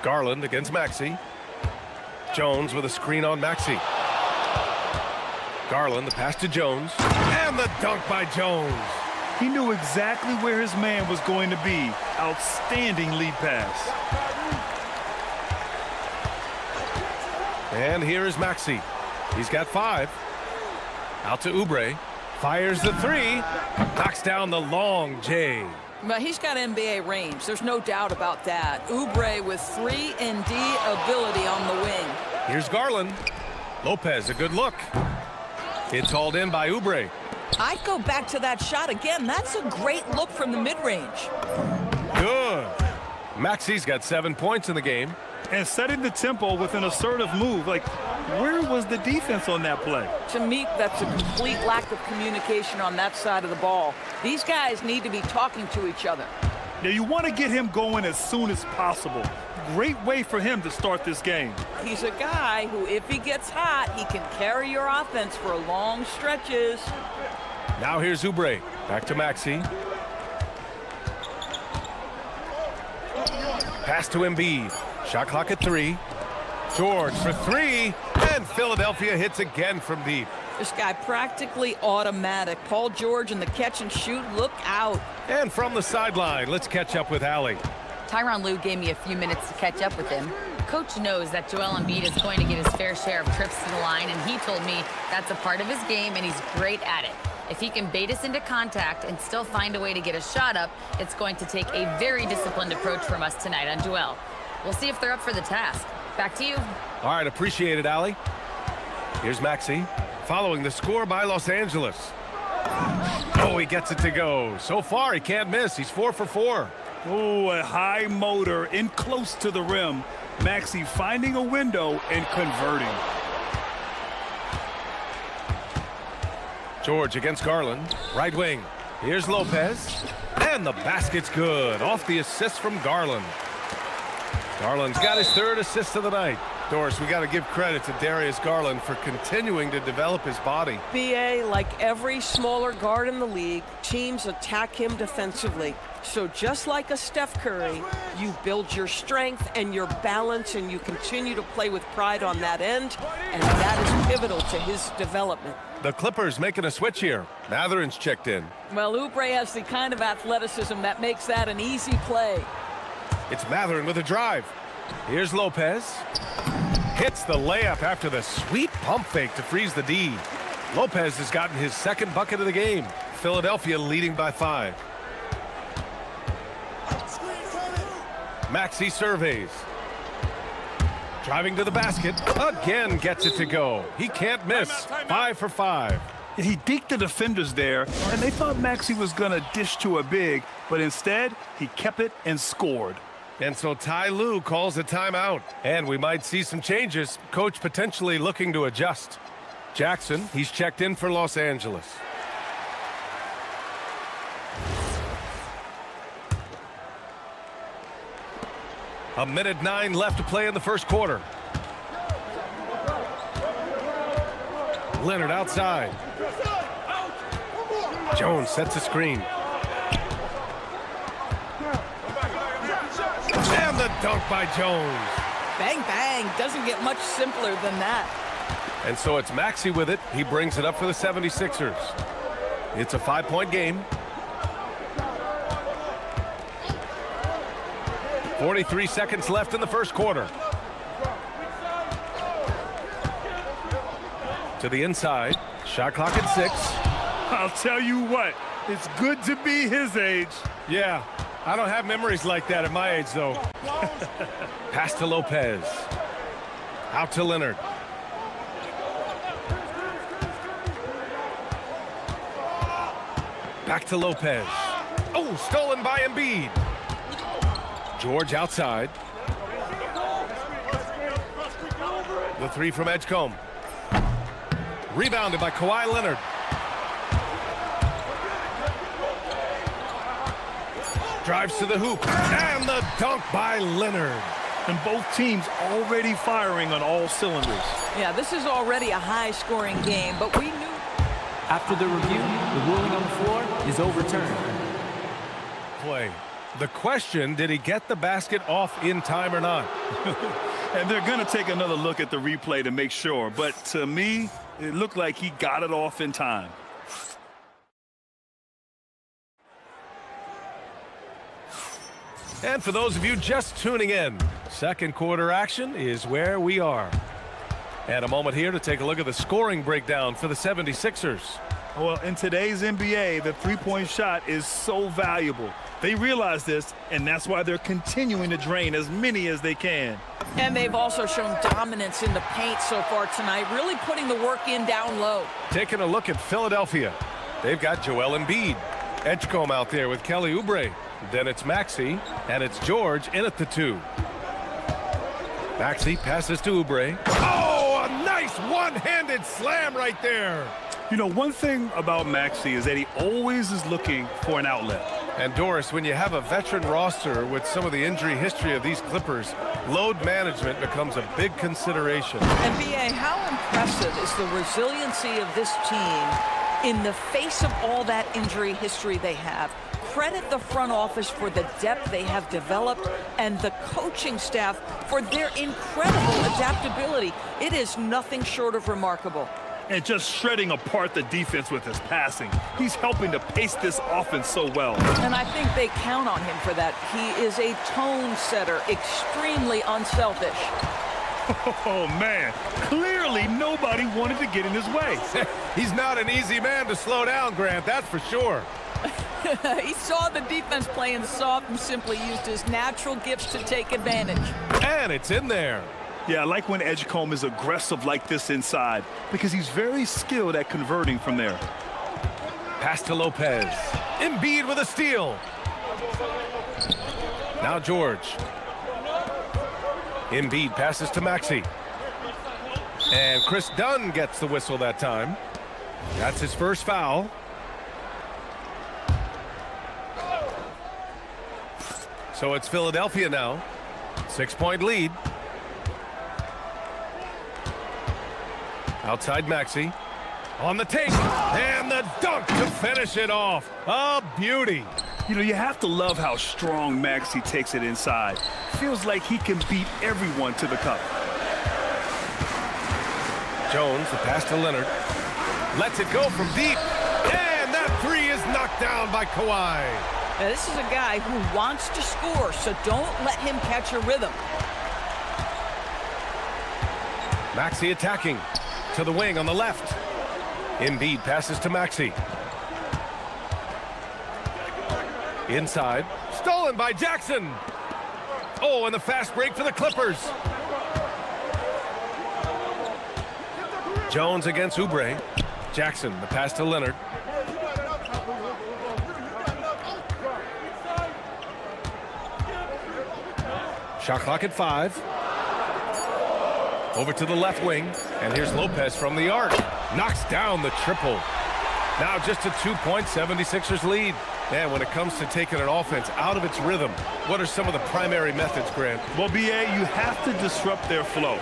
Garland against Maxey. Jones with a screen on Maxey. Garland, the pass to Jones. And the dunk by Jones. He knew exactly where his man was going to be. Outstanding lead pass. And here is Maxey. He's got 5. Out to Oubre. Fires the 3. Knocks down the long J. But he's got NBA range. There's no doubt about that. Oubre with 3-and-D ability on the wing. Here's Garland. Lopez, a good look. It's hauled in by Oubre. I'd go back to that shot again. That's a great look from the mid-range. Good. Maxey's got 7 points in the game. And setting the tempo with an assertive move. Like, where was the defense on that play? To me, that's a complete lack of communication on that side of the ball. These guys need to be talking to each other. Now, you want to get him going as soon as possible. Great way for him to start this game. He's a guy who, if he gets hot, he can carry your offense for long stretches. Now here's Oubre. Back to Maxey. Pass to Embiid. Shot clock at 3. George for 3. And Philadelphia hits again from deep. This guy practically automatic. Paul George in the catch and shoot. Look out. And from the sideline, let's catch up with Allie. Tyronn Lue gave me a few minutes to catch up with him. Coach knows that Joel Embiid is going to get his fair share of trips to the line, and he told me that's a part of his game, and he's great at it. If he can bait us into contact and still find a way to get a shot up, it's going to take a very disciplined approach from us tonight on Joel. We'll see if they're up for the task. Back to you. All right, appreciate it, Allie. Here's Maxey, following the score by Los Angeles. Oh, he gets it to go. So far, he can't miss. He's 4 for 4. Oh, a high motor in close to the rim. Maxey finding a window and converting. George against Garland, right wing. Here's Lopez, and the basket's good. Off the assist from Garland. Garland's got his 3rd assist of the night. Doris, we got to give credit to Darius Garland for continuing to develop his body. BA, like every smaller guard in the league, teams attack him defensively. So just like a Steph Curry, you build your strength and your balance, and you continue to play with pride on that end, and that is pivotal to his development. The Clippers making a switch here. Matherin's checked in. Well, Oubre has the kind of athleticism that makes that an easy play. It's Matherin with a drive. Here's Lopez. Hits the layup after the sweet pump fake to freeze the D. Lopez has gotten his 2nd bucket of the game. Philadelphia leading by 5. Maxey surveys. Driving to the basket. Again gets it to go. He can't miss. 5 for 5. He deked the defenders there, and they thought Maxey was going to dish to a big, but instead, he kept it and scored. And so Ty Lue calls a timeout. And we might see some changes. Coach potentially looking to adjust. Jackson, he's checked in for Los Angeles. A minute 9 left to play in the first quarter. Leonard outside. Jones sets a screen. And the dunk by Jones. Bang, bang. Doesn't get much simpler than that. And so it's Maxey with it. He brings it up for the 76ers. It's a 5-point game. 43 seconds left in the first quarter. To the inside. Shot clock at 6. I'll tell you what, it's good to be his age. Yeah, I don't have memories like that at my age, though. Pass to Lopez. Out to Leonard. Back to Lopez. Oh, stolen by Embiid. George outside. The three from Edgecombe. Rebounded by Kawhi Leonard. Drives to the hoop. And the dunk by Leonard. And both teams already firing on all cylinders. Yeah, this is already a high-scoring game, but we knew... After the review, the ruling on the floor is overturned. Play. The question, did he get the basket off in time or not? And they're going to take another look at the replay to make sure. But to me, it looked like he got it off in time. And for those of you just tuning in, second quarter action is where we are. And a moment here to take a look at the scoring breakdown for the 76ers. Well, in today's NBA, the three-point shot is so valuable. They realize this, and that's why they're continuing to drain as many as they can. And they've also shown dominance in the paint so far tonight, really putting the work in down low. Taking a look at Philadelphia. They've got Joel Embiid. Edgecombe out there with Kelly Oubre. Then it's Maxey, and it's George in at the 2. Maxey passes to Oubre. Oh, a nice one-handed slam right there. You know, one thing about Maxey is that he always is looking for an outlet. And Doris, when you have a veteran roster with some of the injury history of these Clippers, load management becomes a big consideration. And B.A., how impressive is the resiliency of this team in the face of all that injury history they have? Credit the front office for the depth they have developed and the coaching staff for their incredible adaptability. It is nothing short of remarkable. And just shredding apart the defense with his passing. He's helping to pace this offense so well. And I think they count on him for that. He is a tone setter, extremely unselfish. Oh, man. Clearly nobody wanted to get in his way. He's not an easy man to slow down, Grant, that's for sure. He saw the defense playing soft and simply used his natural gifts to take advantage. And it's in there. Yeah, I like when Edgecombe is aggressive like this inside because he's very skilled at converting from there. Pass to Lopez. Embiid with a steal. Now George. Embiid passes to Maxey. And Chris Dunn gets the whistle that time. That's his first foul. So it's Philadelphia now. 6-point lead. Outside Maxey. On the take. And the dunk to finish it off. A beauty. You know, you have to love how strong Maxey takes it inside. Feels like he can beat everyone to the cup. Jones, the pass to Leonard. Lets it go from deep. And that three is knocked down by Kawhi. Now, this is a guy who wants to score, so don't let him catch a rhythm. Maxey attacking. To the wing on the left. Embiid passes to Maxey. Inside. Stolen by Jackson. Oh, and the fast break for the Clippers. Jones against Oubre. Jackson, the pass to Leonard. Shot clock at 5. Over to the left wing, and here's Lopez from the arc. Knocks down the triple. Now just a 2-point 76ers lead. And when it comes to taking an offense out of its rhythm, what are some of the primary methods, Grant? Well, B.A., you have to disrupt their flow.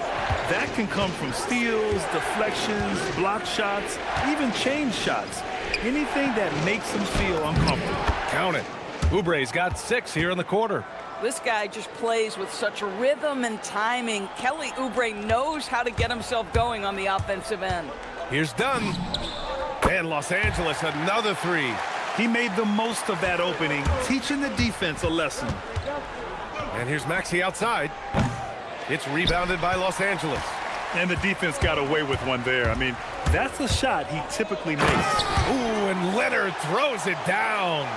That can come from steals, deflections, block shots, even change shots. Anything that makes them feel uncomfortable. Count it. Oubre's got 6 here in the quarter. This guy just plays with such a rhythm and timing. Kelly Oubre knows how to get himself going on the offensive end. Here's Dunn. And Los Angeles, another 3. He made the most of that opening, teaching the defense a lesson. And here's Maxey outside. It's rebounded by Los Angeles. And the defense got away with one there. I mean, that's a shot he typically makes. Ooh, and Leonard throws it down.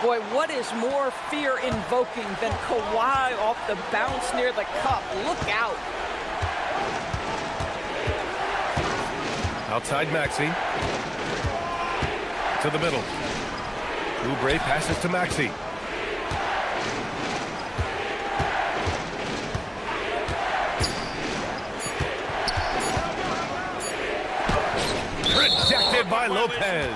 Boy, what is more fear-invoking than Kawhi off the bounce near the cup? Look out. Outside Maxey. To the middle. Oubre passes to Maxey. Rejected by Lopez.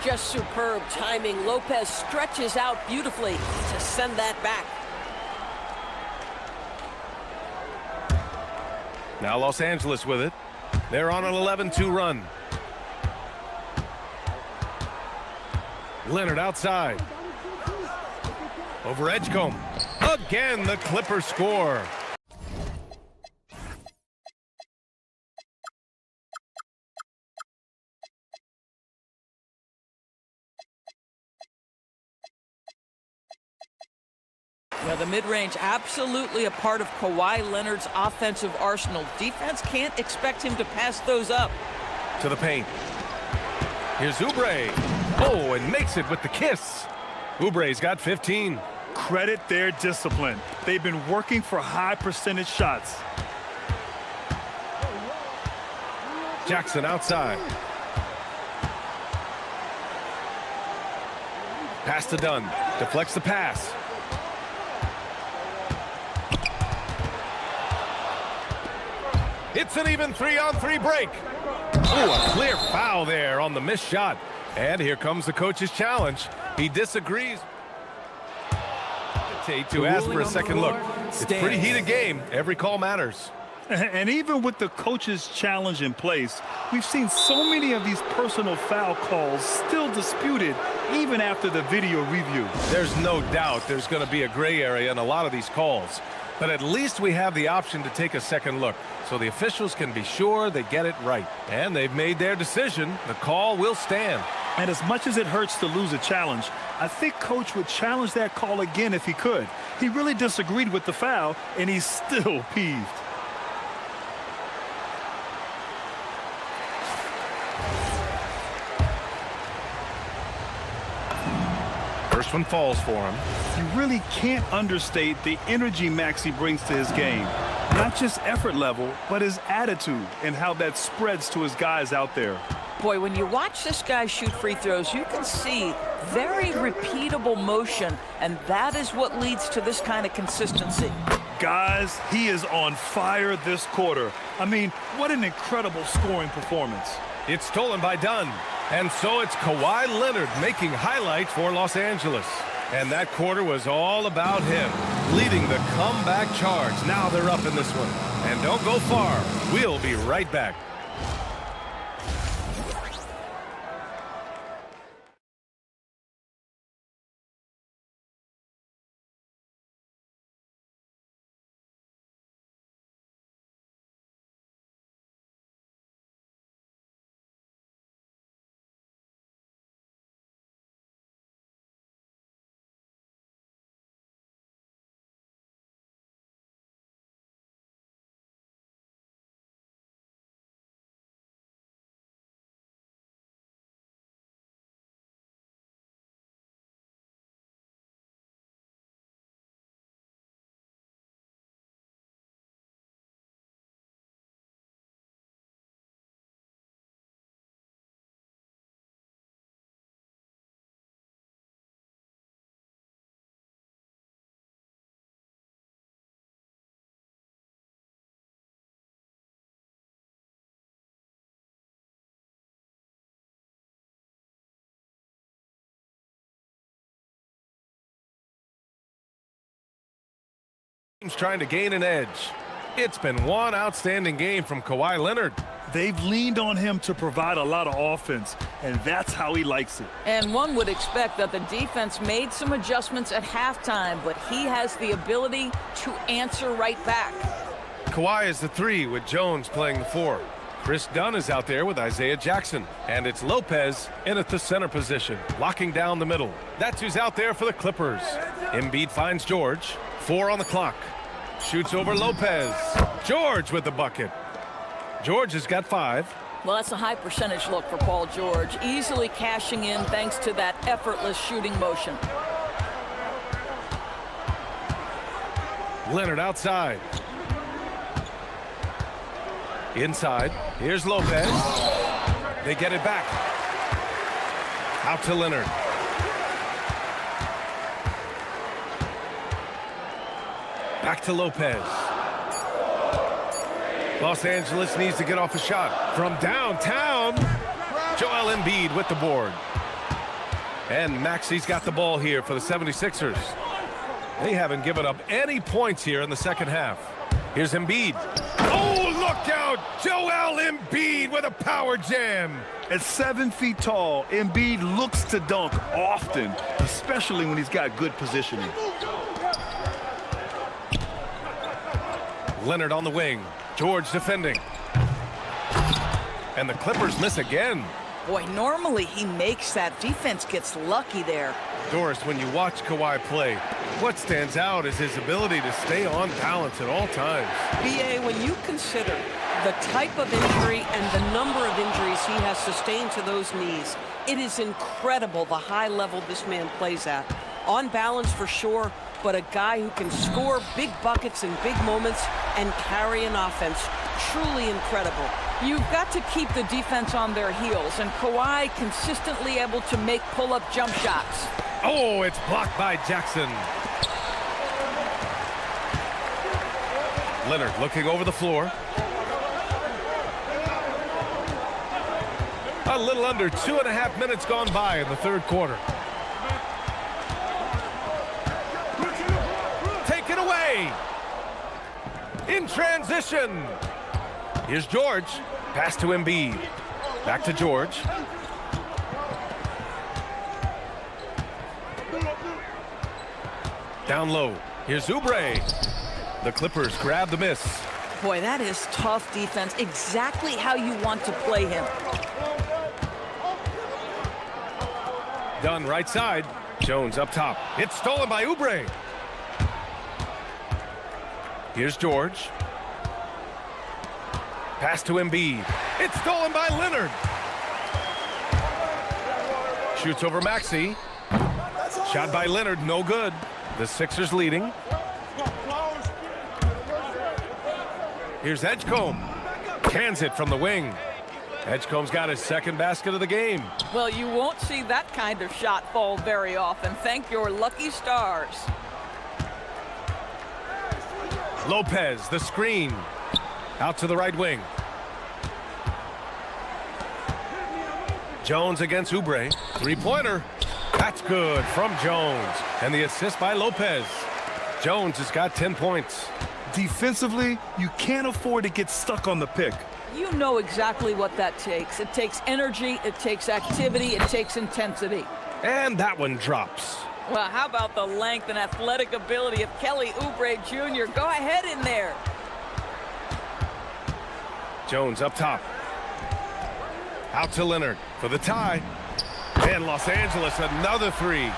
Just superb timing. Lopez stretches out beautifully to send that back. Now Los Angeles with it. They're on an 11-2 run. Leonard outside. Over Edgecombe. Again, the Clippers score. Now, the mid-range absolutely a part of Kawhi Leonard's offensive arsenal. Defense can't expect him to pass those up. To the paint. Here's Oubre. Oh, and makes it with the kiss. Oubre's got 15. Credit their discipline. They've been working for high percentage shots. Jackson outside. Pass to Dunn. Deflects the pass. It's an even 3-on-3 break. Oh, a clear foul there on the missed shot. And here comes the coach's challenge. He disagrees. To ask for a second look. It's a pretty heated game. Every call matters. And even with the coach's challenge in place, we've seen so many of these personal foul calls still disputed even after the video review. There's no doubt there's going to be a gray area in a lot of these calls. But at least we have the option to take a second look, so the officials can be sure they get it right. And they've made their decision. The call will stand. And as much as it hurts to lose a challenge, I think Coach would challenge that call again if he could. He really disagreed with the foul, and he's still peeved. First one falls for him. You really can't understate the energy Maxey brings to his game. Not just effort level, but his attitude and how that spreads to his guys out there. Boy, when you watch this guy shoot free throws, you can see very repeatable motion, and that is what leads to this kind of consistency. Guys, he is on fire this quarter. I mean, what an incredible scoring performance. It's stolen by Dunn. And so it's Kawhi Leonard making highlights for Los Angeles. And that quarter was all about him, leading the comeback charge. Now they're up in this one. And don't go far. We'll be right back. Team's trying to gain an edge. It's been one outstanding game from Kawhi Leonard. They've leaned on him to provide a lot of offense, and that's how he likes it. And one would expect that the defense made some adjustments at halftime, but he has the ability to answer right back. Kawhi is the 3 with Jones playing the 4. Chris Dunn is out there with Isaiah Jackson. And it's Lopez in at the center position, locking down the middle. That's who's out there for the Clippers. Embiid finds George. 4 on the clock. Shoots over Lopez. George with the bucket. George has got 5. Well, that's a high percentage look for Paul George, easily cashing in thanks to that effortless shooting motion. Leonard outside. Inside. Here's Lopez. They get it back. Out to Leonard. Back to Lopez. Los Angeles needs to get off a shot. From downtown, Joel Embiid with the board. And Maxi's got the ball here for the 76ers. They haven't given up any points here in the second half. Here's Embiid. Oh, look out! Joel Embiid with a power jam. At 7 feet tall, Embiid looks to dunk often, especially when he's got good positioning. Leonard on the wing. George defending. And the Clippers miss again. Boy, normally he makes that. Defense gets lucky there. Doris, when you watch Kawhi play, what stands out is his ability to stay on balance at all times. BA, when you consider the type of injury and the number of injuries he has sustained to those knees, it is incredible the high level this man plays at. On balance for sure, but a guy who can score big buckets in big moments and carry an offense. Truly incredible. You've got to keep the defense on their heels, and Kawhi consistently able to make pull-up jump shots. Oh, it's blocked by Jackson. Leonard looking over the floor. A little under 2.5 minutes gone by in the third quarter. Take it away. In transition. Here's George. Pass to Embiid. Back to George. Down low. Here's Oubre. The Clippers grab the miss. Boy, that is tough defense. Exactly how you want to play him. Dunn right side. Jones up top. It's stolen by Oubre. Here's George. Pass to Embiid. It's stolen by Leonard. Shoots over Maxey. Shot by Leonard, no good. The Sixers leading. Here's Edgecombe. Cans it from the wing. Edgecombe's got his second basket of the game. Well, you won't see that kind of shot fall very often. Thank your lucky stars. Lopez, the screen. Out to the right wing. Jones against Oubre. Three-pointer. That's good from Jones. And the assist by Lopez. Jones has got 10 points. Defensively, you can't afford to get stuck on the pick. You know exactly what that takes. It takes energy, it takes activity, it takes intensity. And that one drops. Well, how about the length and athletic ability of Kelly Oubre Jr.? Go ahead in there. Jones up top. Out to Leonard for the tie. And Los Angeles, another three.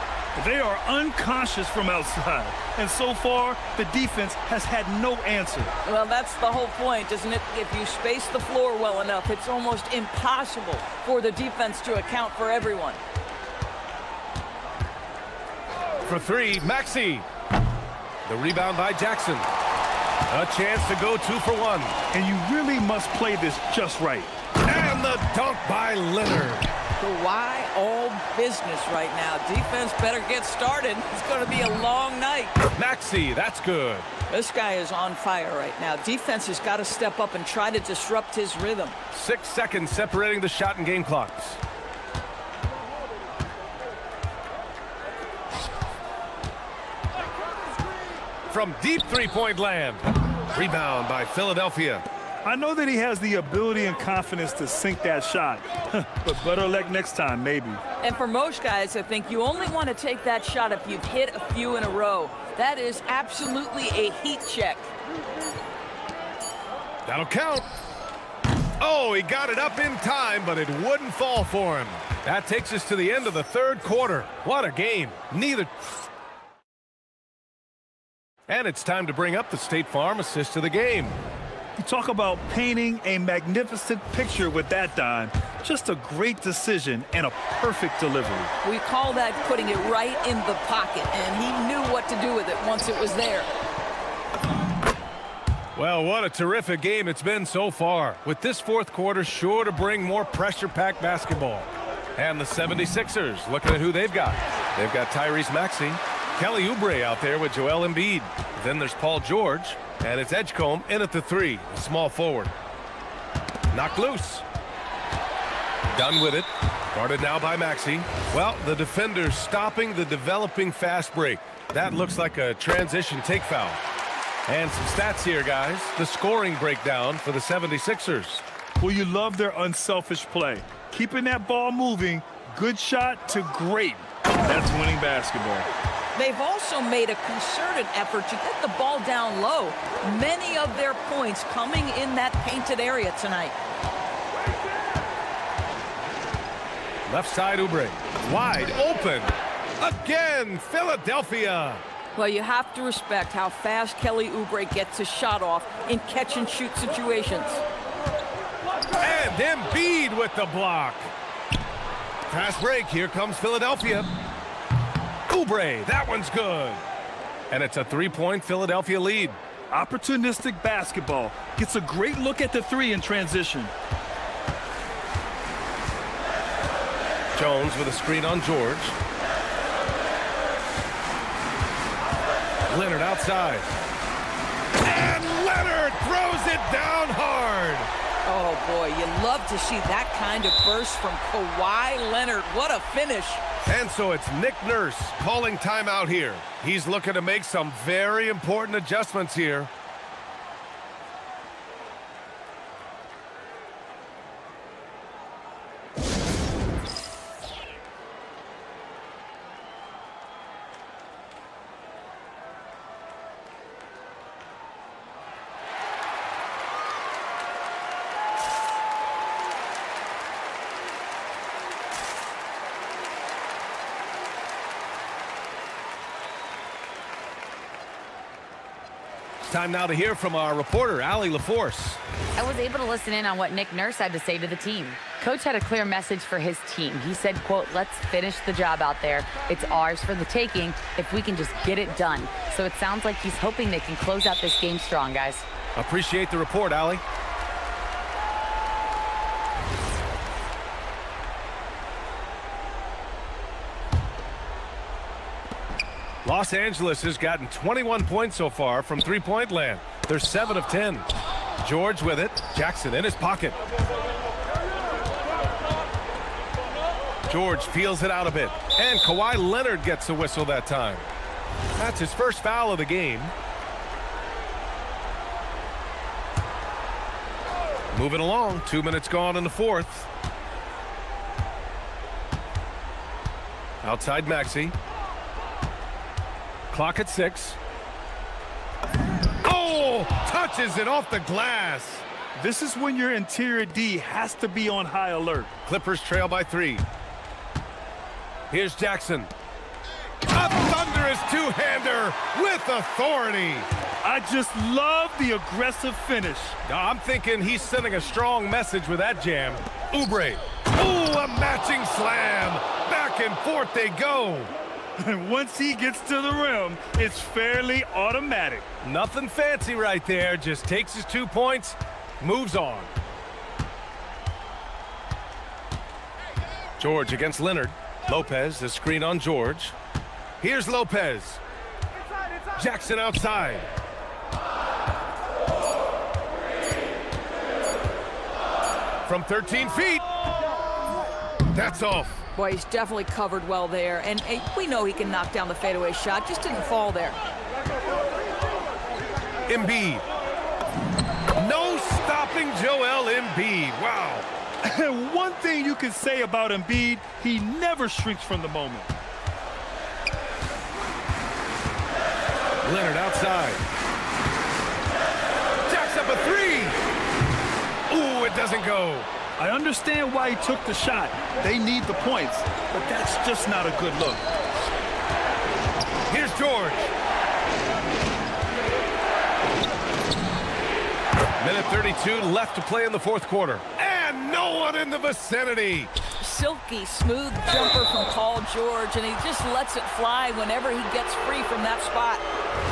They are unconscious from outside. And so far, the defense has had no answer. Well, that's the whole point, isn't it? If you space the floor well enough, it's almost impossible for the defense to account for everyone. For three, Maxey. The rebound by Jackson. A chance to go 2 for 1. And you really must play this just right. And the dunk by Leonard. Kawhi all business right now. Defense better get started. It's going to be a long night. Maxey, that's good. This guy is on fire right now. Defense has got to step up and try to disrupt his rhythm. 6 seconds separating the shot and game clocks. From deep three-point land. Rebound by Philadelphia. I know that he has the ability and confidence to sink that shot, but better luck next time, maybe. And for most guys, I think you only want to take that shot if you've hit a few in a row. That is absolutely a heat check. That'll count. Oh, he got it up in time, but it wouldn't fall for him. That takes us to the end of the third quarter. What a game. Neither... And it's time to bring up the State Farm assist of the game. You talk about painting a magnificent picture with that dime. Just a great decision and a perfect delivery. We call that putting it right in the pocket, and he knew what to do with it once it was there. Well, what a terrific game it's been so far, with this fourth quarter sure to bring more pressure-packed basketball. And the 76ers, looking at who they've got. They've got Tyrese Maxey, Kelly Oubre out there with Joel Embiid. Then there's Paul George, and it's Edgecombe in at the 3, small forward. Knocked loose. Done with it. Guarded now by Maxey. Well, the defender's stopping the developing fast break. That looks like a transition take foul. And some stats here, guys. The scoring breakdown for the 76ers. Well, you love their unselfish play. Keeping that ball moving, good shot to great. That's winning basketball. They've also made a concerted effort to get the ball down low. Many of their points coming in that painted area tonight. Left side, Oubre. Wide open. Again, Philadelphia. Well, you have to respect how fast Kelly Oubre gets his shot off in catch-and-shoot situations. And Embiid with the block. Fast break. Here comes Philadelphia. Oubre, that one's good. And it's a three-point Philadelphia lead. Opportunistic basketball. Gets a great look at the 3 in transition. Jones with a screen on George. Leonard outside. And Leonard throws it down hard. Oh, boy, you love to see that kind of burst from Kawhi Leonard. What a finish. And so it's Nick Nurse calling timeout here. He's looking to make some very important adjustments here. Time now to hear from our reporter, Allie LaForce. I was able to listen in on what Nick Nurse had to say to the team. Coach had a clear message for his team. He said, quote, "Let's finish the job out there. It's ours for the taking if we can just get it done." So it sounds like he's hoping they can close out this game strong, guys. Appreciate the report, Allie. Los Angeles has gotten 21 points so far from three-point land. They're 7 of 10. George with it. Jackson in his pocket. George feels it out a bit. And Kawhi Leonard gets the whistle that time. That's his first foul of the game. Moving along. 2 minutes gone in the fourth. Outside Maxey. Clock at 6. Oh, touches it off the glass. This is when your interior D has to be on high alert. Clippers trail by 3. Here's Jackson. A thunderous two-hander with authority. I just love the aggressive finish. I'm thinking he's sending a strong message with that jam. Oubre. Ooh, a matching slam. Back and forth they go. And once he gets to the rim, it's fairly automatic. Nothing fancy right there. Just takes his 2 points, moves on. George against Leonard. Lopez, the screen on George. Here's Lopez. Jackson outside. From 13 feet. That's off. Boy, he's definitely covered well there. And we know he can knock down the fadeaway shot. Just didn't fall there. Embiid. No stopping Joel Embiid. Wow. And one thing you can say about Embiid, he never shrinks from the moment. Leonard outside. Jacks up a 3. Ooh, it doesn't go. I understand why he took the shot. They need the points, but that's just not a good look. Here's George. 2:32 left to play in the fourth quarter. And no one in the vicinity. Silky smooth jumper from Paul George, and he just lets it fly whenever he gets free from that spot.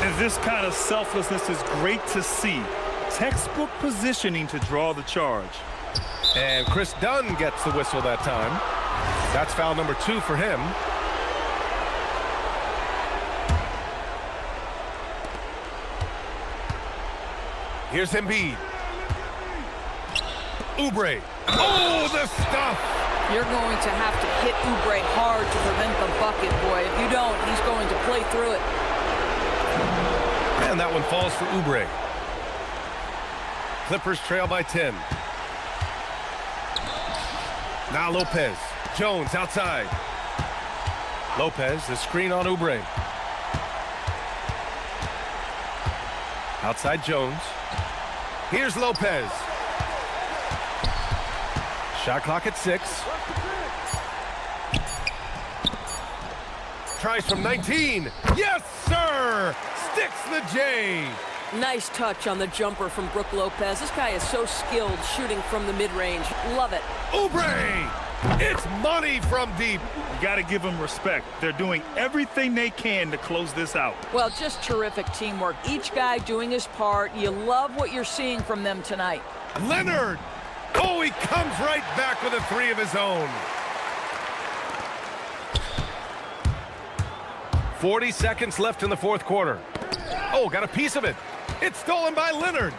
And this kind of selflessness is great to see. Textbook positioning to draw the charge. And Chris Dunn gets the whistle that time. That's foul number 2 for him. Here's Embiid. Oubre. Oh, the stuff! You're going to have to hit Oubre hard to prevent the bucket, boy. If you don't, he's going to play through it. And that one falls for Oubre. Clippers trail by 10. Now Lopez. Jones outside. Lopez, the screen on Oubre. Outside Jones. Here's Lopez. Shot clock at 6. Tries from 19. Yes, sir! Sticks the J. Nice touch on the jumper from Brook Lopez. This guy is so skilled shooting from the mid-range. Love it. Oubre! It's money from deep. You got to give them respect. They're doing everything they can to close this out. Well, just terrific teamwork. Each guy doing his part. You love what you're seeing from them tonight. Leonard! Oh, he comes right back with a 3 of his own. 40 seconds left in the fourth quarter. Oh, got a piece of it. It's stolen by Leonard.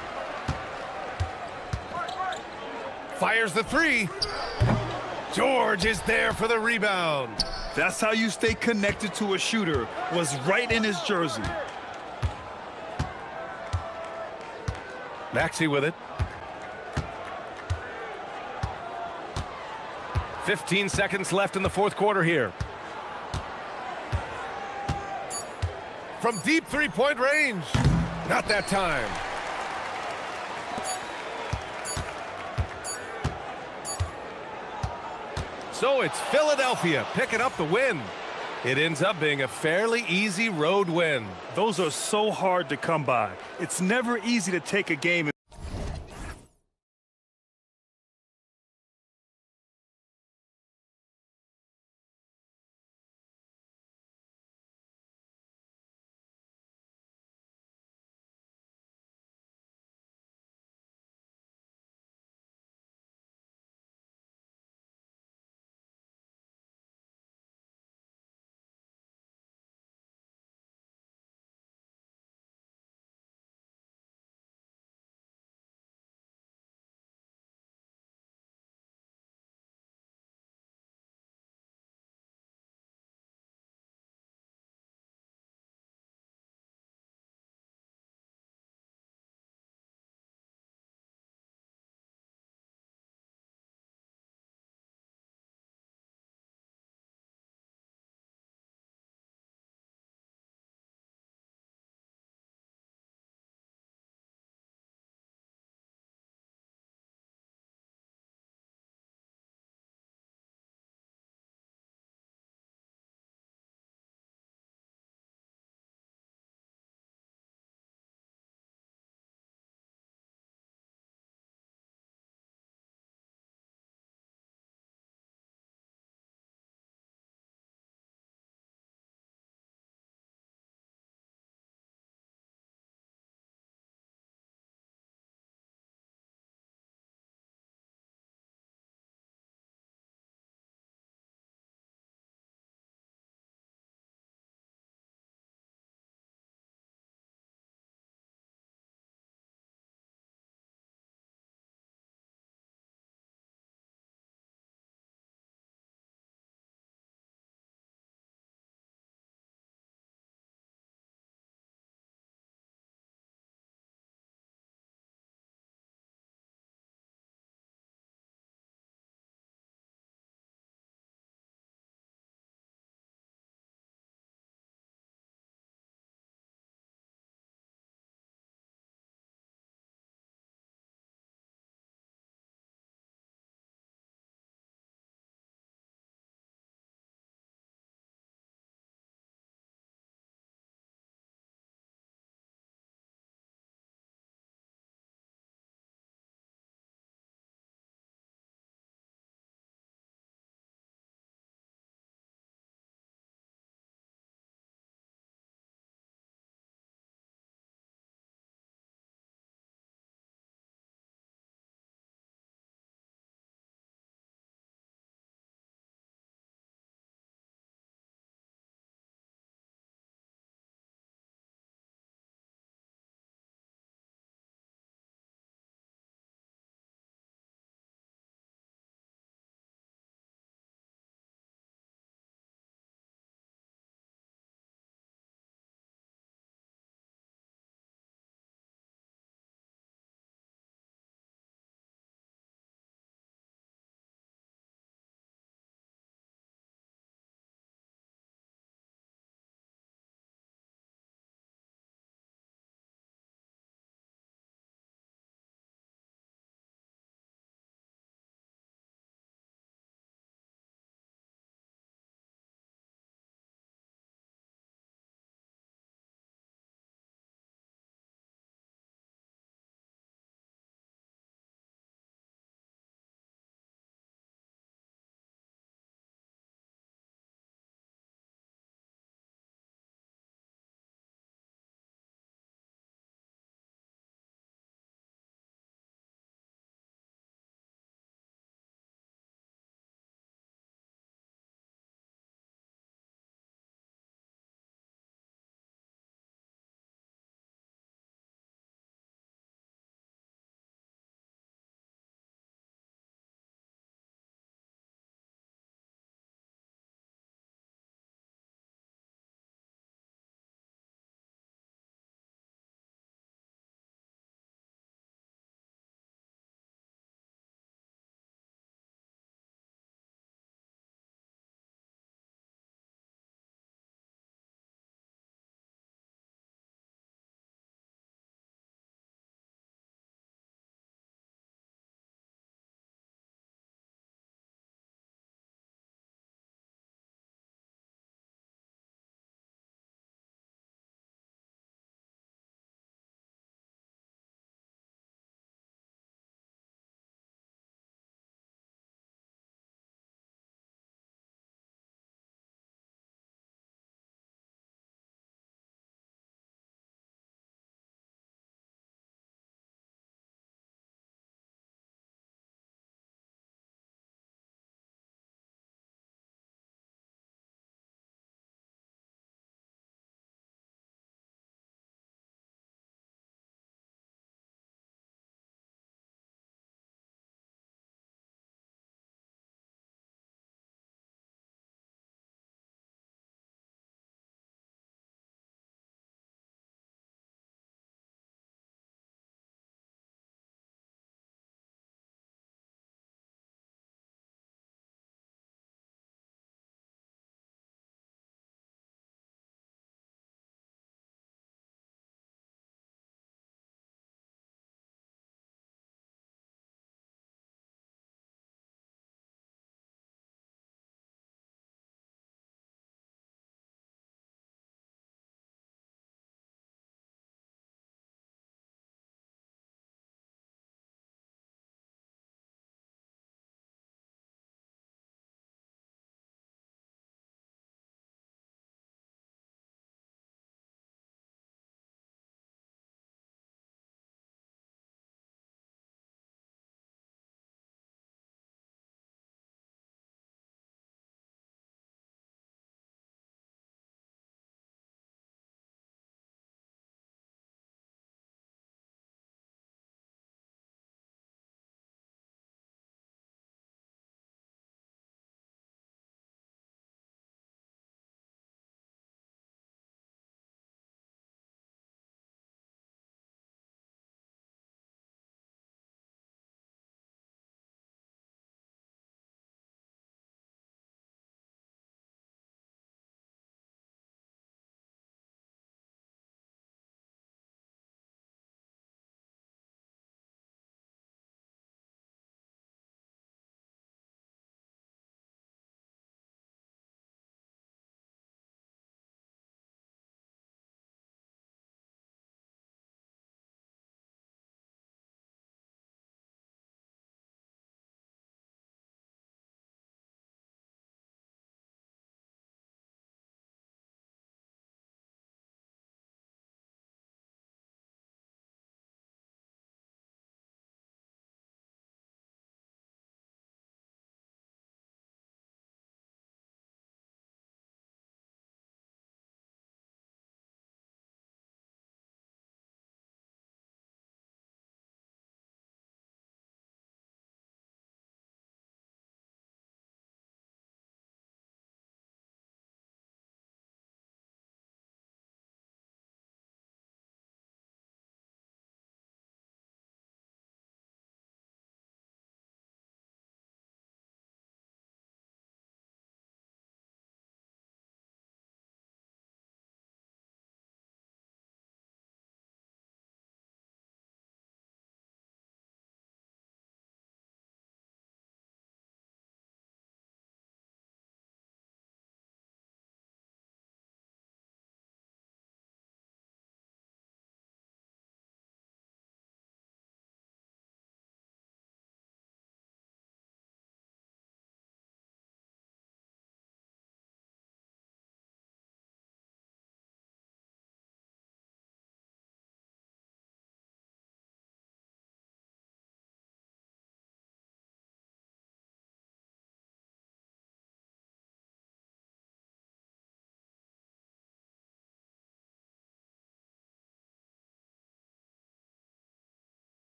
Fires the 3. George is there for the rebound. That's how you stay connected to a shooter. Was right in his jersey. Maxey with it. 15 seconds left in the fourth quarter here. From deep three-point range. Not that time. So it's Philadelphia picking up the win. It ends up being a fairly easy road win. Those are so hard to come by. It's never easy to take a game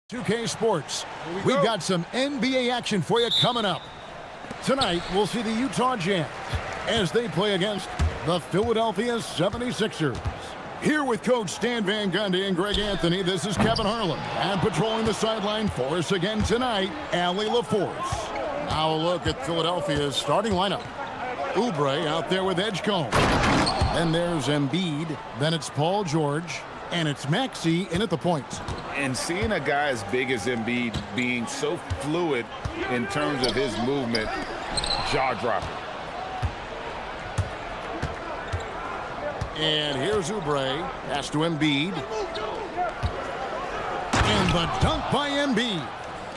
2K Sports. We've got some NBA action for you coming up. Tonight, we'll see the Utah Jazz as they play against the Philadelphia 76ers. Here with Coach Stan Van Gundy and Greg Anthony, this is Kevin Harlan. And patrolling the sideline for us again tonight, Allie LaForce. Now a look at Philadelphia's starting lineup. Oubre out there with Edgecombe. Then there's Embiid. Then it's Paul George. And it's Maxey in at the point. And seeing a guy as big as Embiid being so fluid in terms of his movement, jaw-dropping. And here's Oubre. Pass to Embiid. And the dunk by Embiid.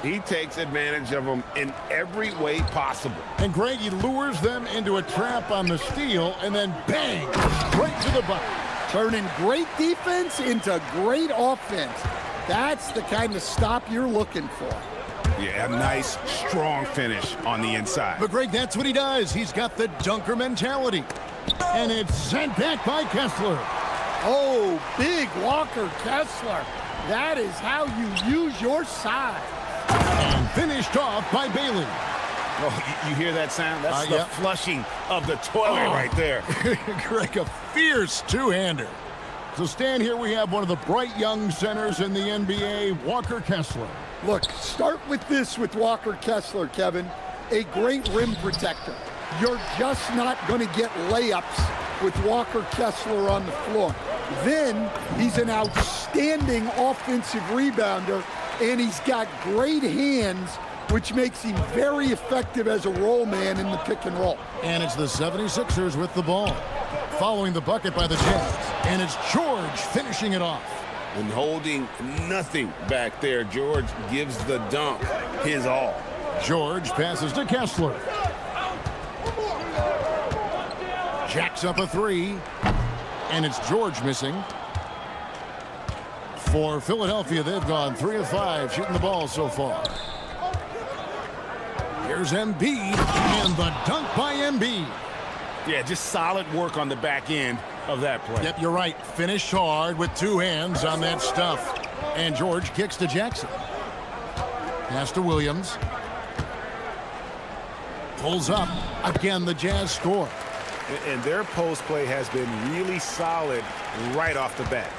He takes advantage of them in every way possible. And Greg, he lures them into a trap on the steal, and then bang, right to the bucket. Turning great defense into great offense. That's the kind of stop you're looking for. Yeah, a nice, strong finish on the inside. But Greg, that's what he does. He's got the dunker mentality. And it's sent back by Kessler. Oh, big Walker Kessler. That is how you use your size. And finished off by Bailey. Oh, you hear that sound? That's the flushing of the toilet right there. Greg, a fierce two-hander. So Stan, here we have one of the bright young centers in the NBA, Walker Kessler. Look, start with this with Walker Kessler, Kevin. A great rim protector. You're just not going to get layups with Walker Kessler on the floor. Then he's an outstanding offensive rebounder, and he's got great hands, which makes him very effective as a roll man in the pick and roll. And it's the 76ers with the ball. Following the bucket by the Jazz. And it's George finishing it off. And holding nothing back there, George gives the dunk his all. George passes to Kessler. Jacks up a three. And it's George missing. For Philadelphia, they've gone 3 of 5 shooting the ball so far. Here's Embiid, and the dunk by Embiid. Yeah, just solid work on the back end of that play. Yep, you're right. Finished hard with 2 hands on that stuff. And George kicks to Jackson. Pass to Williams. Pulls up. Again, the Jazz score. And their post play has been really solid right off the bat.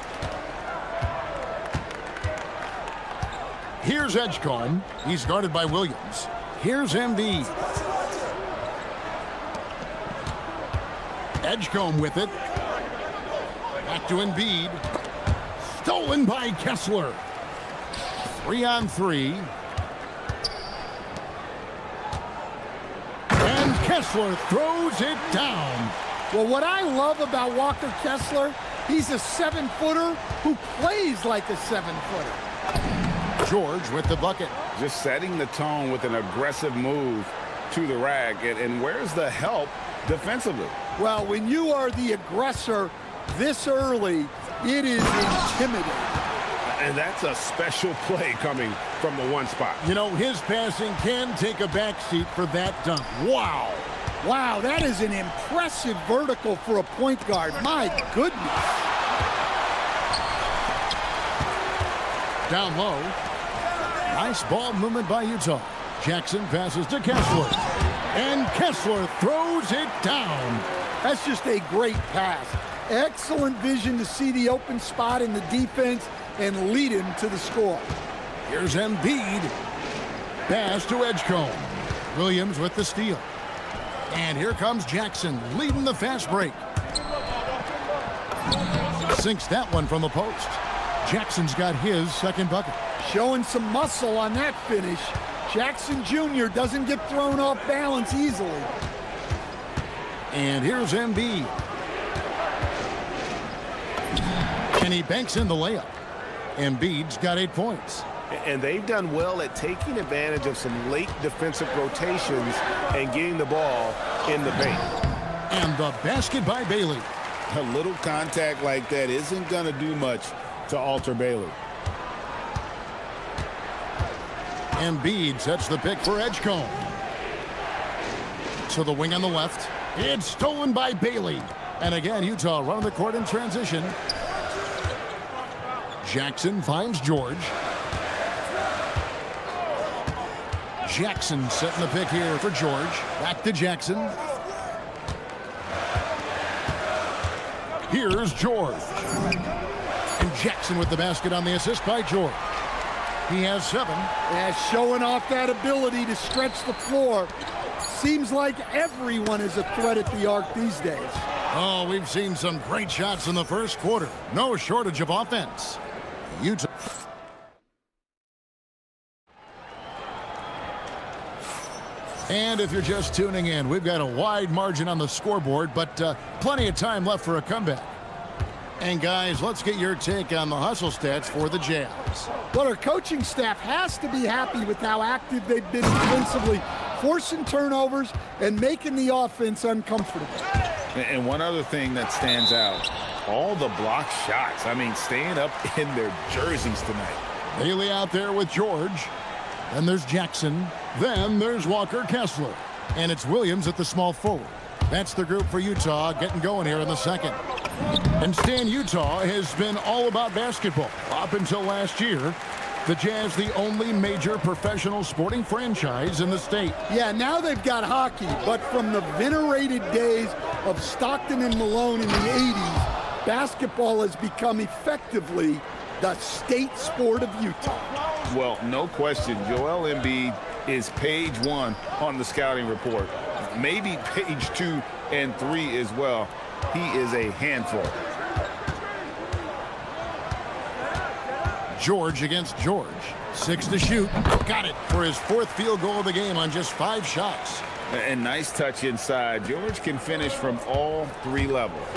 Here's Edgecombe. He's guarded by Williams. Here's Embiid. Edgecombe with it. Back to Embiid. Stolen by Kessler. 3-on-3. And Kessler throws it down. Well, what I love about Walker Kessler, he's a 7-footer who plays like a 7-footer. George with the bucket. Just setting the tone with an aggressive move to the rack. And where's the help defensively? Well, when you are the aggressor this early, it is intimidating. And that's a special play coming from the one spot. You know, his passing can take a backseat for that dunk. Wow. Wow, that is an impressive vertical for a point guard. My goodness. Down low. Nice ball movement by Utah. Jackson passes to Kessler. And Kessler throws it down. That's just a great pass. Excellent vision to see the open spot in the defense and lead him to the score. Here's Embiid. Pass to Edgecombe. Williams with the steal. And here comes Jackson leading the fast break. Sinks that one from the post. Jackson's got his second bucket. Showing some muscle on that finish. Jackson Jr. doesn't get thrown off balance easily. And here's Embiid. And he banks in the layup. Embiid's got 8 points. And they've done well at taking advantage of some late defensive rotations and getting the ball in the paint. And the basket by Bailey. A little contact like that isn't going to do much to alter Bailey. Embiid sets the pick for Edgecombe. To the wing on the left. It's stolen by Bailey. And again, Utah running the court in transition. Jackson finds George. Jackson setting the pick here for George. Back to Jackson. Here's George. And Jackson with the basket on the assist by George. He has 7. Yeah, showing off that ability to stretch the floor. Seems like everyone is a threat at the arc these days. Oh, we've seen some great shots in the first quarter. No shortage of offense. Utah. And if you're just tuning in, we've got a wide margin on the scoreboard, but plenty of time left for a comeback. And guys, let's get your take on the hustle stats for the Jazz. Well, our coaching staff has to be happy with how active they've been defensively, forcing turnovers and making the offense uncomfortable. And one other thing that stands out, all the block shots. I mean, staying up in their jerseys tonight. Bailey out there with George. Then there's Jackson. Then there's Walker Kessler. And it's Williams at the small forward. That's the group for Utah getting going here in the second. And Stan, Utah has been all about basketball up until last year. The Jazz, the only major professional sporting franchise in the state. Yeah, now they've got hockey, but from the venerated days of Stockton and Malone in the 80s, basketball has become effectively the state sport of Utah. Well, no question, Joel Embiid is page 1 on the scouting report. Maybe page 2 and 3 as well. He is a handful. George against George. 6 to shoot. Got it for his 4th field goal of the game on just 5 shots. And nice touch inside. George can finish from all 3 levels.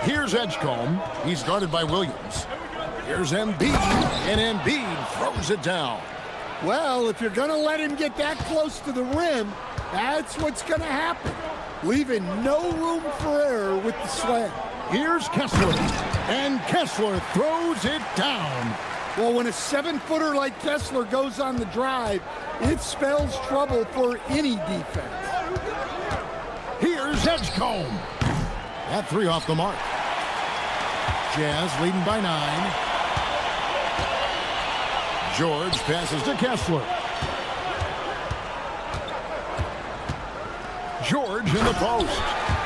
Here's Edgecombe. He's guarded by Williams. Here's Embiid. And Embiid throws it down. Well, if you're going to let him get that close to the rim, that's what's going to happen. Leaving no room for error with the slam. Here's Kessler. And Kessler throws it down. Well, when a 7-footer like Kessler goes on the drive, it spells trouble for any defense. Here's Edgecombe. That 3 off the mark. Jazz leading by 9. George passes to Kessler. George in the post.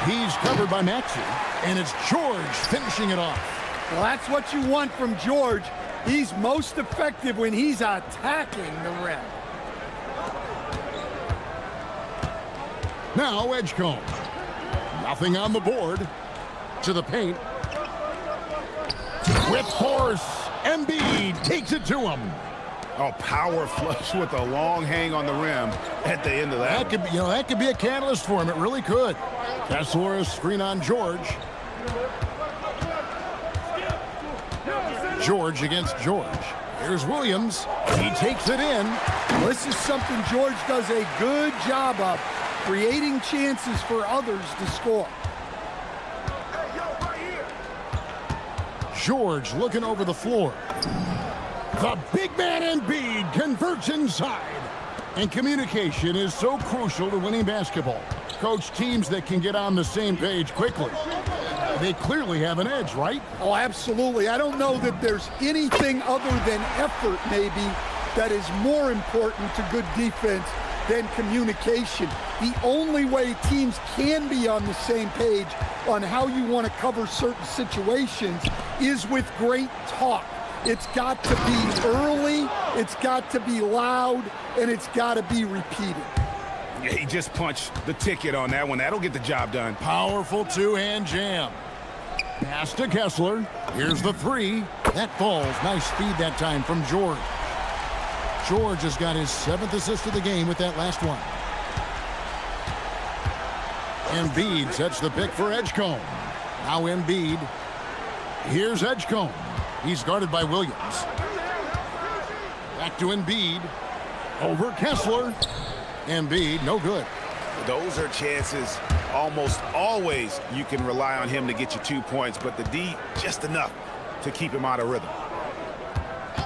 He's covered by Maxey. And it's George finishing it off. Well, that's what you want from George. He's most effective when he's attacking the rim. Now Edgecombe. Nothing on the board. To the paint. With force. Embiid takes it to him. Oh, power flush with a long hang on the rim at the end of that. That could be a catalyst for him. It really could. Kessler, a screen on George. George against George. Here's Williams. He takes it in. Well, this is something George does a good job of, creating chances for others to score. George looking over the floor. The big man Embiid converts inside. And communication is so crucial to winning basketball. Coach, teams that can get on the same page quickly, they clearly have an edge, right? Oh, absolutely. I don't know that there's anything other than effort, maybe, that is more important to good defense than communication. The only way teams can be on the same page on how you want to cover certain situations is with great talk. It's got to be early, it's got to be loud, and it's got to be repeated. Yeah, he just punched the ticket on that one. That'll get the job done. Powerful two-hand jam. Pass to Kessler. Here's the 3. That falls. Nice feed that time from George. George has got his 7th assist of the game with that last one. Embiid sets the pick for Edgecombe. Now Embiid. Here's Edgecombe. He's guarded by Williams. Back to Embiid. Over Kessler. Embiid, no good. Those are chances almost always you can rely on him to get you 2 points, but the D, just enough to keep him out of rhythm.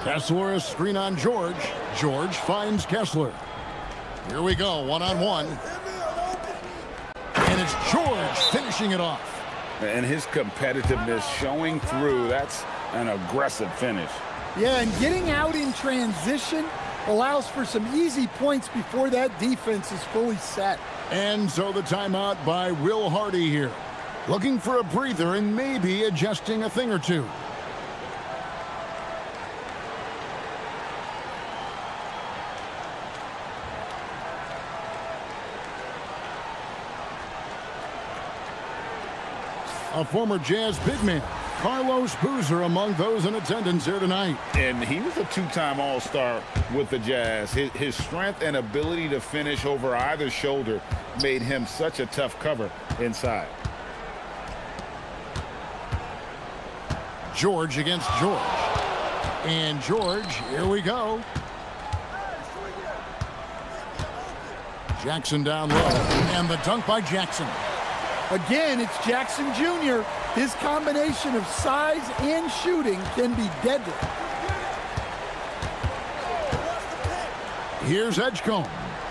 Kessler, a screen on George. George finds Kessler. Here we go, one-on-one. And it's George finishing it off. And his competitiveness showing through. That's an aggressive finish. Yeah, and getting out in transition allows for some easy points before that defense is fully set. And so the timeout by Will Hardy here. Looking for a breather and maybe adjusting a thing or two. A former Jazz big man, Carlos Boozer, among those in attendance here tonight. And he was a two-time All-Star with the Jazz. His strength and ability to finish over either shoulder made him such a tough cover inside. George against George. And George, here we go. Jackson down low. And the dunk by Jackson. Again, it's Jackson Jr. His combination of size and shooting can be deadly. Here's Edgecombe.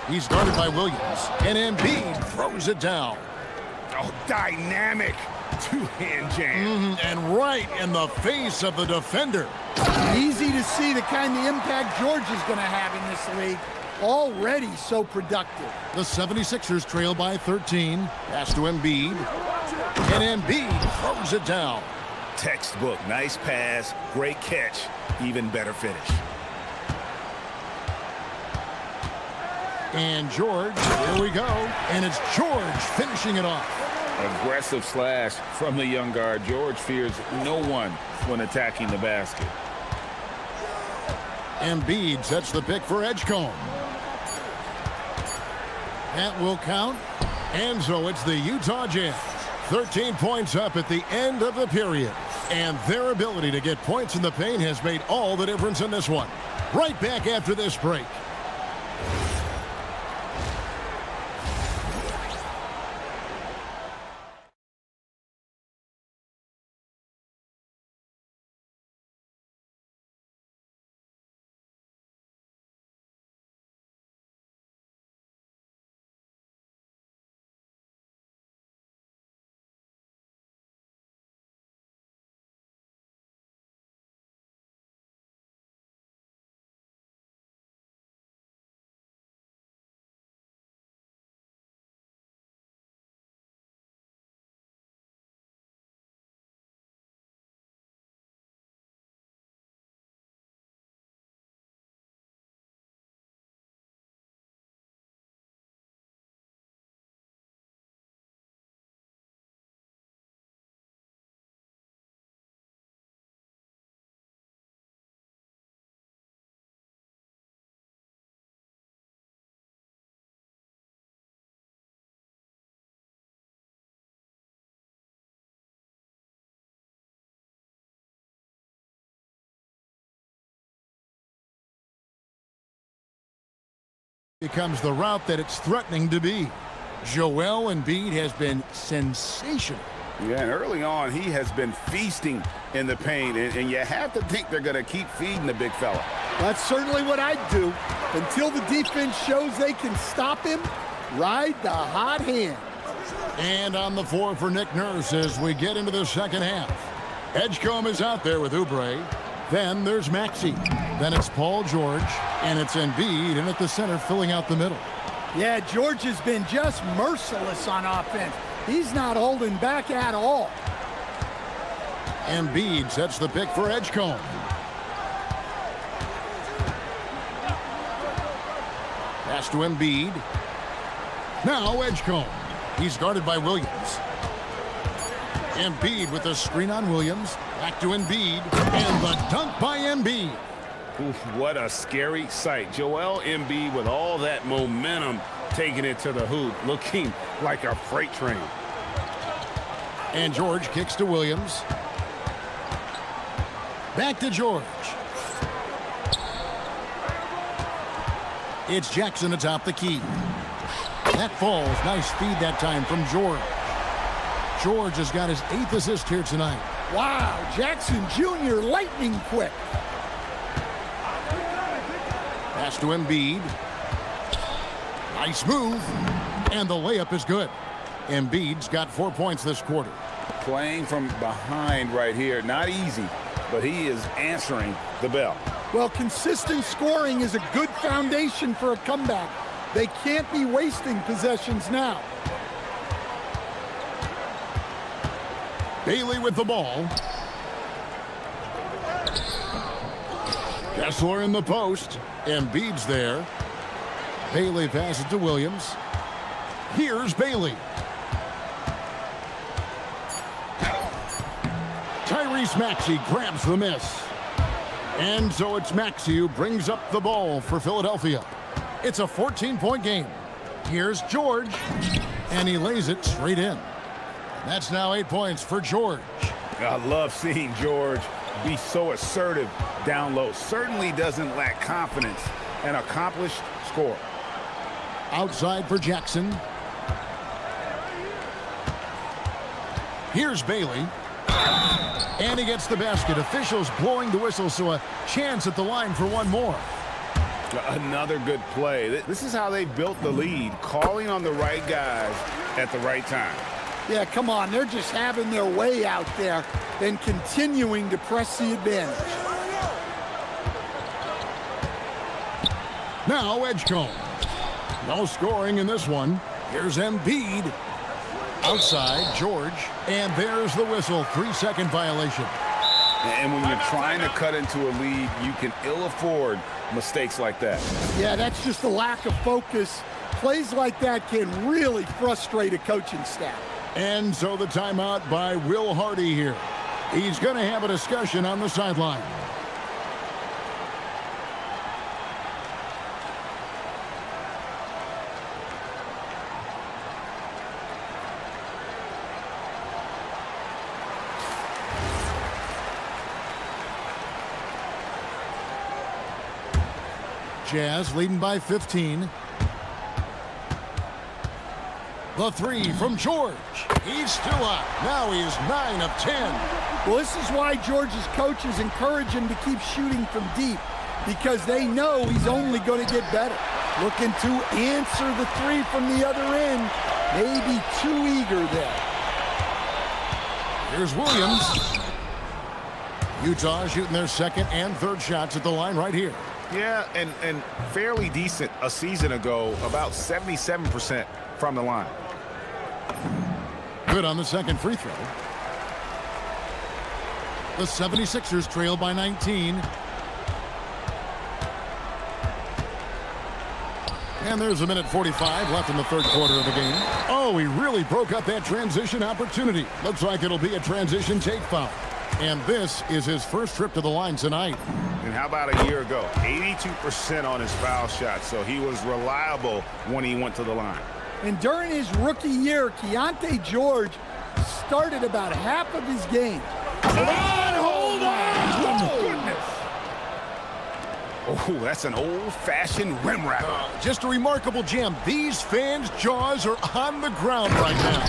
He's guarded by Williams. And Embiid throws it down. Oh, dynamic two-hand jam. And right in the face of the defender. Easy to see the kind of impact George is going to have in this league. Already so productive. The 76ers trail by 13. Pass to Embiid. And Embiid throws it down. Textbook. Nice pass. Great catch. Even better finish. And George, here we go. And it's George finishing it off. Aggressive slash from the young guard. George fears no one when attacking the basket. Embiid sets the pick for Edgecombe. That will count. And so it's the Utah Jazz. 13 points up at the end of the period. And their ability to get points in the paint has made all the difference in this one. Right back after this break. Becomes the route that it's threatening to be. Joel Embiid has been sensational. Yeah, and early on, he has been feasting in the paint, and you have to think they're going to keep feeding the big fella. That's certainly what I'd do. Until the defense shows they can stop him, ride the hot hand. And on the floor for Nick Nurse as we get into the second half. Edgecombe is out there with Oubre. Then there's Maxey. Then it's Paul George. And it's Embiid in at the center filling out the middle. Yeah, George has been just merciless on offense. He's not holding back at all. Embiid sets the pick for Edgecombe. Pass to Embiid. Now Edgecombe. He's guarded by Williams. Embiid with the screen on Williams. Back to Embiid. And the dunk by Embiid. Oof, what a scary sight. Joel Embiid with all that momentum taking it to the hoop, looking like a freight train. And George kicks to Williams. Back to George. It's Jackson atop the key. That falls. Nice feed that time from George. George has got his 8th assist here tonight. Wow, Jackson Jr. lightning quick. Pass to Embiid. Nice move. And the layup is good. Embiid's got 4 points this quarter. Playing from behind right here. Not easy but he is answering the bell. Well, consistent scoring is a good foundation for a comeback. They can't be wasting possessions now. Bailey with the ball. Kessler in the post. Embiid's there. Bailey passes to Williams. Here's Bailey. Tyrese Maxey grabs the miss. And so it's Maxey who brings up the ball for Philadelphia. It's a 14-point game. Here's George. And he lays it straight in. That's now 8 points for George. I love seeing George be so assertive down low. Certainly doesn't lack confidence. An accomplished scorer. Outside for Jackson. Here's Bailey. And he gets the basket. Officials blowing the whistle, so a chance at the line for one more. Another good play. This is how they built the lead, calling on the right guys at the right time. Yeah, come on. They're just having their way out there and continuing to press the advantage. Now Edgecombe. No scoring in this one. Here's Embiid. Outside, George. And there's the whistle. 3-second violation. And when you're trying to cut into a lead, you can ill afford mistakes like that. Yeah, that's just a lack of focus. Plays like that can really frustrate a coaching staff. And so the timeout by Will Hardy here. He's going to have a discussion on the sideline. Jazz leading by 15. The three from George. He's still up. Now he is 9 of 10. Well, this is why George's coaches encourage him to keep shooting from deep, because they know he's only going to get better. Looking to answer the three from the other end. Maybe too eager there. Here's Williams. Utah shooting their second and third shots at the line right here. Yeah, and fairly decent a season ago, about 77% from the line. Good on the second free throw. The 76ers trail by 19. And there's a minute 45 left in the third quarter of the game. Oh, he really broke up that transition opportunity. Looks like it'll be a transition take foul. And this is his first trip to the line tonight. And how about a year ago? 82% on his foul shot, so he was reliable when he went to the line. And during his rookie year, Keontae George started about half of his game. Hold on! Oh, goodness! Oh, that's an old-fashioned rim wrapper. Just a remarkable jam. These fans' jaws are on the ground right now.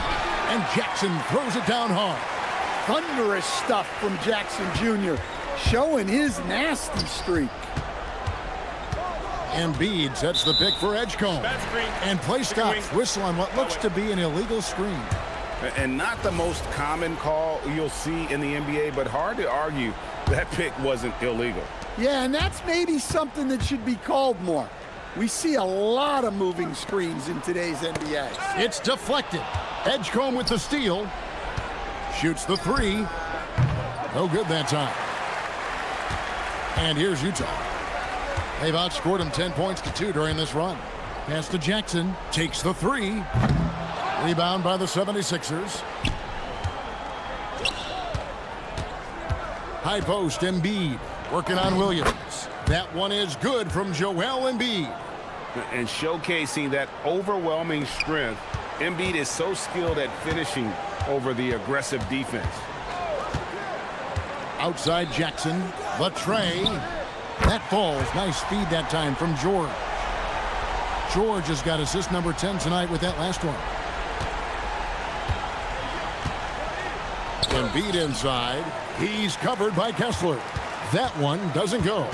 And Jackson throws it down hard. Thunderous stuff from Jackson Jr., showing his nasty streak. Embiid sets the pick for Edgecombe. And play stops. Whistle on what looks to be an illegal screen. And not the most common call you'll see in the NBA, but hard to argue that pick wasn't illegal. Yeah, and that's maybe something that should be called more. We see a lot of moving screens in today's NBA. It's deflected. Edgecombe with the steal. Shoots the three. No good that time. And here's Utah. They've outscored him 10 points to 2 during this run. Pass to Jackson. Takes the three. Rebound by the 76ers. High post, Embiid. Working on Williams. That one is good from Joel Embiid. And showcasing that overwhelming strength, Embiid is so skilled at finishing over the aggressive defense. Outside Jackson. The tray. That falls. Nice speed that time from George. George has got assist number 10 tonight with that last one. Embiid inside. He's covered by Kessler. That one doesn't go.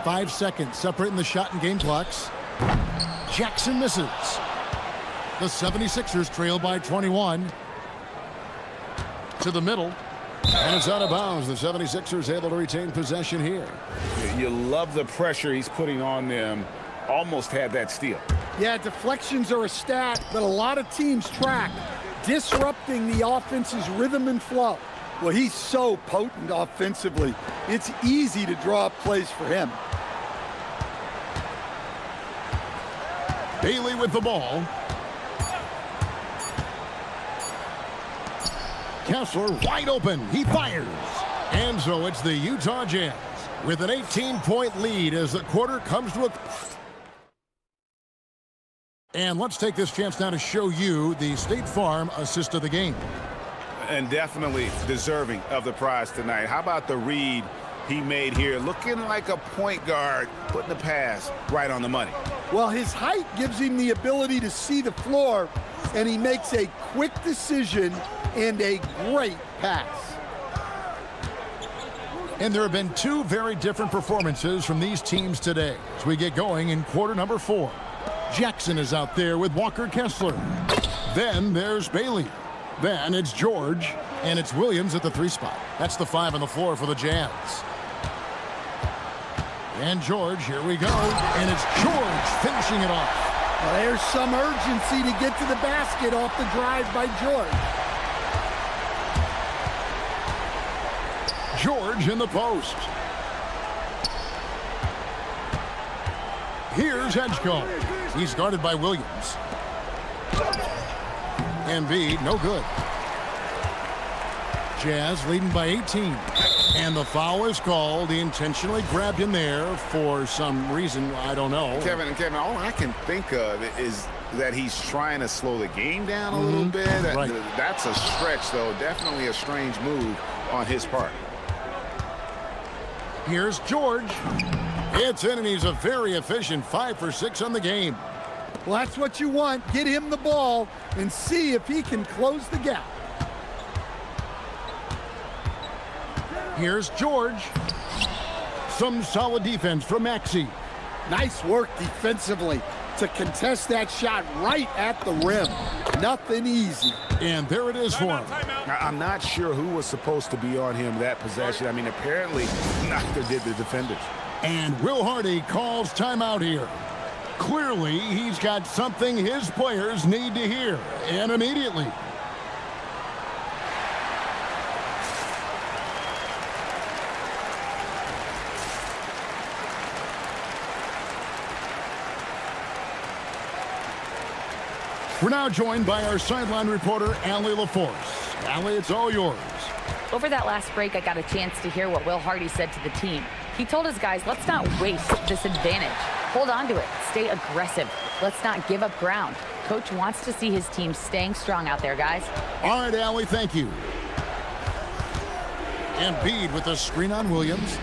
5 seconds separating the shot and game clocks. Jackson misses. The 76ers trail by 21. To the middle. And it's out of bounds. The 76ers able to retain possession here. You love the pressure he's putting on them. Almost had that steal. Yeah, deflections are a stat that a lot of teams track, disrupting the offense's rhythm and flow. Well, he's so potent offensively, it's easy to draw up plays for him. Bailey with the ball. Kessler wide open. He fires. And so it's the Utah Jazz with an 18-point lead as the quarter comes to a... And let's take this chance now to show you the State Farm assist of the game. And definitely deserving of the prize tonight. How about the read he made here? Looking like a point guard, putting the pass right on the money. Well, his height gives him the ability to see the floor, and he makes a quick decision and a great pass. And there have been two very different performances from these teams today as we get going in quarter number 4. Jackson is out there with Walker Kessler. Then there's Bailey. Then it's George, and it's Williams at the 3 spot. That's the 5 on the floor for the Jazz. And George, here we go. And it's George finishing it off. Well, there's some urgency to get to the basket off the drive by George. George in the post. Here's Edgecombe. He's guarded by Williams. Embiid, no good. Jazz leading by 18. And the foul is called. He intentionally grabbed him there for some reason. I don't know. Kevin, all I can think of is that he's trying to slow the game down a little bit. Right. That's a stretch, though. Definitely a strange move on his part. Here's George. It's in, and he's a very efficient 5 for 6 on the game. Well, that's what you want. Get him the ball and see if he can close the gap. Here's George. Some solid defense from Maxey. Nice work defensively to contest that shot right at the rim. Nothing easy. And there it is for him. I'm not sure who was supposed to be on him that possession. I mean, apparently neither did the defenders. And Will Hardy calls timeout here. Clearly, he's got something his players need to hear, and immediately. We're now joined by our sideline reporter, Allie LaForce. Allie, it's all yours. Over that last break, I got a chance to hear what Will Hardy said to the team. He told his guys, let's not waste this advantage. Hold on to it. Stay aggressive. Let's not give up ground. Coach wants to see his team staying strong out there, guys. All right, Allie, thank you. Embiid with the screen on Williams.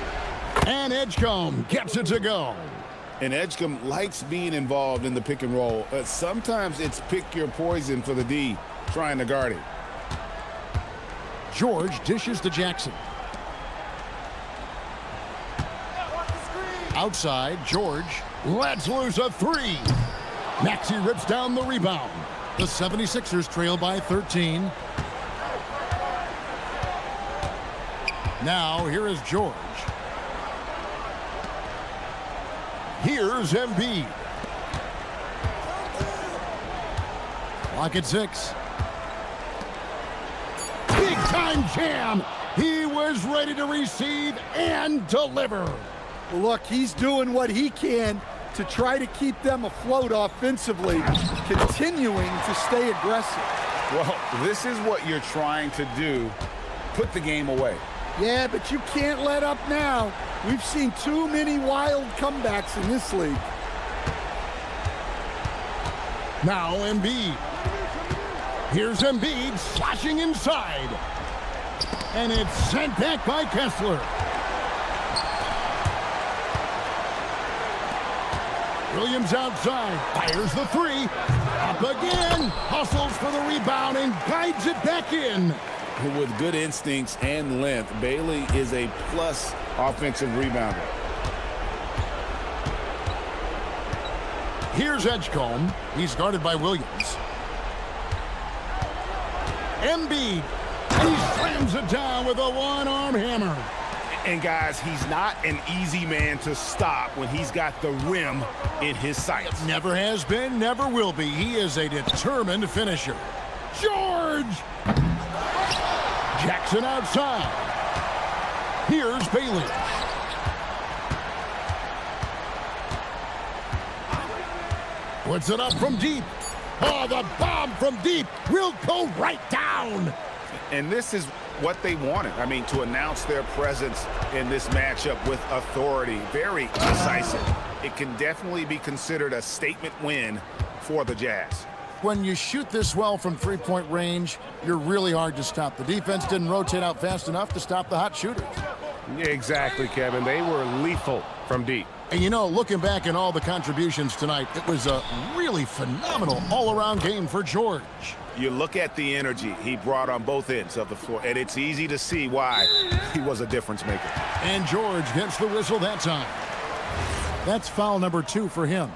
And Edgecombe gets it to go. And Edgecombe likes being involved in the pick and roll. Sometimes it's pick your poison for the D, trying to guard it. George dishes to Jackson. Outside, George lets loose a 3. Maxey rips down the rebound. The 76ers trail by 13. Now, here is George. Here's Embiid. Clock at 6. Big-time jam. He was ready to receive and deliver. Well, look, he's doing what he can to try to keep them afloat offensively, continuing to stay aggressive. Well, this is what you're trying to do. Put the game away. Yeah, but you can't let up now. We've seen too many wild comebacks in this league. Now Embiid. Here's Embiid slashing inside. And it's sent back by Kessler. Williams outside, fires the 3. Up again, hustles for the rebound and guides it back in. With good instincts and length, Bailey is a plus offensive rebounder. Here's Edgecombe. He's guarded by Williams. Embiid And he slams it down with a one-arm hammer. And guys, he's not an easy man to stop when he's got the rim in his sights. Never has been, never will be. He is a determined finisher. George! Jackson outside. Here's Bailey. Puts it up from deep. Oh, the bomb from deep will go right down. And this is what they wanted. I mean, to announce their presence in this matchup with authority. Very decisive. It can definitely be considered a statement win for the Jazz. When you shoot this well from three-point range, you're really hard to stop. The defense didn't rotate out fast enough to stop the hot shooters. Exactly, Kevin. They were lethal from deep. And you know, looking back at all the contributions tonight, it was a really phenomenal all-around game for George. You look at the energy he brought on both ends of the floor, and it's easy to see why he was a difference maker. And George gets the whistle that time. That's foul number 2 for him.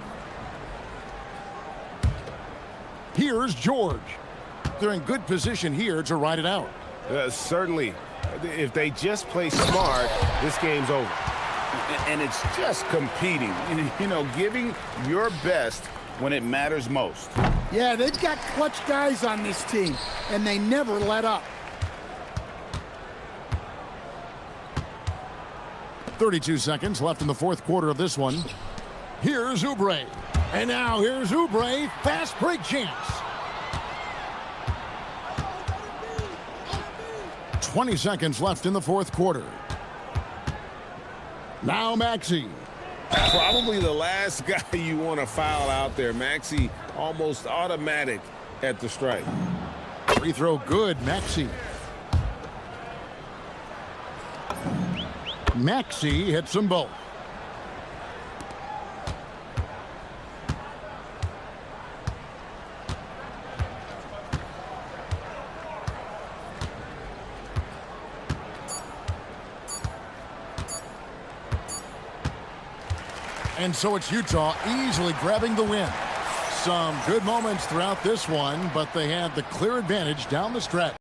Here's George. They're in good position here to ride it out. Certainly. If they just play smart, this game's over. And it's just competing, you know, giving your best when it matters most. Yeah, they've got clutch guys on this team, and they never let up. 32 seconds left in the fourth quarter of this one. Here's Oubre. And now here's Oubre. Fast break chance. 20 seconds left in the fourth quarter. Now Maxey. Probably the last guy you want to foul out there. Maxey almost automatic at the strike. Free throw good, Maxey. Maxey hits them both. And so it's Utah easily grabbing the win. Some good moments throughout this one, but they had the clear advantage down the stretch.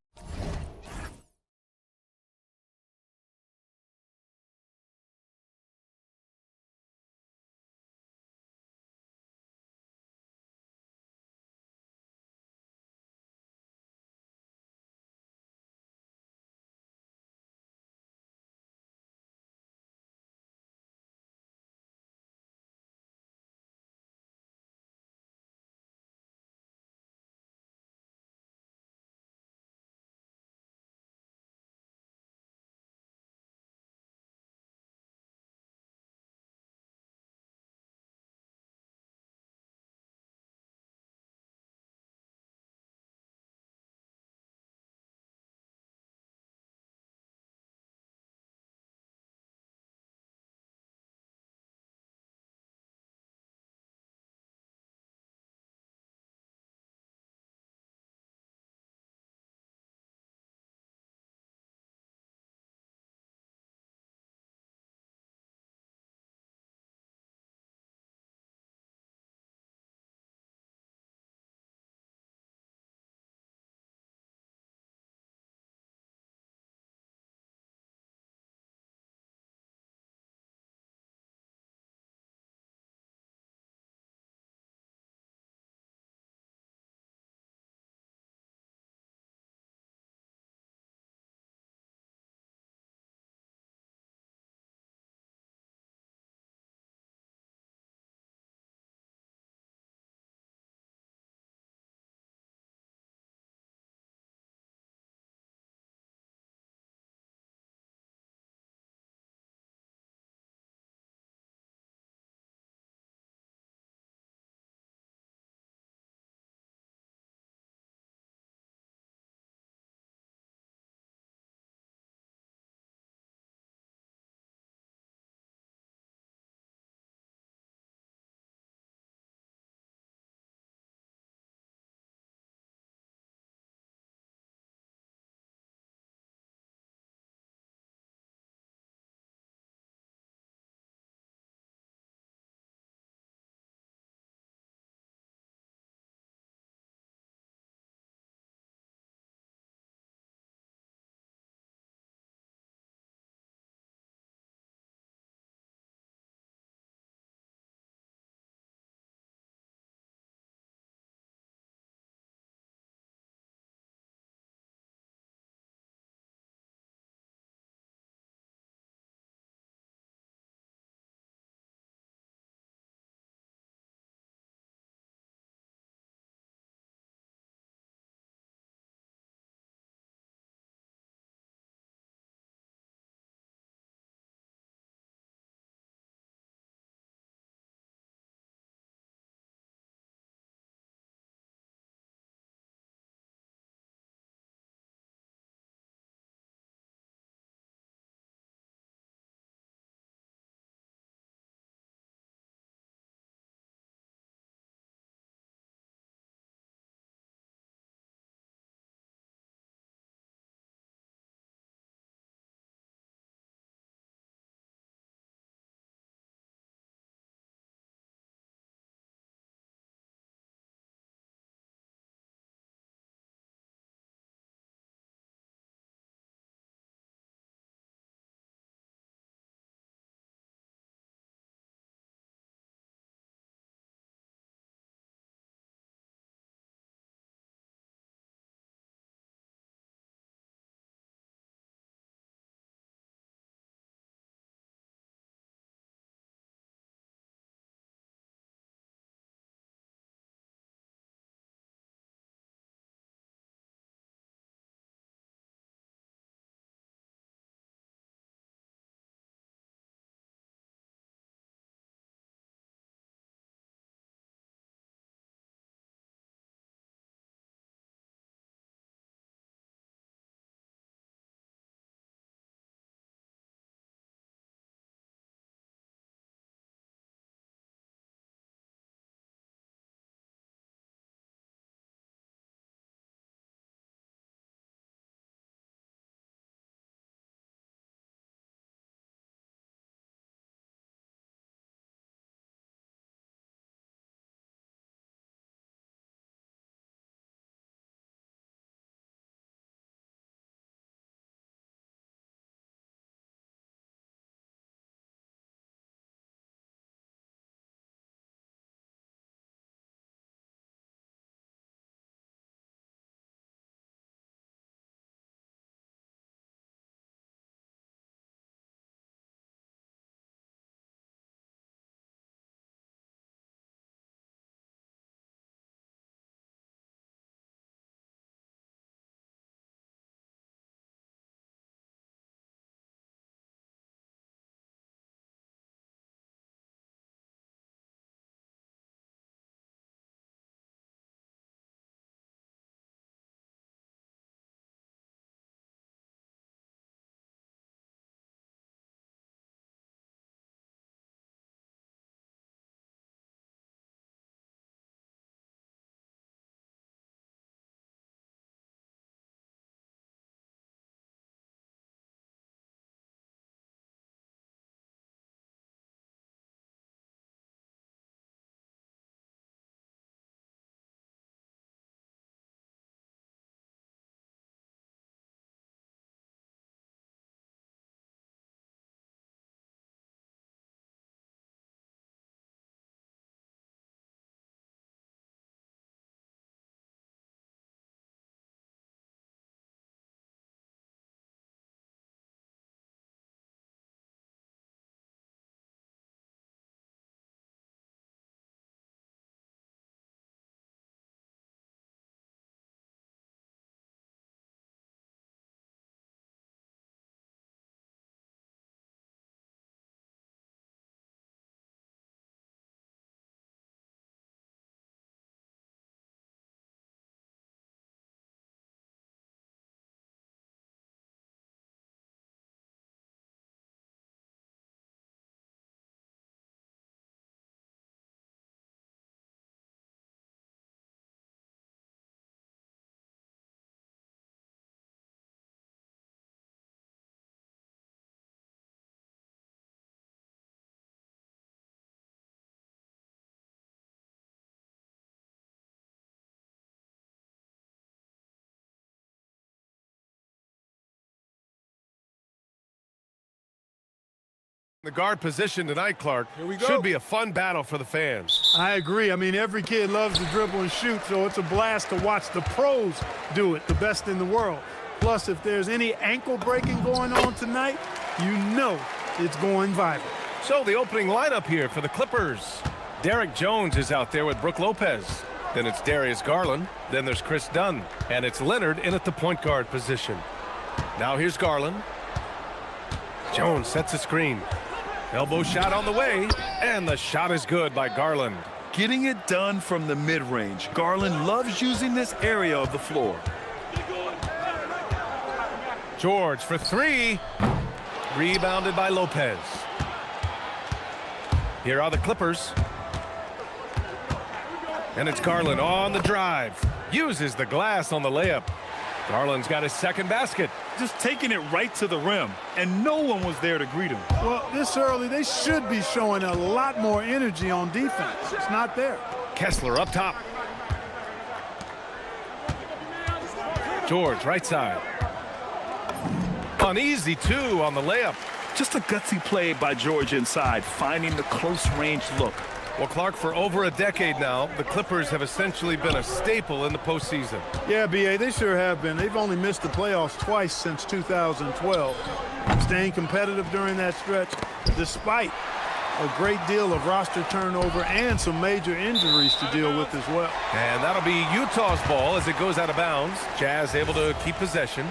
The guard position tonight, Clark, should be a fun battle for the fans. I agree. I mean, every kid loves to dribble and shoot, so it's a blast to watch the pros do it, the best in the world. Plus, if there's any ankle breaking going on tonight, you know it's going viral. So the opening lineup here for the Clippers. Derek Jones is out there with Brook Lopez. Then it's Darius Garland. Then there's Chris Dunn. And it's Leonard in at the point guard position. Now here's Garland. Jones sets a screen. Elbow shot on the way, and the shot is good by Garland. Getting it done from the mid-range. Garland loves using this area of the floor. George for three. Rebounded by Lopez. Here are the Clippers. And it's Garland on the drive. Uses the glass on the layup. Garland's got his second basket. Just taking it right to the rim, and no one was there to greet him. Well, this early, they should be showing a lot more energy on defense. It's not there. Kessler up top. George, right side. Uneasy, too, on the layup. Just a gutsy play by George inside, finding the close-range look. Well, Clark, for over a decade now, the Clippers have essentially been a staple in the postseason. Yeah, B.A., they sure have been. They've only missed the playoffs twice since 2012. Staying competitive during that stretch, despite a great deal of roster turnover and some major injuries to deal with as well. And that'll be Utah's ball as it goes out of bounds. Jazz able to keep possession.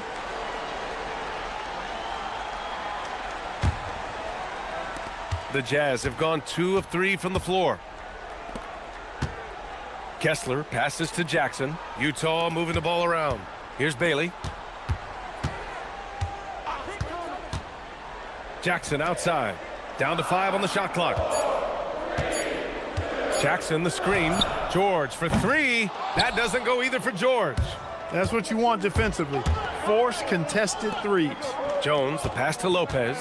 The Jazz have gone 2 of 3 from the floor. Kessler passes to Jackson. Utah moving the ball around. Here's Bailey. Jackson outside. Down to 5 on the shot clock. Jackson the screen. George for 3. That doesn't go either for George. That's what you want defensively. Force contested threes. Jones, the pass to Lopez.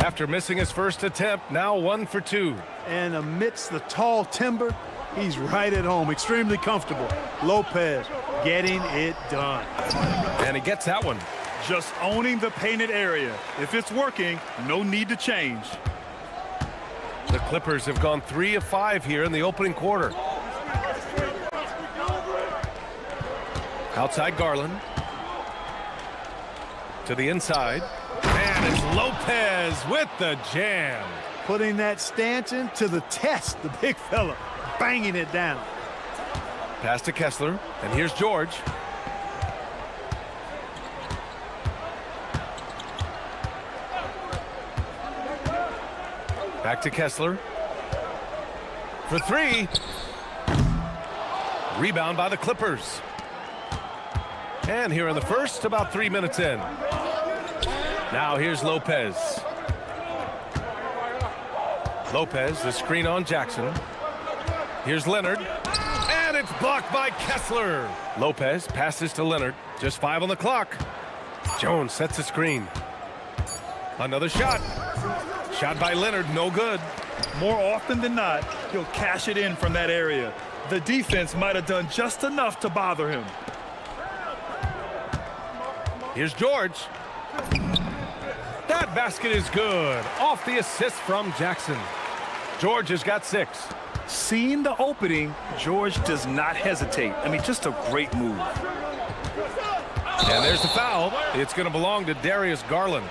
After missing his first attempt, now 1 for 2. And amidst the tall timber, he's right at home, extremely comfortable. Lopez getting it done. And he gets that one. Just owning the painted area. If it's working, no need to change. The Clippers have gone 3 of 5 here in the opening quarter. Outside Garland. To the inside. And it's Lopez with the jam. Putting that stanchion to the test, the big fella, banging it down. Pass to Kessler, and here's George. Back to Kessler. For 3. Rebound by the Clippers. And here in the first, about 3 minutes in. Now here's Lopez. Lopez, the screen on Jackson. Here's Leonard. And it's blocked by Kessler. Lopez passes to Leonard. Just 5 on the clock. Jones sets a screen. Another shot. Shot by Leonard, no good. More often than not, he'll cash it in from that area. The defense might have done just enough to bother him. Here's George. That basket is good. Off the assist from Jackson. George has got 6. Seeing the opening, George does not hesitate. I mean, just a great move. And there's the foul. It's going to belong to Darius Garland.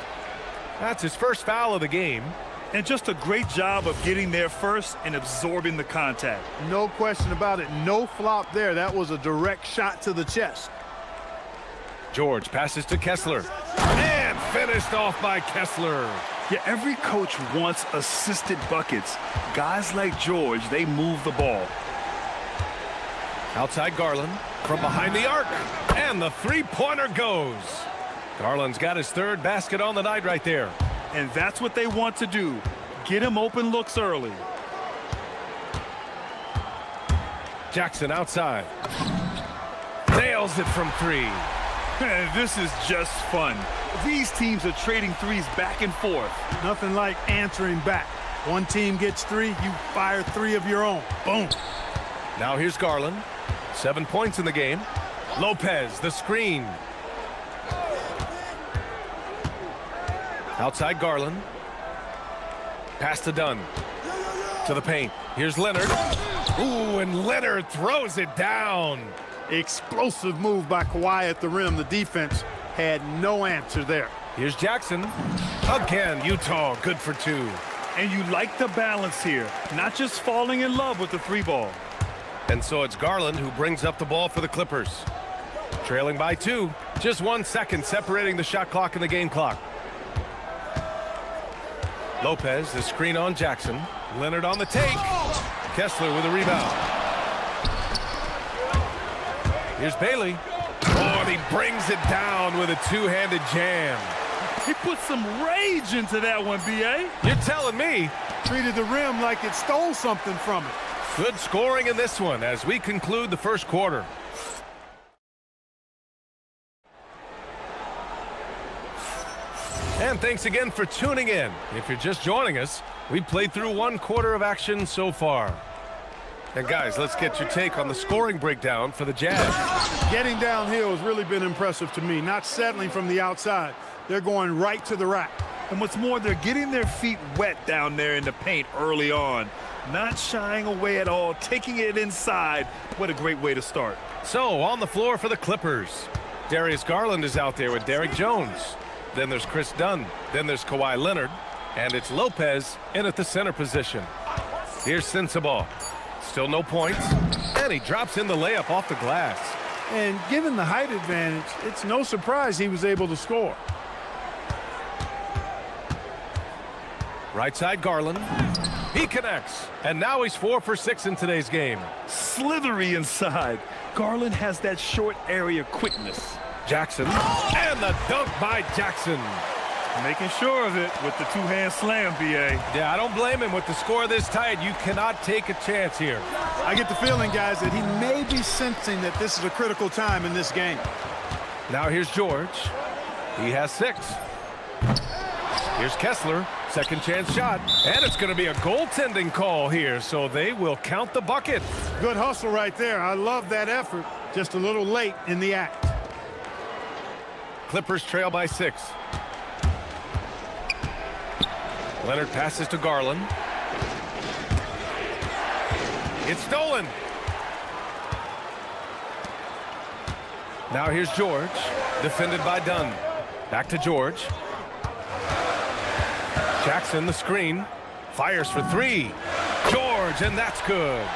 That's his first foul of the game. And just a great job of getting there first and absorbing the contact. No question about it. No flop there. That was a direct shot to the chest. George passes to Kessler. And finished off by Kessler. Yeah, every coach wants assisted buckets. Guys like George, they move the ball. Outside Garland from behind the arc. And the three-pointer goes. Garland's got his 3rd basket on the night right there. And that's what they want to do. Get him open looks early. Jackson outside. Nails it from 3. This is just fun. These teams are trading threes back and forth. Nothing like answering back. One team gets 3, you fire 3 of your own. Boom. Now here's Garland. 7 points in the game. Lopez, the screen. Outside Garland. Pass to Dunn. To the paint. Here's Leonard. Ooh, and Leonard throws it down. Explosive move by Kawhi at the rim. The defense had no answer there. Here's Jackson. Again, Utah good for 2. And you like the balance here, not just falling in love with the 3-ball. And so it's Garland who brings up the ball for the Clippers. Trailing by 2. Just 1 second separating the shot clock and the game clock. Lopez, the screen on Jackson. Leonard on the take. Kessler with a rebound. Here's Bailey. Oh, and he brings it down with a two-handed jam. He put some rage into that one, B.A. You're telling me. Treated the rim like it stole something from it. Good scoring in this one as we conclude the first quarter. And thanks again for tuning in. If you're just joining us, we've played through 1 quarter of action so far. And guys, let's get your take on the scoring breakdown for the Jazz. Getting downhill has really been impressive to me, not settling from the outside. They're going right to the rack. And what's more, they're getting their feet wet down there in the paint early on. Not shying away at all, taking it inside. What a great way to start. So, on the floor for the Clippers. Darius Garland is out there with Derrick Jones. Then there's Chris Dunn. Then there's Kawhi Leonard. And it's Lopez in at the center position. Here's Sensabaugh. Still no points. And he drops in the layup off the glass. And given the height advantage, it's no surprise he was able to score. Right side Garland. He connects. And now he's 4 for 6 in today's game. Slithery inside. Garland has that short area quickness. Jackson. And the dunk by Jackson. Making sure of it with the two-hand slam, B.A. Yeah, I don't blame him with the score this tight. You cannot take a chance here. I get the feeling, guys, that he may be sensing that this is a critical time in this game. Now here's George. He has 6. Here's Kessler. Second chance shot. And it's going to be a goaltending call here, so they will count the bucket. Good hustle right there. I love that effort. Just a little late in the act. Clippers trail by 6. Leonard passes to Garland. It's stolen. Now here's George, defended by Dunn. Back to George. Jackson, the screen, fires for 3. George, and that's good.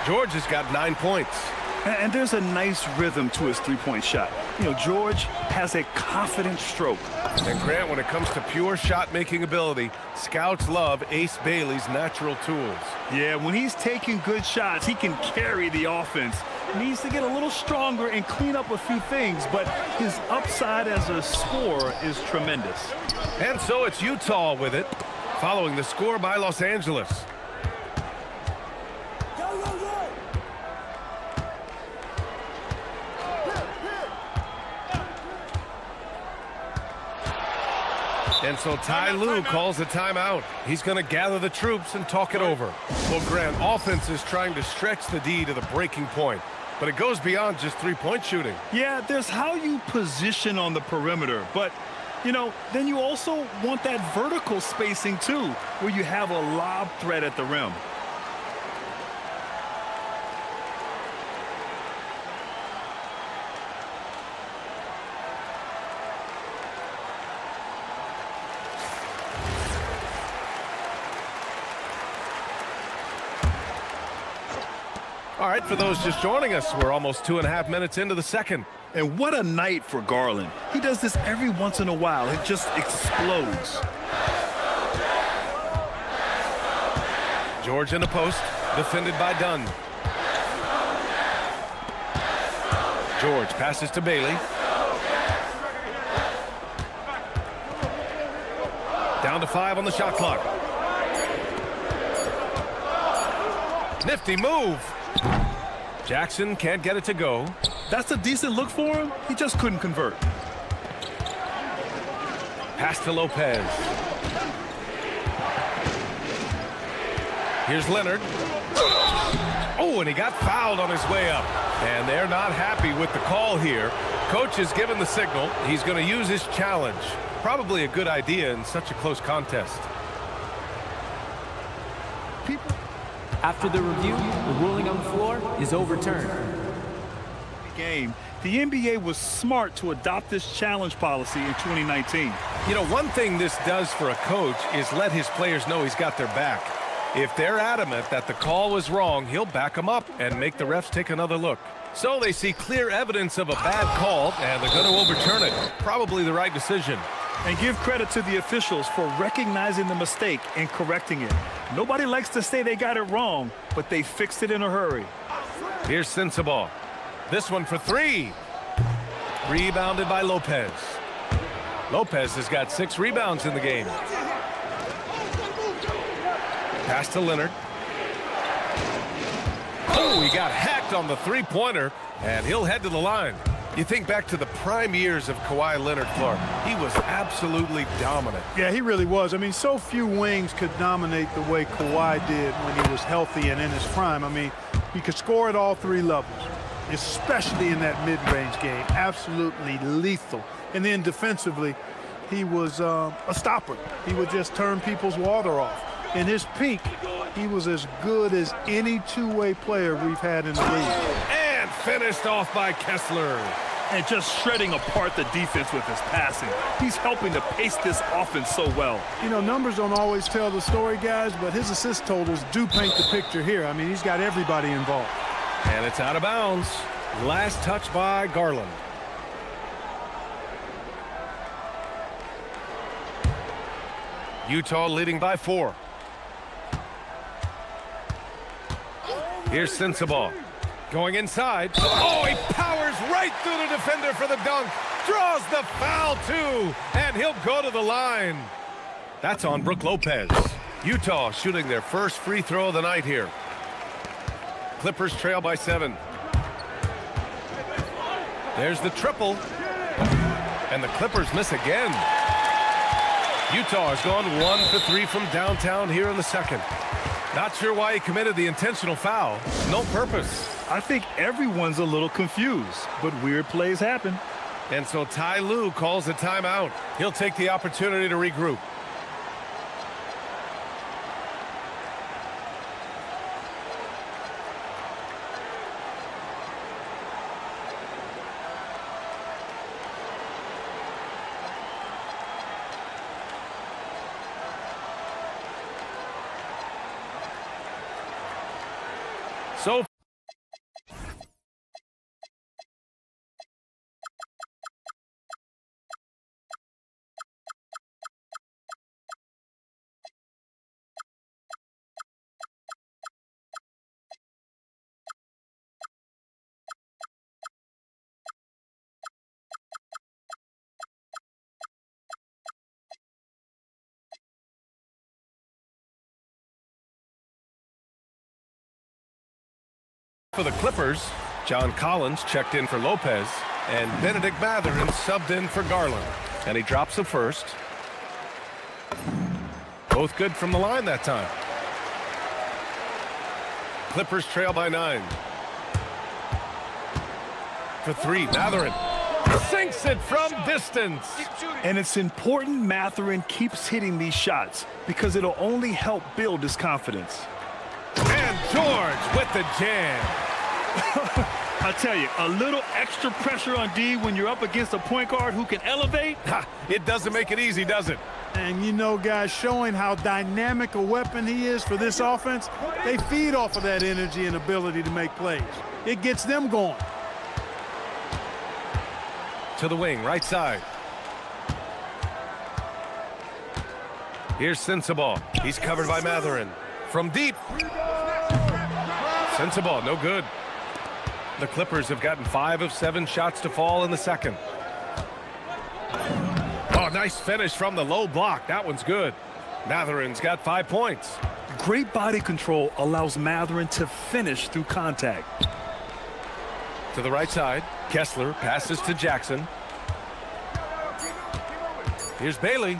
George has got 9 points. And there's a nice rhythm to his three-point shot. You know, George has a confident stroke. And Grant, when it comes to pure shot-making ability, scouts love Ace Bailey's natural tools. Yeah, when he's taking good shots, he can carry the offense. Needs to get a little stronger and clean up a few things, but his upside as a scorer is tremendous. And so it's Utah with it, following the score by Los Angeles. And so Ty Lue calls a timeout. He's going to gather the troops and talk it over. Well, Grant, offense is trying to stretch the D to the breaking point, but it goes beyond just three-point shooting. Yeah, there's how you position on the perimeter, but, you know, then you also want that vertical spacing, too, where you have a lob threat at the rim. All right, for those just joining us, we're almost 2.5 minutes into the second. And what a night for Garland. He does this every once in a while. It just explodes. George in the post, defended by Dunn. George passes to Bailey. Down to 5 on the shot clock. Nifty move. Jackson can't get it to go. That's a decent look for him. He just couldn't convert. Pass to Lopez. Here's Leonard. Oh, and he got fouled on his way up. And they're not happy with the call here. Coach has given the signal. He's going to use his challenge. Probably a good idea in such a close contest. people. After the review, the ruling on the floor is overturned. Game. The NBA was smart to adopt this challenge policy in 2019. You know, one thing this does for a coach is let his players know he's got their back. If they're adamant that the call was wrong, he'll back them up and make the refs take another look. So they see clear evidence of a bad call, and they're going to overturn it. Probably the right decision. And give credit to the officials for recognizing the mistake and correcting it. Nobody likes to say they got it wrong, but they fixed it in a hurry. Here's Sensabaugh. This one for three. Rebounded by Lopez. Lopez has got 6 rebounds in the game. Pass to Leonard. Oh, he got hacked on the three-pointer, and he'll head to the line. You think back to the prime years of Kawhi Leonard, Clark. He was absolutely dominant. Yeah, he really was. I mean, so few wings could dominate the way Kawhi did when he was healthy and in his prime. I mean, he could score at all 3 levels, especially in that mid-range game. Absolutely lethal. And then defensively, he was a stopper. He would just turn people's water off. In his peak, he was as good as any two-way player we've had in the league. And finished off by Kessler. And just shredding apart the defense with his passing. He's helping to pace this offense so well. You know, numbers don't always tell the story, guys, but his assist totals do paint the picture here. I mean, he's got everybody involved. And it's out of bounds. Last touch by Garland. Utah leading by 4. Here's Sensabaugh. Going inside. Oh, he powers right through the defender for the dunk. Draws the foul, too. And he'll go to the line. That's on Brook Lopez. Utah shooting their first free throw of the night here. Clippers trail by 7. There's the triple. And the Clippers miss again. Utah has gone 1 for 3 from downtown here in the second. Not sure why he committed the intentional foul. No purpose. I think everyone's a little confused, but weird plays happen. And so Ty Lue calls a timeout. He'll take the opportunity to regroup. So for the Clippers, John Collins checked in for Lopez, and Benedict Mathurin subbed in for Garland. And he drops the first. Both good from the line that time. Clippers trail by 9. For 3, Mathurin sinks it from distance. And it's important Mathurin keeps hitting these shots because it'll only help build his confidence. And George with the jam. I tell you, a little extra pressure on D when you're up against a point guard who can elevate. It doesn't make it easy, does it? And you know, guys, showing how dynamic a weapon he is for this offense, they feed off of that energy and ability to make plays. It gets them going. To the wing, right side. Here's Sensabaugh. He's covered by Mathurin. From deep. Sensabaugh, no good. The Clippers have gotten 5 of 7 shots to fall in the second. Oh, nice finish from the low block. That one's good. Mathurin's got 5 points. Great body control allows Mathurin to finish through contact. To the right side, Kessler passes to Jackson. Here's Bailey.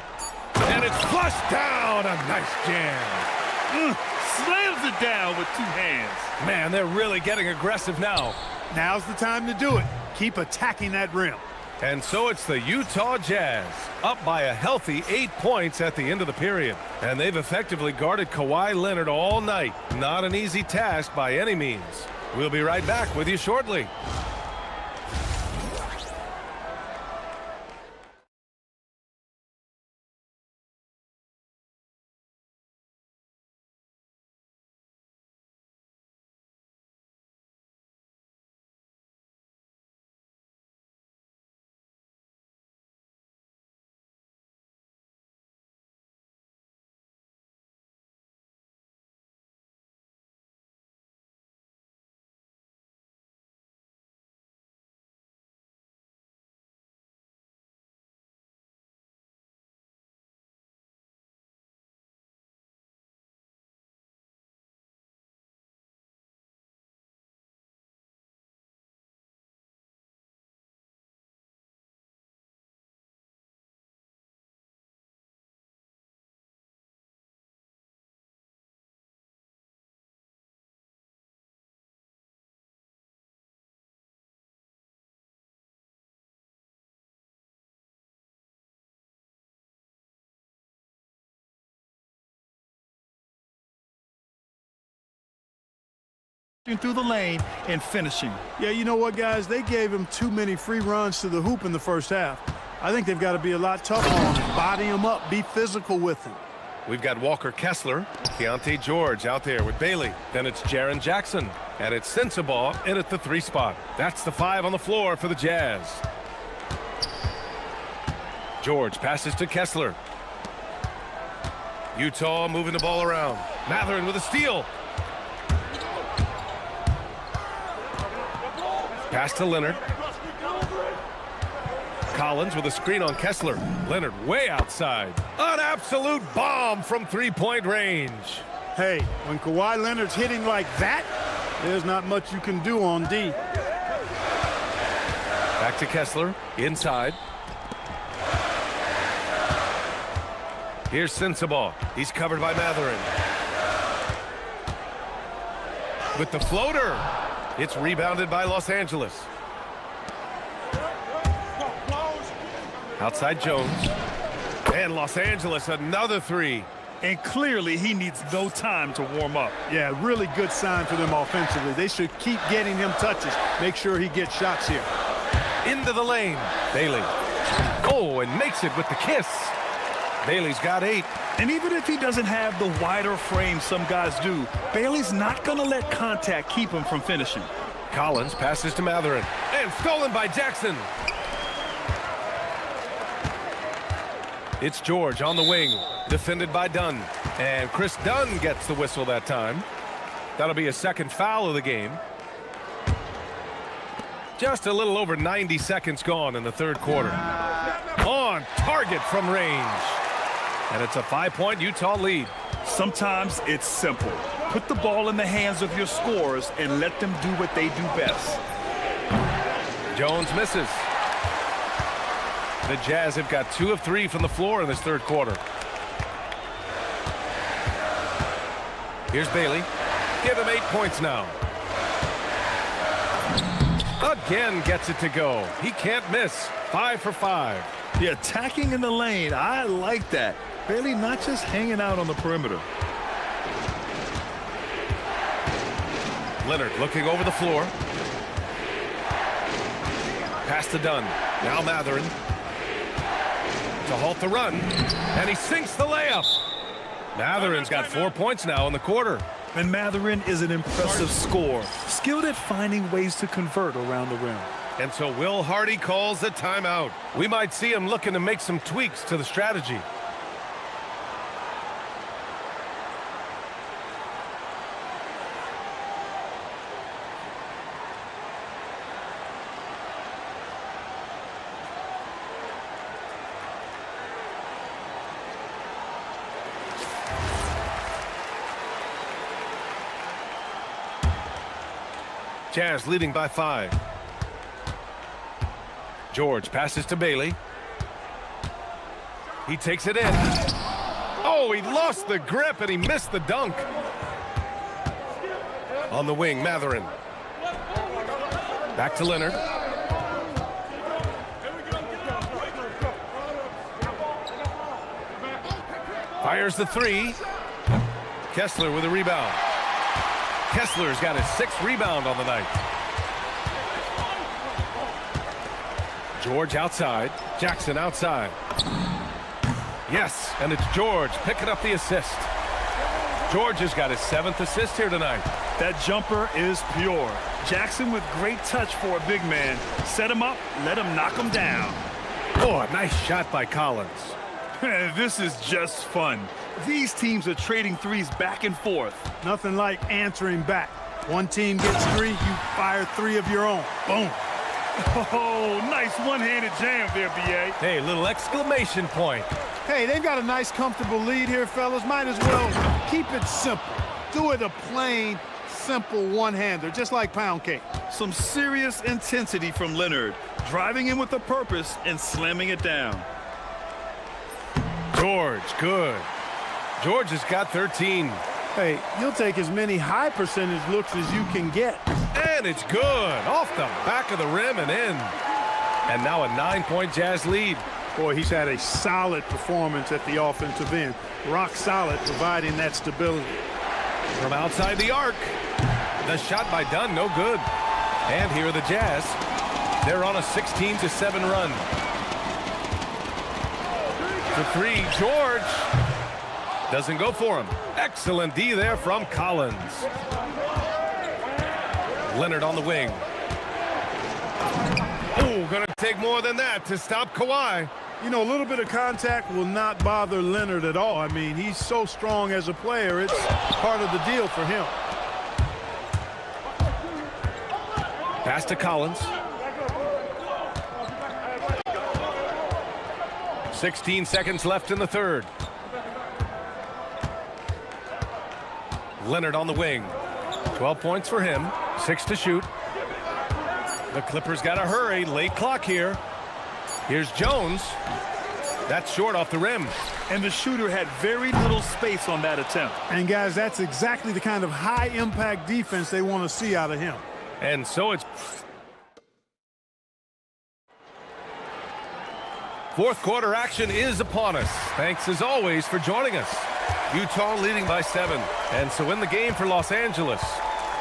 And it's flushed down. A nice jam. Slams it down with 2 hands. Man, they're really getting aggressive now. Now's the time to do it. Keep attacking that rim. And so it's the Utah Jazz, up by a healthy 8 points at the end of the period. And they've effectively guarded Kawhi Leonard all night. Not an easy task by any means. We'll be right back with you shortly. Through the lane and finishing. Yeah, you know what, guys? They gave him too many free runs to the hoop in the first half. I think they've got to be a lot tougher on him. Body him up. Be physical with him. We've got Walker Kessler, Keontae George out there with Bailey. Then it's Jaren Jackson. And it's Sensabaugh in at the 3 spot. That's the 5 on the floor for the Jazz. George passes to Kessler. Utah moving the ball around. Mathurin with a steal. Pass to Leonard. Collins with a screen on Kessler. Leonard way outside. An absolute bomb from 3-point range. Hey, when Kawhi Leonard's hitting like that, there's not much you can do on D. Back to Kessler, inside. Here's Sensabaugh. He's covered by Mathurin. With the floater. It's rebounded by Los Angeles. Outside Jones. And Los Angeles, another 3. And clearly he needs no time to warm up. Yeah, really good sign for them offensively. They should keep getting him touches. Make sure he gets shots here. Into the lane. Bailey. Oh, and makes it with the kiss. Bailey's got 8. And even if he doesn't have the wider frame some guys do, Bailey's not going to let contact keep him from finishing. Collins passes to Mathurin. And stolen by Jackson. It's George on the wing, defended by Dunn. And Chris Dunn gets the whistle that time. That'll be a second foul of the game. Just a little over 90 seconds gone in the third quarter. On target from range. And it's a 5-point Utah lead. Sometimes it's simple. Put the ball in the hands of your scorers and let them do what they do best. Jones misses. The Jazz have got 2 of 3 from the floor in this third quarter. Here's Bailey. Give him 8 points now. Again gets it to go. He can't miss. 5 for 5. Yeah, attacking in the lane. I like that. Bailey not just hanging out on the perimeter. Leonard looking over the floor. Pass to Dunn. Now Mathurin. To halt the run. And he sinks the layup. Mathurin's got 4 points now in the quarter. And Mathurin is an impressive scorer. Skilled at finding ways to convert around the rim. And so Will Hardy calls the timeout. We might see him looking to make some tweaks to the strategy. Jazz leading by 5. George passes to Bailey. He takes it in. Oh, he lost the grip and he missed the dunk. On the wing, Mathurin. Back to Leonard. Fires the three. Kessler with a rebound. Kessler's got his 6th rebound on the night. George outside. Jackson outside. Yes, and it's George picking up the assist. George has got his 7th assist here tonight. That jumper is pure. Jackson with great touch for a big man. Set him up, let him knock him down. Oh, a nice shot by Collins. This is just fun. These teams are trading threes back and forth. Nothing like answering back. One team gets 3, you fire 3 of your own. Boom. Oh, nice one-handed jam there, B.A. Hey, little exclamation point. Hey, they've got a nice, comfortable lead here, fellas. Might as well keep it simple. Do it a plain, simple one-hander, just like pound cake. Some serious intensity from Leonard, driving in with a purpose and slamming it down. George, good. George has got 13. Hey, you'll take as many high percentage looks as you can get. And it's good. Off the back of the rim and in. And now a 9-point Jazz lead. Boy, he's had a solid performance at the offensive end. Rock solid, providing that stability. From outside the arc. The shot by Dunn, no good. And here are the Jazz. They're on a 16-7 run. For 3, George. Doesn't go for him. Excellent D there from Collins. Leonard on the wing. Oh, gonna take more than that to stop Kawhi. You know, a little bit of contact will not bother Leonard at all. I mean, he's so strong as a player. It's part of the deal for him. Pass to Collins. 16 seconds left in the third. Leonard on the wing. 12 points for him. 6 to shoot. The Clippers got to hurry. Late clock here. Here's Jones. That's short off the rim. And the shooter had very little space on that attempt. And, guys, that's exactly the kind of high-impact defense they want to see out of him. And so it's... Fourth quarter action is upon us. Thanks, as always, for joining us. Utah leading by 7. And so in the game for Los Angeles,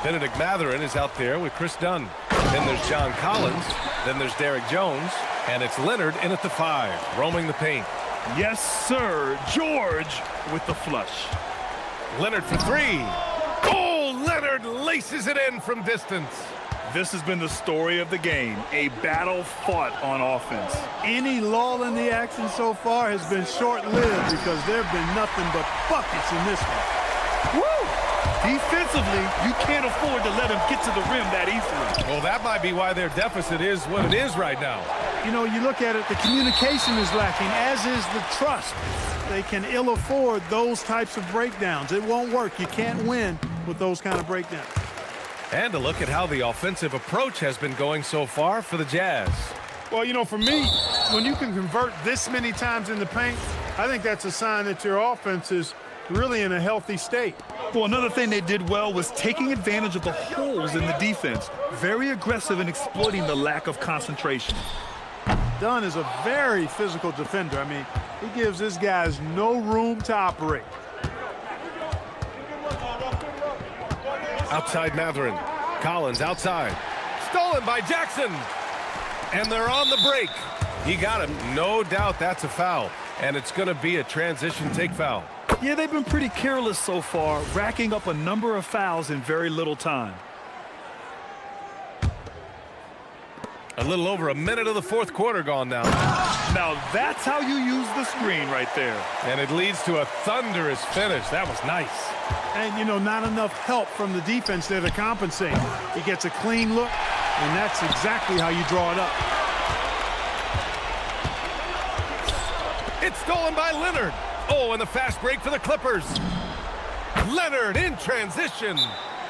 Benedict Mathurin is out there with Chris Dunn. Then there's John Collins. Then there's Derek Jones. And it's Leonard in at the 5, roaming the paint. Yes, sir. George with the flush. Leonard for 3. Oh, Leonard laces it in from distance. This has been the story of the game, a battle fought on offense. Any lull in the action so far has been short-lived because there have been nothing but buckets in this one. Woo! Defensively, you can't afford to let him get to the rim that easily. Well, that might be why their deficit is what it is right now. You know, you look at it, the communication is lacking, as is the trust. They can ill afford those types of breakdowns. It won't work. You can't win with those kind of breakdowns. And a look at how the offensive approach has been going so far for the Jazz. Well, you know, for me, when you can convert this many times in the paint, I think that's a sign that your offense is really in a healthy state. Well, another thing they did well was taking advantage of the holes in the defense. Very aggressive in exploiting the lack of concentration. Dunn is a very physical defender. I mean, he gives his guys no room to operate. Outside Mathurin. Collins outside. Stolen by Jackson. And they're on the break. He got him. No doubt that's a foul. And it's going to be a transition take foul. Yeah, they've been pretty careless so far, racking up a number of fouls in very little time. A little over a minute of the fourth quarter gone now. Now that's how you use the screen right there. And it leads to a thunderous finish. That was nice. And, you know, not enough help from the defense there to compensate. He gets a clean look, and that's exactly how you draw it up. It's stolen by Leonard. Oh, and the fast break for the Clippers. Leonard in transition.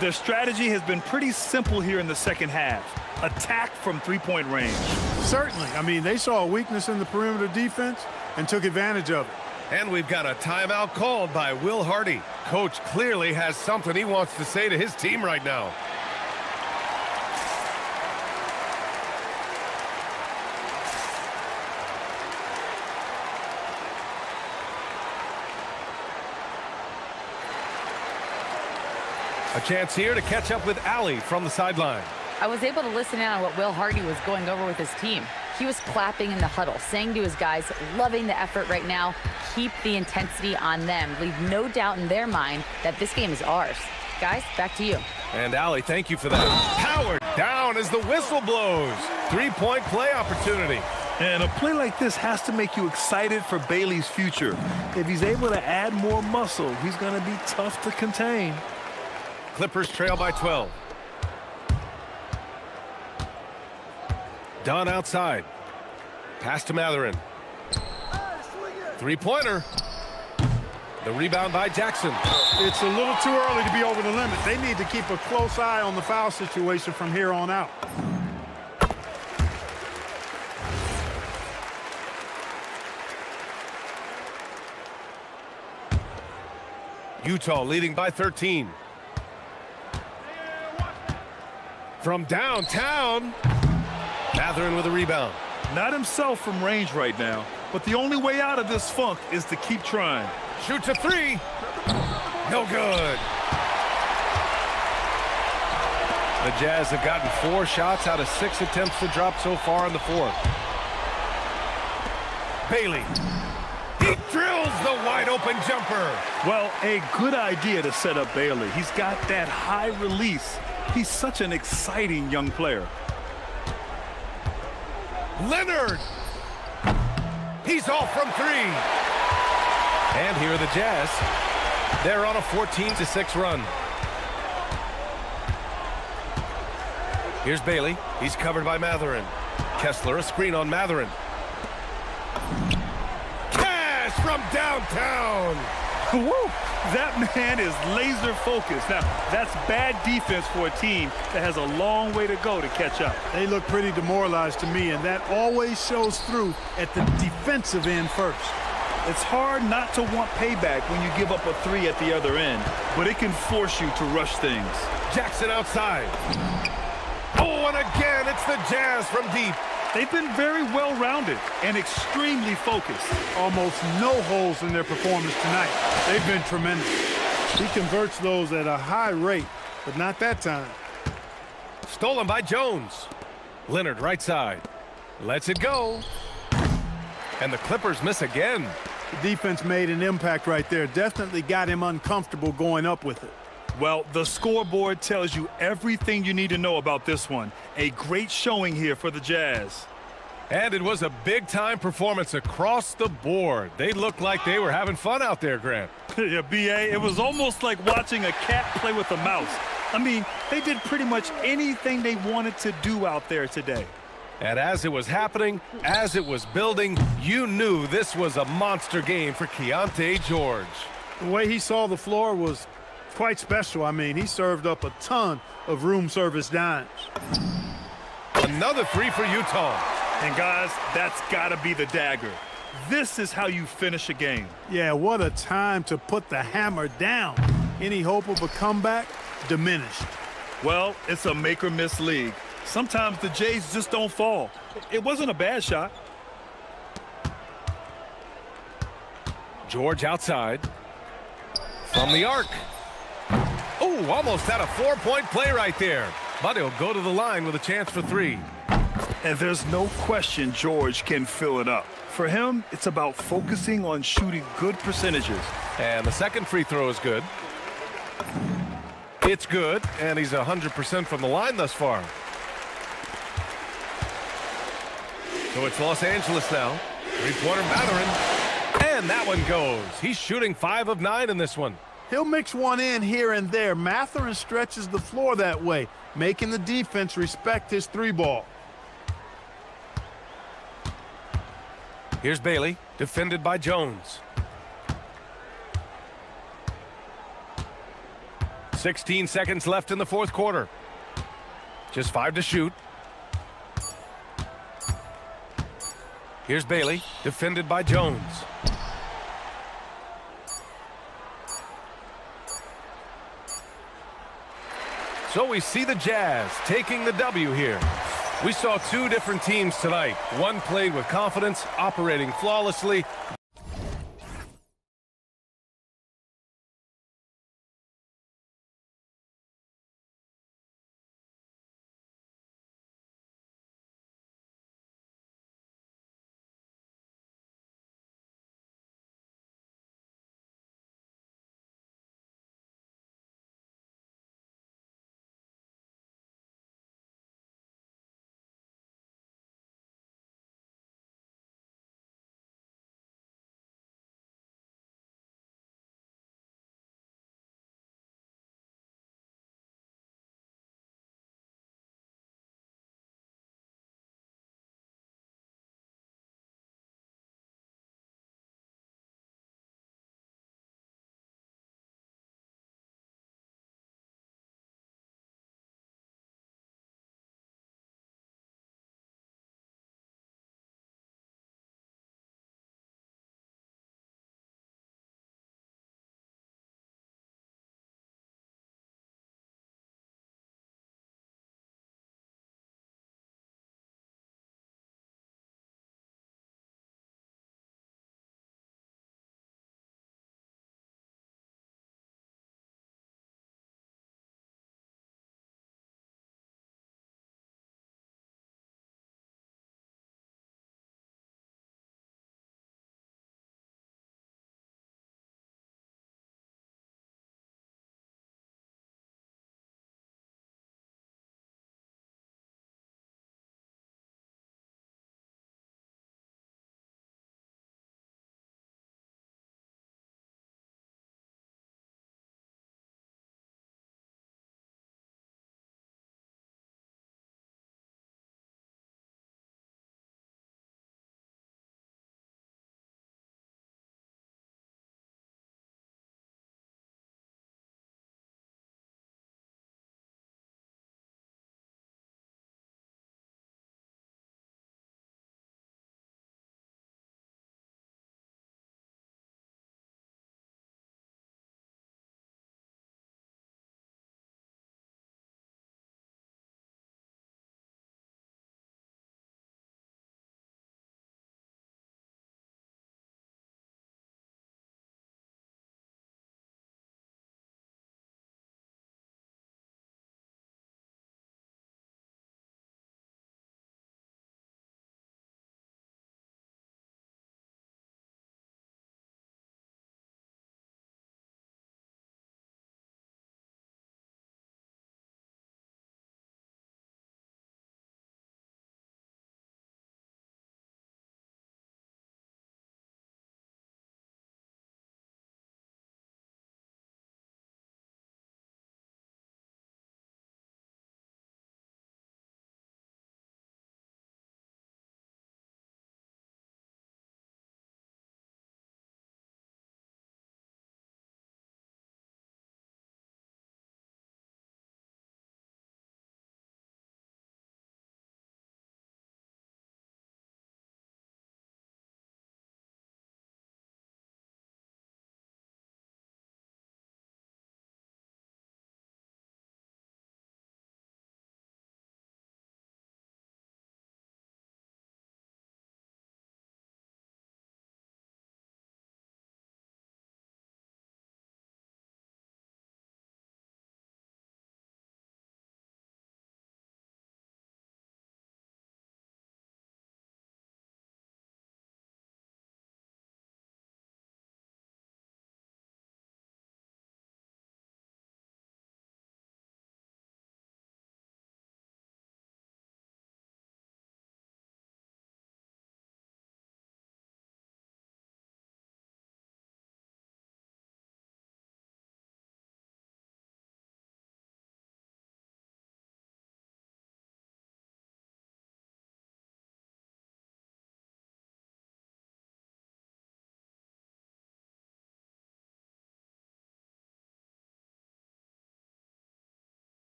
Their strategy has been pretty simple here in the second half. Attack from three-point range. Certainly. I mean, they saw a weakness in the perimeter defense and took advantage of it. And we've got a timeout called by Will Hardy. Coach clearly has something he wants to say to his team right now. A chance here to catch up with Allie from the sideline. I was able to listen in on what Will Hardy was going over with his team. He was clapping in the huddle, saying to his guys, loving the effort right now, keep the intensity on them, leave no doubt in their mind that this game is ours. Guys, back to you. And Allie, thank you for that. Powered down as the whistle blows. 3-point play opportunity. And a play like this has to make you excited for Bailey's future. If he's able to add more muscle, he's going to be tough to contain. Clippers trail by 12. Dunn outside. Pass to Matherin. Three-pointer. The rebound by Jackson. It's a little too early to be over the limit. They need to keep a close eye on the foul situation from here on out. Utah leading by 13. From downtown, Matherin with a rebound. Not himself from range right now, but the only way out of this funk is to keep trying. Shoots a three. No good. The Jazz have gotten 4 shots out of 6 attempts to drop so far in the fourth. Bailey. He drills the wide open jumper. Well, a good idea to set up Bailey. He's got that high release. He's such an exciting young player. Leonard. He's off from 3. And here are the Jazz. They're on a 14-6 run. Here's Bailey. He's covered by Matherin. Kessler, a screen on Matherin. Cash from downtown. Woo! That man is laser focused. Now, that's bad defense for a team that has a long way to go to catch up. They look pretty demoralized to me, and that always shows through at the defensive end first. It's hard not to want payback when you give up a 3 at the other end, but it can force you to rush things. Jackson outside. Oh, and again, it's the Jazz from deep. They've been very well-rounded and extremely focused. Almost no holes in their performance tonight. They've been tremendous. He converts those at a high rate, but not that time. Stolen by Jones. Leonard right side. Lets it go. And the Clippers miss again. The defense made an impact right there. Definitely got him uncomfortable going up with it. Well, the scoreboard tells you everything you need to know about this one. A great showing here for the Jazz. And it was a big-time performance across the board. They looked like they were having fun out there, Grant. Yeah, B.A., it was almost like watching a cat play with a mouse. I mean, they did pretty much anything they wanted to do out there today. And as it was happening, as it was building, you knew this was a monster game for Keontae George. The way he saw the floor was quite special. I mean, he served up a ton of room service dimes. Another 3 for Utah. And guys, that's got to be the dagger. This is how you finish a game. Yeah, what a time to put the hammer down. Any hope of a comeback? Diminished. Well, it's a make or miss league. Sometimes the Jays just don't fall. It wasn't a bad shot. George outside. From the arc. Oh, almost had a 4-point play right there. But he'll go to the line with a chance for 3. And there's no question George can fill it up. For him, it's about focusing on shooting good percentages. And the second free throw is good. It's good, and he's 100% from the line thus far. So it's Los Angeles now. 3-pointer Matherin. And that one goes. He's shooting 5 of 9 in this one. He'll mix one in here and there. Matherin stretches the floor that way, making the defense respect his 3-ball. Here's Bailey, defended by Jones. 16 seconds left in the fourth quarter. Just 5 to shoot. Here's Bailey, defended by Jones. So we see the Jazz taking the W here. We saw 2 different teams tonight. One played with confidence, operating flawlessly.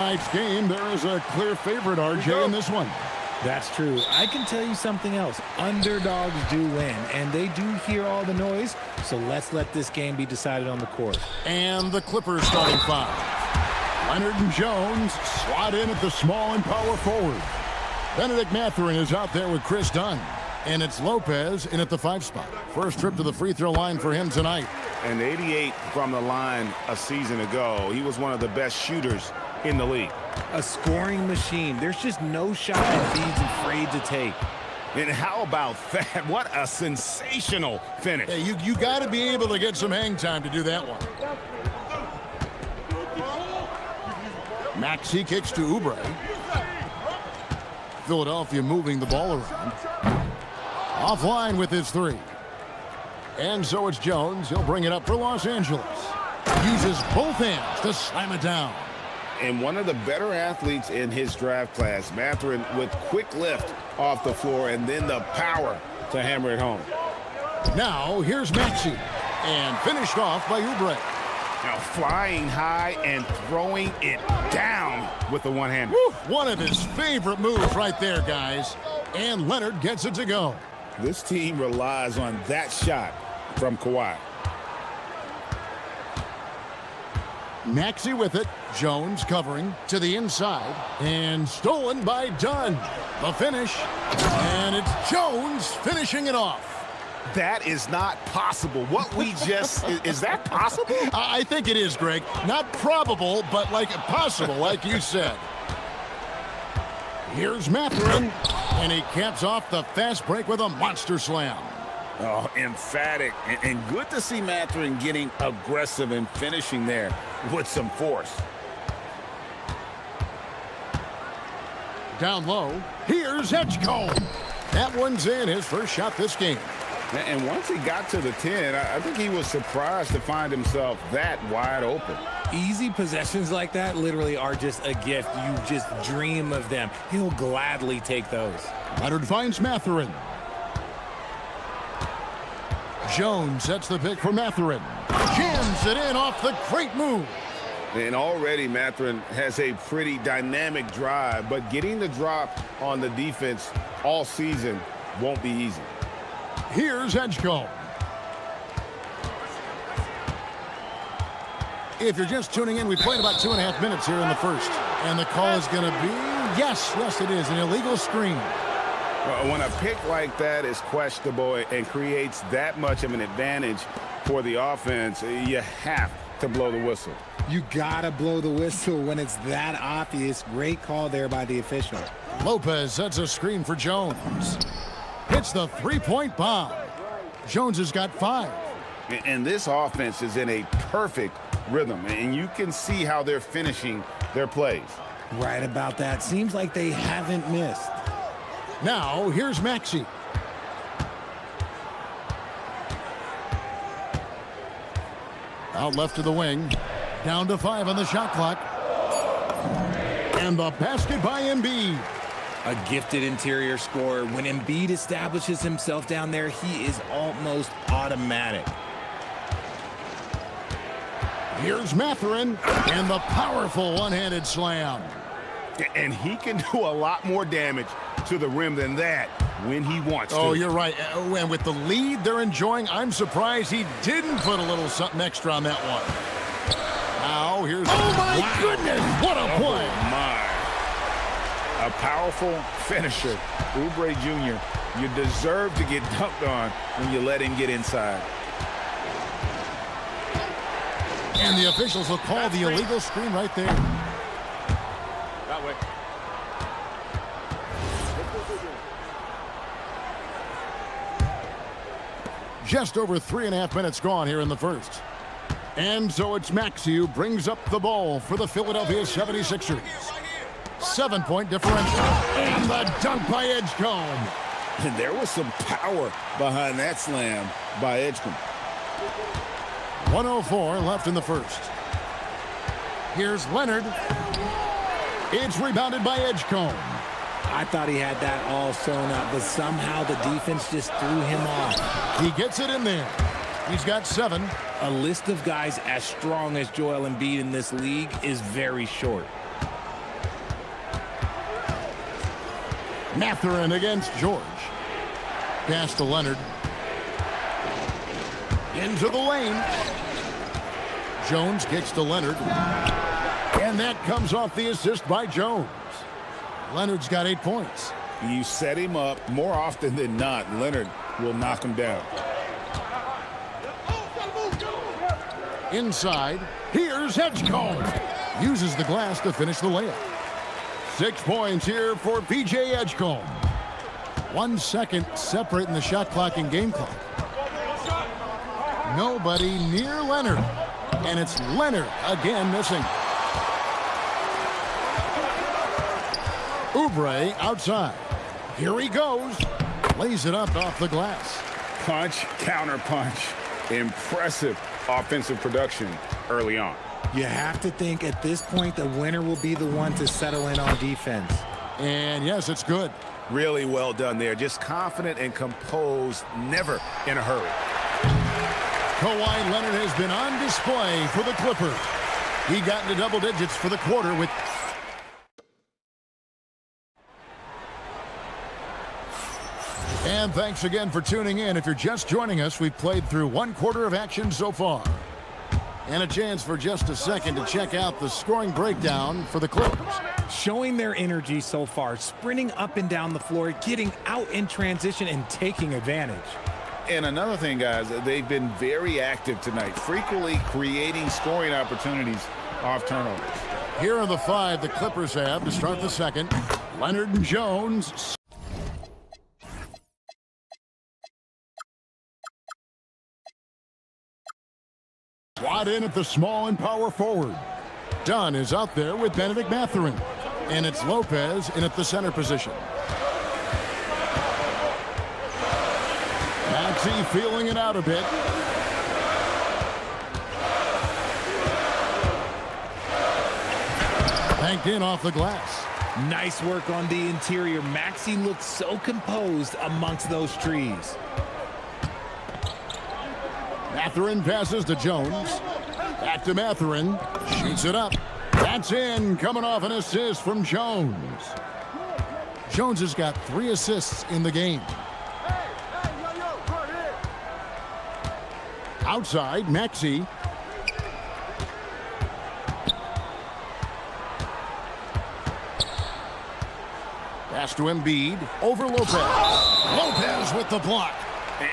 Tonight's game, there is a clear favorite, RJ, in this one. That's true. I can tell you something else. Underdogs do win, and they do hear all the noise, so let's let this game be decided on the court. And the Clippers starting five. Leonard and Jones slot in at the small and power forward. Benedict Mathurin is out there with Chris Dunn. And it's Lopez in at the 5 spot. First trip to the free throw line for him tonight. And 88 from the line a season ago. He was one of the best shooters in the league. A scoring machine. There's just no shot Embiid's afraid to take. And how about that? What a sensational finish. Yeah, you got to be able to get some hang time to do that one. Maxey kicks to Oubre. Philadelphia moving the ball around. Offline with his 3. And so it's Jones. He'll bring it up for Los Angeles. Uses both hands to slam it down. And one of the better athletes in his draft class, Mathurin, with quick lift off the floor and then the power to hammer it home. Now here's Maxey. And finished off by Oubre. Now flying high and throwing it down with the one-hander. One of his favorite moves right there, guys. And Leonard gets it to go. This team relies on that shot from Kawhi. Maxey with it. Jones covering to the inside. And stolen by Dunn. The finish. And it's Jones finishing it off. That is not possible. What we just... is that possible? I think it is, Greg. Not probable, but like possible, like you said. Here's Mathurin. And he caps off the fast break with a monster slam. Oh, emphatic. And good to see Mathurin getting aggressive and finishing there with some force. Down low. Here's Edgecombe. That one's in, his first shot this game. And once he got to the 10, I think he was surprised to find himself that wide open. Easy possessions like that literally are just a gift. You just dream of them. He'll gladly take those. Leonard finds Mathurin. Jones sets the pick for Mathurin. Jams it in off the great move. And already Mathurin has a pretty dynamic drive, but getting the drop on the defense all season won't be easy. Here's Edgecombe. If you're just tuning in, we played about 2.5 minutes here in the first. And the call is going to be, yes, it is, an illegal screen. When a pick like that is questionable and creates that much of an advantage for the offense, you have to blow the whistle. You gotta blow the whistle when it's that obvious. Great call there by the official. Lopez sets a screen for Jones. Hits the three-point bomb. Jones has got 5. And this offense is in a perfect rhythm, and you can see how they're finishing their plays. Right about that. Seems like they haven't missed. Now, here's Maxey. Out left to the wing. Down to 5 on the shot clock. And the basket by Embiid. A gifted interior scorer. When Embiid establishes himself down there, he is almost automatic. Here's Mathurin and the powerful one-handed slam. And he can do a lot more damage to the rim than that when he wants to. Oh, you're right. And with the lead they're enjoying, I'm surprised he didn't put a little something extra on that one. Now, here's... Oh, my goodness! What a play! Oh, my. A powerful finisher. Oubre Jr., you deserve to get dunked on when you let him get inside. And the officials will call the illegal screen right there. That way. Just over 3.5 minutes gone here in the first. And so it's Maxey who brings up the ball for the Philadelphia 76ers. 7-point differential. And the dunk by Edgecombe. And there was some power behind that slam by Edgecombe. 1:04 left in the first. Here's Leonard. It's rebounded by Edgecombe. I thought he had that all sewn up, but somehow the defense just threw him off. He gets it in there. He's got 7. A list of guys as strong as Joel Embiid in this league is very short. Mathurin against George. Pass to Leonard. Into the lane. Jones kicks to Leonard. And that comes off the assist by Jones. Leonard's got 8 points. You set him up more often than not. Leonard will knock him down. Inside, here's Edgecombe. Uses the glass to finish the layup. 6 points here for PJ Edgecombe. 1 second separating the shot clock and game clock. Nobody near Leonard. And it's Leonard again missing. Oubre outside. Here he goes. Lays it up off the glass. Punch, counter punch. Impressive offensive production early on. You have to think at this point the winner will be the one to settle in on defense. And yes, it's good. Really well done there. Just confident and composed, never in a hurry. Kawhi Leonard has been on display for the Clippers. He got into double digits for the quarter with... And thanks again for tuning in. If you're just joining us, we've played through 1 quarter of action so far. And a chance for just a second to check out the scoring breakdown for the Clippers. Showing their energy so far, sprinting up and down the floor, getting out in transition and taking advantage. And another thing, guys, they've been very active tonight, frequently creating scoring opportunities off turnovers. Here are the 5 the Clippers have to start the second. Leonard and Jones. Swat in at the small and power forward. Dunn is out there with Benedict Mathurin. And it's Lopez in at the center position. Maxey feeling it out a bit. Banked in off the glass. Nice work on the interior. Maxey looks so composed amongst those trees. Mathurin passes to Jones. Back to Mathurin. Shoots it up. That's in. Coming off an assist from Jones. Jones has got 3 assists in the game. Outside, Maxey. Pass to Embiid. Over Lopez. Lopez with the block.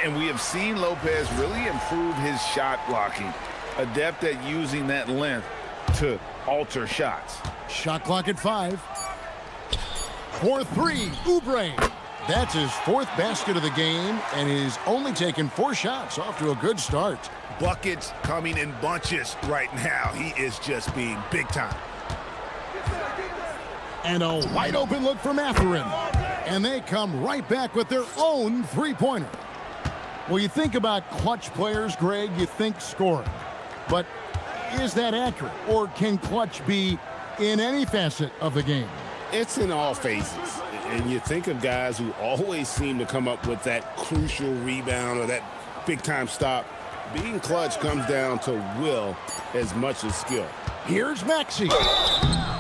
And we have seen Lopez really improve his shot blocking. Adept at using that length to alter shots. Shot clock at 5. 4-3, Oubre. That's his 4th basket of the game, and he's only taken 4 shots. Off to a good start. Buckets coming in bunches right now. He is just being big time. And a wide open look for Mathurin. And they come right back with their own 3-pointer. Well, you think about clutch players, Greg, you think scoring. But is that accurate? Or can clutch be in any facet of the game? It's in all phases. And you think of guys who always seem to come up with that crucial rebound or that big-time stop. Being clutch comes down to will as much as skill. Here's Maxey.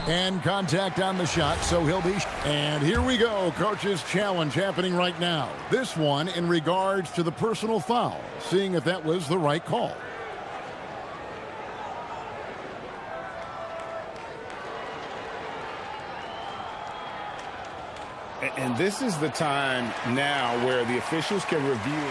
And contact on the shot, so he'll be... And here we go, coach's challenge happening right now. This one in regards to the personal foul, seeing if that was the right call. And this is the time now where the officials can review.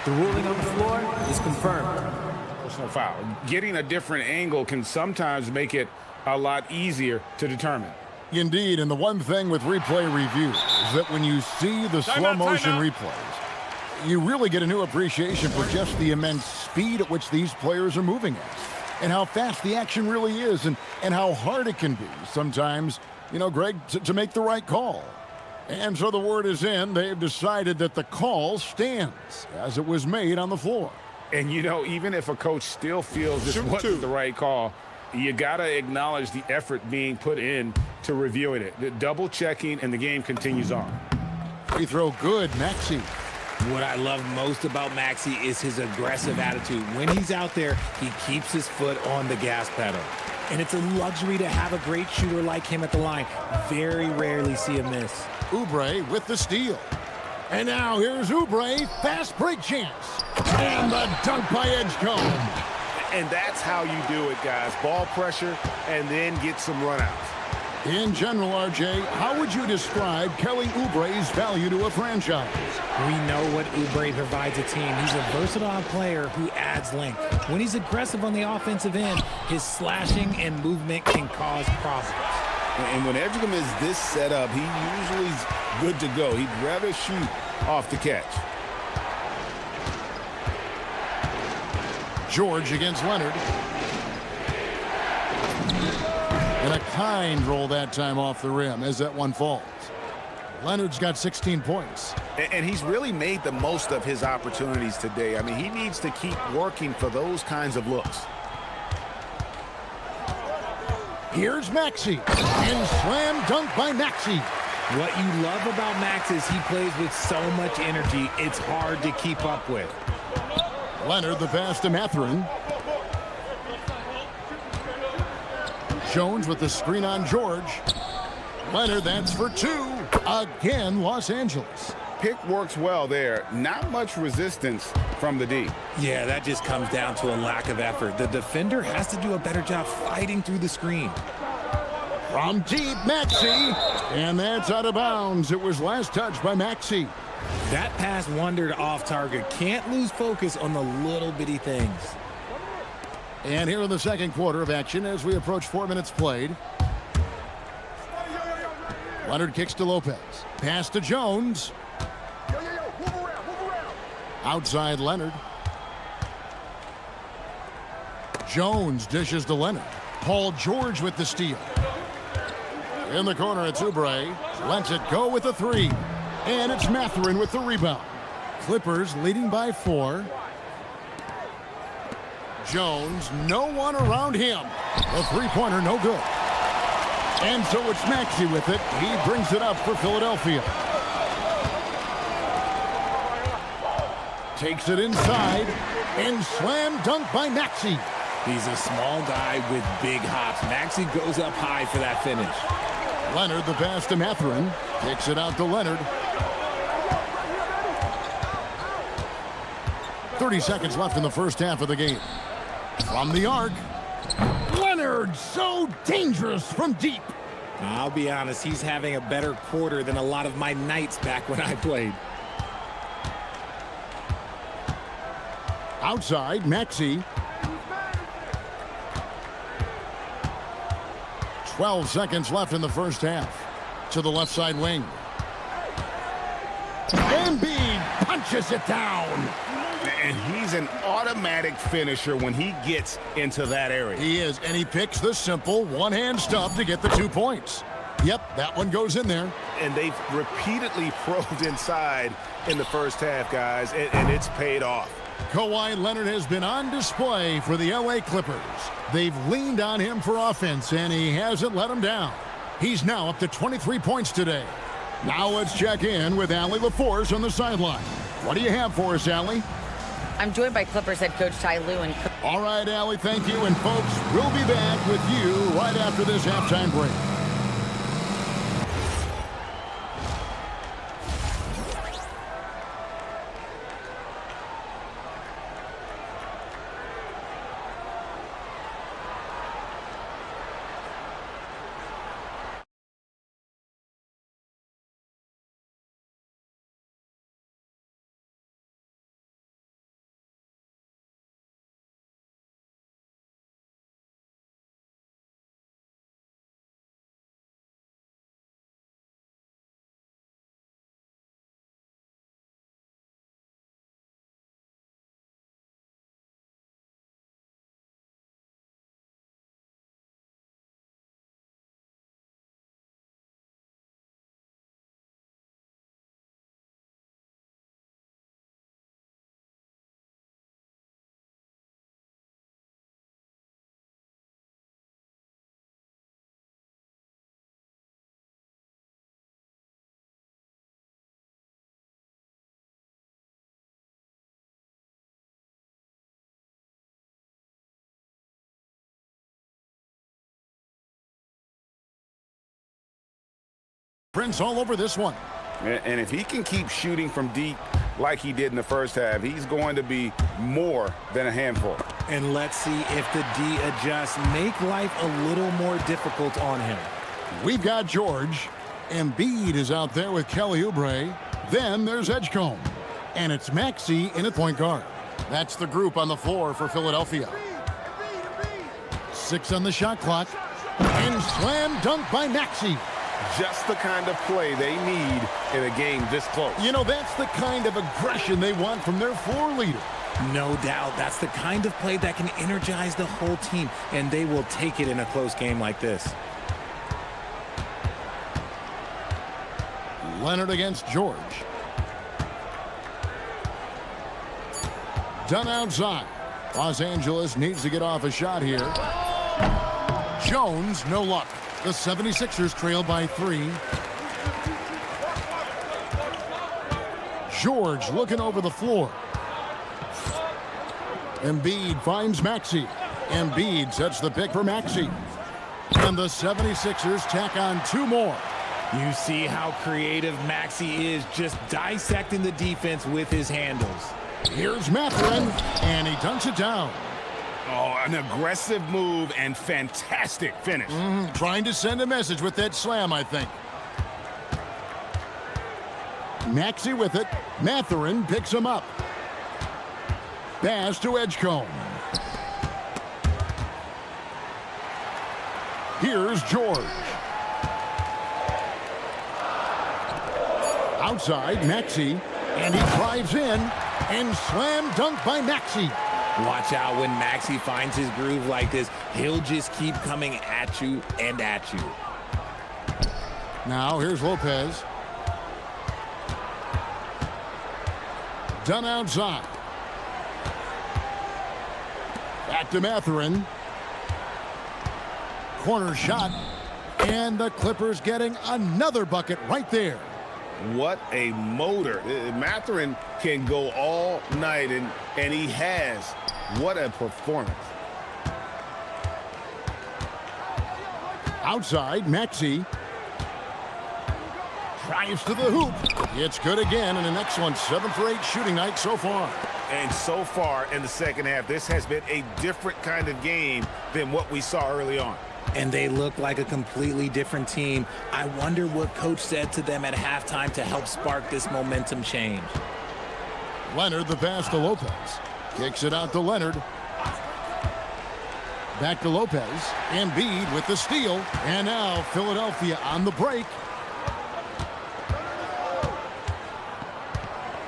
The ruling on the floor is confirmed. Personal foul. Getting a different angle can sometimes make it a lot easier to determine. Indeed, and the one thing with replay review is that when you see the slow motion replays, you really get a new appreciation for just the immense speed at which these players are moving at, and how fast the action really is, and how hard it can be sometimes, you know, Greg, to make the right call. And so the word is in. They've decided that the call stands as it was made on the floor. And, you know, even if a coach still feels this wasn't the right call, you got to acknowledge the effort being put in to reviewing it. The double checking, and the game continues on. Free throw good, Maxey. What I love most about Maxey is his aggressive attitude. When he's out there, he keeps his foot on the gas pedal. And it's a luxury to have a great shooter like him at the line. Very rarely see him miss. Oubre with the steal. And now here's Oubre, fast break chance. And the dunk by Edgecombe. And that's how you do it, guys. Ball pressure and then get some runouts. In general, RJ, how would you describe Kelly Oubre's value to a franchise? We know what Oubre provides a team. He's a versatile player who adds length. When he's aggressive on the offensive end, his slashing and movement can cause problems. And when Edgecombe is this set up, he usually is good to go. He'd rather shoot off the catch. George against Leonard. And a kind roll that time off the rim as that one falls. Leonard's got 16 points. And he's really made the most of his opportunities today. I mean, he needs to keep working for those kinds of looks. Here's Maxey. And slam dunk by Maxey. What you love about Max is he plays with so much energy, it's hard to keep up with. Leonard the pass to Mathurin. Jones with the screen on George. Leonard, that's for two. Again, Los Angeles. Pick works well there. Not much resistance from the D. Yeah, that just comes down to a lack of effort. The defender has to do a better job fighting through the screen. From deep, Maxey. And that's out of bounds. It was last touched by Maxey. That pass wandered off target. Can't lose focus on the little bitty things. And here in the second quarter of action as we approach 4 minutes played. Leonard kicks to Lopez. Pass to Jones. Outside Leonard. Jones dishes to Leonard. Paul George with the steal. In the corner, it's Oubre. Lets it go with a three. And it's Mathurin with the rebound. Clippers leading by 4. Jones, no one around him. The three-pointer, no good. And so it's Maxey with it. He brings it up for Philadelphia. Takes it inside. And slam dunk by Maxey. He's a small guy with big hops. Maxey goes up high for that finish. Leonard the pass to Mathurin. Kicks it out to Leonard. 30 seconds left in the first half of the game. From the arc. Leonard, so dangerous from deep. I'll be honest, he's having a better quarter than a lot of my nights back when I played. Outside, Maxey. 12 seconds left in the first half. To the left side wing. Embiid punches it down. And he's an automatic finisher when he gets into that area. He is, and he picks the simple one-hand stub to get the 2 points. Yep, that one goes in there. And they've repeatedly probed inside in the first half, guys, and it's paid off. Kawhi Leonard has been on display for the LA Clippers. They've leaned on him for offense, and he hasn't let them down. He's now up to 23 points today. Now let's check in with Allie LaForce on the sideline. What do you have for us, Allie? I'm joined by Clippers head coach Ty Lue. And all right, Allie, thank you. And folks, we'll be back with you right after this halftime break. Prince all over this one. And if he can keep shooting from deep like he did in the first half, he's going to be more than a handful. And let's see if the D adjusts, make life a little more difficult on him. We've got George. Embiid is out there with Kelly Oubre. Then there's Edgecombe. And it's Maxey in at point guard. That's the group on the floor for Philadelphia. 6 on the shot clock. And slam dunk by Maxey. Just the kind of play they need in a game this close. You know, that's the kind of aggression they want from their floor leader. No doubt. That's the kind of play that can energize the whole team, and they will take it in a close game like this. Leonard against George. Done outside. Los Angeles needs to get off a shot here. Jones, no luck. The 76ers trail by 3. George looking over the floor. Embiid finds Maxey. Embiid sets the pick for Maxey. And the 76ers tack on 2 more. You see how creative Maxey is, just dissecting the defense with his handles. Here's Mathurin, and he dunks it down. Oh, an aggressive move and fantastic finish. Trying to send a message with that slam, I think. Maxey with it. Mathurin picks him up. Pass to Edgecombe. Here's George. Outside, Maxey, and he drives in, and slam dunk by Maxey. Watch out when Maxey finds his groove like this. He'll just keep coming at you and at you. Now, here's Lopez. Done outside. Back to Mathurin. Corner shot. And the Clippers getting another bucket right there. What a motor. Mathurin can go all night, and he has. What a performance. Outside, Maxey. Drives to the hoop. It's good again, and an excellent 7 for 8 shooting night so far. And so far in the second half, this has been a different kind of game than what we saw early on. And they look like a completely different team. I wonder what coach said to them at halftime to help spark this momentum change. Leonard, the pass to Lopez. Kicks it out to Leonard. Back to Lopez. Embiid with the steal. And now Philadelphia on the break.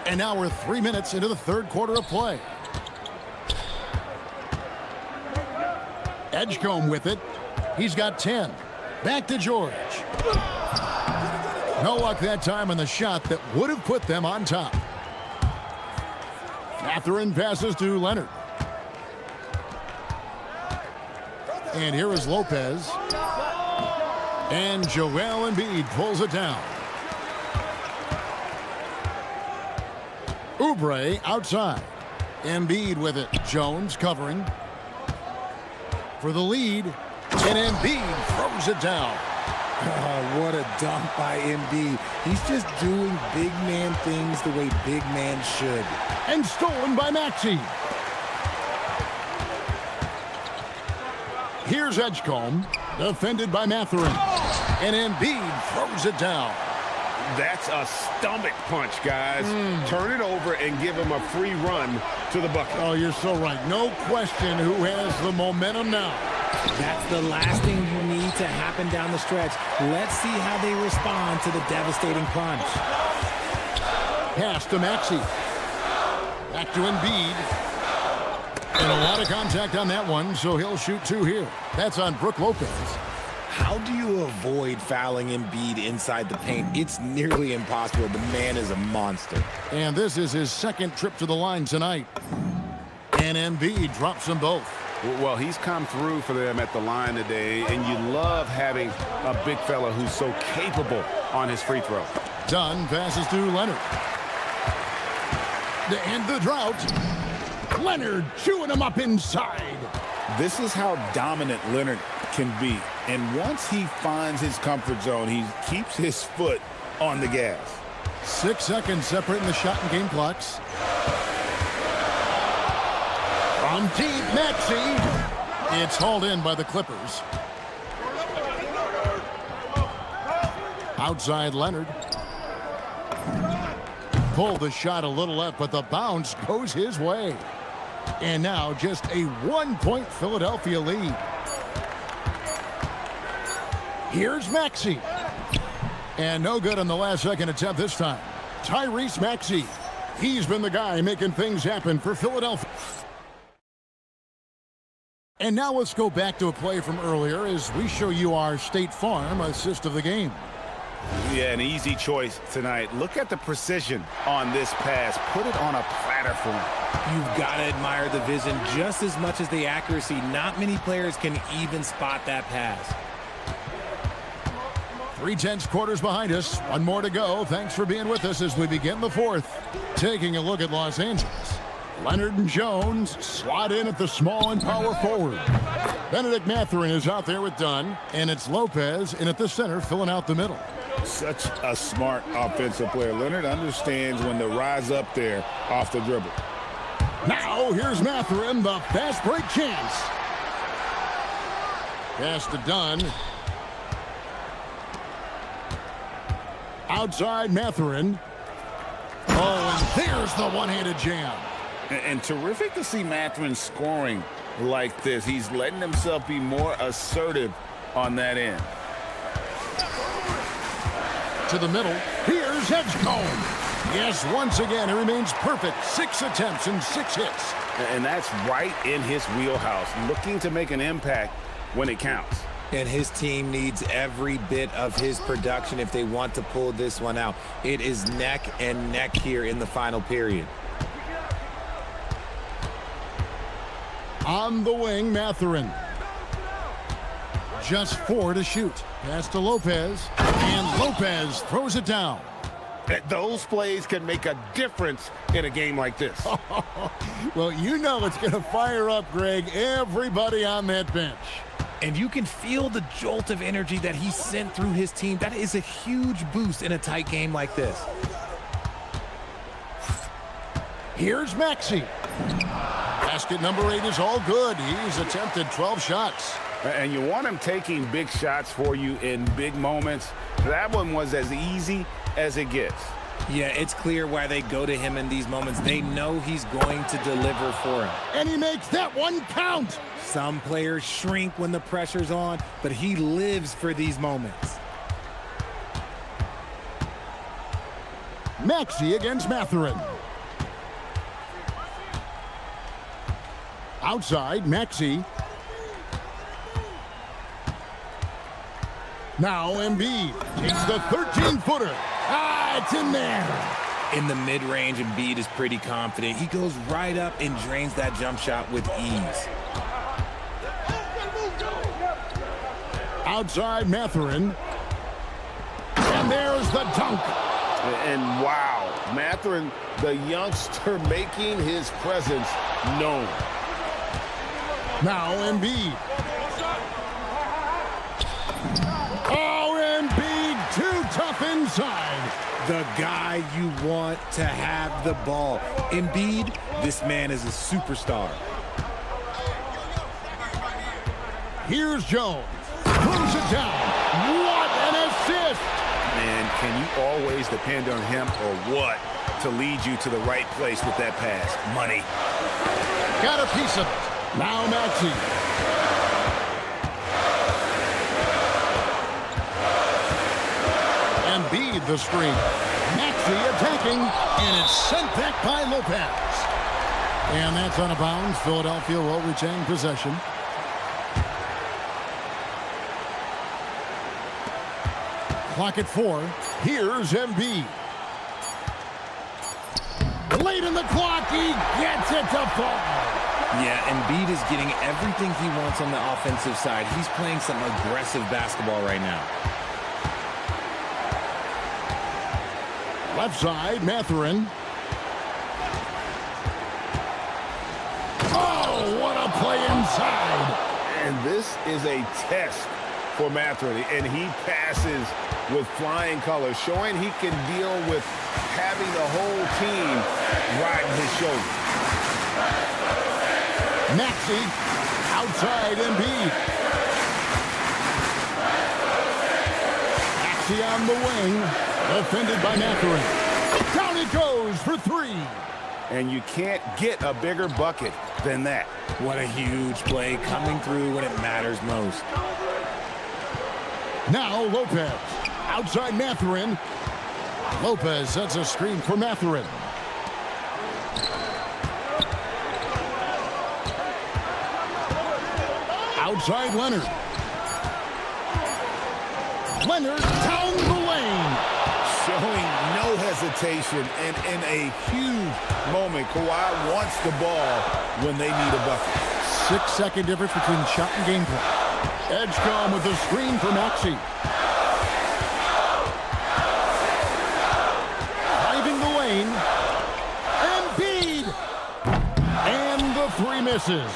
And now we're 3 minutes into the third quarter of play. Edgecombe with it. He's got 10. Back to George. No luck that time on the shot that would have put them on top. Mathurin passes to Leonard. And here is Lopez. And Joel Embiid pulls it down. Oubre outside. Embiid with it. Jones covering. For the lead. And Embiid throws it down. Oh, what a dunk by Embiid. He's just doing big man things the way big man should. And stolen by Maxey. Here's Edgecombe. Defended by Mathurin. And Embiid throws it down. That's a stomach punch, guys. Turn it over and give him a free run to the bucket. Oh, you're so right. No question who has the momentum now. That's the last thing you need to happen down the stretch. Let's see how they respond to the devastating punch. Pass to Maxey. Back to Embiid. And a lot of contact on that one, so he'll shoot 2 here. That's on Brook Lopez. How do you avoid fouling Embiid inside the paint? It's nearly impossible. The man is a monster. And this is his second trip to the line tonight. And Embiid drops them both. Well, he's come through for them at the line today, and you love having a big fella who's so capable on his free throw. Dunn passes to Leonard. To end the drought. Leonard chewing him up inside. This is how dominant Leonard can be. And once he finds his comfort zone, he keeps his foot on the gas. 6 seconds separating the shot and game clocks. From deep, Maxey. It's hauled in by the Clippers. Outside Leonard. Pulled the shot a little left, but the bounce goes his way. And now just a 1-point Philadelphia lead. Here's Maxey. And no good on the last second attempt this time. Tyrese Maxey. He's been the guy making things happen for Philadelphia. And now let's go back to a play from earlier as we show you our State Farm assist of the game. Yeah, an easy choice tonight. Look at the precision on this pass. Put it on a platter for him. You've got to admire the vision just as much as the accuracy. Not many players can even spot that pass. 3/10 quarters behind us. One more to go. Thanks for being with us as we begin the fourth. Taking a look at Los Angeles. Leonard and Jones slot in at the small and power forward. Benedict Mathurin is out there with Dunn, and it's Lopez in at the center filling out the middle. Such a smart offensive player. Leonard understands when to rise up there off the dribble. Now here's Mathurin, the fast break chance. Pass to Dunn. Outside Mathurin. Oh, and there's the one-handed jam. And terrific to see Mathurin scoring like this. He's letting himself be more assertive on that end. To the middle. Here's Edgecombe. Yes, once again, he remains perfect. 6 attempts and 6 hits. And that's right in his wheelhouse, looking to make an impact when it counts. And his team needs every bit of his production if they want to pull this one out. It is neck and neck here in the final period. On the wing, Mathurin. Just 4 to shoot. Pass to Lopez. And Lopez throws it down. Those plays can make a difference in a game like this. Well, you know it's going to fire up, Greg, everybody on that bench. And you can feel the jolt of energy that he sent through his team. That is a huge boost in a tight game like this. Here's Maxey. Basket number 8 is all good. He's attempted 12 shots. And you want him taking big shots for you in big moments. That one was as easy as it gets. Yeah, it's clear why they go to him in these moments. They know he's going to deliver for him. And he makes that one count. Some players shrink when the pressure's on, but he lives for these moments. Maxey against Mathurin. Outside, Maxey. Now Embiid takes the 13-footer. It's in there. In the mid-range, Embiid is pretty confident. He goes right up and drains that jump shot with ease. Outside Mathurin. And there's the dunk. And wow, Mathurin, the youngster, making his presence known. Now Embiid. Oh, Embiid, too tough inside. The guy you want to have the ball. Embiid, this man is a superstar. Here's Jones. Throws it down. What an assist! Man, can you always depend on him or what to lead you to the right place with that pass? Money. Got a piece of it. Now Maxey. Embiid the screen. Maxey attacking, and it's sent back by Lopez. And that's out of bounds. Philadelphia will retain possession. Clock at 4. Here's Embiid. Late in the clock, he gets it to fall. Yeah, Embiid is getting everything he wants on the offensive side. He's playing some aggressive basketball right now. Left side, Mathurin. Oh, what a play inside. And this is a test for Mathurin, and he passes with flying colors, showing he can deal with having the whole team riding his shoulder. Maxey outside Embiid. Maxey on the wing, defended by Mathurin. Down it goes for three. And you can't get a bigger bucket than that. What a huge play coming through when it matters most. Now Lopez outside Mathurin. Lopez sets a screen for Mathurin. Outside Leonard. Leonard down the lane. Showing no hesitation, and in a huge moment, Kawhi wants the ball when they need a bucket. 6-second difference between shot and gameplay. Edgecombe with the screen for Maxey. Driving the lane. Embiid! And the three misses.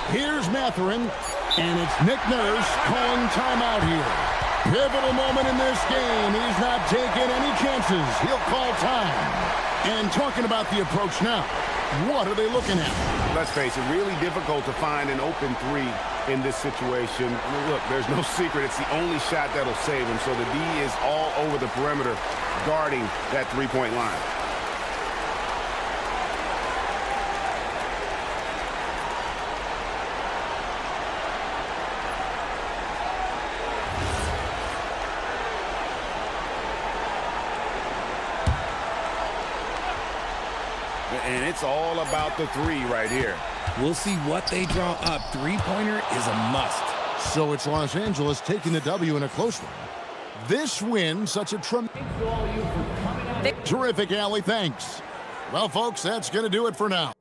Here's Mathurin, and it's Nick Nurse calling timeout here. Pivotal moment in this game. He's not taking any chances. He'll call time. And talking about the approach now, what are they looking at? Let's face it, really difficult to find an open three in this situation. I mean, look, there's no secret. It's the only shot that'll save him. So the D is all over the perimeter guarding that three-point line. And it's all about the three right here. We'll see what they draw up. Three-pointer is a must. So it's Los Angeles taking the W in a close one. This win, such a terrific, Allie, thanks. Well, folks, that's going to do it for now.